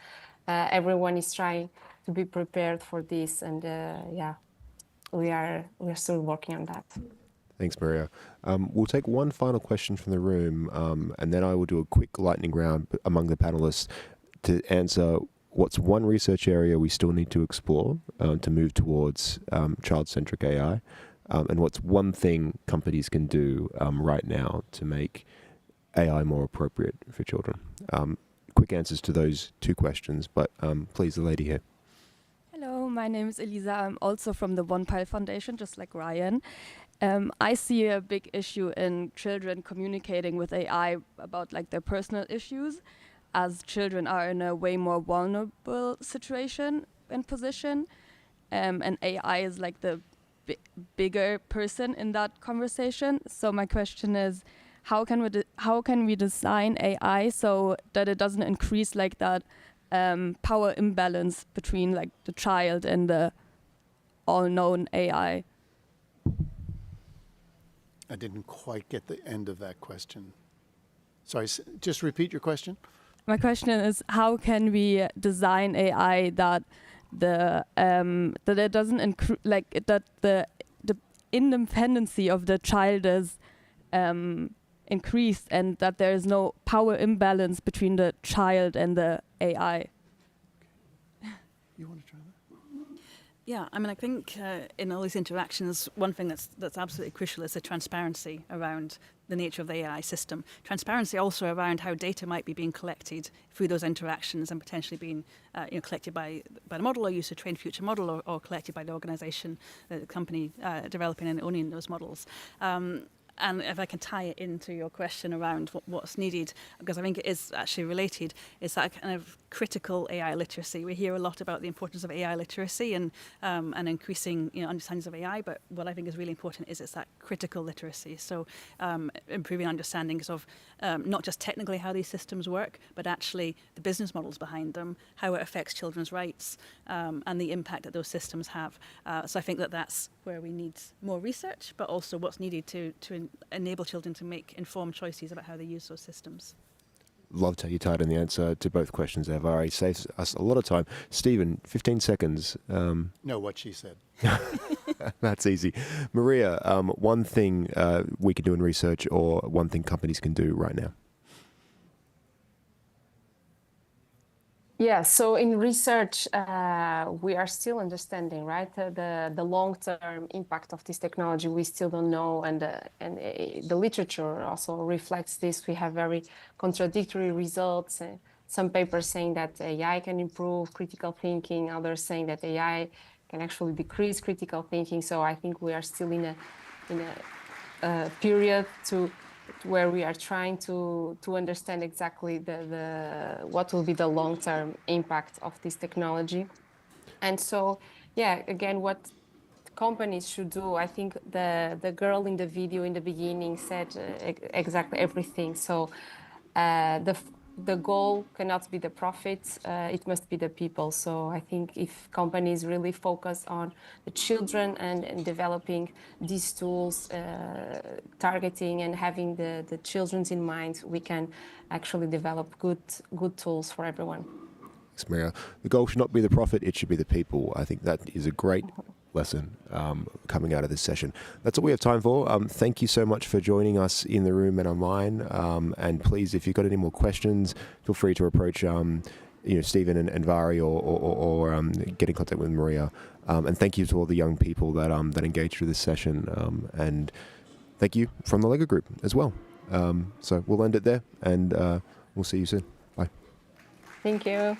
Speaker 4: Everyone is trying to be prepared for this, and we are still working on that.
Speaker 3: Thanks, Maria. We'll take one final question from the room, and then I will do a quick lightning round among the panelists to answer what's one research area we still need to explore to move towards child-centric AI, and what's one thing companies can do right now to make AI more appropriate for children. Quick answers to those two questions, but please, the lady here.
Speaker 7: Hello, my name is Elisa. I'm also from the One Pile Foundation, just like Ryan. I see a big issue in children communicating with AI about like their personal issues, as children are in a way more vulnerable situation and position, and AI is like the bigger person in that conversation. So my question is, how can we design AI so that it doesn't increase like that power imbalance between like the child and the all-known AI?
Speaker 1: I didn't quite get the end of that question. Sorry, just repeat your question.
Speaker 7: My question is, how can we design AI that that it doesn't that the independency of the child is increased, and that there is no power imbalance between the child and the AI?
Speaker 1: You want to try that?
Speaker 5: Yeah, I mean, I think in all these interactions, one thing that's absolutely crucial is the transparency around the nature of the AI system. Transparency also around how data might be being collected through those interactions and potentially being collected by the model or used to train future model, or collected by the organization, the company developing and owning those models. And if I can tie it into your question around what's needed, because I think it is actually related, is that kind of critical AI literacy. We hear a lot about the importance of AI literacy and increasing understandings of AI, but what I think is really important is it's that critical literacy. So improving understandings of not just technically how these systems work, but actually the business models behind them, how it affects children's rights, and the impact that those systems have. So I think that's where we need more research, but also what's needed to enable children to make informed choices about how they use those systems.
Speaker 3: Love to how you tied in the answer to both questions there, Vari. Saves us a lot of time. Stephen, 15 seconds.
Speaker 1: No, what she said.
Speaker 3: That's easy. Maria, one thing we can do in research, or one thing companies can do right now?
Speaker 4: Yeah, so in research, we are still understanding, right? The long-term impact of this technology, we still don't know, and the literature also reflects this. We have very contradictory results. Some papers saying that AI can improve critical thinking, others saying that AI can actually decrease critical thinking. So I think we are still in a period where we are trying to understand exactly what will be the long-term impact of this technology. And so, yeah, again, what companies should do, I think the girl in the video in the beginning said exactly everything. So the goal cannot be the profits, it must be the people. So I think if companies really focus on the children and developing these tools, targeting and having the children in mind, we can actually develop good tools for everyone.
Speaker 3: Thanks, Maria. The goal should not be the profit, it should be the people. I think that is a great lesson coming out of this session. That's all we have time for. Thank you so much for joining us in the room and online. And please, if you've got any more questions, feel free to approach Stephen and Vari, or get in contact with Maria. And thank you to all the young people that engaged through this session. And thank you from the LEGO Group as well. So we'll end it there, and we'll see you soon. Bye.
Speaker 4: Thank you.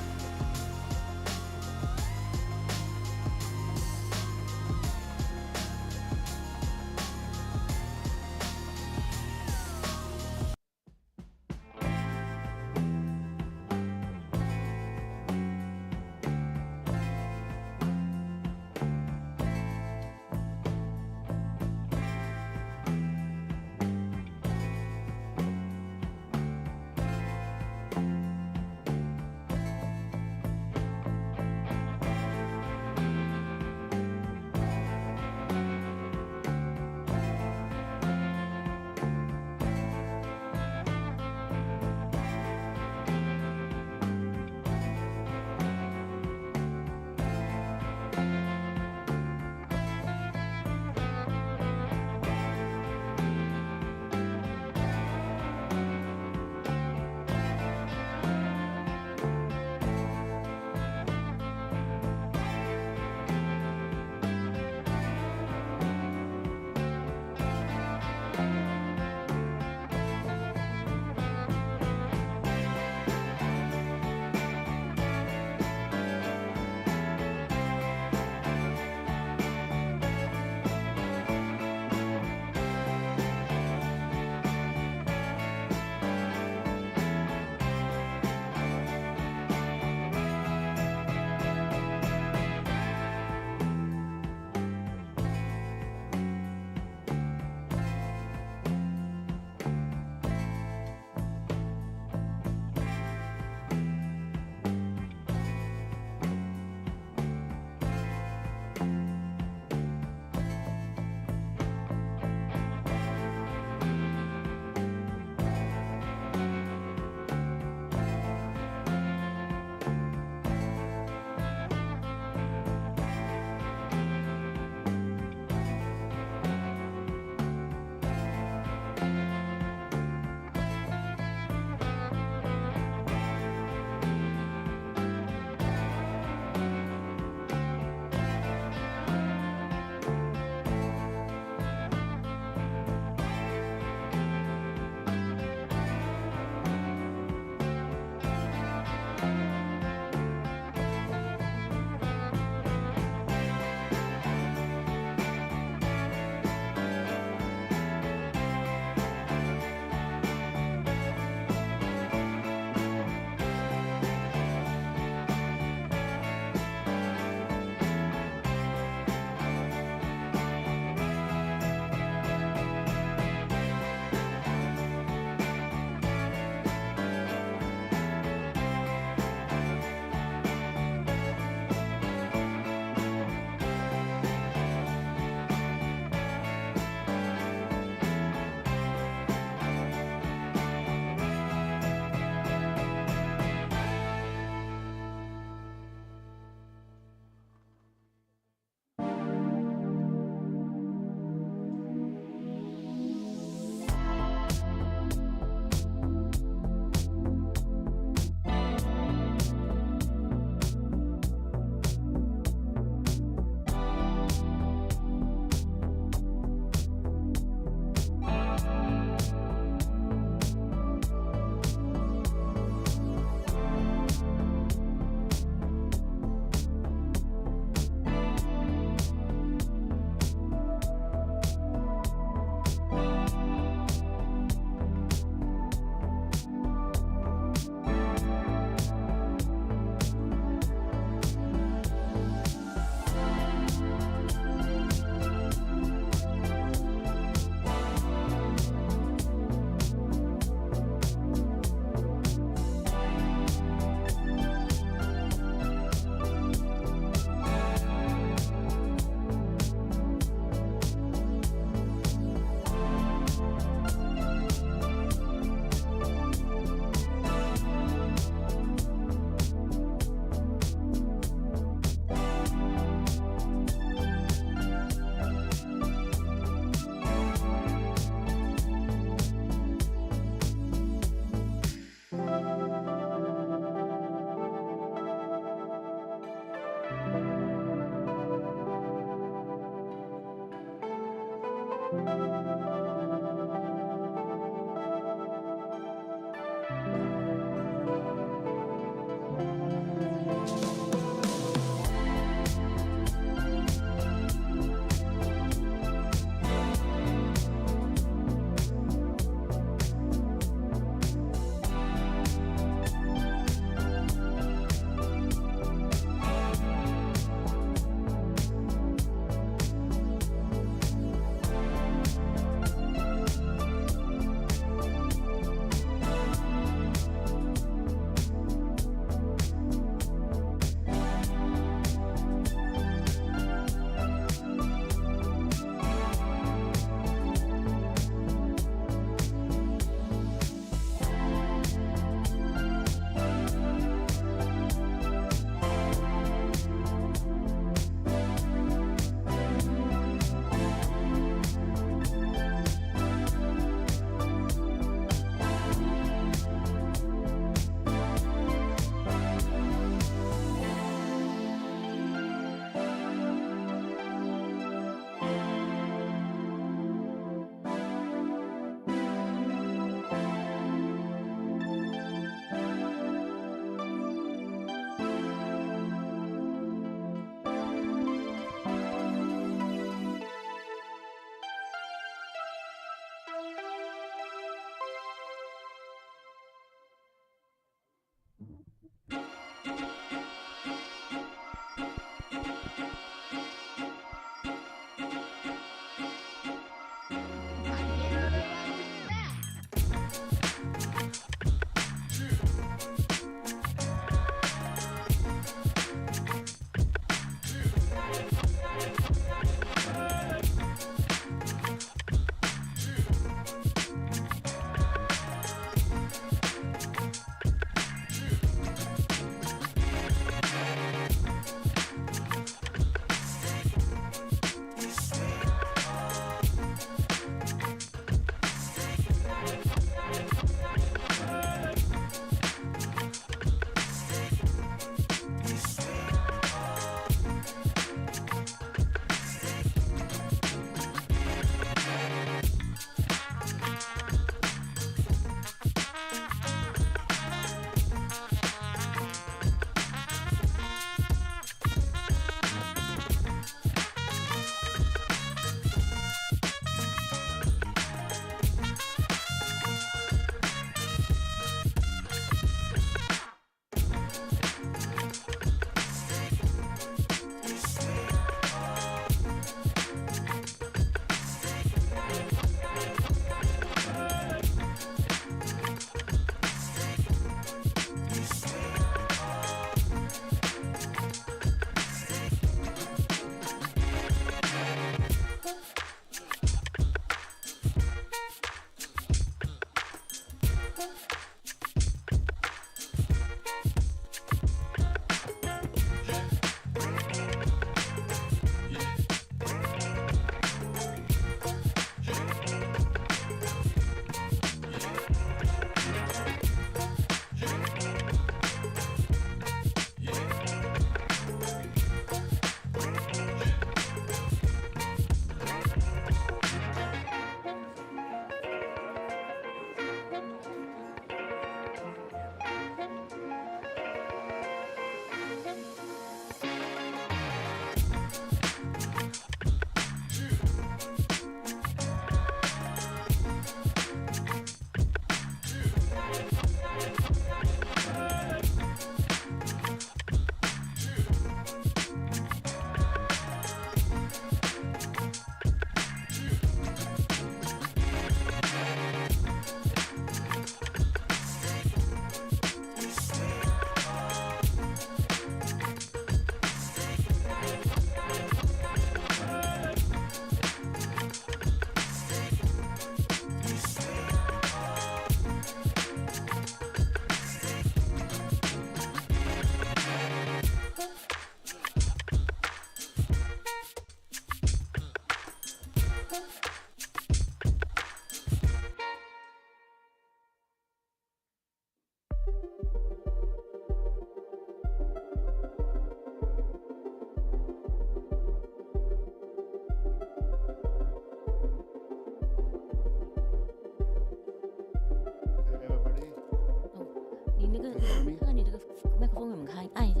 Speaker 12: 麦克风我们看按一下。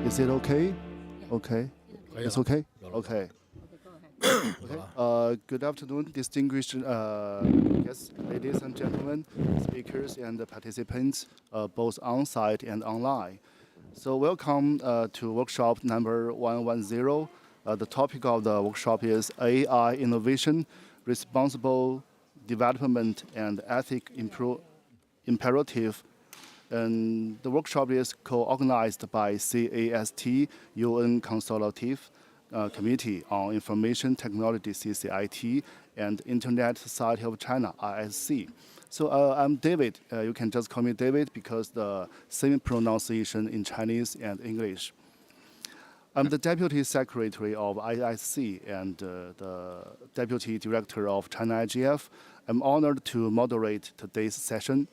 Speaker 13: Is it okay? Okay. It's okay? Okay. Okay. Good afternoon, distinguished guests, ladies and gentlemen, speakers and participants, both on-site and online. So welcome to workshop number 110. The topic of the workshop is AI innovation, responsible development, and ethic imperative. And the workshop is co-organized by CAST, UN Consultative Committee on Information Technology, CCIT, and Internet Society of China, ISC. So I'm David. You can just call me David because the same pronunciation in Chinese and English. I'm the Deputy Secretary of ISC and the Deputy Director of China IGF. I'm honored to moderate today's session.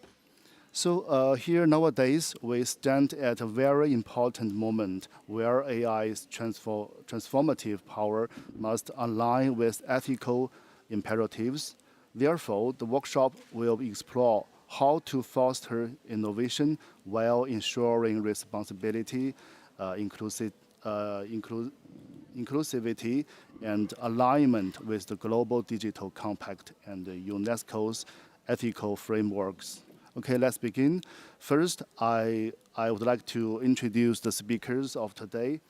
Speaker 13: So here nowadays, we stand at a very important moment where AI's transformative power must align with ethical imperatives. Therefore, the workshop will explore how to foster innovation while ensuring responsibility, inclusivity, and alignment with the Global Digital Compact and UNESCO's ethical frameworks. Okay, let's begin. First, I would like to introduce the speakers of today.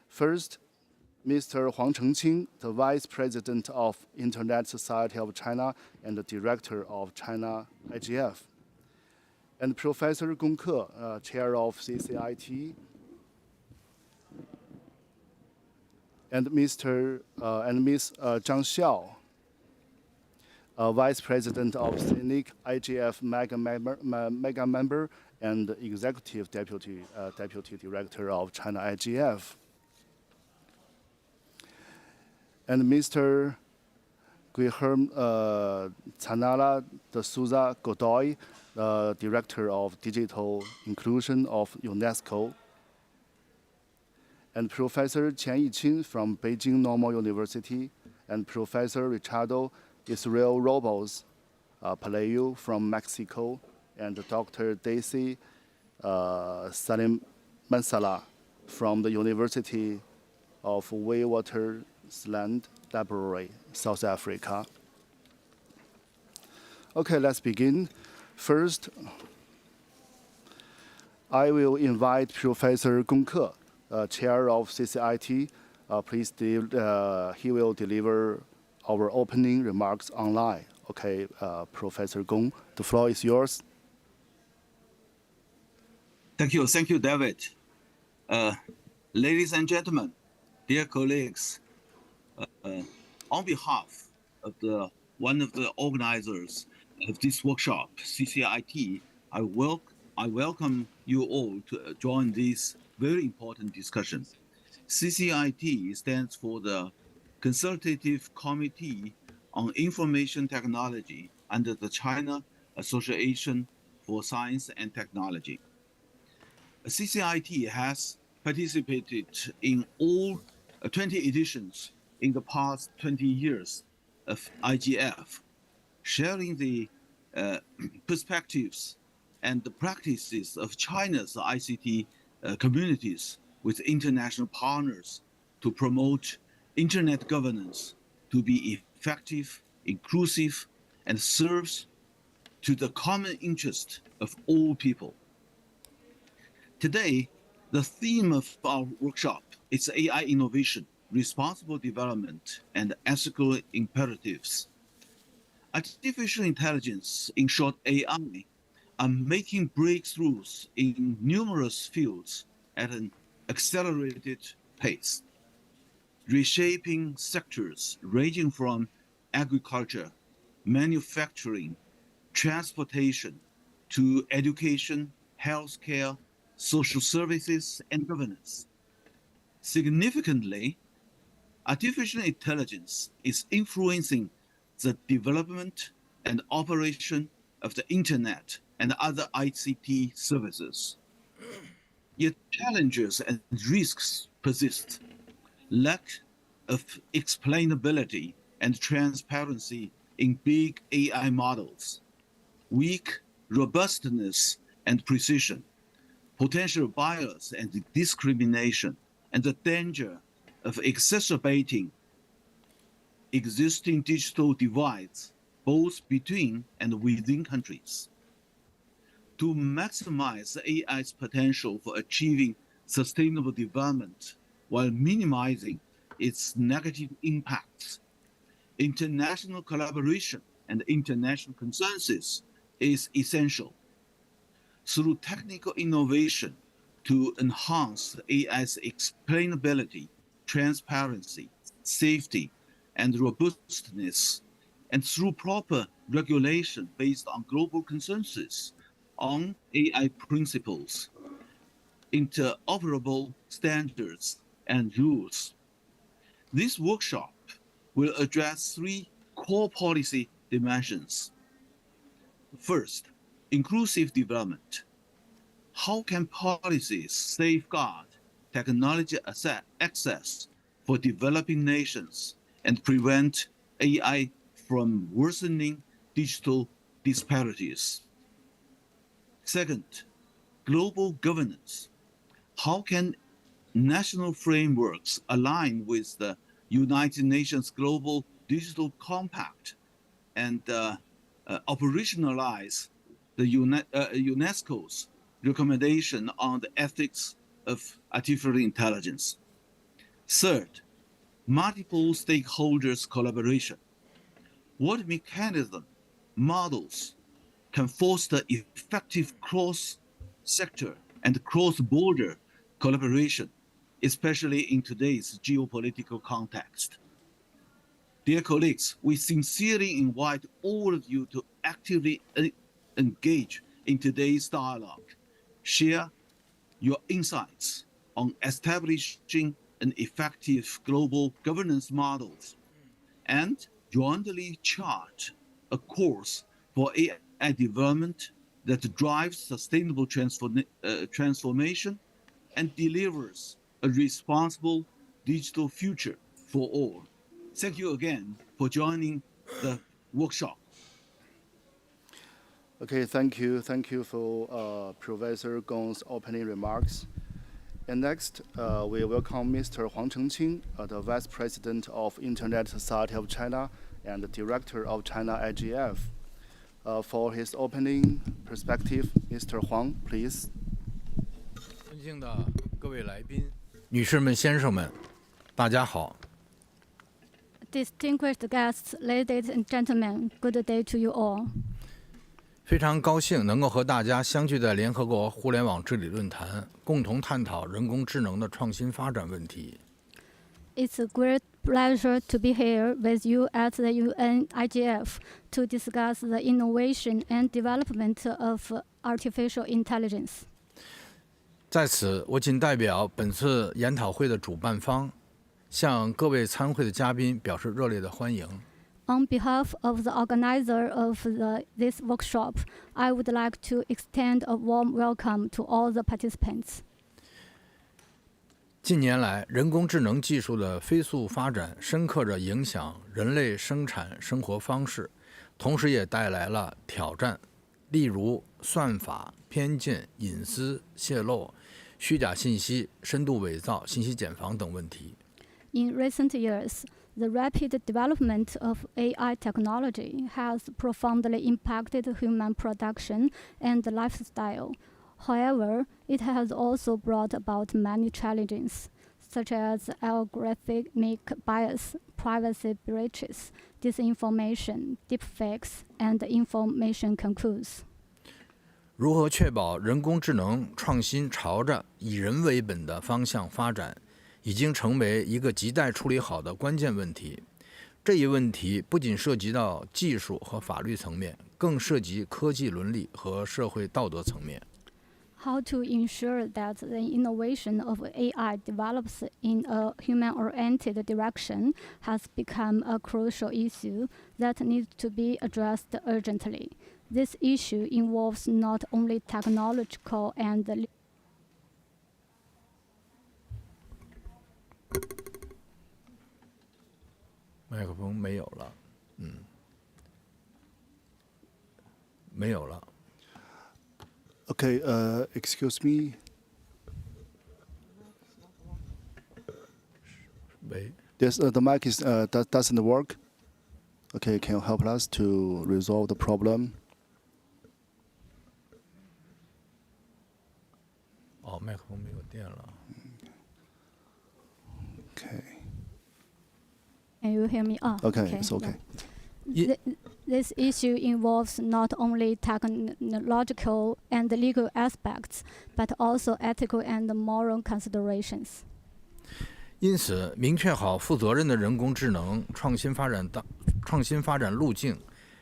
Speaker 13: First, Mr. Huang Chengqing, the Vice President of Internet Society of China and the Director of China IGF. And Professor Gong Ke, Chair of CCIT. And Ms. Zhang Xiao, Vice President of CNIC, IGF mega member and Executive Deputy Director of China IGF. And Mr. Guilherme Zanella de Souza Godoy, Director of Digital Inclusion of UNESCO. And Professor Qian Yiqin from Beijing Normal University, and Professor Ricardo Israel Robles Palayu from Mexico, and Dr. Daisy Salim Mansala from the University of Witwatersrand Library, South Africa. Okay, let's begin. First, I will invite Professor Gong Ke, Chair of CCIT. He will deliver our opening remarks online. Okay, Professor Gong, the floor is yours.
Speaker 12: Thank you, David. Ladies and gentlemen, dear colleagues, on behalf of one of the organizers of this workshop, CCIT, I welcome you all to join this very important discussion. CCIT stands for the Consultative Committee on Information Technology under the China Association for Science and Technology. CCIT has participated in all 20 editions in the past 20 years of IGF, sharing the perspectives and the practices of China's ICT communities with international partners to promote internet governance to be effective, inclusive, and serves to the common interest of all people. Today, the theme of our workshop is AI innovation, responsible development, and ethical imperatives. Artificial intelligence, in short AI, are making breakthroughs in numerous fields at an accelerated pace, reshaping sectors ranging from agriculture, manufacturing, transportation, to education, healthcare, social services, and governance. Significantly, artificial intelligence is influencing the development and operation of the internet and other ICT services. Yet challenges and risks persist. Lack of explainability and transparency in big AI models, weak robustness and precision, potential bias and discrimination, and the danger of exacerbating existing digital divides, both between and within countries. To maximize AI's potential for achieving sustainable development while minimizing its negative impacts, international collaboration and international consensus is essential. Through technical innovation to enhance AI's explainability, transparency, safety, and robustness, and through proper regulation based on global consensus on AI principles, interoperable standards, and rules. This workshop will address three core policy dimensions. First, inclusive development. How can policies safeguard technology access for developing nations and prevent AI from worsening digital disparities? Second, global governance. How can national frameworks align with the United Nations Global Digital Compact and operationalize the UNESCO's recommendation on the ethics of artificial intelligence? Third, multiple stakeholders collaboration. What mechanism, models can foster effective cross-sector and cross-border collaboration, especially in today's geopolitical context? Dear colleagues, we sincerely invite all of you to actively engage in today's dialogue. Share your insights on establishing an effective global governance models and jointly chart a course for AI development that drives sustainable transformation and delivers a responsible digital future for all. Thank you again for joining the workshop.
Speaker 13: Okay, thank you. Thank you for Professor Gong's opening remarks. And next, we welcome Mr. Huang Chengqing, the Vice President of Internet Society of China and the Director of China IGF. For his opening perspective, Mr. Huang, please.
Speaker 14: 尊敬的各位来宾，女士们、先生们，大家好。
Speaker 2: Distinguished guests, ladies and gentlemen, good day to you all.
Speaker 14: 非常高兴能够和大家相聚在联合国互联网治理论坛，共同探讨人工智能的创新发展问题。
Speaker 2: It's a great pleasure to be here with you at the UN IGF to discuss the innovation and development of artificial intelligence.
Speaker 14: 在此，我谨代表本次研讨会的主办方，向各位参会的嘉宾表示热烈的欢迎。
Speaker 2: On behalf of the organizer of this workshop, I would like to extend a warm welcome to all the participants.
Speaker 14: 近年来，人工智能技术的飞速发展，深刻地影响人类生产生活方式，同时也带来了挑战，例如算法、偏见、隐私泄露、虚假信息、深度伪造、信息茧房等问题。
Speaker 2: In recent years, the rapid development of AI technology has profoundly impacted human production and lifestyle. However, it has also brought about many challenges, such as algorithmic bias, privacy breaches, disinformation, deepfakes, and information confusion.
Speaker 14: 如何确保人工智能创新朝着以人为本的方向发展，已经成为一个亟待处理好的关键问题。这一问题不仅涉及到技术和法律层面，更涉及科技伦理和社会道德层面。
Speaker 2: How to ensure that the innovation of AI develops in a human-oriented direction has become a crucial issue that needs to be addressed urgently. This issue involves not only technological and
Speaker 14: 麦克风没有了，没有了。
Speaker 13: Okay, excuse me. Yes, the mic is doesn't work. Okay, can you help us to resolve the problem?
Speaker 14: 哦，麦克风没有电了。
Speaker 13: Okay.
Speaker 2: Can you hear me?
Speaker 13: Okay, it's okay.
Speaker 2: This issue involves not only technological and legal aspects, but also ethical and moral considerations.
Speaker 14: 因此，明确好负责任的人工智能创新发展路径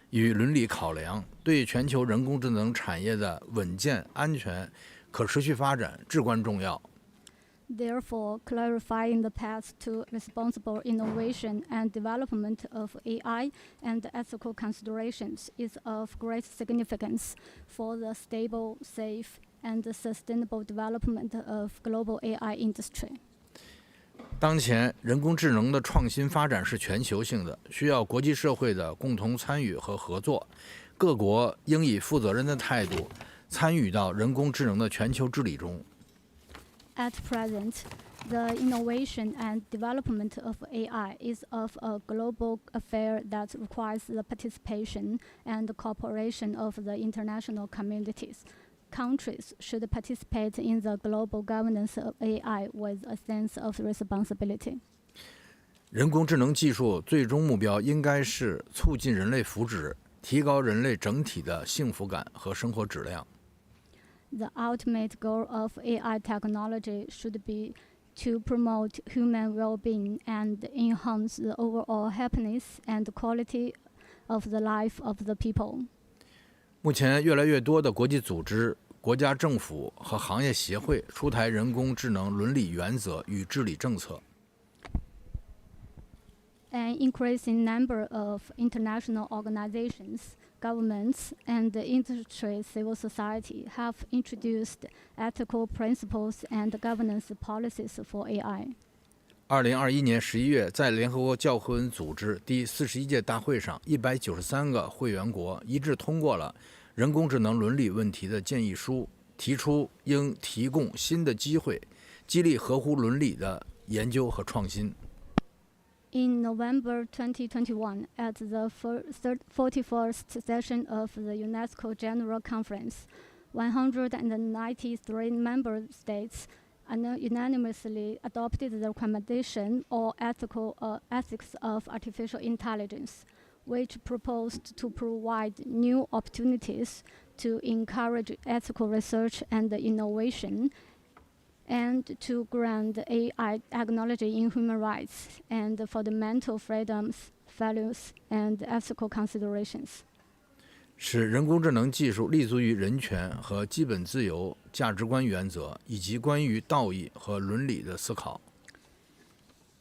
Speaker 14: 与伦理考量，对全球人工智能产业的稳健、安全、可持续发展至关重要。
Speaker 2: Therefore, clarifying the path to responsible innovation and development of AI and ethical considerations is of great significance for the stable, safe, and sustainable development of global AI industry.
Speaker 14: 当前，人工智能的创新发展是全球性的，需要国际社会的共同参与和合作。各国应以负责任的态度参与到人工智能的全球治理中。
Speaker 2: At present, the innovation and development of AI is of a global affair that requires the participation and cooperation of the international communities. Countries should participate in the global governance of AI with a sense of responsibility.
Speaker 14: 人工智能技术最终目标应该是促进人类福祉，提高人类整体的幸福感和生活质量。
Speaker 2: The ultimate goal of AI technology should be to promote human well-being and enhance the overall happiness and quality of the life of the people.
Speaker 14: 目前，越来越多的国际组织、国家政府和行业协会出台人工智能伦理原则与治理政策。
Speaker 2: An increasing number of international organizations, governments, and industry civil society have introduced ethical principles and governance policies for AI.
Speaker 14: 2021年11月，在联合国教科文组织第41届大会上，193个会员国一致通过了人工智能伦理问题的建议书，提出应提供新的机会，激励合乎伦理的研究和创新。
Speaker 2: In November 2021, at the 41st session of the UNESCO General Conference, 193 member states unanimously adopted the recommendation or ethics of artificial intelligence, which proposed to provide new opportunities to encourage ethical research and innovation, and to ground AI technology in human rights and fundamental freedoms, values, and ethical considerations.
Speaker 14: 使人工智能技术立足于人权和基本自由价值观原则，以及关于道义和伦理的思考。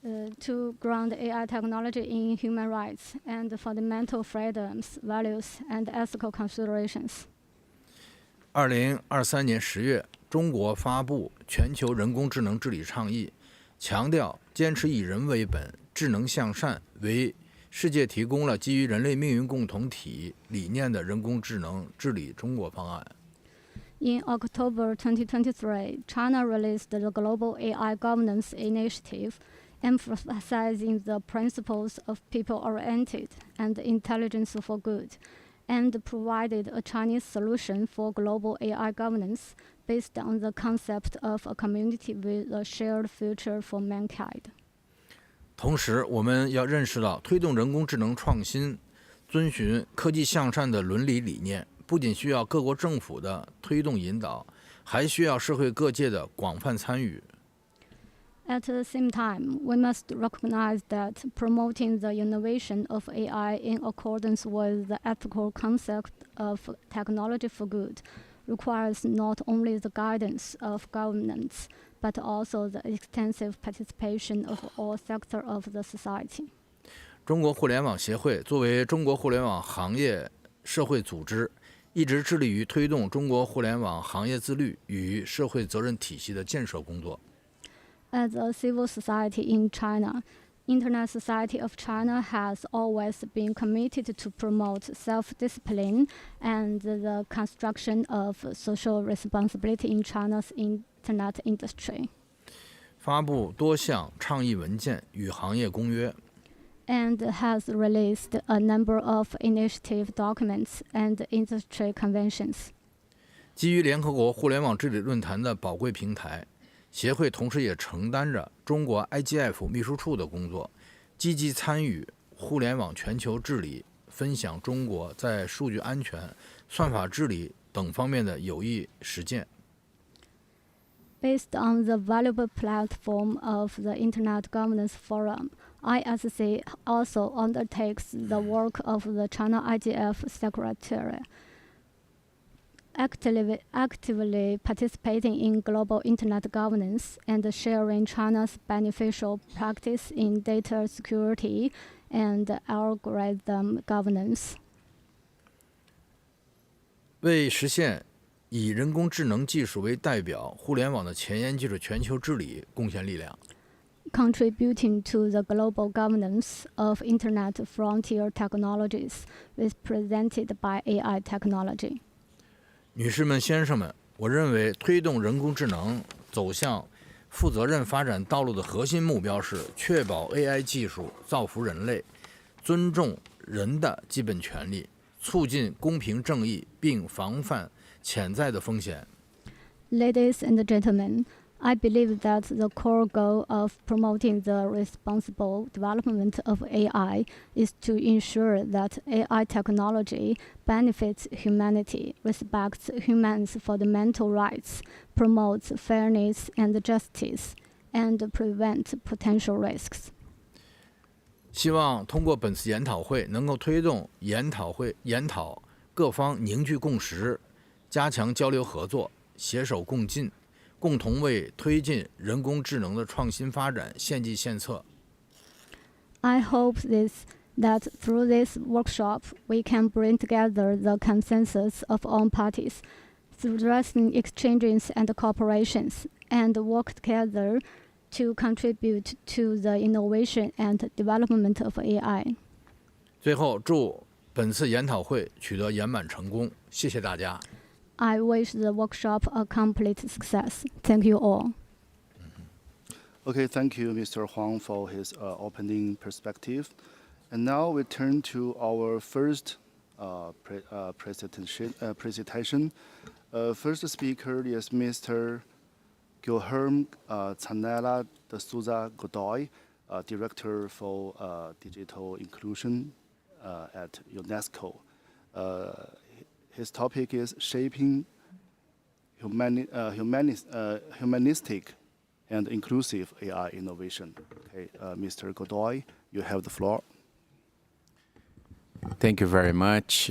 Speaker 2: To ground AI technology in human rights and fundamental freedoms, values, and ethical considerations.
Speaker 14: 2023年10月，中国发布全球人工智能治理倡议，强调坚持以人为本、智能向善，为世界提供了基于人类命运共同体理念的人工智能治理中国方案。
Speaker 2: In October 2023, China released the Global AI Governance Initiative, emphasizing the principles of people-oriented and intelligence for good, and provided a Chinese solution for global AI governance based on the concept of a community with a shared future for mankind.
Speaker 14: 同时，我们要认识到，推动人工智能创新，遵循科技向善的伦理理念，不仅需要各国政府的推动引导，还需要社会各界的广泛参与。
Speaker 2: At the same time, we must recognize that promoting the innovation of AI in accordance with the ethical concept of technology for good requires not only the guidance of governments, but also the extensive participation of all sectors of the society.
Speaker 14: 中国互联网协会作为中国互联网行业社会组织，一直致力于推动中国互联网行业自律与社会责任体系的建设工作。
Speaker 2: As a civil society in China, Internet Society of China has always been committed to promote self-discipline and the construction of social responsibility in China's Internet industry.
Speaker 14: 发布多项倡议文件与行业公约。
Speaker 2: And has released a number of initiative documents and industry conventions.
Speaker 14: 基于联合国互联网治理论坛的宝贵平台，协会同时也承担着中国 IGF 秘书处的工作，积极参与互联网全球治理，分享中国在数据安全、算法治理等方面的有益实践。
Speaker 2: Based on the valuable platform of the Internet Governance Forum, ISC also undertakes the work of the China IGF Secretariat, actively participating in global internet governance and sharing China's beneficial practice in data security and algorithm governance.
Speaker 14: 为实现以人工智能技术为代表互联网的前沿技术全球治理贡献力量。
Speaker 2: Contributing to the global governance of Internet frontier technologies represented by AI technology.
Speaker 14: 女士们、先生们，我认为推动人工智能走向负责任发展道路的核心目标是确保 AI 技术造福人类，尊重人的基本权利，促进公平正义，并防范潜在的风险。
Speaker 2: Ladies and gentlemen, I believe that the core goal of promoting the responsible development of AI is to ensure that AI technology benefits humanity, respects humans' fundamental rights, promotes fairness and justice, and prevents potential risks.
Speaker 14: 希望通过本次研讨会能够推动研讨各方凝聚共识，加强交流合作，携手共进，共同为推进人工智能的创新发展献计献策。
Speaker 2: I hope that through this workshop we can bring together the consensus of all parties, strengthen exchanges and cooperations, and work together to contribute to the innovation and development of AI.
Speaker 14: 最后，祝本次研讨会取得圆满成功，谢谢大家。
Speaker 2: I wish the workshop a complete success. Thank you all.
Speaker 13: Okay, thank you, Mr. Huang, for his opening perspective. And now we turn to our first presentation. First speaker is Mr. Guilherme Zanella de Souza Godoy, Director for Digital Inclusion at UNESCO. His topic is shaping humanistic and inclusive AI innovation. Okay, Mr. Godoy, you have the floor.
Speaker 6: Thank you very much.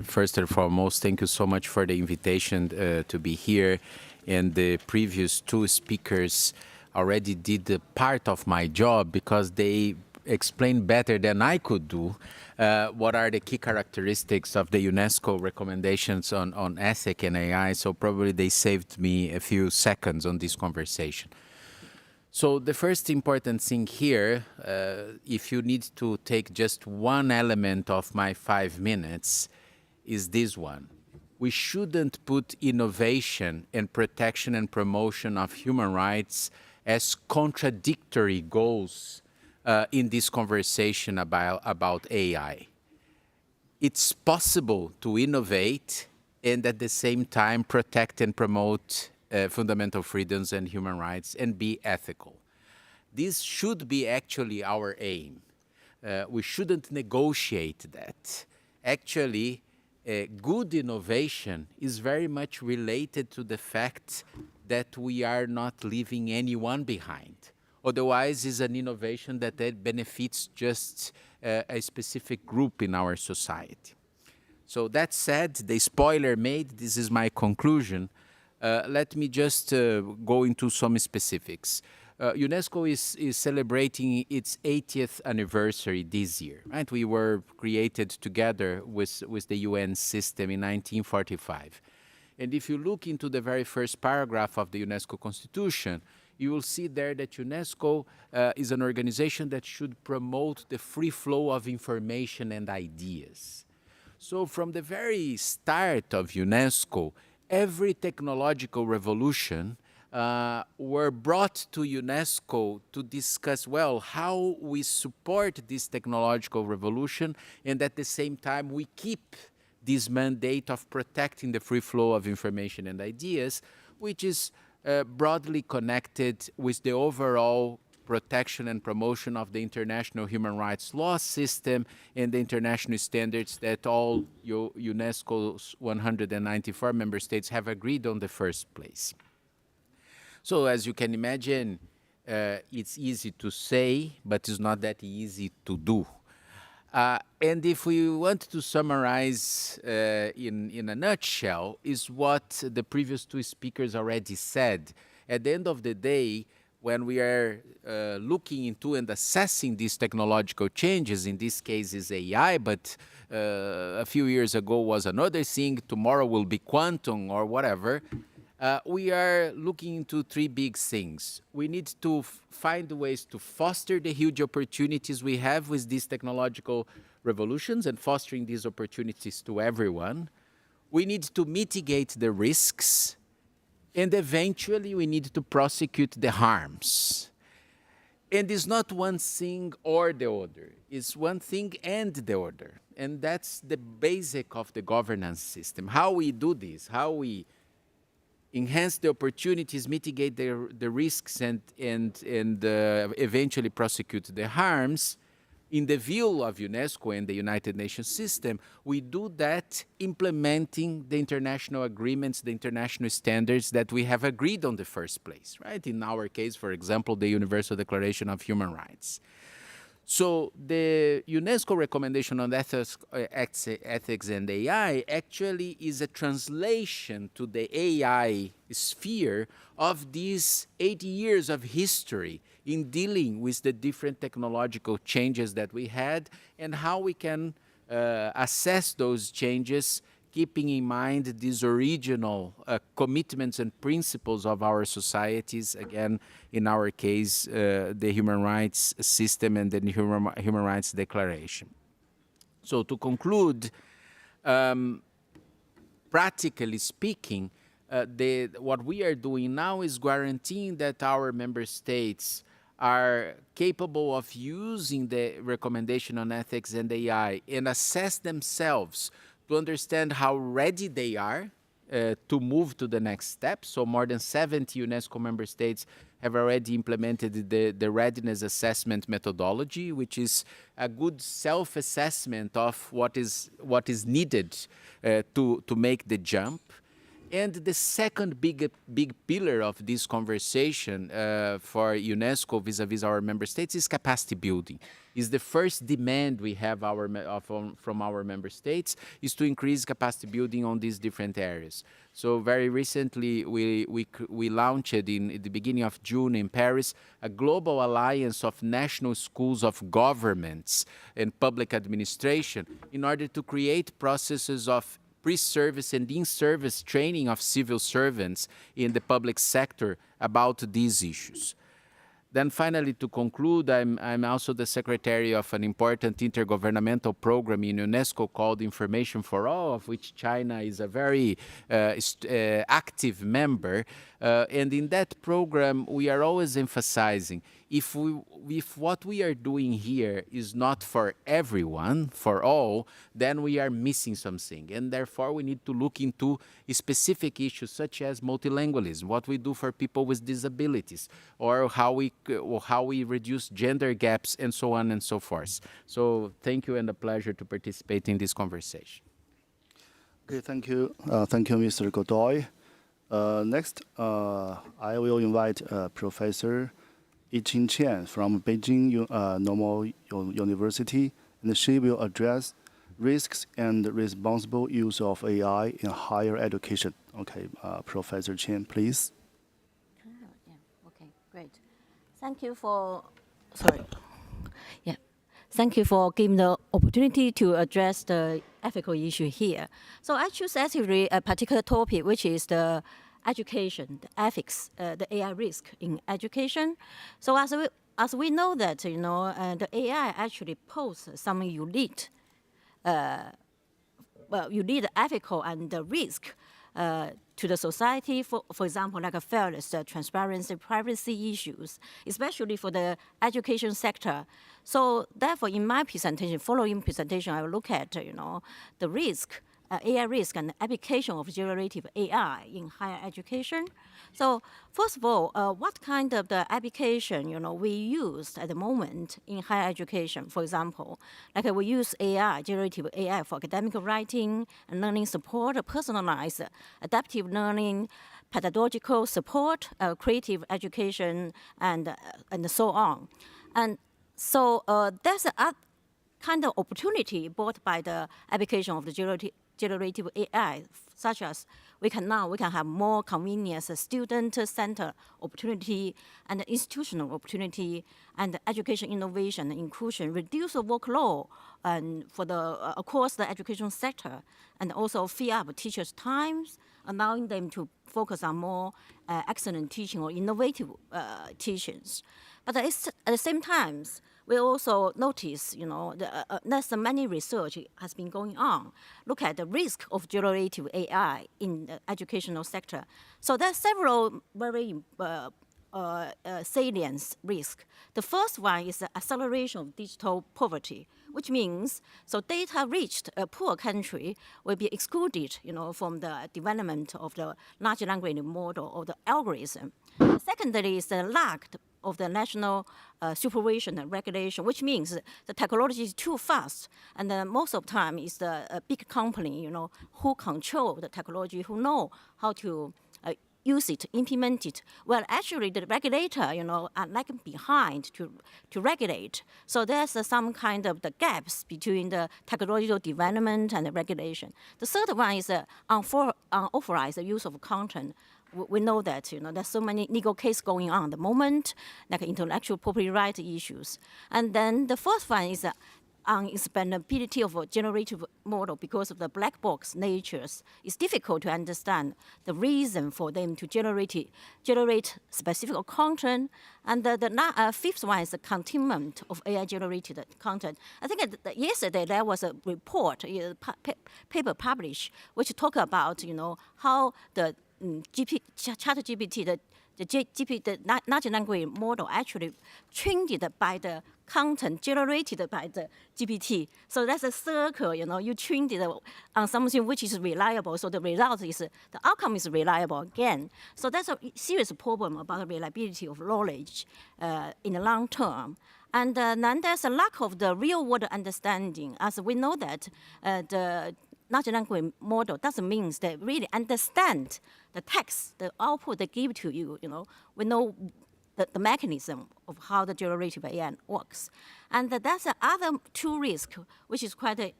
Speaker 6: First and foremost, thank you so much for the invitation to be here. And the previous two speakers already did the part of my job because they explained better than I could do what are the key characteristics of the UNESCO recommendations on ethic and AI. So probably they saved me a few seconds on this conversation. So the first important thing here, if you need to take just one element of my 5 minutes, is this one. We shouldn't put innovation and protection and promotion of human rights as contradictory goals in this conversation about AI. It's possible to innovate and at the same time protect and promote fundamental freedoms and human rights and be ethical. This should be actually our aim. We shouldn't negotiate that. Actually, good innovation is very much related to the fact that we are not leaving anyone behind. Otherwise, it's an innovation that benefits just a specific group in our society. So that said, the spoiler made, this is my conclusion. Let me just go into some specifics. UNESCO is celebrating its 80th anniversary this year, right? We were created together with the UN system in 1945. And if you look into the very first paragraph of the UNESCO Constitution, you will see there that UNESCO is an organization that should promote the free flow of information and ideas. So from the very start of UNESCO, every technological revolution were brought to UNESCO to discuss, well, how we support this technological revolution and at the same time we keep this mandate of protecting the free flow of information and ideas, which is broadly connected with the overall protection and promotion of the international human rights law system and the international standards that all UNESCO's 194 member states have agreed on the first place. So as you can imagine, it's easy to say, but it's not that easy to do. And if we want to summarize in a nutshell, is what the previous two speakers already said. At the end of the day, when we are looking into and assessing these technological changes, in this case is AI, but a few years ago was another thing, tomorrow will be quantum or whatever, we are looking into three big things. We need to find ways to foster the huge opportunities we have with these technological revolutions and fostering these opportunities to everyone. We need to mitigate the risks, and eventually we need to prosecute the harms. And it's not one thing or the other. It's one thing and the other. And that's the basic of the governance system. How we do this, how we enhance the opportunities, mitigate the risks, and eventually prosecute the harms. In the view of UNESCO and the United Nations system, we do that implementing the international agreements, the international standards that we have agreed on the first place, right? In our case, for example, the Universal Declaration of Human Rights. So the UNESCO recommendation on ethics and AI actually is a translation to the AI sphere of these 80 years of history in dealing with the different technological changes that we had and how we can assess those changes, keeping in mind these original commitments and principles of our societies, again, in our case, the human rights system and the human rights declaration. So to conclude, practically speaking, what we are doing now is guaranteeing that our member states are capable of using the recommendation on ethics and AI and assess themselves to understand how ready they are to move to the next step. So more than 70 UNESCO member states have already implemented the readiness assessment methodology, which is a good self-assessment of what is needed to make the jump. And the second big pillar of this conversation for UNESCO vis-a-vis our member states is capacity building. Is the first demand we have from our member states is to increase capacity building on these different areas. So very recently we launched in the beginning of June in Paris a global alliance of national schools of governments and public administration in order to create processes of pre-service and in-service training of civil servants in the public sector about these issues. Then finally, to conclude, I'm also the secretary of an important intergovernmental program in UNESCO called Information for All, of which China is a very active member. And in that program, we are always emphasizing if what we are doing here is not for everyone, for all, then we are missing something. And therefore, we need to look into specific issues such as multilingualism, what we do for people with disabilities, or how we reduce gender gaps, and so on and so forth. So thank you, and a pleasure to participate in this conversation.
Speaker 13: Okay, thank you. Thank you, Mr. Godoy. Next, I will invite Professor Yiqing Qian from Beijing Normal University, and she will address risks and responsible use of AI in higher education. Okay, Professor Qian, please.
Speaker 15: Okay, great. Thank you for, Thank you for giving the opportunity to address the ethical issue here. So I choose actually a particular topic, which is the education, the ethics, the AI risk in education. So as we know that, the AI actually poses some unique, unique ethical and the risk to the society, for example, like a fairness, transparency, privacy issues, especially for the education sector. So therefore, in my presentation, following presentation, I will look at, the risk, AI risk and application of generative AI in higher education. So first of all, what kind of the application, we use at the moment in higher education? For example, like we use AI, generative AI for academic writing and learning support, personalized adaptive learning, pedagogical support, creative education, and so on. And so there's a kind of opportunity brought by the application of the generative AI, such as we can have more convenience, student-centered opportunity, and institutional opportunity, and education innovation and inclusion, reduce the workload and for across the education sector, and also free up teachers' times, allowing them to focus on more excellent teaching or innovative teachings. But at the same time, we also notice, there's many research has been going on. Look at the risk of generative AI in the educational sector. So there are several very salient risks. The first one is the acceleration of digital poverty, which means data-rich poor country will be excluded, from the development of the large language model or the algorithm. Secondly, is the lack of the national supervision and regulation, which means the technology is too fast, and most of the time is the big company, who control the technology, who know how to use it, implement it. Well, actually, the regulator, are lagging behind to regulate. So there's some kind of the gaps between the technological development and the regulation. The third one is unauthorized use of content. We know that there's so many legal cases going on at the moment, like intellectual property right issues. And then the fourth one is unexplainability of a generative model because of the black box natures. It's difficult to understand the reason for them to generate specific content. And the fifth one is the containment of AI-generated content. I think yesterday there was a report, a paper published, which talk about how the ChatGPT, the large language model actually trained by the content generated by the GPT. So that's a circle, you trained it on something which is reliable. So the result is, the outcome is reliable again. So that's a serious problem about the reliability of knowledge in the long term. And then there's a lack of the real world understanding, as we know that the large language model doesn't mean they really understand the text, the output they give to you. We know the mechanism of how the generative AI works. And that's the other two risks, which is quite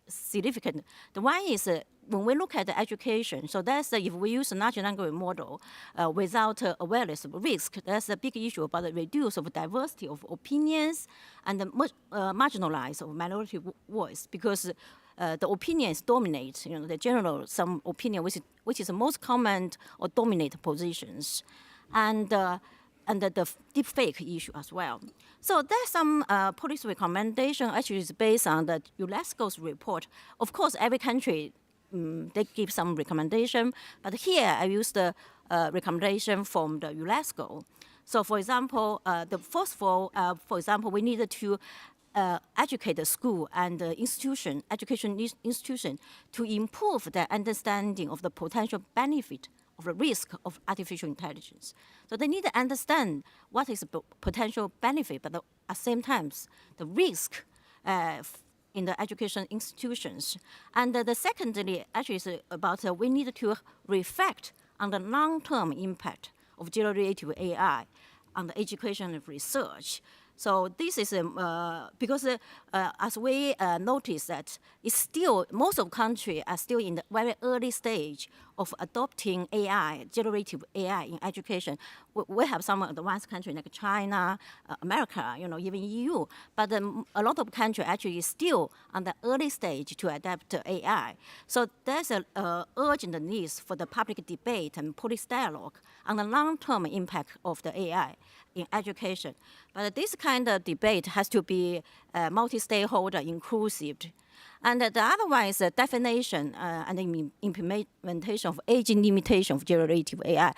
Speaker 15: significant. The one is when we look at the education, so that's if we use a large language model without awareness of risk, there's a big issue about the reduce of diversity of opinions and the marginalize of minority voice, because the opinions dominate, the general, some opinion which is the most common or dominate positions. And the deep fake issue as well. So there's some policy recommendation actually is based on the UNESCO's report. Of course, every country, they give some recommendation, but here I use the recommendation from the UNESCO. So for example, the first of all, for example, we needed to educate the school and the education institution to improve their understanding of the potential benefit of the risk of artificial intelligence. So they need to understand what is the potential benefit, but at the same time, the risk in the education institutions. And the secondly, actually, is about we need to reflect on the long-term impact of generative AI on the education and research. So this is because as we notice that it's still, most of countries are still in the very early stage of adopting AI, generative AI in education. We have some advanced countries like China, America, even EU, but a lot of countries actually is still on the early stage to adapt AI. So there's an urgent need for the public debate and policy dialogue on the long-term impact of the AI in education. But this kind of debate has to be multi-stakeholder inclusive. And the other one is the definition and the implementation of age limitation of generative AI.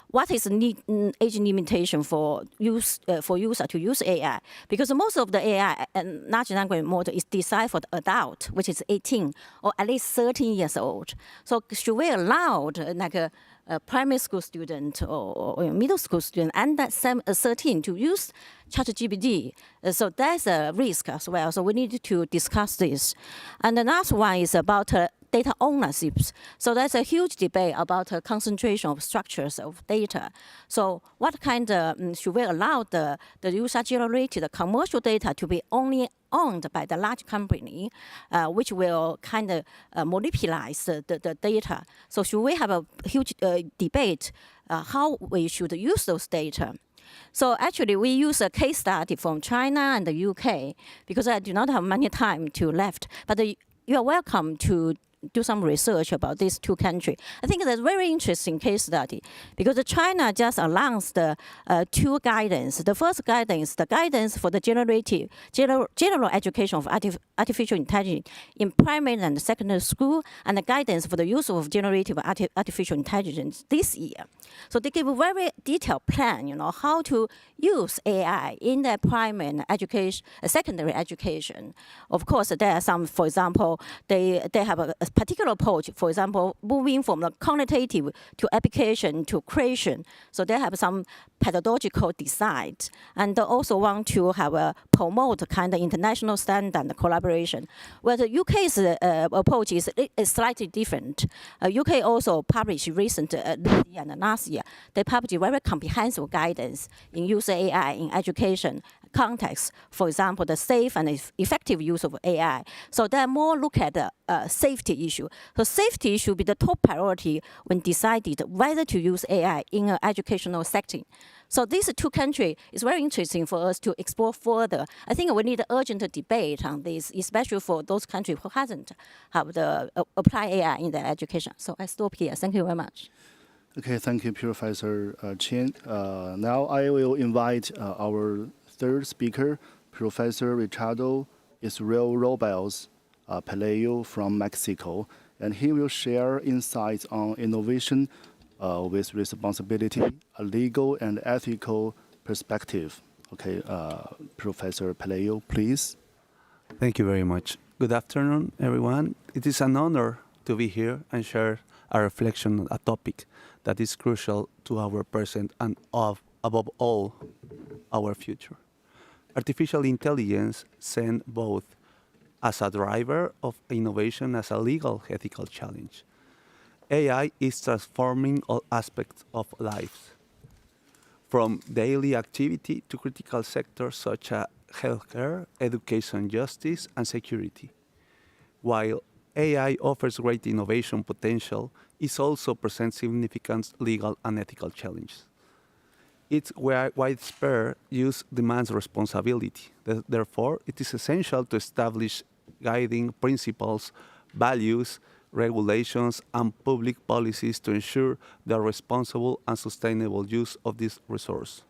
Speaker 15: What is age limitation for user to use AI? Because most of the AI and large language model is designed for the adult, which is 18 or at least 13 years old. So should we allow like a primary school student or middle school student under 13 to use ChatGPT? So there's a risk as well. So we need to discuss this. And the last one is about data ownership. So there's a huge debate about concentration of structures of data. So what kind of, should we allow the user-generated commercial data to be only owned by the large company, which will kind of monopolize the data? So should we have a huge debate how we should use those data? So actually, we use a case study from China and the UK, because I do not have many time to left. But you are welcome to do some research about these two countries. I think that's a very interesting case study, because China just announced two guidance. The first guidance, the guidance for the general education of artificial intelligence in primary and secondary school, and the guidance for the use of generative artificial intelligence this year. So they give a very detailed plan, how to use AI in their primary and secondary education. Of course, there are some, for example, they have a particular approach, for example, moving from the quantitative to application to creation. So they have some pedagogical design, and they also want to have a promote kind of international standard collaboration. Where the UK's approach is slightly different. UK also published recent this year and last year, they published very comprehensive guidance in use AI in education context. For example, the safe and effective use of AI. So they more look at the safety issue. So safety should be the top priority when decided whether to use AI in an educational setting. So these two countries is very interesting for us to explore further. I think we need an urgent debate on this, especially for those countries who hasn't have the apply AI in their education. So I stop here. Thank you very much.
Speaker 13: Okay, thank you, Professor Chen. Now I will invite our third speaker, Professor Ricardo Israel Robles Pelayo from Mexico, and he will share insights on innovation with responsibility, a legal and ethical perspective. Okay, Professor Pelayo, please.
Speaker 16: Thank you very much. Good afternoon, everyone. It is an honor to be here and share a reflection on a topic that is crucial to our present and above all, our future. Artificial intelligence seen both as a driver of innovation as a legal ethical challenge. AI is transforming all aspects of life, from daily activity to critical sectors such as healthcare, education, justice, and security. While AI offers great innovation potential, it also presents significant legal and ethical challenges. Its widespread use demands responsibility. Therefore, it is essential to establish guiding principles, values, regulations, and public policies to ensure the responsible and sustainable use of this resource.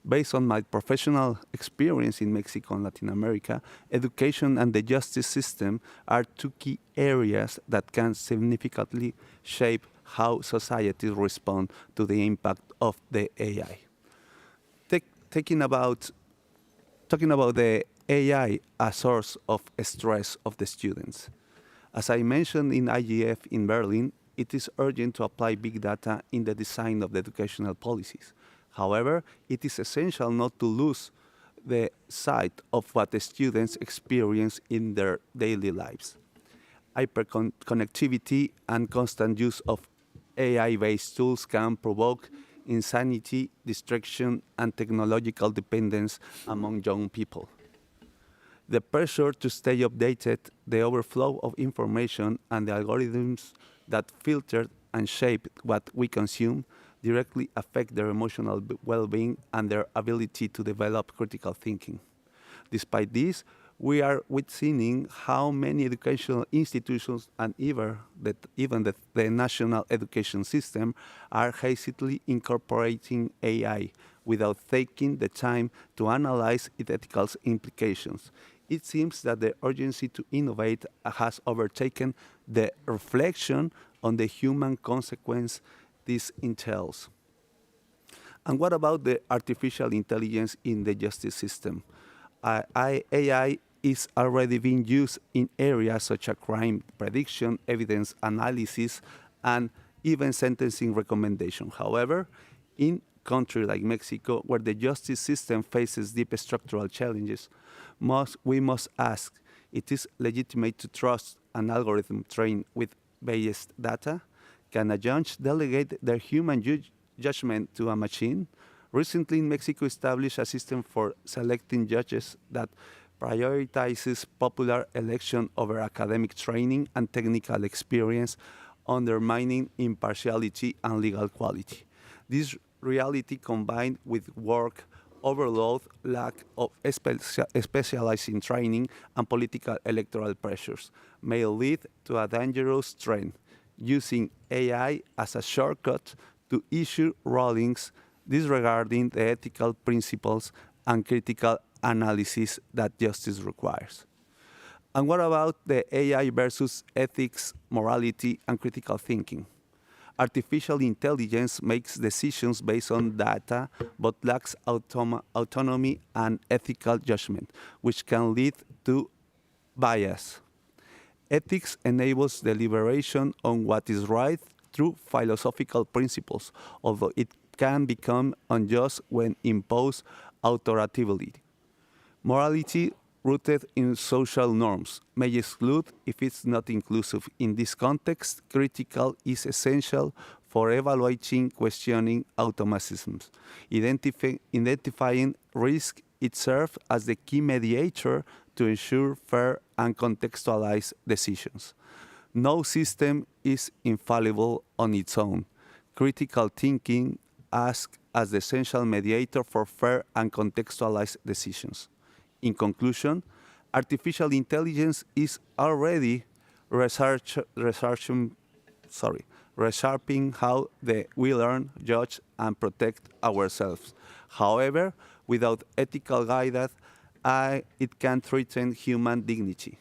Speaker 16: Based on my professional experience in Mexico and Latin America, education and the justice system are two key areas that can significantly shape how societies respond to the impact of the AI. Talking about the AI as source of stress of the students. As I mentioned in IGF in Berlin, it is urgent to apply big data in the design of the educational policies. However, it is essential not to lose the sight of what the students experience in their daily lives. Hyperconnectivity and constant use of AI-based tools can provoke insanity, distraction, and technological dependence among young people. The pressure to stay updated, the overflow of information, and the algorithms that filter and shape what we consume directly affect their emotional well-being and their ability to develop critical thinking. Despite this, we are witnessing how many educational institutions and even the national education system are hastily incorporating AI without taking the time to analyze its ethical implications. It seems that the urgency to innovate has overtaken the reflection on the human consequence this entails. And what about the artificial intelligence in the justice system? AI is already being used in areas such as crime prediction, evidence analysis, and even sentencing recommendation. However, in countries like Mexico, where the justice system faces deep structural challenges, we must ask, it is legitimate to trust an algorithm trained with biased data? Can a judge delegate their human judgment to a machine? Recently, Mexico established a system for selecting judges that prioritizes popular election over academic training and technical experience, undermining impartiality and legal quality. This reality, combined with work overload, lack of specializing training, and political electoral pressures, may lead to a dangerous trend, using AI as a shortcut to issue rulings disregarding the ethical principles and critical analysis that justice requires. And what about the AI versus ethics, morality, and critical thinking? Artificial intelligence makes decisions based on data, but lacks autonomy and ethical judgment, which can lead to bias. Ethics enables deliberation on what is right through philosophical principles, although it can become unjust when imposed authoritatively. Morality, rooted in social norms, may exclude if it's not inclusive. In this context, critical is essential for evaluating, questioning automatisms. Identifying risk, it serves as the key mediator to ensure fair and contextualized decisions. No system is infallible on its own. Critical thinking acts as the essential mediator for fair and contextualized decisions. In conclusion, artificial intelligence is already reshaping how we learn, judge, and protect ourselves. However, without ethical guidance, it can threaten human dignity.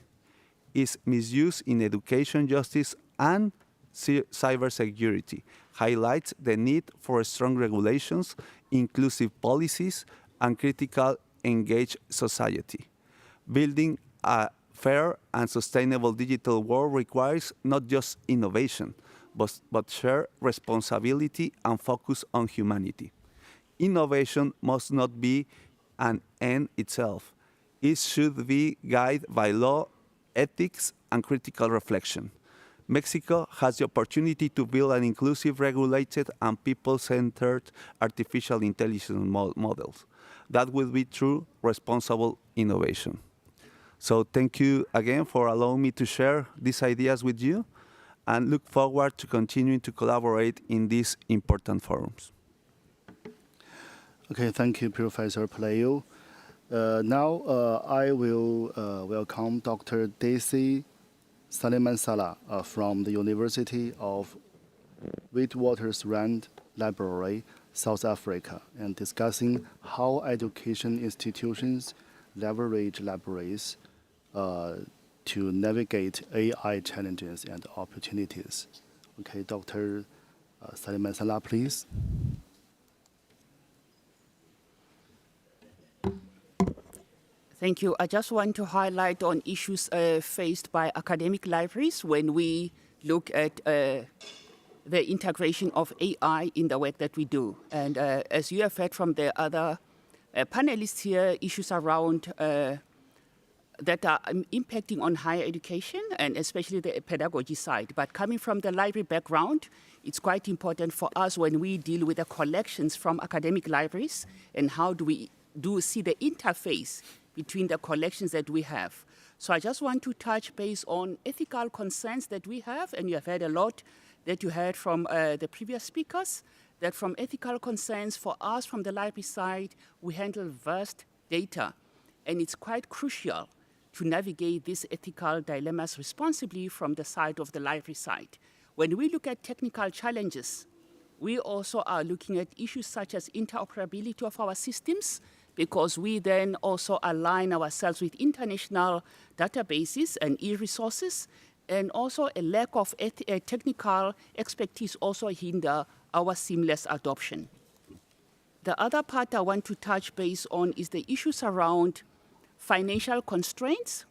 Speaker 16: Its misuse in education, justice, and cybersecurity highlights the need for strong regulations, inclusive policies, and critical engaged society. Building a fair and sustainable digital world requires not just innovation, but shared responsibility and focus on humanity. Innovation must not be an end itself. It should be guided by law, ethics, and critical reflection. Mexico has the opportunity to build an inclusive, regulated, and people-centered artificial intelligence models. That will be true, responsible innovation. So thank you again for allowing me to share these ideas with you, and look forward to continuing to collaborate in these important forums.
Speaker 13: Okay, thank you, Professor Palayo. Now I will welcome Dr. Daisy Saliman-Salah from the University of Witwatersrand Library, South Africa, and discussing how education institutions leverage libraries to navigate AI challenges and opportunities. Okay, Dr. Saliman-Salah, please.
Speaker 17: Thank you. I just want to highlight on issues faced by academic libraries when we look at the integration of AI in the work that we do. And as you have heard from the other panelists here, issues around that are impacting on higher education and especially the pedagogy side. But coming from the library background, it's quite important for us when we deal with the collections from academic libraries and how do we see the interface between the collections that we have. So I just want to touch base on ethical concerns that we have, and you have heard a lot that you heard from the previous speakers, that from ethical concerns for us from the library side, we handle vast data, and it's quite crucial to navigate these ethical dilemmas responsibly from the side of the library side. When we look at technical challenges, we also are looking at issues such as interoperability of our systems, because we then also align ourselves with international databases and e-resources, and also a lack of technical expertise also hinder our seamless adoption. The other part I want to touch base on is the issues around financial constraints.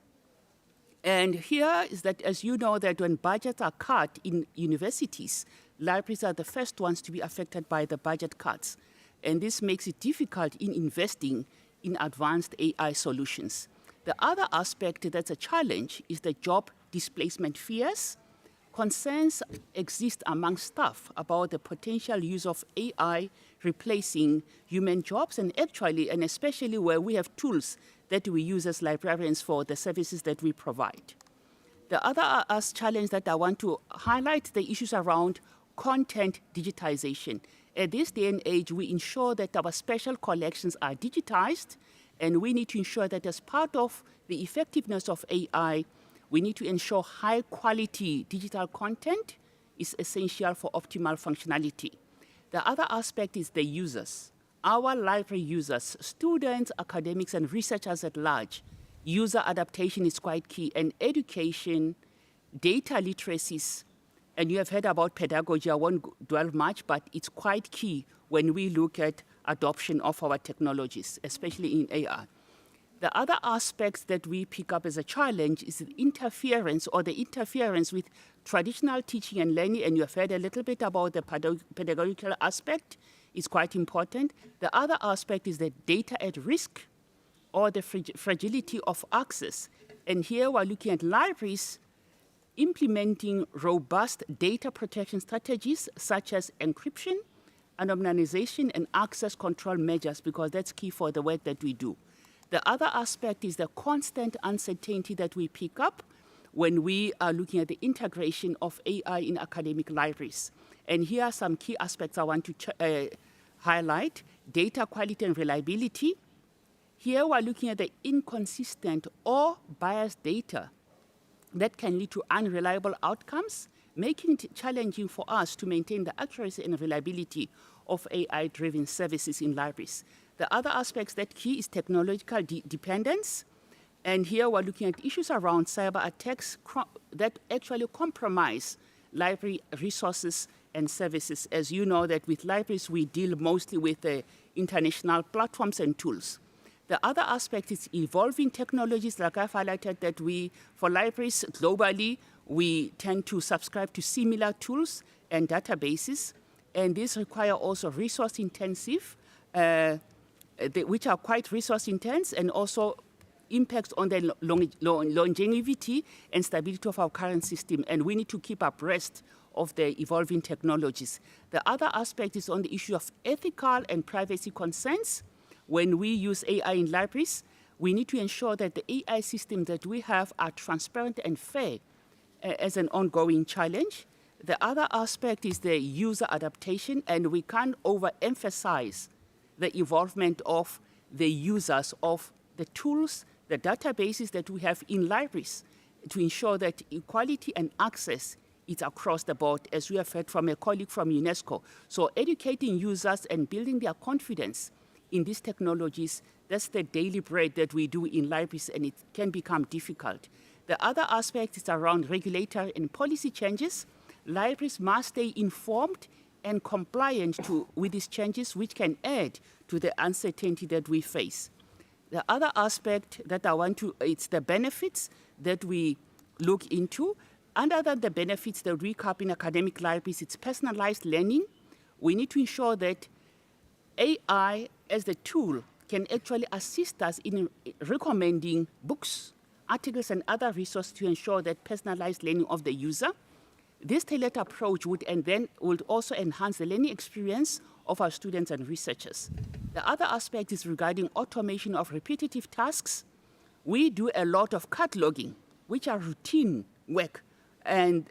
Speaker 17: And here is that, as you know, that when budgets are cut in universities, libraries are the first ones to be affected by the budget cuts. And this makes it difficult in investing in advanced AI solutions. The other aspect that's a challenge is the job displacement fears. Concerns exist among staff about the potential use of AI replacing human jobs, and actually, and especially where we have tools that we use as librarians for the services that we provide. The other challenge that I want to highlight, the issues around content digitization. At this day and age, we ensure that our special collections are digitized, and we need to ensure that as part of the effectiveness of AI, we need to ensure high quality digital content is essential for optimal functionality. The other aspect is the users. Our library users, students, academics, and researchers at large, user adaptation is quite key, and education, data literacies, and you have heard about pedagogy, I won't dwell much, but it's quite key when we look at adoption of our technologies, especially in AI. The other aspects that we pick up as a challenge is the interference with traditional teaching and learning, and you have heard a little bit about the pedagogical aspect. It's quite important. The other aspect is the data at risk or the fragility of access. And here we're looking at libraries implementing robust data protection strategies such as encryption, anonymization, and access control measures, because that's key for the work that we do. The other aspect is the constant uncertainty that we pick up when we are looking at the integration of AI in academic libraries. And here are some key aspects I want to highlight: data quality and reliability. Here we're looking at the inconsistent or biased data that can lead to unreliable outcomes, making it challenging for us to maintain the accuracy and reliability of AI-driven services in libraries. The other aspects that key is technological dependence. And here we're looking at issues around cyber attacks that actually compromise library resources and services. As you know, that with libraries, we deal mostly with international platforms and tools. The other aspect is evolving technologies, like I've highlighted, that for libraries globally, we tend to subscribe to similar tools and databases, and these require also resource intensive, which are quite resource intense, and also impacts on the longevity and stability of our current system, and we need to keep abreast of the evolving technologies. The other aspect is on the issue of ethical and privacy concerns. When we use AI in libraries, we need to ensure that the AI systems that we have are transparent and fair as an ongoing challenge. The other aspect is the user adaptation, and we can't overemphasize the involvement of the users of the tools, the databases that we have in libraries to ensure that equality and access is across the board, as we have heard from a colleague from UNESCO. So educating users and building their confidence in these technologies, that's the daily bread that we do in libraries, and it can become difficult. The other aspect is around regulatory and policy changes. Libraries must stay informed and compliant with these changes, which can add to the uncertainty that we face. The other aspect that it's the benefits that we look into. Under the benefits that we recap in academic libraries, it's personalized learning. We need to ensure that AI as the tool can actually assist us in recommending books, articles, and other resources to ensure that personalized learning of the user. This tailored approach would also enhance the learning experience of our students and researchers. The other aspect is regarding automation of repetitive tasks. We do a lot of cataloging, which are routine work, and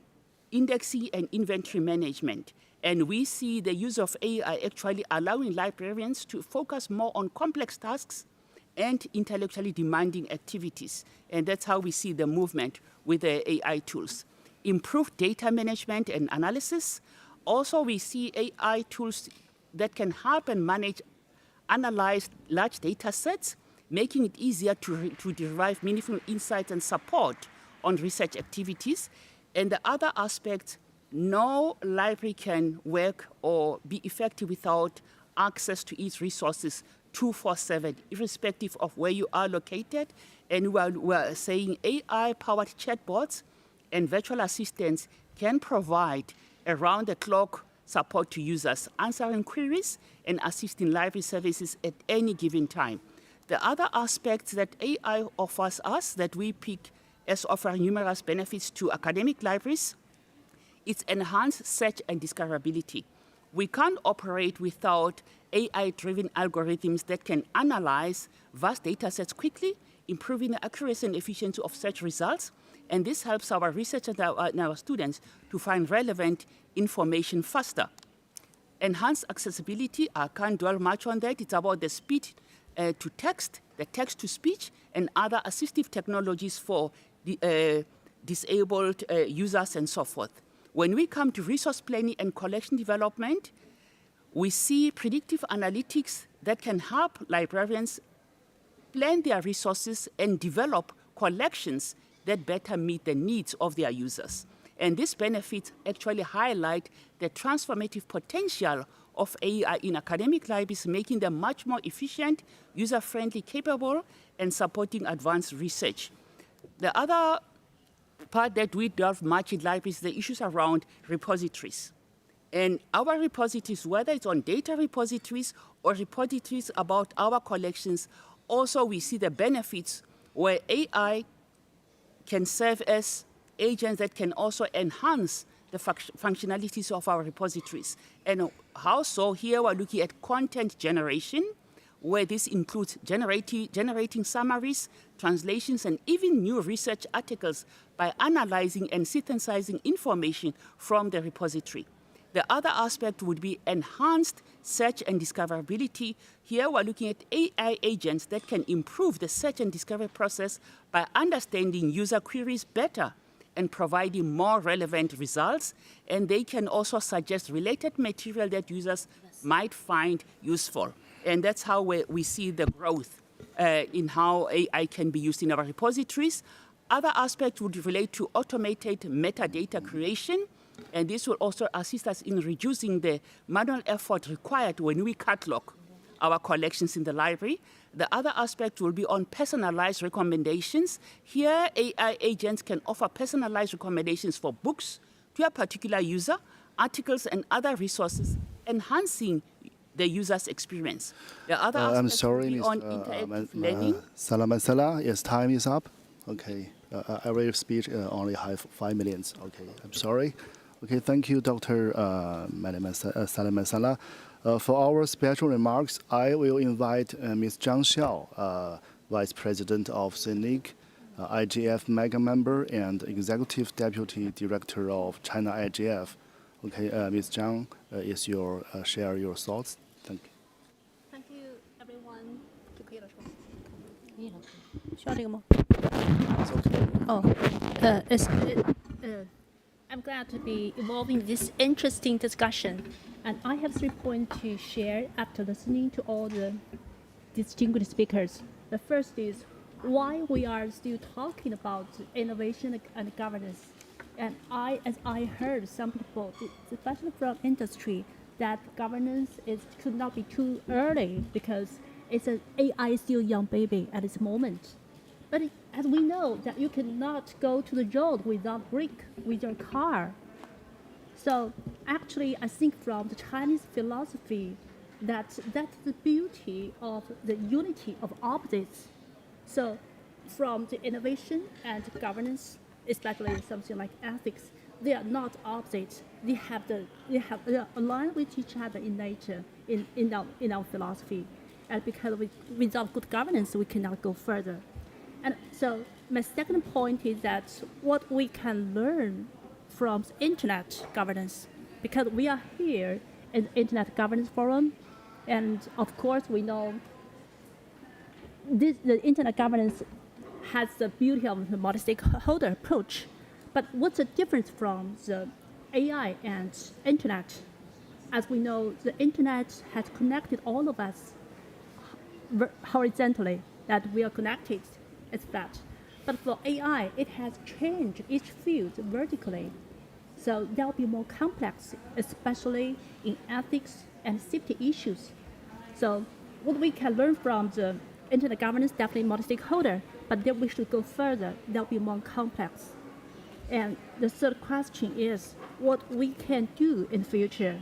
Speaker 17: indexing and inventory management. And we see the use of AI actually allowing librarians to focus more on complex tasks and intellectually demanding activities. And that's how we see the movement with the AI tools. Improved data management and analysis. Also, we see AI tools that can help and analyze large data sets, making it easier to derive meaningful insights and support on research activities. And the other aspect, no library can work or be effective without access to its resources 24/7, irrespective of where you are located. And we're saying AI-powered chatbots and virtual assistants can provide around-the-clock support to users, answering queries and assisting library services at any given time. The other aspects that AI offers us that we pick as offering numerous benefits to academic libraries, it's enhanced search and discoverability. We can't operate without AI-driven algorithms that can analyze vast data sets quickly, improving the accuracy and efficiency of search results. And this helps our researchers and our students to find relevant information faster. Enhanced accessibility, I can't dwell much on that. It's about the speed to text, the text to speech, and other assistive technologies for the, disabled users and so forth. When we come to resource planning and collection development, we see predictive analytics that can help librarians plan their resources and develop collections that better meet the needs of their users. And these benefits actually highlight the transformative potential of AI in academic libraries, making them much more efficient, user-friendly, capable, and supporting advanced research. The other part that we delve much in libraries is the issues around repositories. And our repositories, whether it's on data repositories or repositories about our collections, also we see the benefits where AI can serve as agents that can also enhance the functionalities of our repositories. And how so? Here we're looking at content generation, where this includes generating summaries, translations, and even new research articles by analyzing and synthesizing information from the repository. The other aspect would be enhanced search and discoverability. Here we're looking at AI agents that can improve the search and discovery process by understanding user queries better and providing more relevant results. And they can also suggest related material that users might find useful. And that's how we see the growth in how AI can be used in our repositories. Other aspects would relate to automated metadata creation, And this will also assist us in reducing the manual effort required when we catalog our collections in the library. The other aspect will be on personalized recommendations. Here, AI agents can offer personalized recommendations for books to a particular user, articles, and other resources, enhancing the user's experience. The other
Speaker 13: I'm
Speaker 17: aspects
Speaker 13: sorry,
Speaker 17: will be on
Speaker 13: Mr.
Speaker 17: interactive learning.
Speaker 13: Salamasala, yes, time is up. Okay, every speech only have 5 minutes. Okay, I'm sorry. Okay, thank you, Dr. Salamasala. For our special remarks, I will invite Ms. Zhang Xiao, Vice President of CNIC, IGF Mega Member and Executive Deputy Director of China IGF. Okay, Ms. Zhang, share your thoughts. Thank you.
Speaker 18: Thank you, everyone. 需要这个吗？ I'm glad to be involved in this interesting discussion, and I have 3 points to share after listening to all the distinguished speakers. The first is why we are still talking about innovation and governance. And as I heard some people, especially from industry, that governance could not be too early because AI is still a young baby at this moment. But as we know that you cannot go to the road without brake with your car. So actually, I think from the Chinese philosophy that's the beauty of the unity of opposites. So from the innovation and governance, especially something like ethics, they are not opposites. They are aligned with each other in nature, in our philosophy. And because without good governance, we cannot go further. And so my second point is that what we can learn from internet governance, because we are here in the Internet Governance Forum, and of course we know the internet governance has the beauty of the multi-stakeholder approach. But what's the difference from the AI and internet? As we know, the internet has connected all of us horizontally, that we are connected. It's that. But for AI, it has changed each field vertically. So they'll be more complex, especially in ethics and safety issues. So what we can learn from the internet governance, definitely multi-stakeholder, but then we should go further. They'll be more complex. And the third question is what we can do in the future.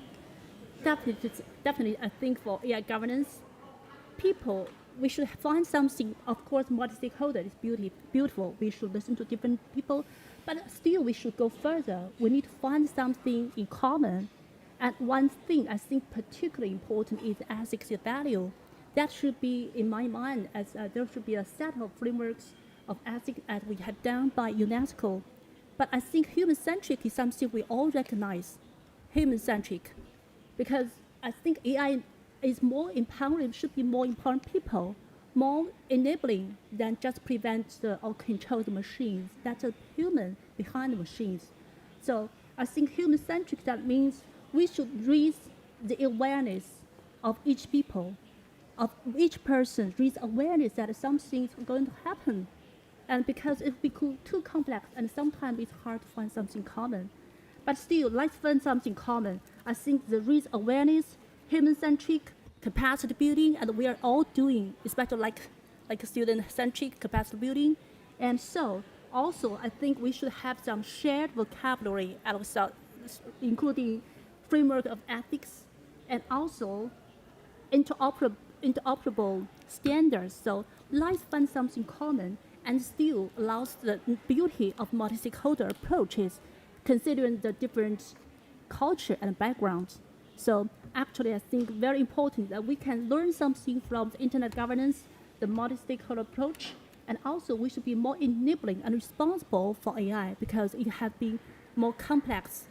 Speaker 18: Definitely, I think for AI governance, we should find something. Of course, multi-stakeholder is beautiful. We should listen to different people, but still we should go further. We need to find something in common. And one thing I think particularly important is ethics and value. That should be, in my mind, as there should be a set of frameworks of ethics as we have done by UNESCO. But I think human-centric is something we all recognize. Human-centric, because I think AI is more empowering, should be more empowering people, more enabling than just prevent or control the machines. That's a human behind the machines. So I think human-centric, that means we should raise the awareness of each people, of each person, raise awareness that something is going to happen. And because it would be too complex and sometimes it's hard to find something common. But still, let's find something common. I think the raise awareness, human-centric, capacity building, and we are all doing, especially like student-centric capacity building. And so, also, I think we should have some shared vocabulary, including framework of ethics, and also interoperable standards. So let's find something common and still allows the beauty of multi-stakeholder approaches, considering the different culture and backgrounds. So actually, I think very important that we can learn something from the internet governance, the multi-stakeholder approach, and also we should be more enabling and responsible for AI because it has been more complex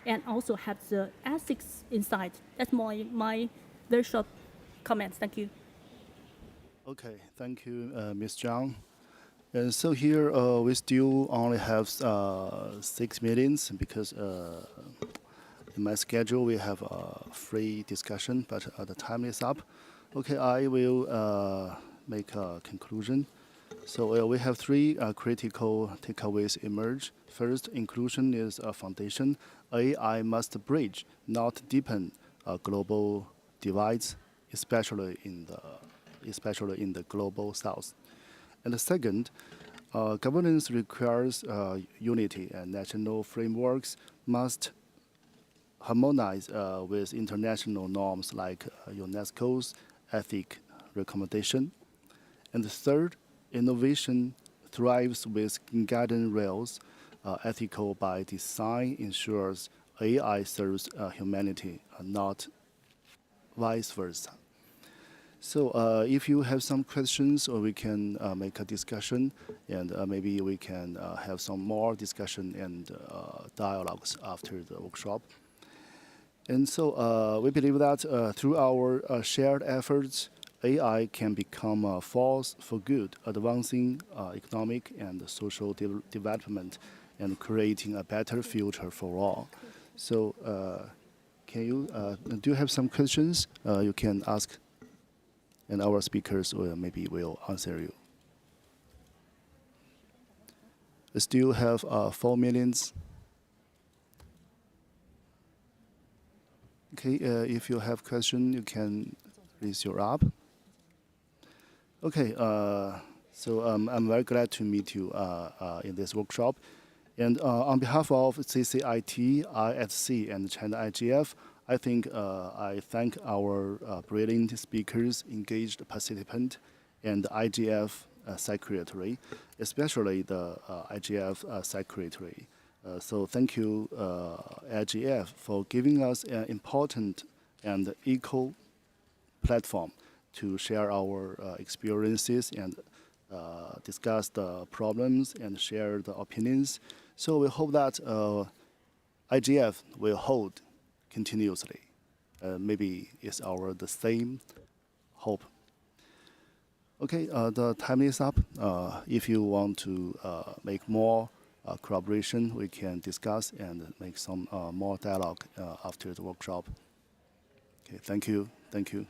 Speaker 18: and also has the ethics inside. That's my very short comments. Thank you.
Speaker 13: Okay, thank you, Ms. Zhang. And so here we still only have 6 minutes because in my schedule we have a free discussion, but the time is up. Okay, I will make a conclusion. So we have three critical takeaways emerge. First, inclusion is a foundation. AI must bridge, not deepen, global divides, especially in the global south. And the second, governance requires unity, and national frameworks must harmonize with international norms like UNESCO's ethic recommendation. And the third, innovation thrives with guidance rails. Ethical by design ensures AI serves humanity, not vice versa. So if you have some questions, or we can make a discussion, and maybe we can have some more discussion and dialogues after the workshop. And so we believe that through our shared efforts, AI can become a force for good, advancing economic and social development and creating a better future for all. So do you have some questions? You can ask, and our speakers maybe will answer you. We still have 4 minutes. Okay, if you have question, you can raise your up. Okay, so I'm very glad to meet you in this workshop. And on behalf of CCIT, ISC, and China IGF, I think I thank our brilliant speakers, engaged participant, and the IGF secretary, especially the IGF secretary. So thank you, IGF, for giving us an important and equal platform to share our experiences and discuss the problems and share the opinions. So we hope that IGF will hold continuously. Maybe it's the same hope. Okay, the time is up. If you want to make more collaboration, we can discuss and make some more dialogue after the workshop. Okay, thank you. Thank you.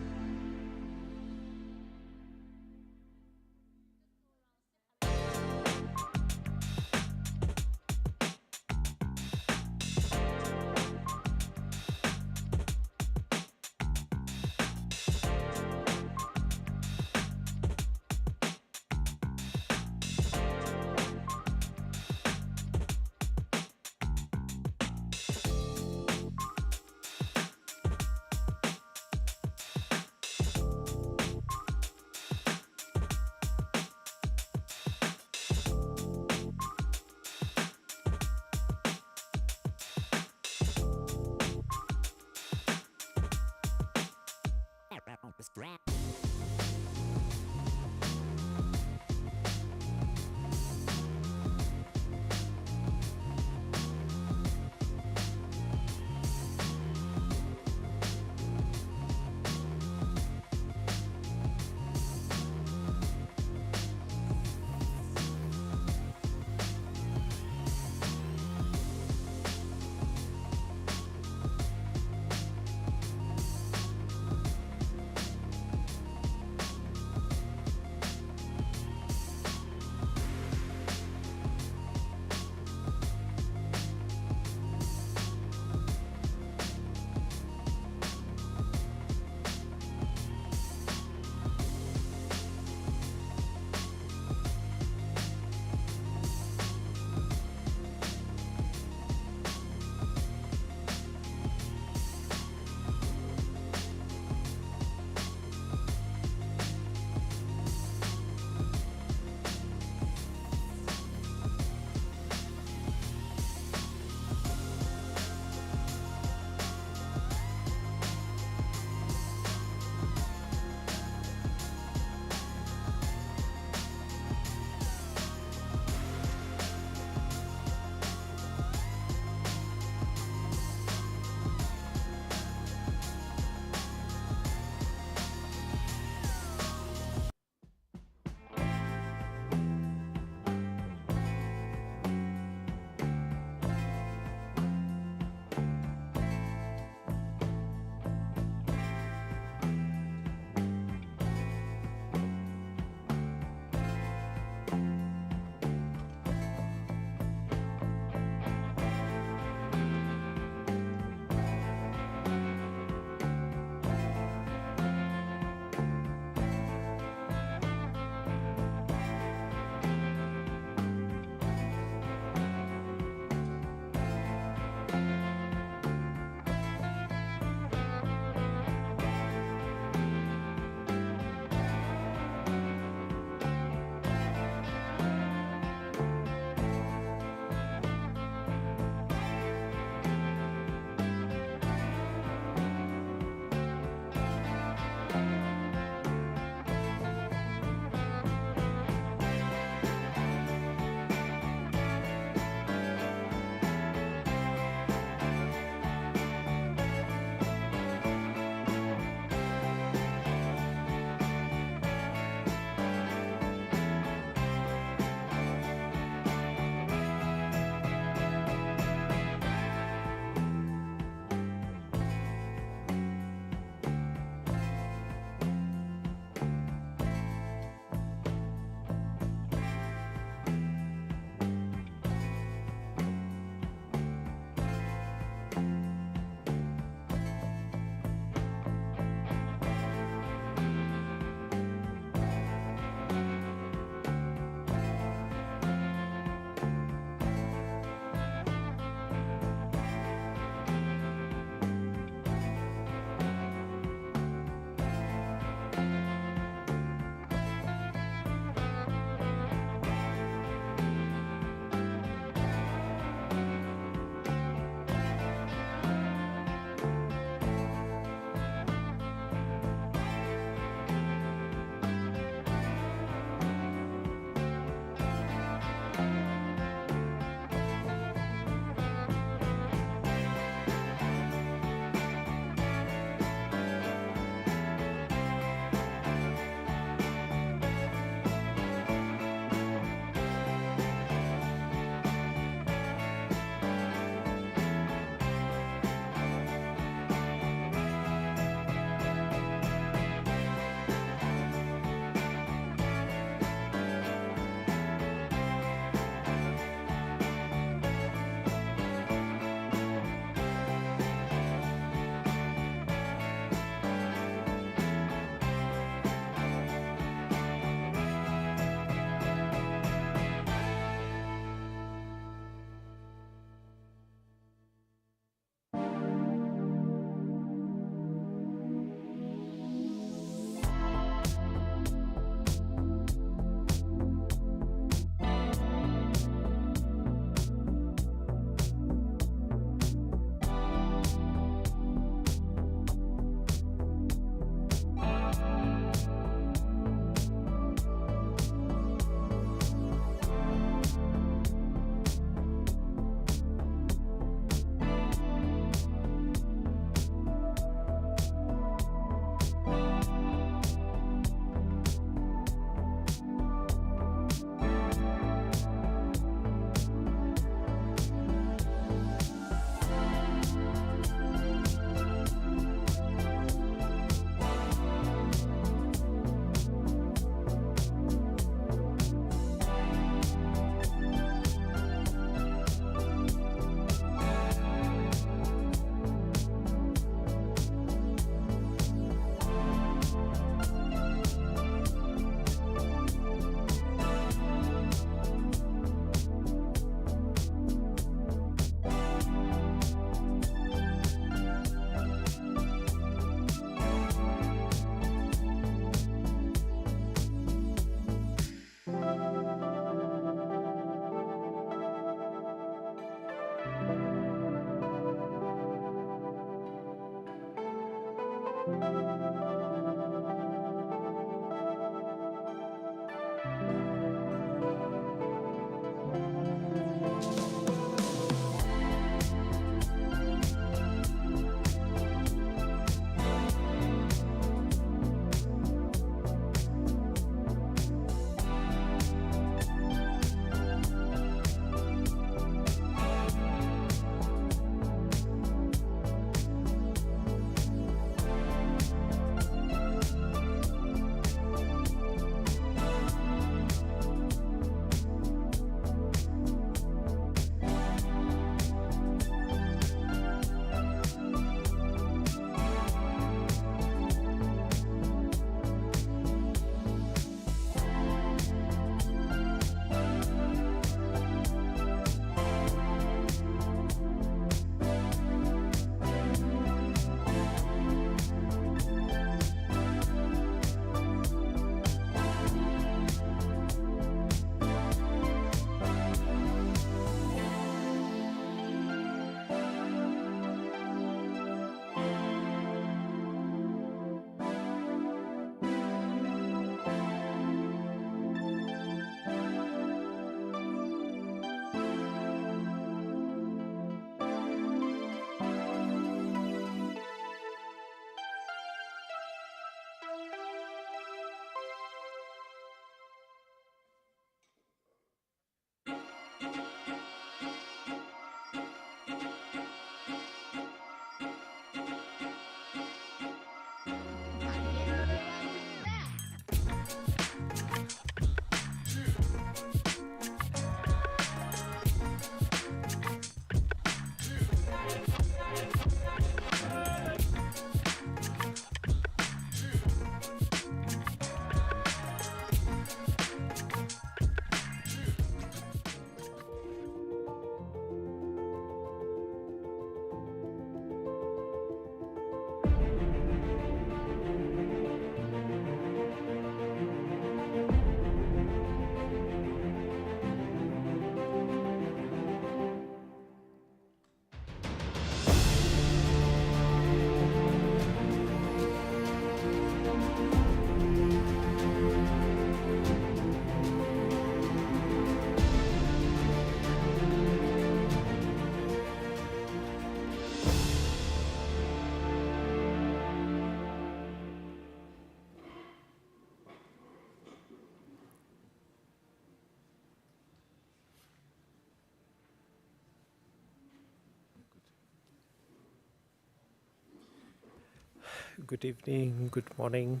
Speaker 19: Good evening, good morning.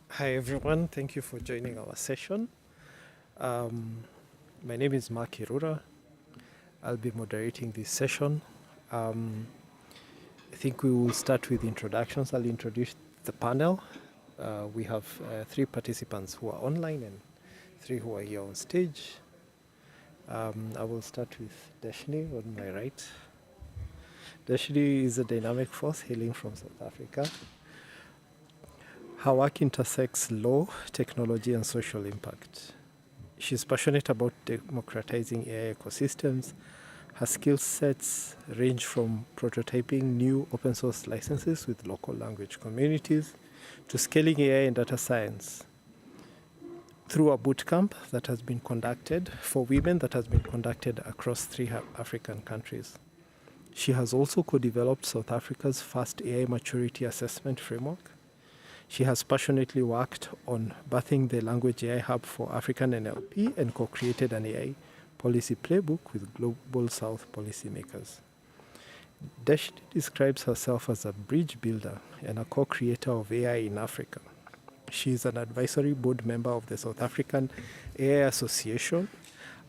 Speaker 19: Hi everyone, thank you for joining our session. My name is Mark Irura. I'll be moderating this session. I think we will start with introductions. I'll introduce the panel. We have 3 participants who are online and 3 who are here on stage. I will start with Deshni on my right. Deshni is a dynamic force hailing from South Africa. Her work intersects law, technology, and social impact. She's passionate about democratizing AI ecosystems. Her skill sets range from prototyping new open source licenses with local language communities to scaling AI and data science through a bootcamp that has been conducted for women that has been conducted across 3 African countries. She has also co-developed South Africa's first AI maturity assessment framework. She has passionately worked on birthing the Language AI Hub for African NLP and co-created an AI policy playbook with Global South policymakers. Deshni describes herself as a bridge builder and a co-creator of AI in Africa. She is an advisory board member of the South African AI Association,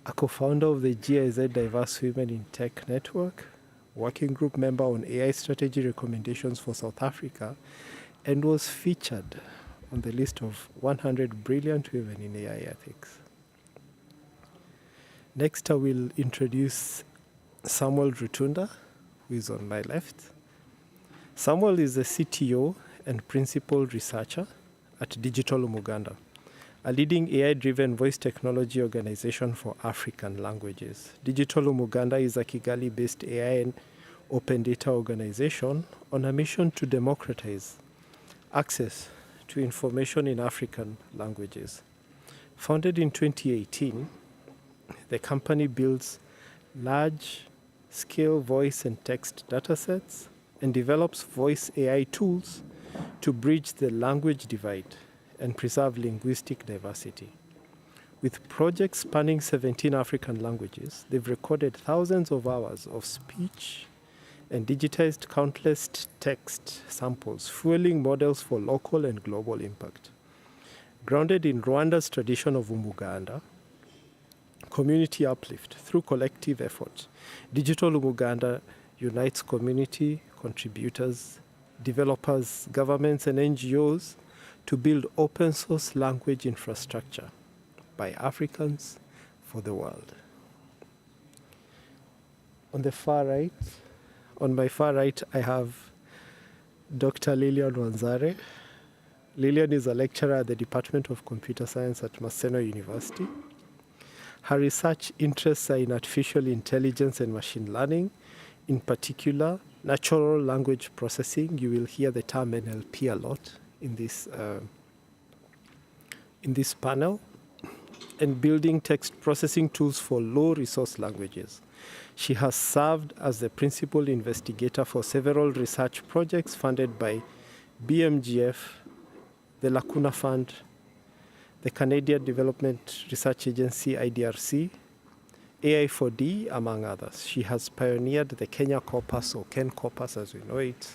Speaker 19: a co-founder of the GIZ Diverse Women in Tech Network, working group member on AI strategy recommendations for South Africa, and was featured on the list of 100 brilliant women in AI ethics. Next, I will introduce Samuel Rutunda, who is on my left. Samuel is the CTO and principal researcher at Digital Umuganda, a leading AI-driven voice technology organization for African languages. Digital Umuganda is a Kigali-based AI and open data organization on a mission to democratize access to information in African languages. Founded in 2018, the company builds large-scale voice and text datasets and develops voice AI tools to bridge the language divide and preserve linguistic diversity. With projects spanning 17 African languages, they've recorded thousands of hours of speech and digitized countless text samples, fueling models for local and global impact. Grounded in Rwanda's tradition of Umuganda, community uplift through collective effort, Digital Umuganda unites community contributors, developers, governments, and NGOs to build open source language infrastructure by Africans for the world. On my far right, I have Dr. Lilian Wanzare. Lilian is a lecturer at the Department of Computer Science at Maseno University. Her research interests are in artificial intelligence and machine learning, in particular, natural language processing. You will hear the term NLP a lot in this panel, and building text processing tools for low-resource languages. She has served as the principal investigator for several research projects funded by BMGF, the Lacuna Fund, the Canadian Development Research Agency, IDRC, AI4D, among others. She has pioneered the Kenya Corpus, or Ken Corpus as we know it,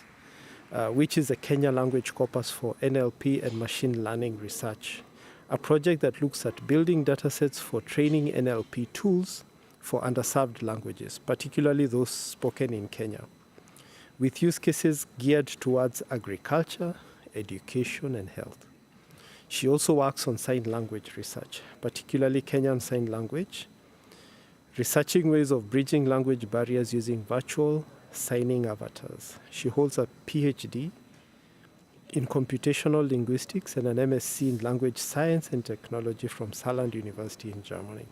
Speaker 19: which is a Kenya language corpus for NLP and machine learning research, a project that looks at building datasets for training NLP tools for underserved languages, particularly those spoken in Kenya, with use cases geared towards agriculture, education, and health. She also works on sign language research, particularly Kenyan Sign Language, researching ways of bridging language barriers using virtual signing avatars. She holds a PhD in computational linguistics and an MSc in language science and technology from Saarland University in Germany.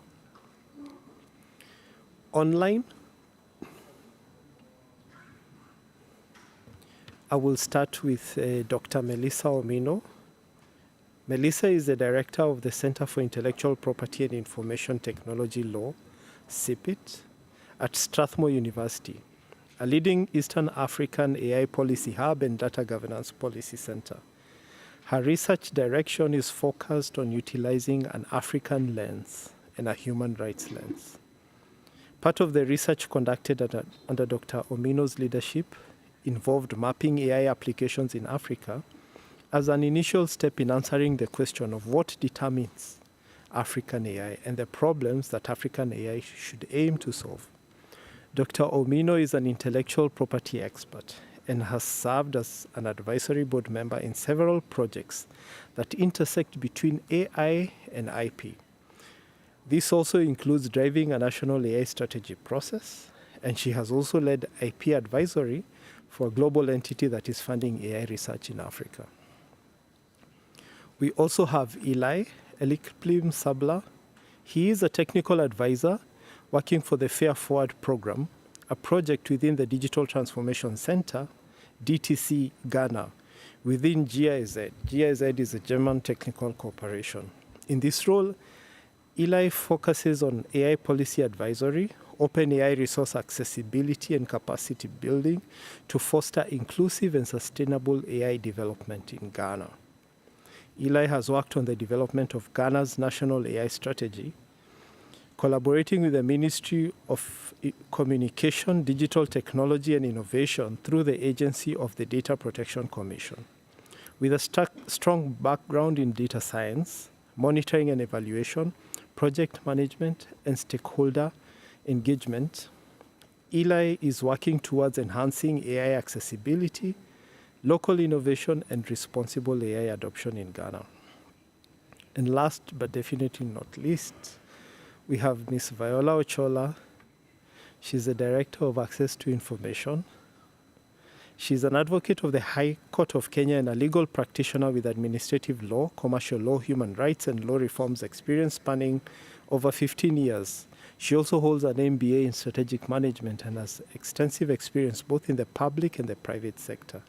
Speaker 19: Online, I will start with Dr. Melissa Omino. Melissa is the director of the Center for Intellectual Property and Information Technology Law, CIPIT, at Strathmore University, a leading Eastern African AI policy hub and data governance policy center. Her research direction is focused on utilizing an African lens and a human rights lens. Part of the research conducted under Dr. Omino's leadership involved mapping AI applications in Africa as an initial step in answering the question of what determines African AI and the problems that African AI should aim to solve. Dr. Omino is an intellectual property expert and has served as an advisory board member in several projects that intersect between AI and IP. This also includes driving a national AI strategy process, and she has also led IP advisory for a global entity that is funding AI research in Africa. We also have Eli Elikplim Sabla. He is a technical advisor working for the Fair Forward program, a project within the Digital Transformation Center, DTC Ghana, within GIZ. GIZ is a German technical corporation. In this role, Eli focuses on AI policy advisory, open AI resource accessibility and capacity building to foster inclusive and sustainable AI development in Ghana. Eli has worked on the development of Ghana's national AI strategy, collaborating with the Ministry of Communication, Digital Technology and Innovation through the agency of the Data Protection Commission. With a strong background in data science, monitoring and evaluation, project management, and stakeholder engagement, Eli is working towards enhancing AI accessibility, local innovation, and responsible AI adoption in Ghana. And last but definitely not least, we have Ms. Viola Ochola. She's the Director of Access to Information. She's an advocate of the High Court of Kenya and a legal practitioner with administrative law, commercial law, human rights, and law reforms experience spanning over 15 years. She also holds an MBA in strategic management and has extensive experience both in the public and the private sector.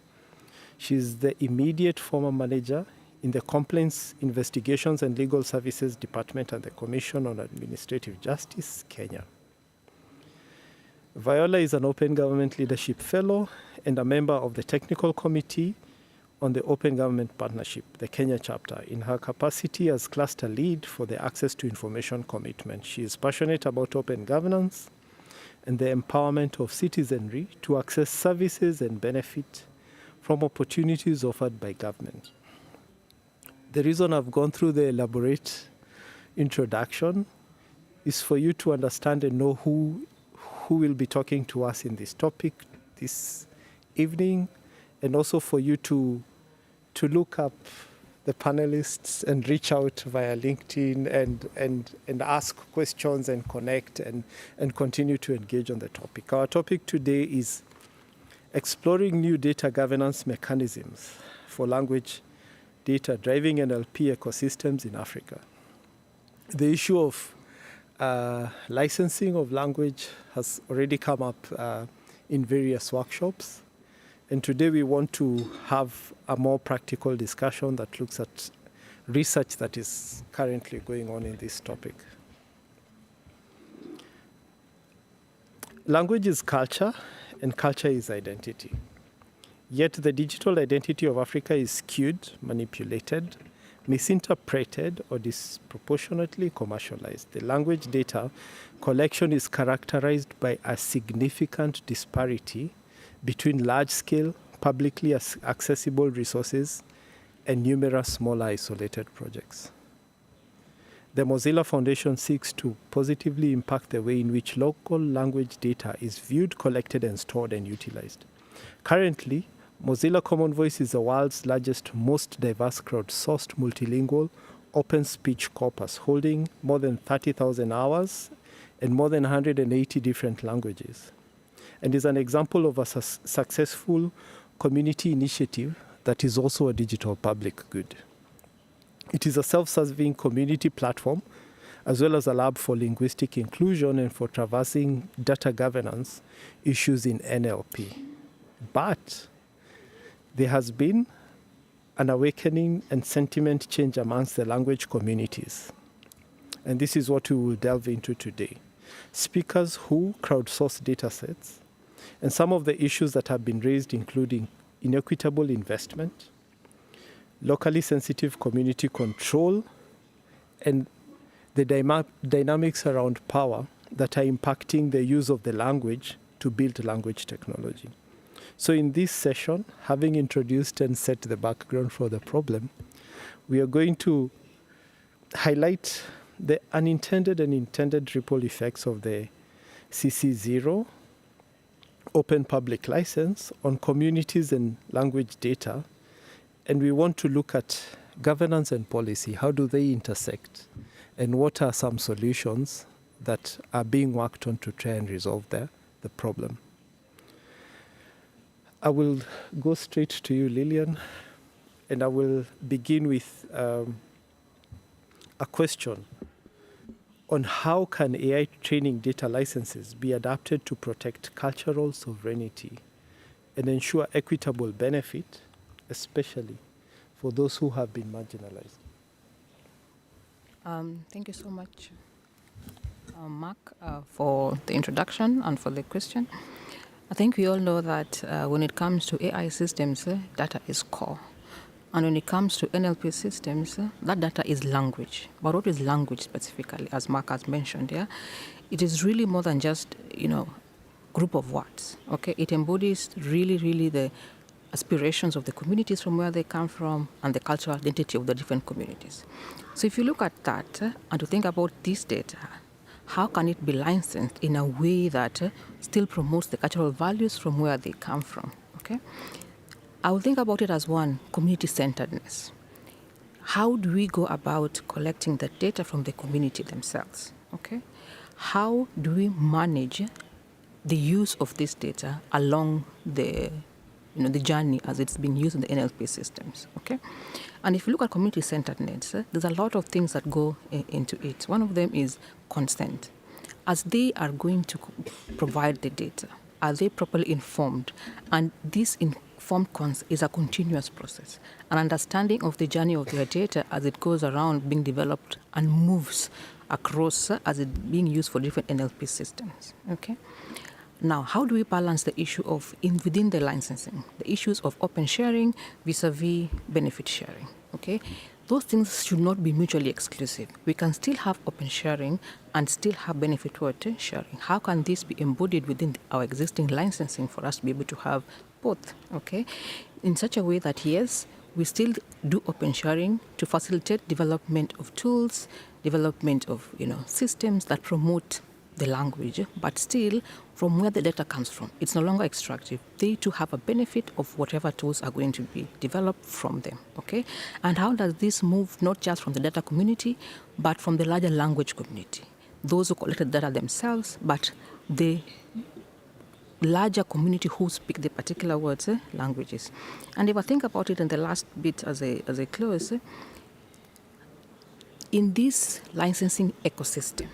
Speaker 19: She's the immediate former manager in the Complaints, Investigations and Legal Services Department at the Commission on Administrative Justice, Kenya. Viola is an Open Government Leadership Fellow and a member of the Technical Committee on the Open Government Partnership, the Kenya chapter. In her capacity as cluster lead for the Access to Information Commitment, she is passionate about open governance and the empowerment of citizenry to access services and benefit from opportunities offered by government. The reason I've gone through the elaborate introduction is for you to understand and know who will be talking to us in this topic this evening, and also for you to look up the panelists and reach out via LinkedIn and ask questions and connect and continue to engage on the topic. Our topic today is exploring new data governance mechanisms for language data driving NLP ecosystems in Africa. The issue of licensing of language has already come up in various workshops. And today we want to have a more practical discussion that looks at research that is currently going on in this topic. Language is culture, and culture is identity. Yet the digital identity of Africa is skewed, manipulated, misinterpreted, or disproportionately commercialized. The language data collection is characterized by a significant disparity between large-scale, publicly accessible resources and numerous smaller isolated projects. The Mozilla Foundation seeks to positively impact the way in which local language data is viewed, collected, and stored and utilized. Currently, Mozilla Common Voice is the world's largest, most diverse crowdsourced multilingual open speech corpus, holding more than 30,000 hours and more than 180 different languages, and is an example of a successful community initiative that is also a digital public good. It is a self-serving community platform, as well as a lab for linguistic inclusion and for traversing data governance issues in NLP. But there has been an awakening and sentiment change amongst the language communities. And this is what we will delve into today. Speakers who crowdsource datasets, and some of the issues that have been raised, including inequitable investment, locally sensitive community control, and the dynamics around power that are impacting the use of the language to build language technology. So in this session, having introduced and set the background for the problem, we are going to highlight the unintended and intended ripple effects of the CC0 open public license on communities and language data. And we want to look at governance and policy. How do they intersect? And what are some solutions that are being worked on to try and resolve the problem? I will go straight to you, Lillian, and I will begin with a question on how can AI training data licenses be adapted to protect cultural sovereignty and ensure equitable benefit, especially for those who have been marginalized.
Speaker 20: Thank you so much, Mark, for the introduction and for the question. I think we all know that when it comes to AI systems, data is core. And when it comes to NLP systems, that data is language. But what is language specifically, as Mark has mentioned here? It is really more than just, group of words, okay? It embodies really the aspirations of the communities from where they come from and the cultural identity of the different communities. So if you look at that and to think about this data, how can it be licensed in a way that still promotes the cultural values from where they come from, okay? I will think about it as one, community-centeredness. How do we go about collecting the data from the community themselves, okay? How do we manage the use of this data along the journey as it's being used in the NLP systems, okay? And if you look at community-centeredness, there's a lot of things that go into it. One of them is consent. As they are going to provide the data, are they properly informed? And this informed consent is a continuous process. An understanding of the journey of their data as it goes around being developed and moves across as it's being used for different NLP systems, okay? Now, how do we balance the issue of, within the licensing, the issues of open sharing vis-a-vis benefit sharing, okay? Those things should not be mutually exclusive. We can still have open sharing and still have benefit sharing. How can this be embodied within our existing licensing for us to be able to have both, okay? In such a way that, yes, we still do open sharing to facilitate development of tools, development of, systems that promote the language, but still from where the data comes from. It's no longer extractive. They too have a benefit of whatever tools are going to be developed from them, okay? And how does this move not just from the data community, but from the larger language community? Those who collected data themselves, but the larger community who speak the particular words, languages. And if I think about it in the last bit as a close, in this licensing ecosystem,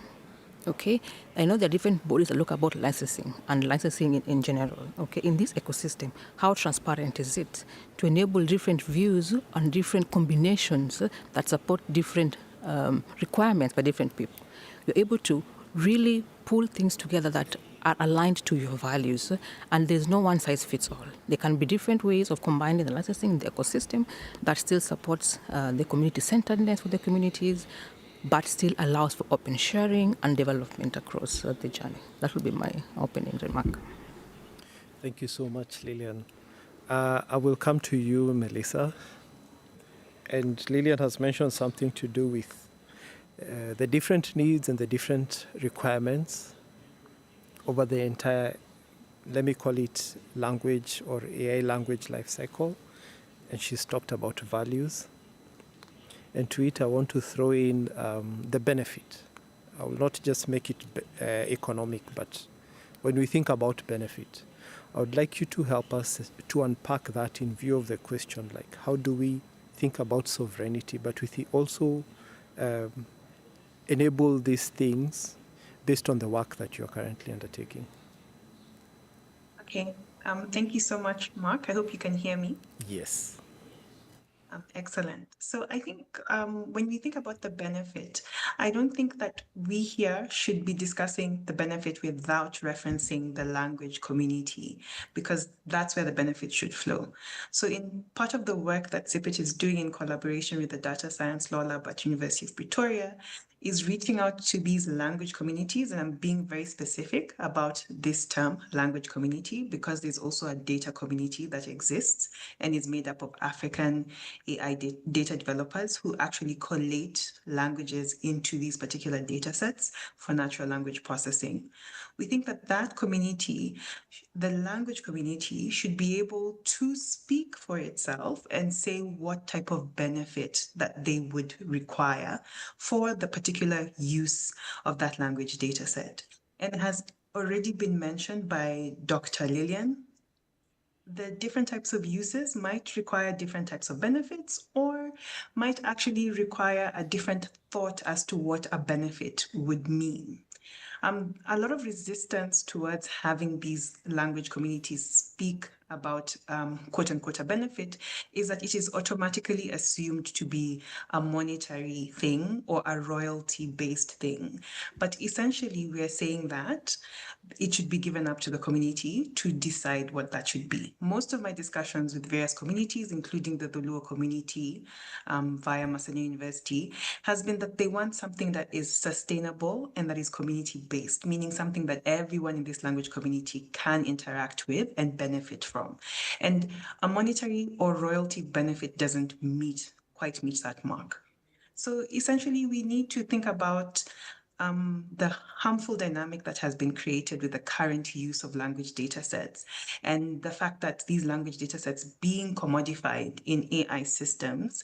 Speaker 20: okay, I know there are different bodies that look about licensing and licensing in general. Okay, in this ecosystem, how transparent is it to enable different views and different combinations that support different requirements by different people? You're able to really pull things together that are aligned to your values, and there's no one size fits all. There can be different ways of combining the licensing in the ecosystem that still supports the community-centeredness for the communities, but still allows for open sharing and development across the journey. That would be my opening remark.
Speaker 19: Thank you so much, Lillian. I will come to you, Melissa. And Lillian has mentioned something to do with the different needs and the different requirements over the entire, let me call it language or AI language life cycle. And she's talked about values. And to it, I want to throw in the benefit. I will not just make it economic, but when we think about benefit, I would like you to help us to unpack that in view of the question, like how do we think about sovereignty, but we also enable these things based on the work that you're currently undertaking.
Speaker 21: Okay, thank you so much, Mark. I hope you can hear me.
Speaker 19: Yes.
Speaker 21: Excellent. So I think when we think about the benefit, I don't think that we here should be discussing the benefit without referencing the language community, because that's where the benefit should flow. So in part of the work that CIPIT is doing in collaboration with the Data Science Law Lab at University of Pretoria is reaching out to these language communities, and I'm being very specific about this term, language community, because there's also a data community that exists and is made up of African AI data developers who actually collate languages into these particular data sets for natural language processing. We think that that community, the language community, should be able to speak for itself and say what type of benefit that they would require for the particular use of that language data set. And it has already been mentioned by Dr. Lillian. The different types of uses might require different types of benefits or might actually require a different thought as to what a benefit would mean. A lot of resistance towards having these language communities speak about quote unquote a benefit is that it is automatically assumed to be a monetary thing or a royalty based thing. But essentially, we are saying that it should be given up to the community to decide what that should be. Most of my discussions with various communities, including the Luo community via Maseno University, has been that they want something that is sustainable and that is community-based, meaning something that everyone in this language community can interact with and benefit from. And a monetary or royalty benefit doesn't quite meet that mark. So essentially, we need to think about the harmful dynamic that has been created with the current use of language data sets and the fact that these language data sets being commodified in AI systems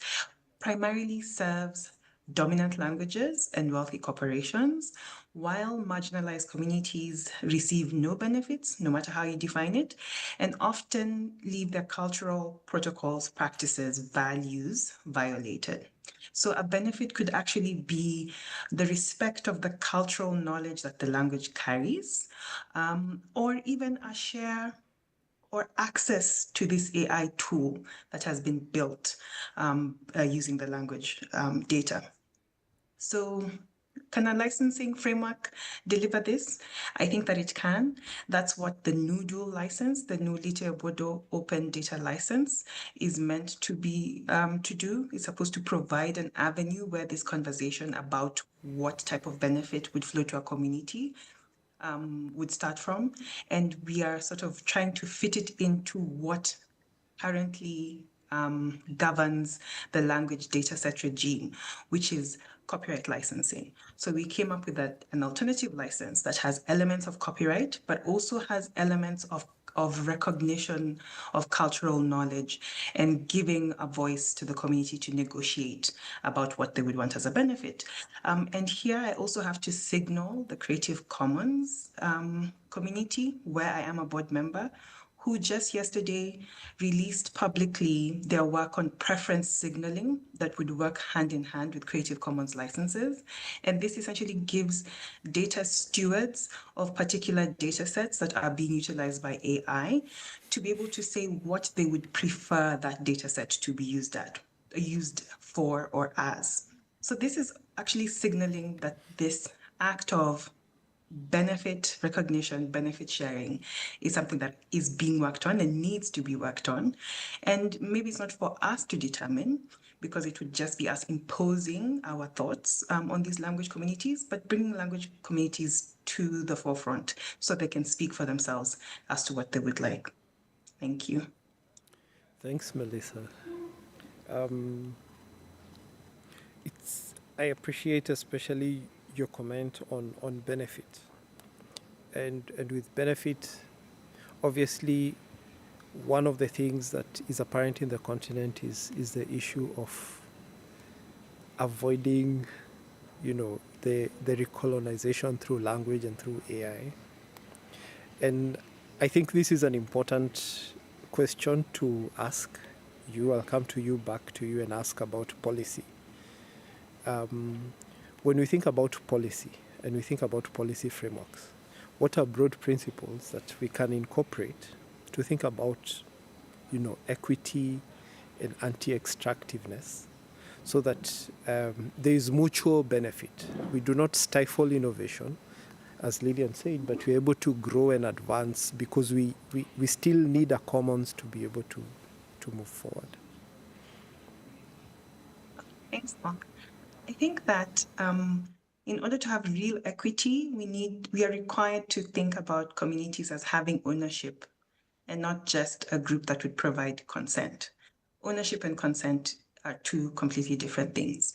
Speaker 21: primarily serves dominant languages and wealthy corporations, while marginalized communities receive no benefits, no matter how you define it, and often leave their cultural protocols, practices, values violated. So a benefit could actually be the respect of the cultural knowledge that the language carries, or even a share or access to this AI tool that has been built using the language data. So can a licensing framework deliver this? I think that it can. That's what the NUDL license, the Nulite Bodo Open Data License, is meant to be to do. It's supposed to provide an avenue where this conversation about what type of benefit would flow to a community would start from. And we are sort of trying to fit it into what currently governs the language dataset regime, which is copyright licensing. So we came up with an alternative license that has elements of copyright, but also has elements of recognition of cultural knowledge and giving a voice to the community to negotiate about what they would want as a benefit. And here I also have to signal the Creative Commons community, where I am a board member, who just yesterday released publicly their work on preference signaling that would work hand in hand with Creative Commons licenses. And this essentially gives data stewards of particular data sets that are being utilized by AI to be able to say what they would prefer that data set to be used for or as. So this is actually signaling that this act of benefit recognition, benefit sharing is something that is being worked on and needs to be worked on. And maybe it's not for us to determine, because it would just be us imposing our thoughts on these language communities, but bringing language communities to the forefront so they can speak for themselves as to what they would like. Thank you.
Speaker 19: Thanks, Melissa. I appreciate especially your comment on benefit. And with benefit, obviously, one of the things that is apparent in the continent is the issue of avoiding, the recolonization through language and through AI. And I think this is an important question to ask you. I'll come to you, back to you, and ask about policy. When we think about policy and we think about policy frameworks, what are broad principles that we can incorporate to think about, equity and anti-extractiveness, so that there is mutual benefit? We do not stifle innovation, as Lillian said, but we're able to grow and advance because we still need a commons to be able to move forward.
Speaker 21: Thanks, Mark. I think that In order to have real equity, we are required to think about communities as having ownership and not just a group that would provide consent. Ownership and consent are two completely different things.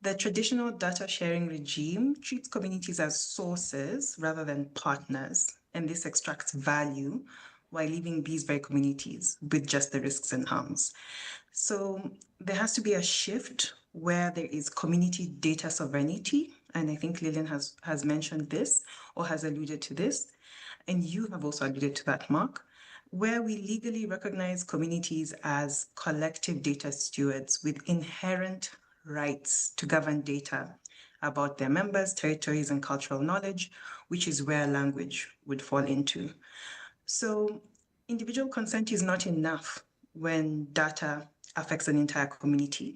Speaker 21: The traditional data sharing regime treats communities as sources rather than partners, and this extracts value while leaving these very communities with just the risks and harms. So there has to be a shift where there is community data sovereignty, and I think Lillian has mentioned this or has alluded to this, and you have also alluded to that, Mark, where we legally recognize communities as collective data stewards with inherent rights to govern data about their members, territories, and cultural knowledge, which is where language would fall into. So individual consent is not enough when data affects an entire community.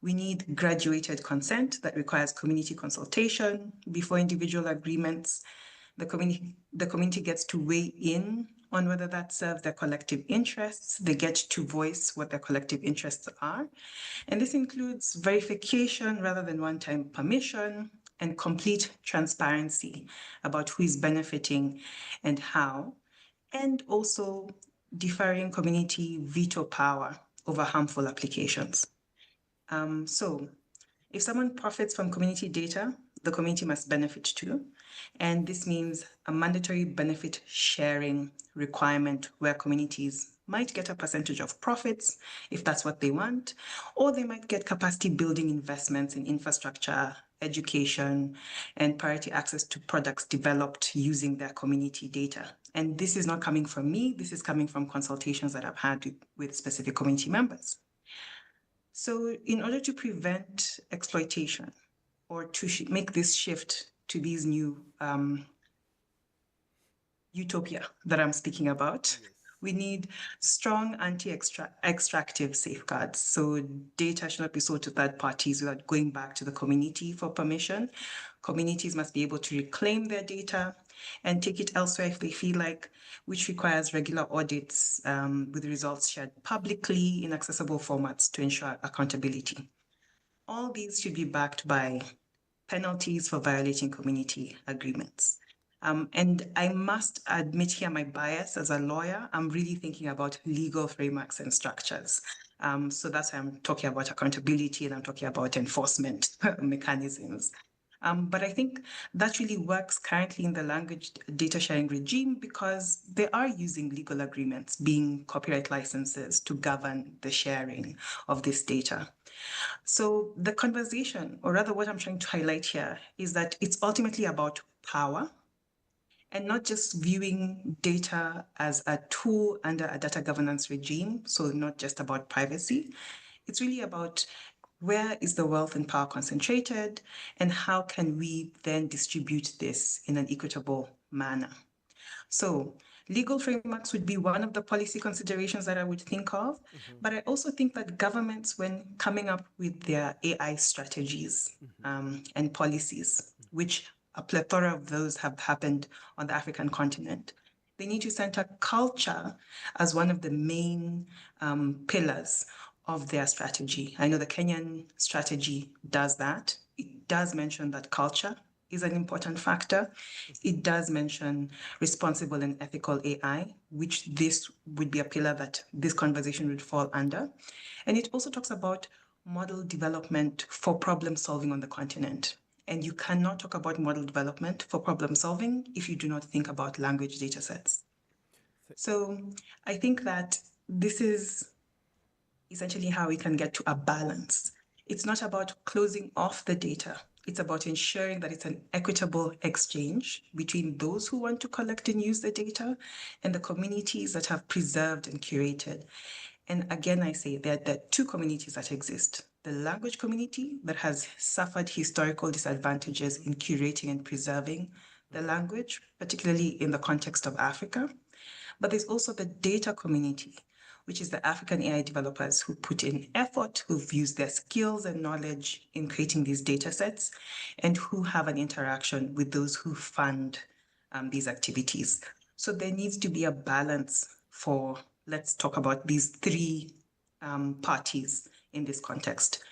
Speaker 21: We need graduated consent that requires community consultation before individual agreements. The community gets to weigh in on whether that serves their collective interests. They get to voice what their collective interests are. And this includes verification rather than one-time permission and complete transparency about who is benefiting and how, and also deferring community veto power over harmful applications. So if someone profits from community data, the community must benefit too. And this means a mandatory benefit sharing requirement where communities might get a percentage of profits if that's what they want, or they might get capacity building investments in infrastructure, education, and priority access to products developed using their community data. And this is not coming from me, this is coming from consultations that I've had with specific community members. So in order to prevent exploitation or to make this shift to these new utopia that I'm speaking about, we need strong anti-extractive safeguards. So data should not be sold to third parties without going back to the community for permission. Communities must be able to reclaim their data and take it elsewhere if they feel like, which requires regular audits with results shared publicly in accessible formats to ensure accountability. All these should be backed by penalties for violating community agreements. And I must admit here my bias as a lawyer. I'm really thinking about legal frameworks and structures. So that's why I'm talking about accountability and I'm talking about enforcement mechanisms. But I think that really works currently in the language data sharing regime because they are using legal agreements, being copyright licenses, to govern the sharing of this data. So the conversation, or rather what I'm trying to highlight here, is that it's ultimately about power and not just viewing data as a tool under a data governance regime, so not just about privacy. It's really about where is the wealth and power concentrated, and how can we then distribute this in an equitable manner. So legal frameworks would be one of the policy considerations that I would think of, but I also think that governments, when coming up with their AI strategies and policies, which a plethora of those have happened on the African continent, they need to center culture as one of the main pillars of their strategy. I know the Kenyan strategy does that. It does mention that culture is an important factor. It does mention responsible and ethical AI, which this would be a pillar that this conversation would fall under. And it also talks about model development for problem solving on the continent. And you cannot talk about model development for problem solving if you do not think about language data sets. So I think that this is essentially how we can get to a balance. It's not about closing off the data. It's about ensuring that it's an equitable exchange between those who want to collect and use the data and the communities that have preserved and curated. And again, I say that there are two communities that exist. The language community that has suffered historical disadvantages in curating and preserving the language, particularly in the context of Africa. But there's also the data community, which is the African AI developers who put in effort, who've used their skills and knowledge in creating these data sets, and who have an interaction with those who fund these activities. So there needs to be a balance for, let's talk about these three parties in this context.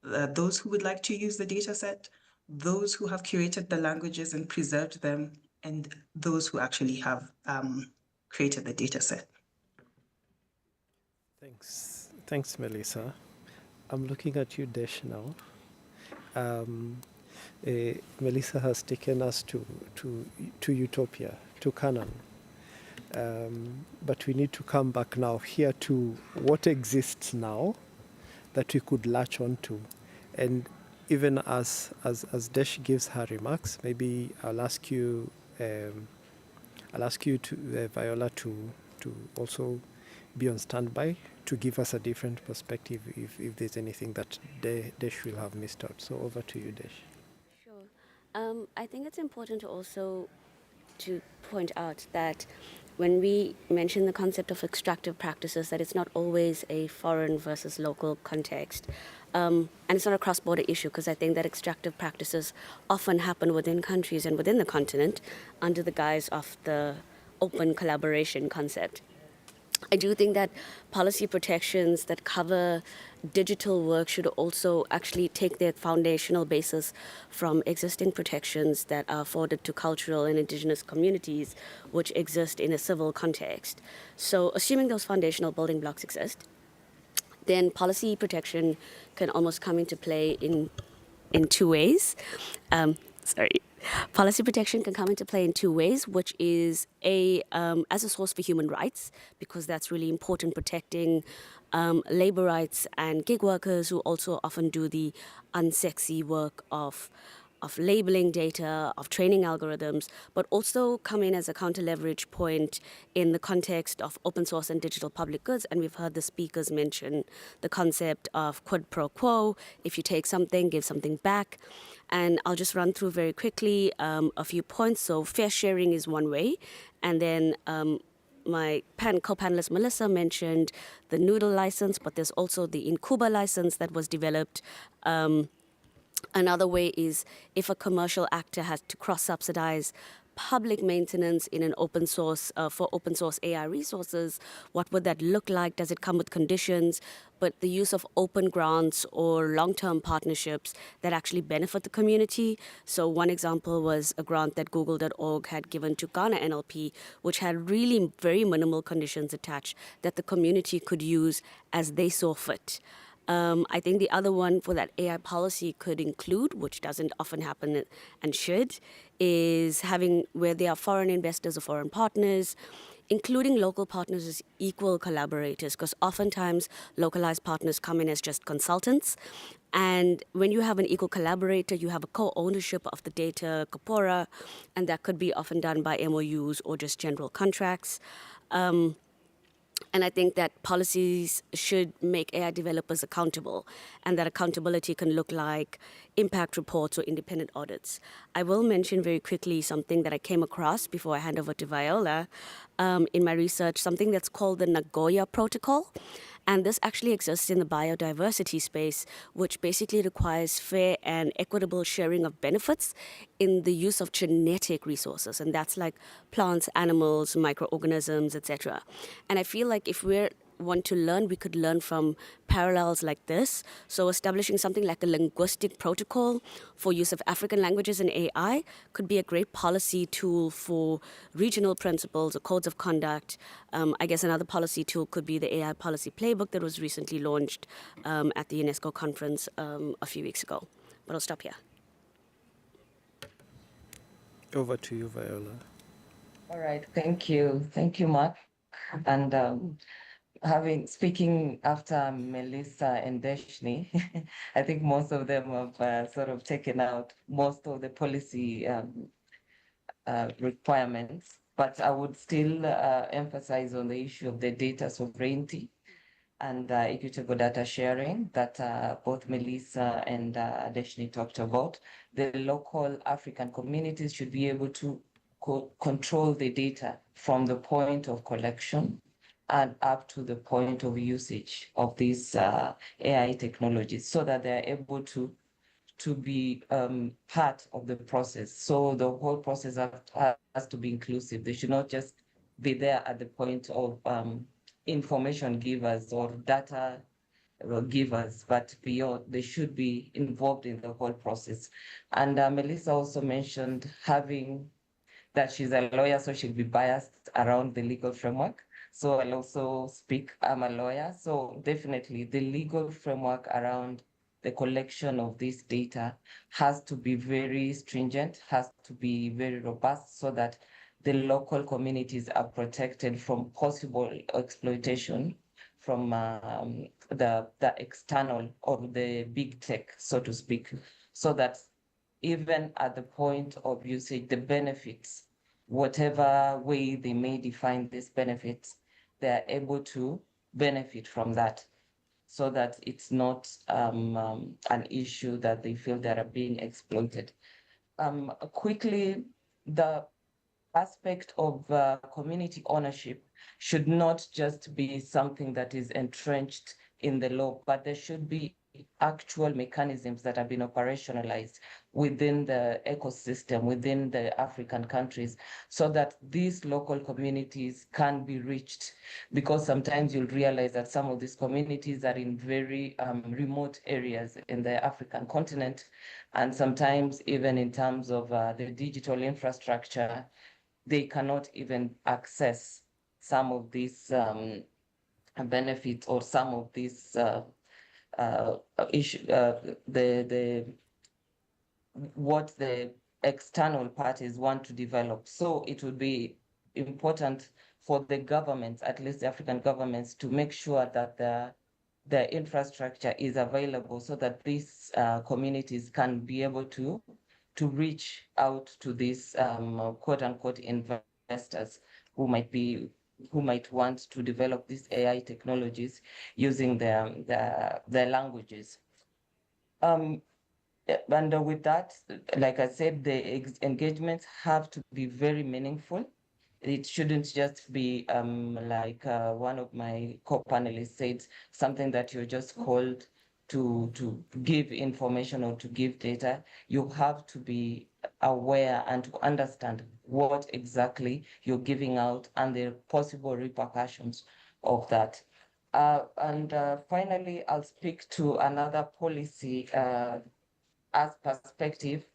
Speaker 21: Those who would like to use the data set, those who have curated the languages and preserved them, and those who actually have created the data set.
Speaker 19: Thanks, Melissa. I'm looking at you, Desh, now. Melissa has taken us to utopia, to Canaan. But we need to come back now here to what exists now that we could latch on to. And even as Desh gives her remarks, maybe I'll ask you to Viola to also be on standby to give us a different perspective if there's anything that Desh will have missed out. So over to you, Desh.
Speaker 8: Sure. I think it's important to also to point out that when we mention the concept of extractive practices, that it's not always a foreign versus local context. And it's not a cross-border issue, because I think that extractive practices often happen within countries and within the continent under the guise of the open collaboration concept. I do think that policy protections that cover digital work should also actually take their foundational basis from existing protections that are afforded to cultural and indigenous communities which exist in a civil context. So assuming those foundational building blocks exist, then policy protection can almost come into play in two ways. Policy protection can come into play in two ways, which is as a source for human rights, because that's really important, protecting labor rights and gig workers who also often do the unsexy work of labeling data, of training algorithms, but also come in as a counter leverage point in the context of open source and digital public goods. And we've heard the speakers mention the concept of quid pro quo. If you take something, give something back. And I'll just run through very quickly a few points. So fair sharing is one way. And then my co-panelist Melissa mentioned the Noodle license, but there's also the Incuba license that was developed. Another way is if a commercial actor has to cross-subsidize public maintenance in an open source for open source AI resources, what would that look like? Does it come with conditions? But the use of open grants or long-term partnerships that actually benefit the community. So one example was a grant that Google.org had given to Ghana NLP, which had really very minimal conditions attached that the community could use as they saw fit. I think the other one for that AI policy could include, which doesn't often happen and should, is having where there are foreign investors or foreign partners, including local partners as equal collaborators, because oftentimes localized partners come in as just consultants. And when you have an equal collaborator, you have a co-ownership of the data corpora, and that could be often done by MOUs or just general contracts. And I think that policies should make AI developers accountable, and that accountability can look like impact reports or independent audits. I will mention very quickly something that I came across before I hand over to Viola in my research, something that's called the Nagoya Protocol. And this actually exists in the biodiversity space, which basically requires fair and equitable sharing of benefits in the use of genetic resources. And that's like plants, animals, microorganisms, etc. And I feel like if we want to learn, we could learn from parallels like this. So establishing something like a linguistic protocol for use of African languages in AI could be a great policy tool for regional principles or codes of conduct. I guess another policy tool could be the AI policy playbook that was recently launched at the UNESCO conference a few weeks ago. But I'll stop here.
Speaker 19: Over to you, Viola.
Speaker 22: All right, thank you. Thank you, Mark. And speaking after Melissa and Deshni, I think most of them have sort of taken out most of the policy requirements, but I would still emphasize on the issue of the data sovereignty and equitable data sharing that both Melissa and Deshni talked about. The local African communities should be able to control the data from the point of collection and up to the point of usage of these AI technologies, so that they're able to be part of the process. So the whole process has to be inclusive. They should not just be there at the point of information givers or data givers, but beyond, they should be involved in the whole process. And Melissa also mentioned having that she's a lawyer, so she'll be biased around the legal framework. So I'll also speak, I'm a lawyer. So definitely the legal framework around the collection of this data has to be very stringent, has to be very robust so that the local communities are protected from possible exploitation from the external or the big tech, so to speak, so that even at the point of usage, the benefits, whatever way they may define these benefits, they're able to benefit from that so that it's not an issue that they feel that are being exploited. Quickly, the aspect of community ownership should not just be something that is entrenched in the law, but there should be actual mechanisms that have been operationalized within the ecosystem, within the African countries, so that these local communities can be reached. Because sometimes you'll realize that some of these communities are in very remote areas in the African continent, and sometimes even in terms of the digital infrastructure, they cannot even access some of these benefits or some of these what the external parties want to develop. So it would be important for the governments, at least the African governments, to make sure that the infrastructure is available so that these communities can be able to reach out to these quote unquote investors who might want to develop these AI technologies using their languages. And with that, like I said, the engagements have to be very meaningful. It shouldn't just be like one of my co-panelists said, something that you're just called to give information or to give data. You have to be aware and to understand what exactly you're giving out and the possible repercussions of that. And finally, I'll speak to another policy as perspective,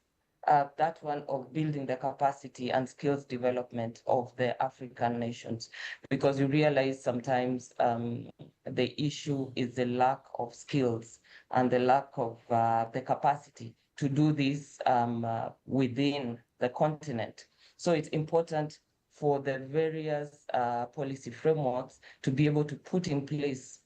Speaker 22: that one of building the capacity and skills development of the African nations, because you realize sometimes the issue is the lack of skills and the lack of the capacity to do this within the continent. So it's important for the various policy frameworks to be able to put in place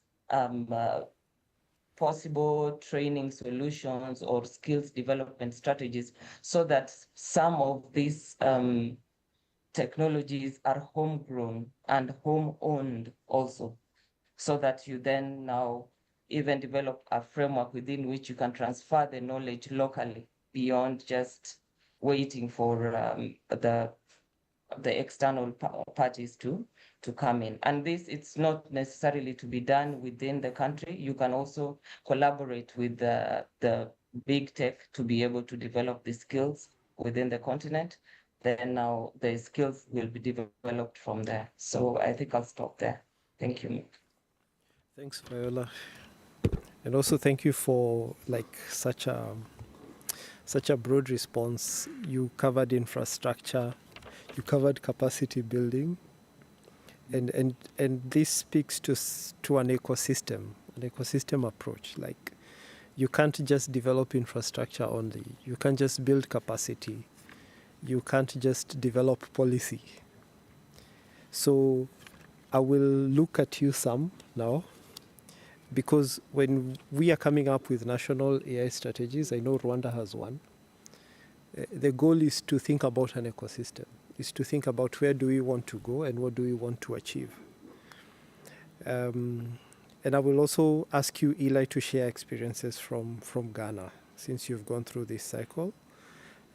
Speaker 22: possible training solutions or skills development strategies so that some of these technologies are homegrown and home-owned also, so that you then now even develop a framework within which you can transfer the knowledge locally beyond just waiting for the external parties to come in. And this, it's not necessarily to be done within the country. You can also collaborate with the big tech to be able to develop the skills within the continent. Then now the skills will be developed from there. So I think I'll stop there. Thank you, Mick.
Speaker 19: Thanks, Viola. And also thank you for such a broad response. You covered infrastructure, you covered capacity building, and this speaks to an ecosystem approach. Like, you can't just develop infrastructure only. You can't just build capacity. You can't just develop policy. So I will look at you, Sam, now, because when we are coming up with national AI strategies, I know Rwanda has one. The goal is to think about an ecosystem, is to think about where do we want to go and what do we want to achieve. And I will also ask you, Eli, to share experiences from Ghana, since you've gone through this cycle.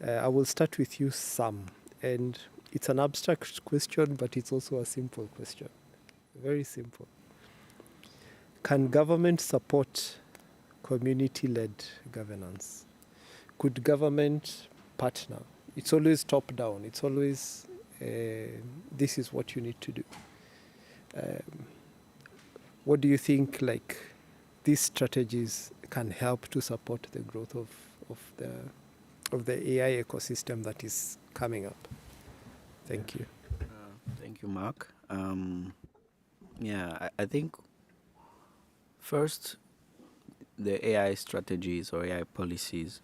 Speaker 19: I will start with you, Sam. And it's an abstract question, but it's also a simple question. Very simple. Can government support community-led governance? Could government partner? It's always top-down. It's always, this is what you need to do. What do you think, these strategies can help to support the growth of the AI ecosystem that is coming up. Thank you.
Speaker 10: Thank you, Mark. I think first, the AI strategies or AI policies,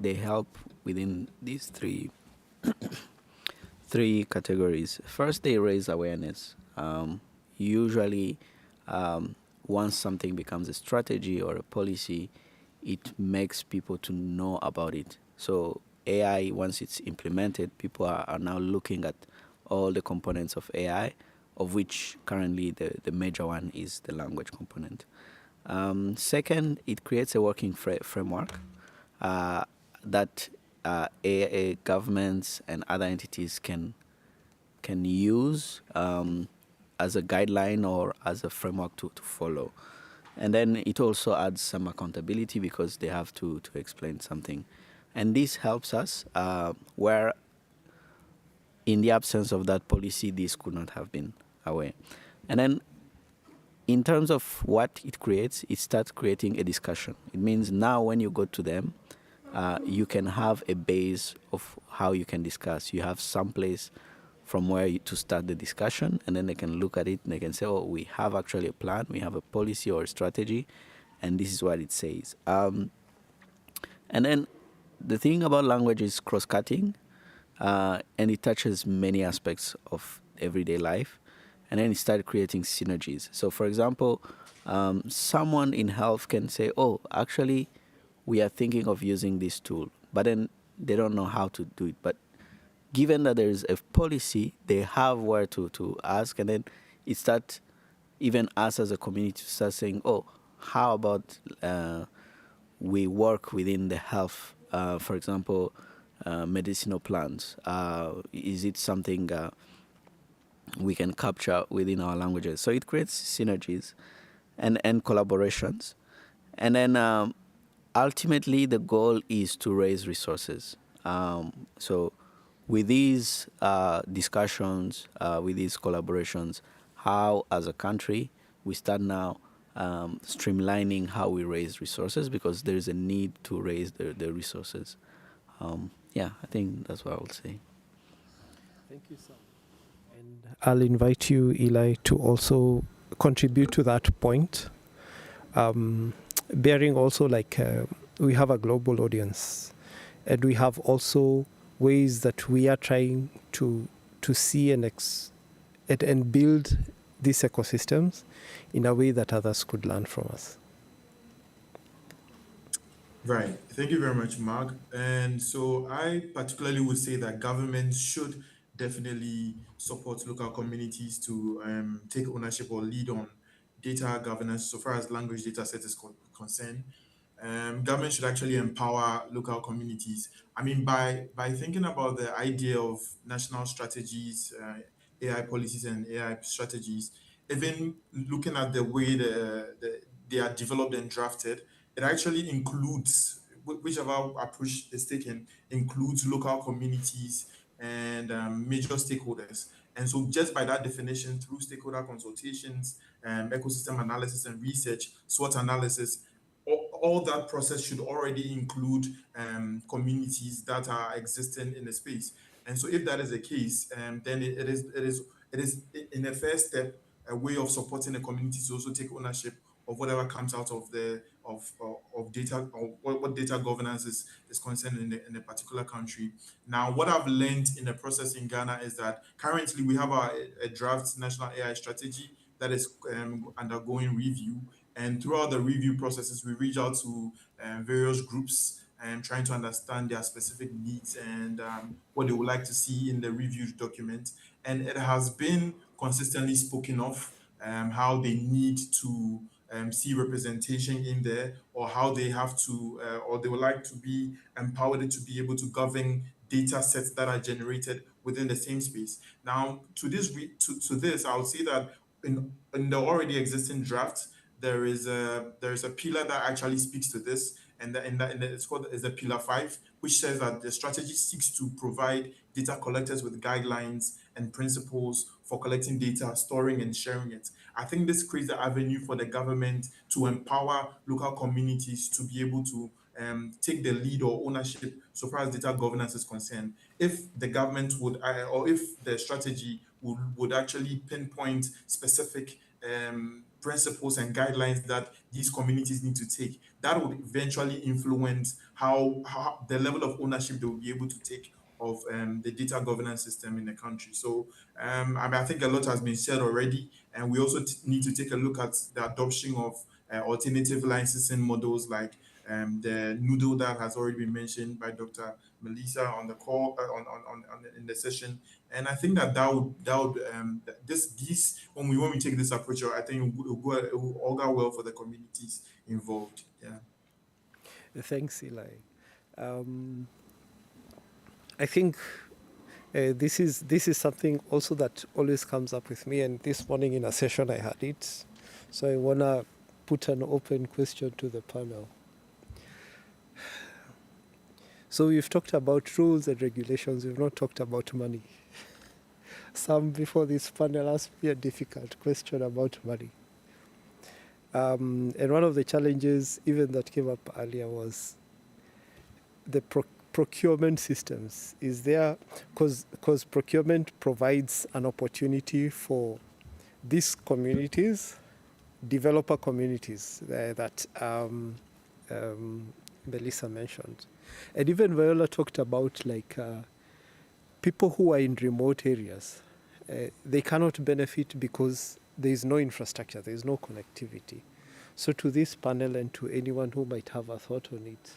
Speaker 10: they help within these three categories. First, they raise awareness. Usually, once something becomes a strategy or a policy, it makes people to know about it. So AI, once it's implemented, people are now looking at all the components of AI, of which currently the major one is the language component. Second, it creates a working framework that AA governments and other entities can use as a guideline or as a framework to follow. And then it also adds some accountability because they have to explain something. And this helps us where in the absence of that policy, this could not have been away. And then in terms of what it creates, it starts creating a discussion. It means now when you go to them, you can have a base of how you can discuss. You have some place from where to start the discussion, and then they can look at it and they can say, oh, we have actually a plan, we have a policy or a strategy, and this is what it says. And then the thing about language is cross-cutting, and it touches many aspects of everyday life, and then it started creating synergies. So, for example, someone in health can say, oh, actually, we are thinking of using this tool, but then they don't know how to do it. But given that there is a policy, they have where to ask, and then it starts, even us as a community, to start saying, oh, how about we work within the health, for example, medicinal plants? Is it something we can capture within our languages? So it creates synergies and collaborations. And then ultimately, the goal is to raise resources. So with these discussions, with these collaborations, how as a country we start now streamlining how we raise resources, because there is a need to raise the resources. I think that's what I would say.
Speaker 19: Thank you, Sam. And I'll invite you, Eli, to also contribute to that point. Bearing also we have a global audience, and we have also ways that we are trying to see and build these ecosystems in a way that others could learn from us.
Speaker 11: Right. Thank you very much, Mark. And so I particularly would say that governments should definitely support local communities to take ownership or lead on data governance so far as language data set is concerned. Government should actually empower local communities. I mean, by thinking about the idea of national strategies, AI policies and AI strategies, even looking at the way they are developed and drafted, it actually includes, whichever approach is taken, includes local communities and major stakeholders. And so just by that definition, through stakeholder consultations, ecosystem analysis and research, SWOT analysis, all that process should already include communities that are existing in the space. And so if that is the case, then it is in the first step a way of supporting the community to also take ownership of whatever comes out of the of data, or what data governance is concerned in a particular country. Now, what I've learned in the process in Ghana is that currently we have a draft national AI strategy that is undergoing review. And throughout the review processes, we reach out to various groups and trying to understand their specific needs and what they would like to see in the review document. And it has been consistently spoken of how they need to see representation in there, or how they have to, or they would like to be empowered to be able to govern data sets that are generated within the same space. Now, to this, I would say that in the already existing draft, there is a pillar that actually speaks to this, it's called is the Pillar 5, which says that the strategy seeks to provide data collectors with guidelines and principles for collecting data, storing and sharing it. I think this creates the avenue for the government to empower local communities to be able to take the lead or ownership so far as data governance is concerned. If the government would, or if the strategy would actually pinpoint specific principles and guidelines that these communities need to take, that would eventually influence how the level of ownership they will be able to take of the data governance system in the country. So I think a lot has been said already, and we also need to take a look at the adoption of alternative licensing models like the Noodle that has already been mentioned by Dr. Melissa on the call in the session. And I think that would this when we take this approach, I think it will augur well for the communities involved. Yeah.
Speaker 19: Thanks, Eli. I think this is something also that always comes up with me, and this morning in a session I had it. So I wanna put an open question to the panel. So we've talked about rules and regulations, we've not talked about money. Some before this panel asked me a difficult question about money. And one of the challenges even that came up earlier was the procurement systems. Is there, because procurement provides an opportunity for these communities, developer communities that Melissa mentioned. And even Viola talked about people who are in remote areas. They cannot benefit because there is no infrastructure, there is no connectivity. So to this panel and to anyone who might have a thought on it,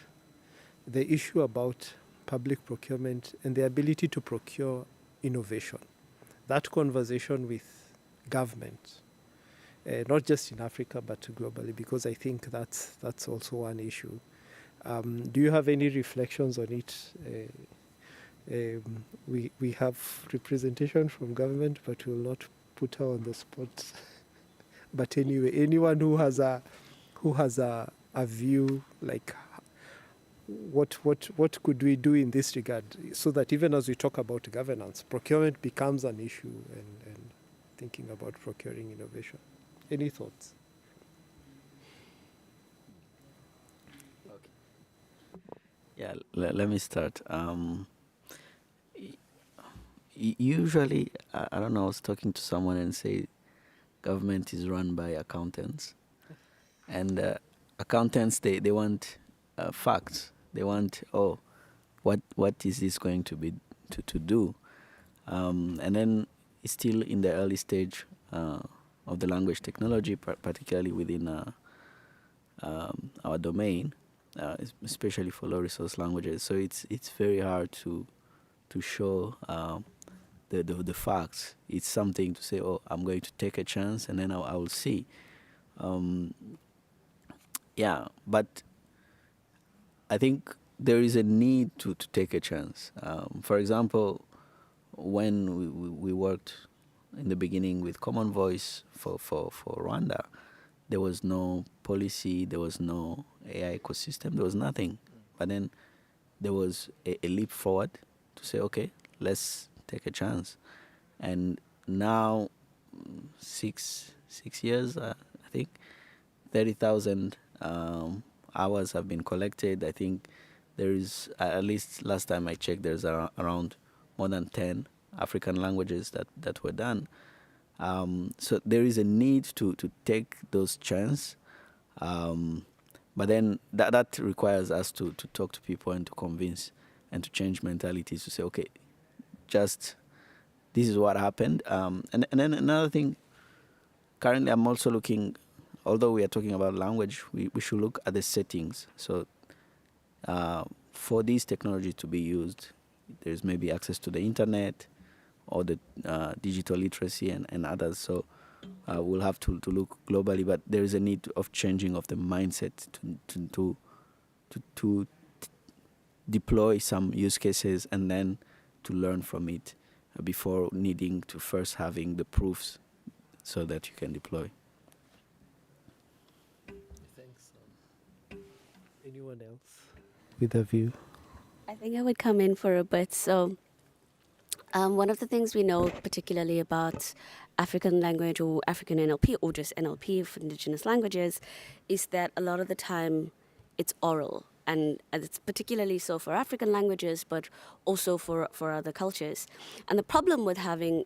Speaker 19: the issue about public procurement and the ability to procure innovation, that conversation with government, not just in Africa but globally, because I think that's also one issue. Do you have any reflections on it? We have representation from government, but we will not put her on the spot. But anyway, anyone who has a view, like what could we do in this regard, so that even as we talk about governance, procurement becomes an issue, and thinking about procuring innovation. Any thoughts?
Speaker 10: Yeah, let me start. Usually, I don't know, I was talking to someone and say government is run by accountants. And accountants, they want facts. They want, what is this going to be to do? And then it's still in the early stage of the language technology, particularly within our domain. Especially for low resource languages, so it's very hard to show the facts. It's something to say, I'm going to take a chance and then I will see. Yeah, but I think there is a need to take a chance. For example, when we worked in the beginning with Common Voice for Rwanda, there was no policy, there was no AI ecosystem, there was nothing. But then there was a leap forward to say, okay, let's take a chance. And now, 6 years, I think, 30,000 hours have been collected. I think there is, at least last time I checked, there's around more than 10 African languages that were done. So there is a need to take those chances, but then that requires us to talk to people and to convince and to change mentalities, to say, okay, just this is what happened. And then another thing, currently I'm also looking, although we are talking about language, we should look at the settings. So for these technologies to be used, there's maybe access to the internet, or the digital literacy and others. So we'll have to look globally, but there is a need of changing of the mindset to deploy some use cases and then to learn from it before needing to first having the proofs so that you can deploy.
Speaker 19: Thanks. Anyone else with a view?
Speaker 8: I think I would come in for a bit. So, one of the things we know, particularly about African language or African NLP, or just NLP for indigenous languages, is that a lot of the time it's oral. And it's particularly so for African languages, but also for other cultures. And the problem with having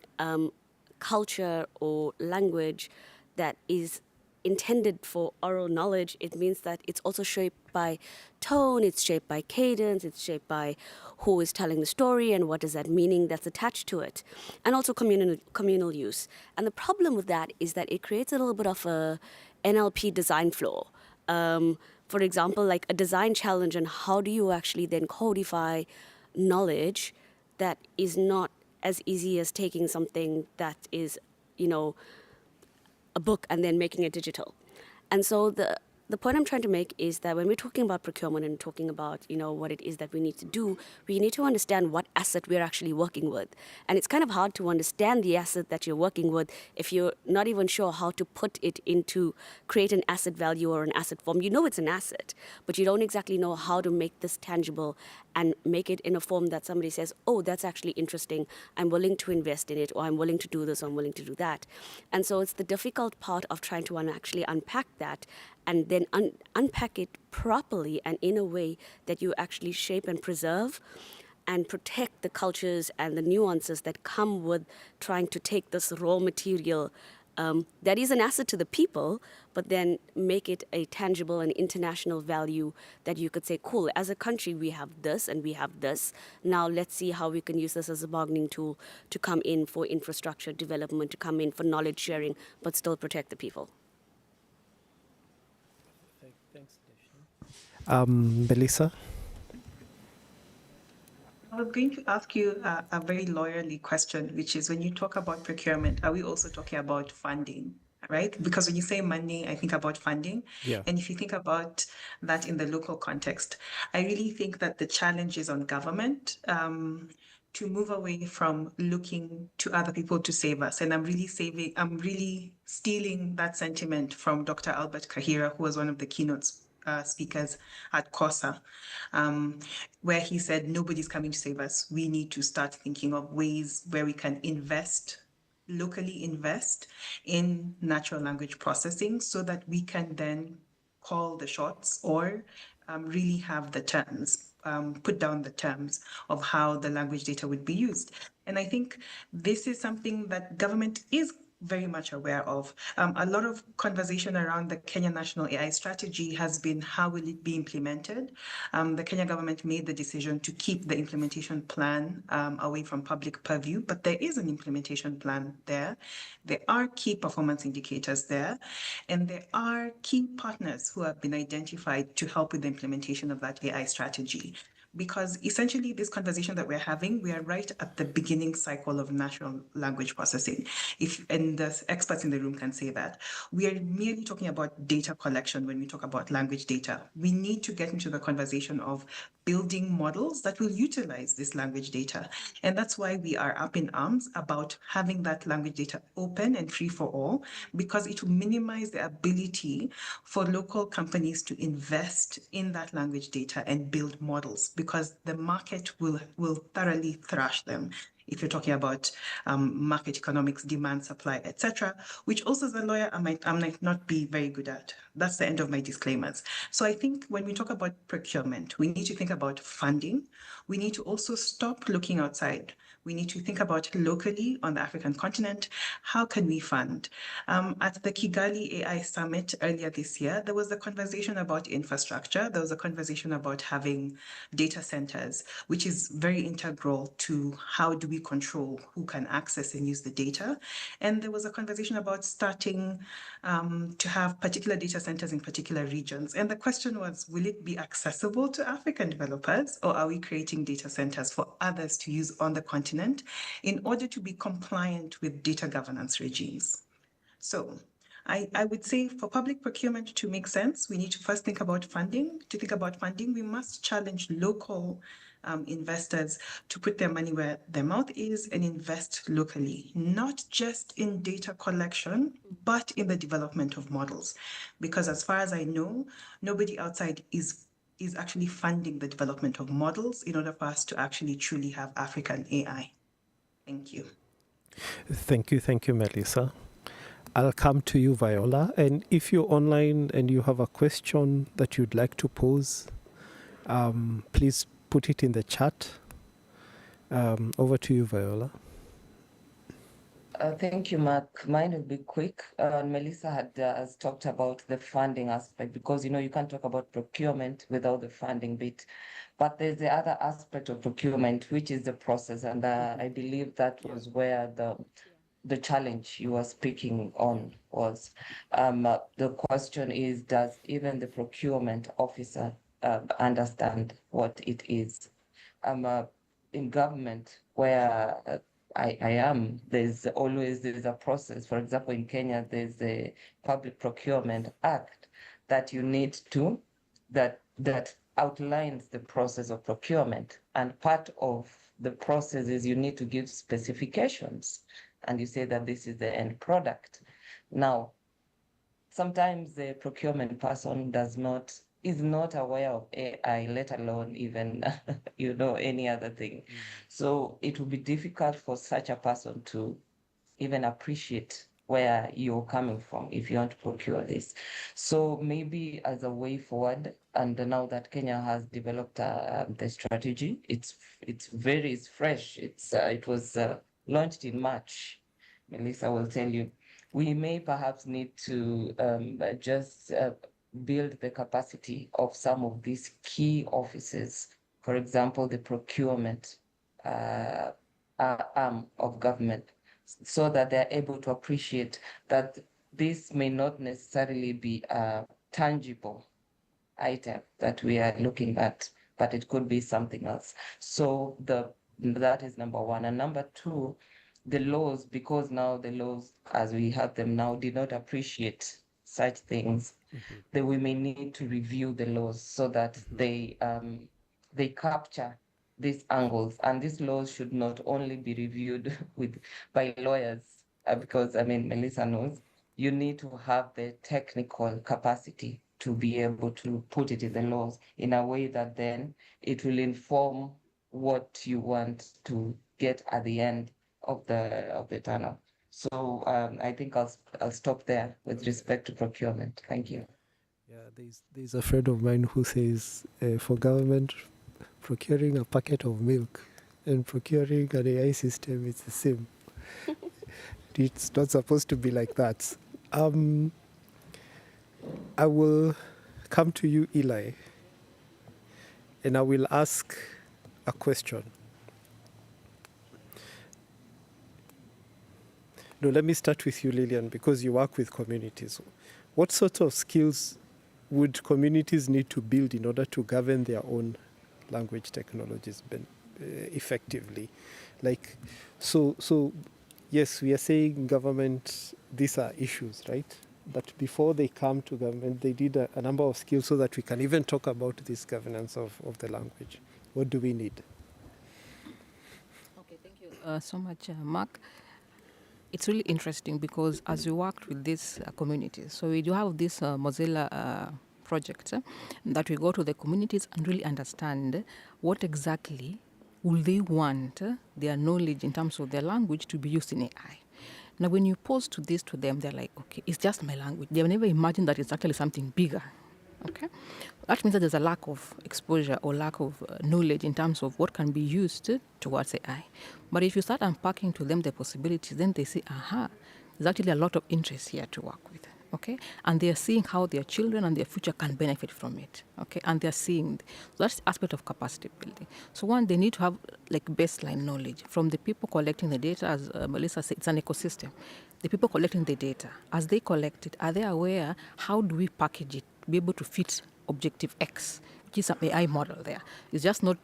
Speaker 8: culture or language that is intended for oral knowledge, it means that it's also shaped by tone, it's shaped by cadence, it's shaped by who is telling the story and what is that meaning that's attached to it, and also communal use. And the problem with that is that it creates a little bit of a NLP design flaw. For example, like a design challenge on how do you actually then codify knowledge that is not as easy as taking something that is, a book and then making it digital. And so the point I'm trying to make is that when we're talking about procurement and talking about, what it is that we need to do, we need to understand what asset we're actually working with. And it's kind of hard to understand the asset that you're working with if you're not even sure how to put it into, create an asset value or an asset form. You know it's an asset, but you don't exactly know how to make this tangible and make it in a form that somebody says, oh, that's actually interesting, I'm willing to invest in it, or I'm willing to do this, or I'm willing to do that. And so it's the difficult part of trying to actually unpack that and then unpack it properly and in a way that you actually shape and preserve and protect the cultures and the nuances that come with trying to take this raw material that is an asset to the people, but then make it a tangible and international value that you could say, cool, as a country, we have this and we have this. Now let's see how we can use this as a bargaining tool to come in for infrastructure development, to come in for knowledge sharing, but still protect the people.
Speaker 19: Melissa?
Speaker 21: I was going to ask you a very lawyerly question, which is when you talk about procurement, are we also talking about funding, right? Because when you say money, I think about funding.
Speaker 19: Yeah.
Speaker 21: And if you think about that in the local context, I really think that the challenge is on government to move away from looking to other people to save us. And I'm really stealing that sentiment from Dr. Albert Kahira, who was one of the keynotes speakers at COSA, where he said, nobody's coming to save us. We need to start thinking of ways where we can locally invest in natural language processing so that we can then call the shots or really have the terms, put down the terms of how the language data would be used. And I think this is something that government is very much aware of. A lot of conversation around the Kenya National AI Strategy has been how will it be implemented. The Kenya government made the decision to keep the implementation plan away from public purview, but there is an implementation plan there. There are key performance indicators there, and there are key partners who have been identified to help with the implementation of that AI strategy. Because essentially this conversation that we're having, we are right at the beginning cycle of natural language processing. And the experts in the room can say that. We are merely talking about data collection when we talk about language data. We need to get into the conversation of building models that will utilize this language data. And that's why we are up in arms about having that language data open and free for all, because it will minimize the ability for local companies to invest in that language data and build models, because the market will thoroughly thrash them. If you're talking about market economics, demand, supply, etc., which also as a lawyer I might not be very good at. That's the end of my disclaimers. So I think when we talk about procurement, we need to think about funding. We need to also stop looking outside. We need to think about locally on the African continent, how can we fund? At the Kigali AI Summit earlier this year, there was a conversation about infrastructure. There was a conversation about having data centers, which is very integral to how do we control who can access and use the data. And there was a conversation about starting to have particular data centers in particular regions. And the question was, will it be accessible to African developers, or are we creating data centers for others to use on the continent in order to be compliant with data governance regimes? So I would say for public procurement to make sense, we need to first think about funding. To think about funding, we must challenge local investors to put their money where their mouth is and invest locally, not just in data collection, but in the development of models. Because as far as I know, nobody outside is is actually funding the development of models in order for us to actually truly have African AI? Thank you.
Speaker 19: Thank you, Melissa. I'll come to you, Viola. And if you're online and you have a question that you'd like to pose, please put it in the chat. Over to you, Viola.
Speaker 22: Thank you, Mark. Mine will be quick. Melissa has talked about the funding aspect because, you can't talk about procurement without the funding bit. But there's the other aspect of procurement, which is the process. And I believe that was where the challenge you were speaking on was. The question is, does even the procurement officer understand what it is? In government, where I am, there's a process. For example, in Kenya, there's a Public Procurement Act that you need to, that outlines the process of procurement. And part of the process is you need to give specifications. And you say that this is the end product. Now, sometimes the procurement person is not aware of AI, let alone even, any other thing. So it will be difficult for such a person to even appreciate where you're coming from if you want to procure this. So maybe as a way forward, and now that Kenya has developed the strategy, it's fresh. It was launched in March. Melissa will tell you. We may perhaps need to just build the capacity of some of these key offices. For example, the procurement arm of government, so that they're able to appreciate that this may not necessarily be a tangible item that we are looking at, but it could be something else. So that is number one. And number two, the laws, because now the laws as we have them now did not appreciate such things, that we may need to review the laws so that they capture these angles. And these laws should not only be reviewed by lawyers, because Melissa knows, you need to have the technical capacity to be able to put it in the laws in a way that then it will inform what you want to get at the end of the tunnel. So I think I'll stop there with respect to procurement. Thank you.
Speaker 19: Yeah, there's a friend of mine who says for government, procuring a packet of milk and procuring an AI system is the same. It's not supposed to be like that. I will come to you, Eli, and I will ask a question. No, let me start with you, Lillian, because you work with communities. What sort of skills would communities need to build in order to govern their own language technologies effectively? So yes, we are saying government, these are issues, right? But before they come to government, they did a number of skills so that we can even talk about this governance of the language. What do we need?
Speaker 20: Okay, thank you so much, Mark. It's really interesting because as we worked with these communities, so we do have this Mozilla project that we go to the communities and really understand what exactly will they want their knowledge in terms of their language to be used in AI. Now, when you pose to them, they're like, okay, it's just my language. They've never imagined that it's actually something bigger. Okay, that means that there's a lack of exposure or lack of knowledge in terms of what can be used towards AI. But if you start unpacking to them the possibilities, then they say, aha, there's actually a lot of interest here to work with. Okay, and they're seeing how their children and their future can benefit from it. Okay, and they're seeing that's the aspect of capacity building. So one, they need to have like baseline knowledge from the people collecting the data. As Melissa said, it's an ecosystem. The people collecting the data, as they collect it, are they aware how do we package it to be able to fit Objective X, which is an AI model there. It's just not,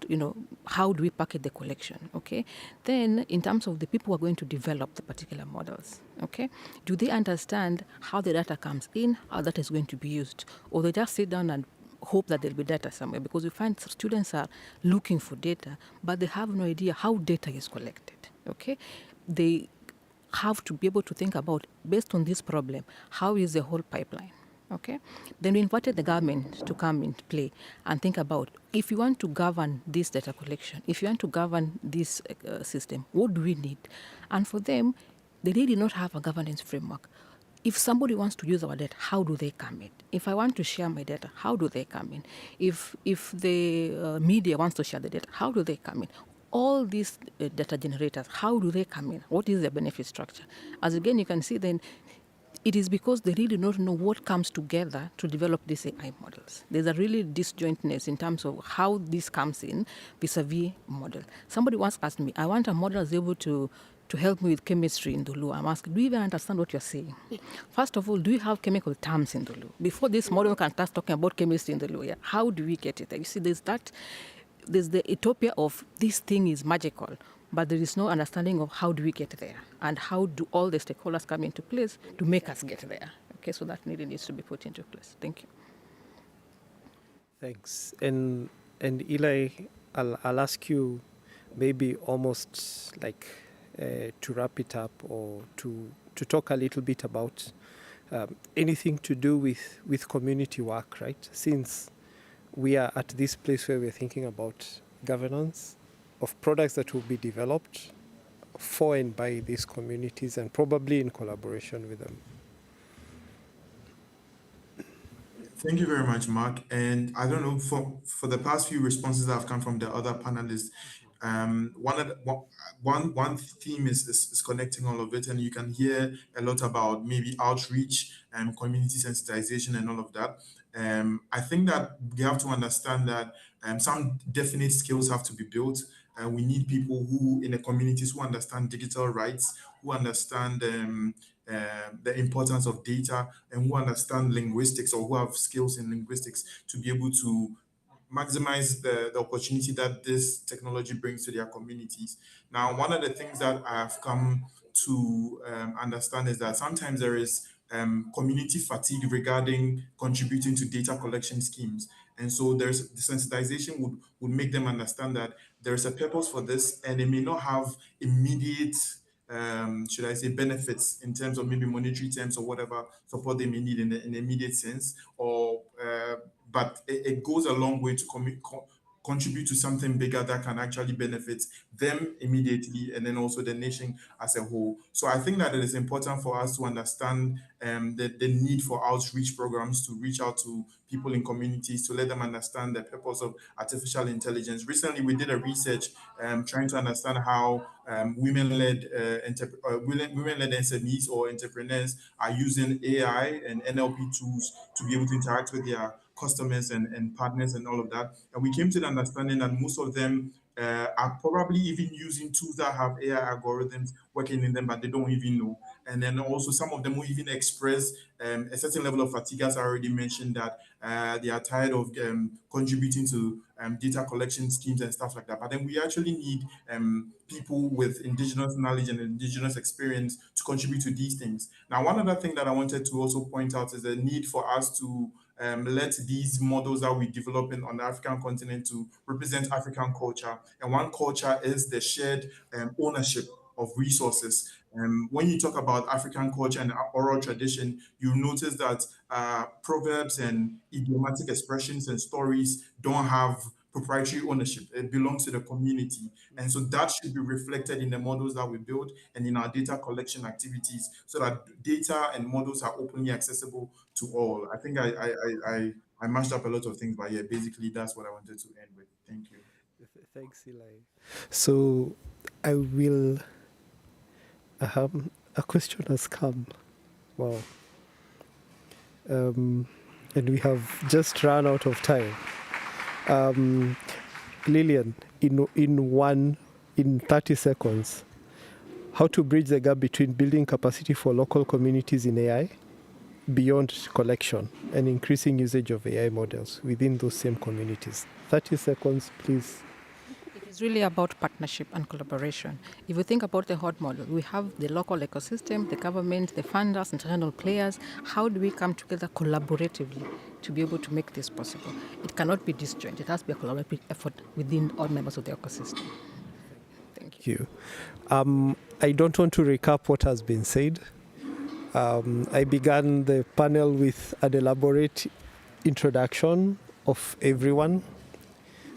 Speaker 20: how do we package the collection, okay? Then in terms of the people who are going to develop the particular models, okay? Do they understand how the data comes in, how that is going to be used? Or they just sit down and hope that there'll be data somewhere? Because we find students are looking for data, but they have no idea how data is collected, okay? They have to be able to think about, based on this problem, how is the whole pipeline? Okay, then we invited the government to come into play and think about, if you want to govern this data collection, if you want to govern this system, what do we need? And for them, they did not have a governance framework. If somebody wants to use our data, how do they come in? If I want to share my data, how do they come in? If the media wants to share the data, how do they come in? All these data generators, how do they come in? What is the benefit structure? As again, you can see then, it is because they really don't know what comes together to develop these AI models. There's a really disjointness in terms of how this comes in vis-a-vis model. Somebody once asked me, I want a model that's able to help me with chemistry in Dulu. I'm asking, do you even understand what you're saying? First of all, do you have chemical terms in Dulu? Before this model can start talking about chemistry in Dulu, yeah, how do we get it there? You see, there's the utopia of this thing is magical, but there is no understanding of how do we get there and how do all the stakeholders come into place to make us get there. Okay, so that really needs to be put into place. Thank you.
Speaker 19: Thanks. And Eli, I'll ask you maybe almost like to wrap it up, or to talk a little bit about anything to do with community work, right? Since we are at this place where we're thinking about governance of products that will be developed for and by these communities, and probably in collaboration with them.
Speaker 11: Thank you very much, Mark. And I don't know, for the past few responses that have come from the other panelists, one theme is connecting all of it, and you can hear a lot about maybe outreach and community sensitization and all of that. I think that we have to understand that some definite skills have to be built. We need people who, in the communities, who understand digital rights, who understand the importance of data, and who understand linguistics, or who have skills in linguistics to be able to maximize the opportunity that this technology brings to their communities. Now, one of the things that I've come to understand is that sometimes there is community fatigue regarding contributing to data collection schemes. And so there's desensitization would make them understand that there's a purpose for this, and it may not have immediate should I say, benefits in terms of maybe monetary terms or whatever support they may need in the immediate sense, or but it goes a long way to contribute to something bigger that can actually benefit them immediately, and then also the nation as a whole. So I think that it is important for us to understand the need for outreach programs to reach out to people in communities, to let them understand the purpose of artificial intelligence. Recently, we did a research trying to understand how women-led women-led SMEs or entrepreneurs are using AI and NLP tools to be able to interact with their customers and partners and all of that. And we came to the understanding that most of them are probably even using tools that have AI algorithms working in them, but they don't even know. And then also some of them will even express a certain level of fatigue, as I already mentioned, that they are tired of contributing to data collection schemes and stuff like that. But then we actually need people with indigenous knowledge and indigenous experience to contribute to these things. Now, one other thing that I wanted to also point out is the need for us to let these models that we develop on the African continent to represent African culture. And one culture is the shared ownership of resources. When you talk about African culture and oral tradition, you notice that proverbs and idiomatic expressions and stories don't have proprietary ownership. It belongs to the community. And so that should be reflected in the models that we build and in our data collection activities, so that data and models are openly accessible to all. I think I mashed up a lot of things, but yeah, basically that's what I wanted to end with. Thank you.
Speaker 19: Thanks, Eli. So I will, a question has come. Wow. And we have just run out of time. Lillian, in 30 seconds, how to bridge the gap between building capacity for local communities in AI beyond collection and increasing usage of AI models within those same communities. 30 seconds, please.
Speaker 20: It's really about partnership and collaboration. If you think about the HOT model, we have the local ecosystem, the government, the funders, international players. How do we come together collaboratively to be able to make this possible? It cannot be disjoint. It has to be a collaborative effort within all members of the ecosystem. Thank you.
Speaker 19: I don't want to recap what has been said. I began the panel with an elaborate introduction of everyone.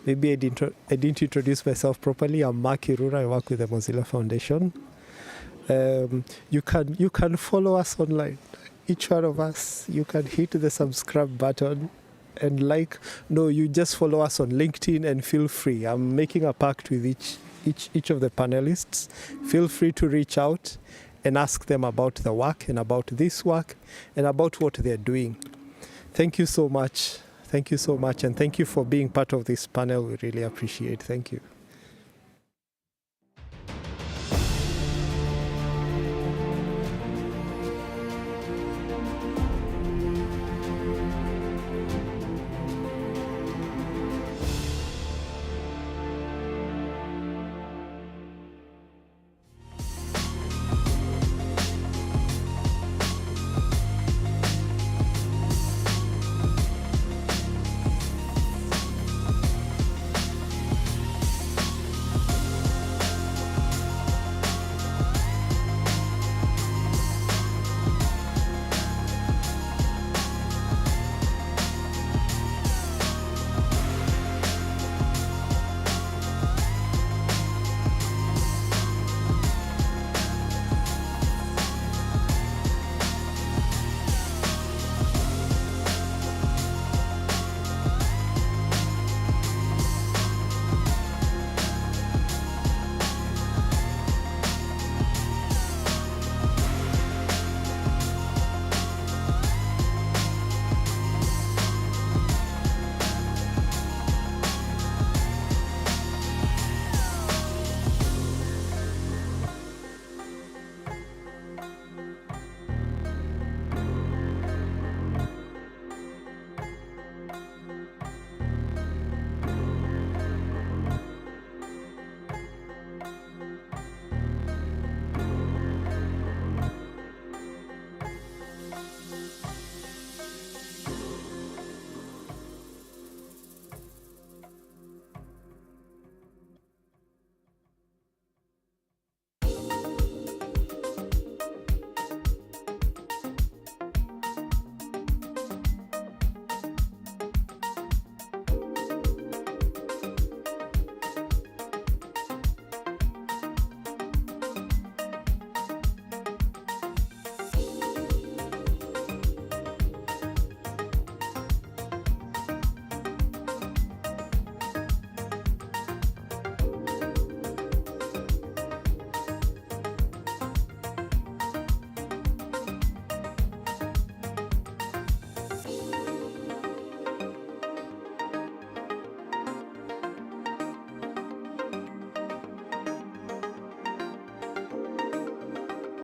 Speaker 19: Maybe I didn't introduce myself properly. I'm Mark Irura. I work with the Mozilla Foundation. You can follow us online. Each one of us, you can hit the subscribe button and you just follow us on LinkedIn and feel free. I'm making a pact with each of the panelists. Feel free to reach out and ask them about the work and about this work and about what they're doing. Thank you so much. Thank you so much, and thank you for being part of this panel. We really appreciate it. Thank you.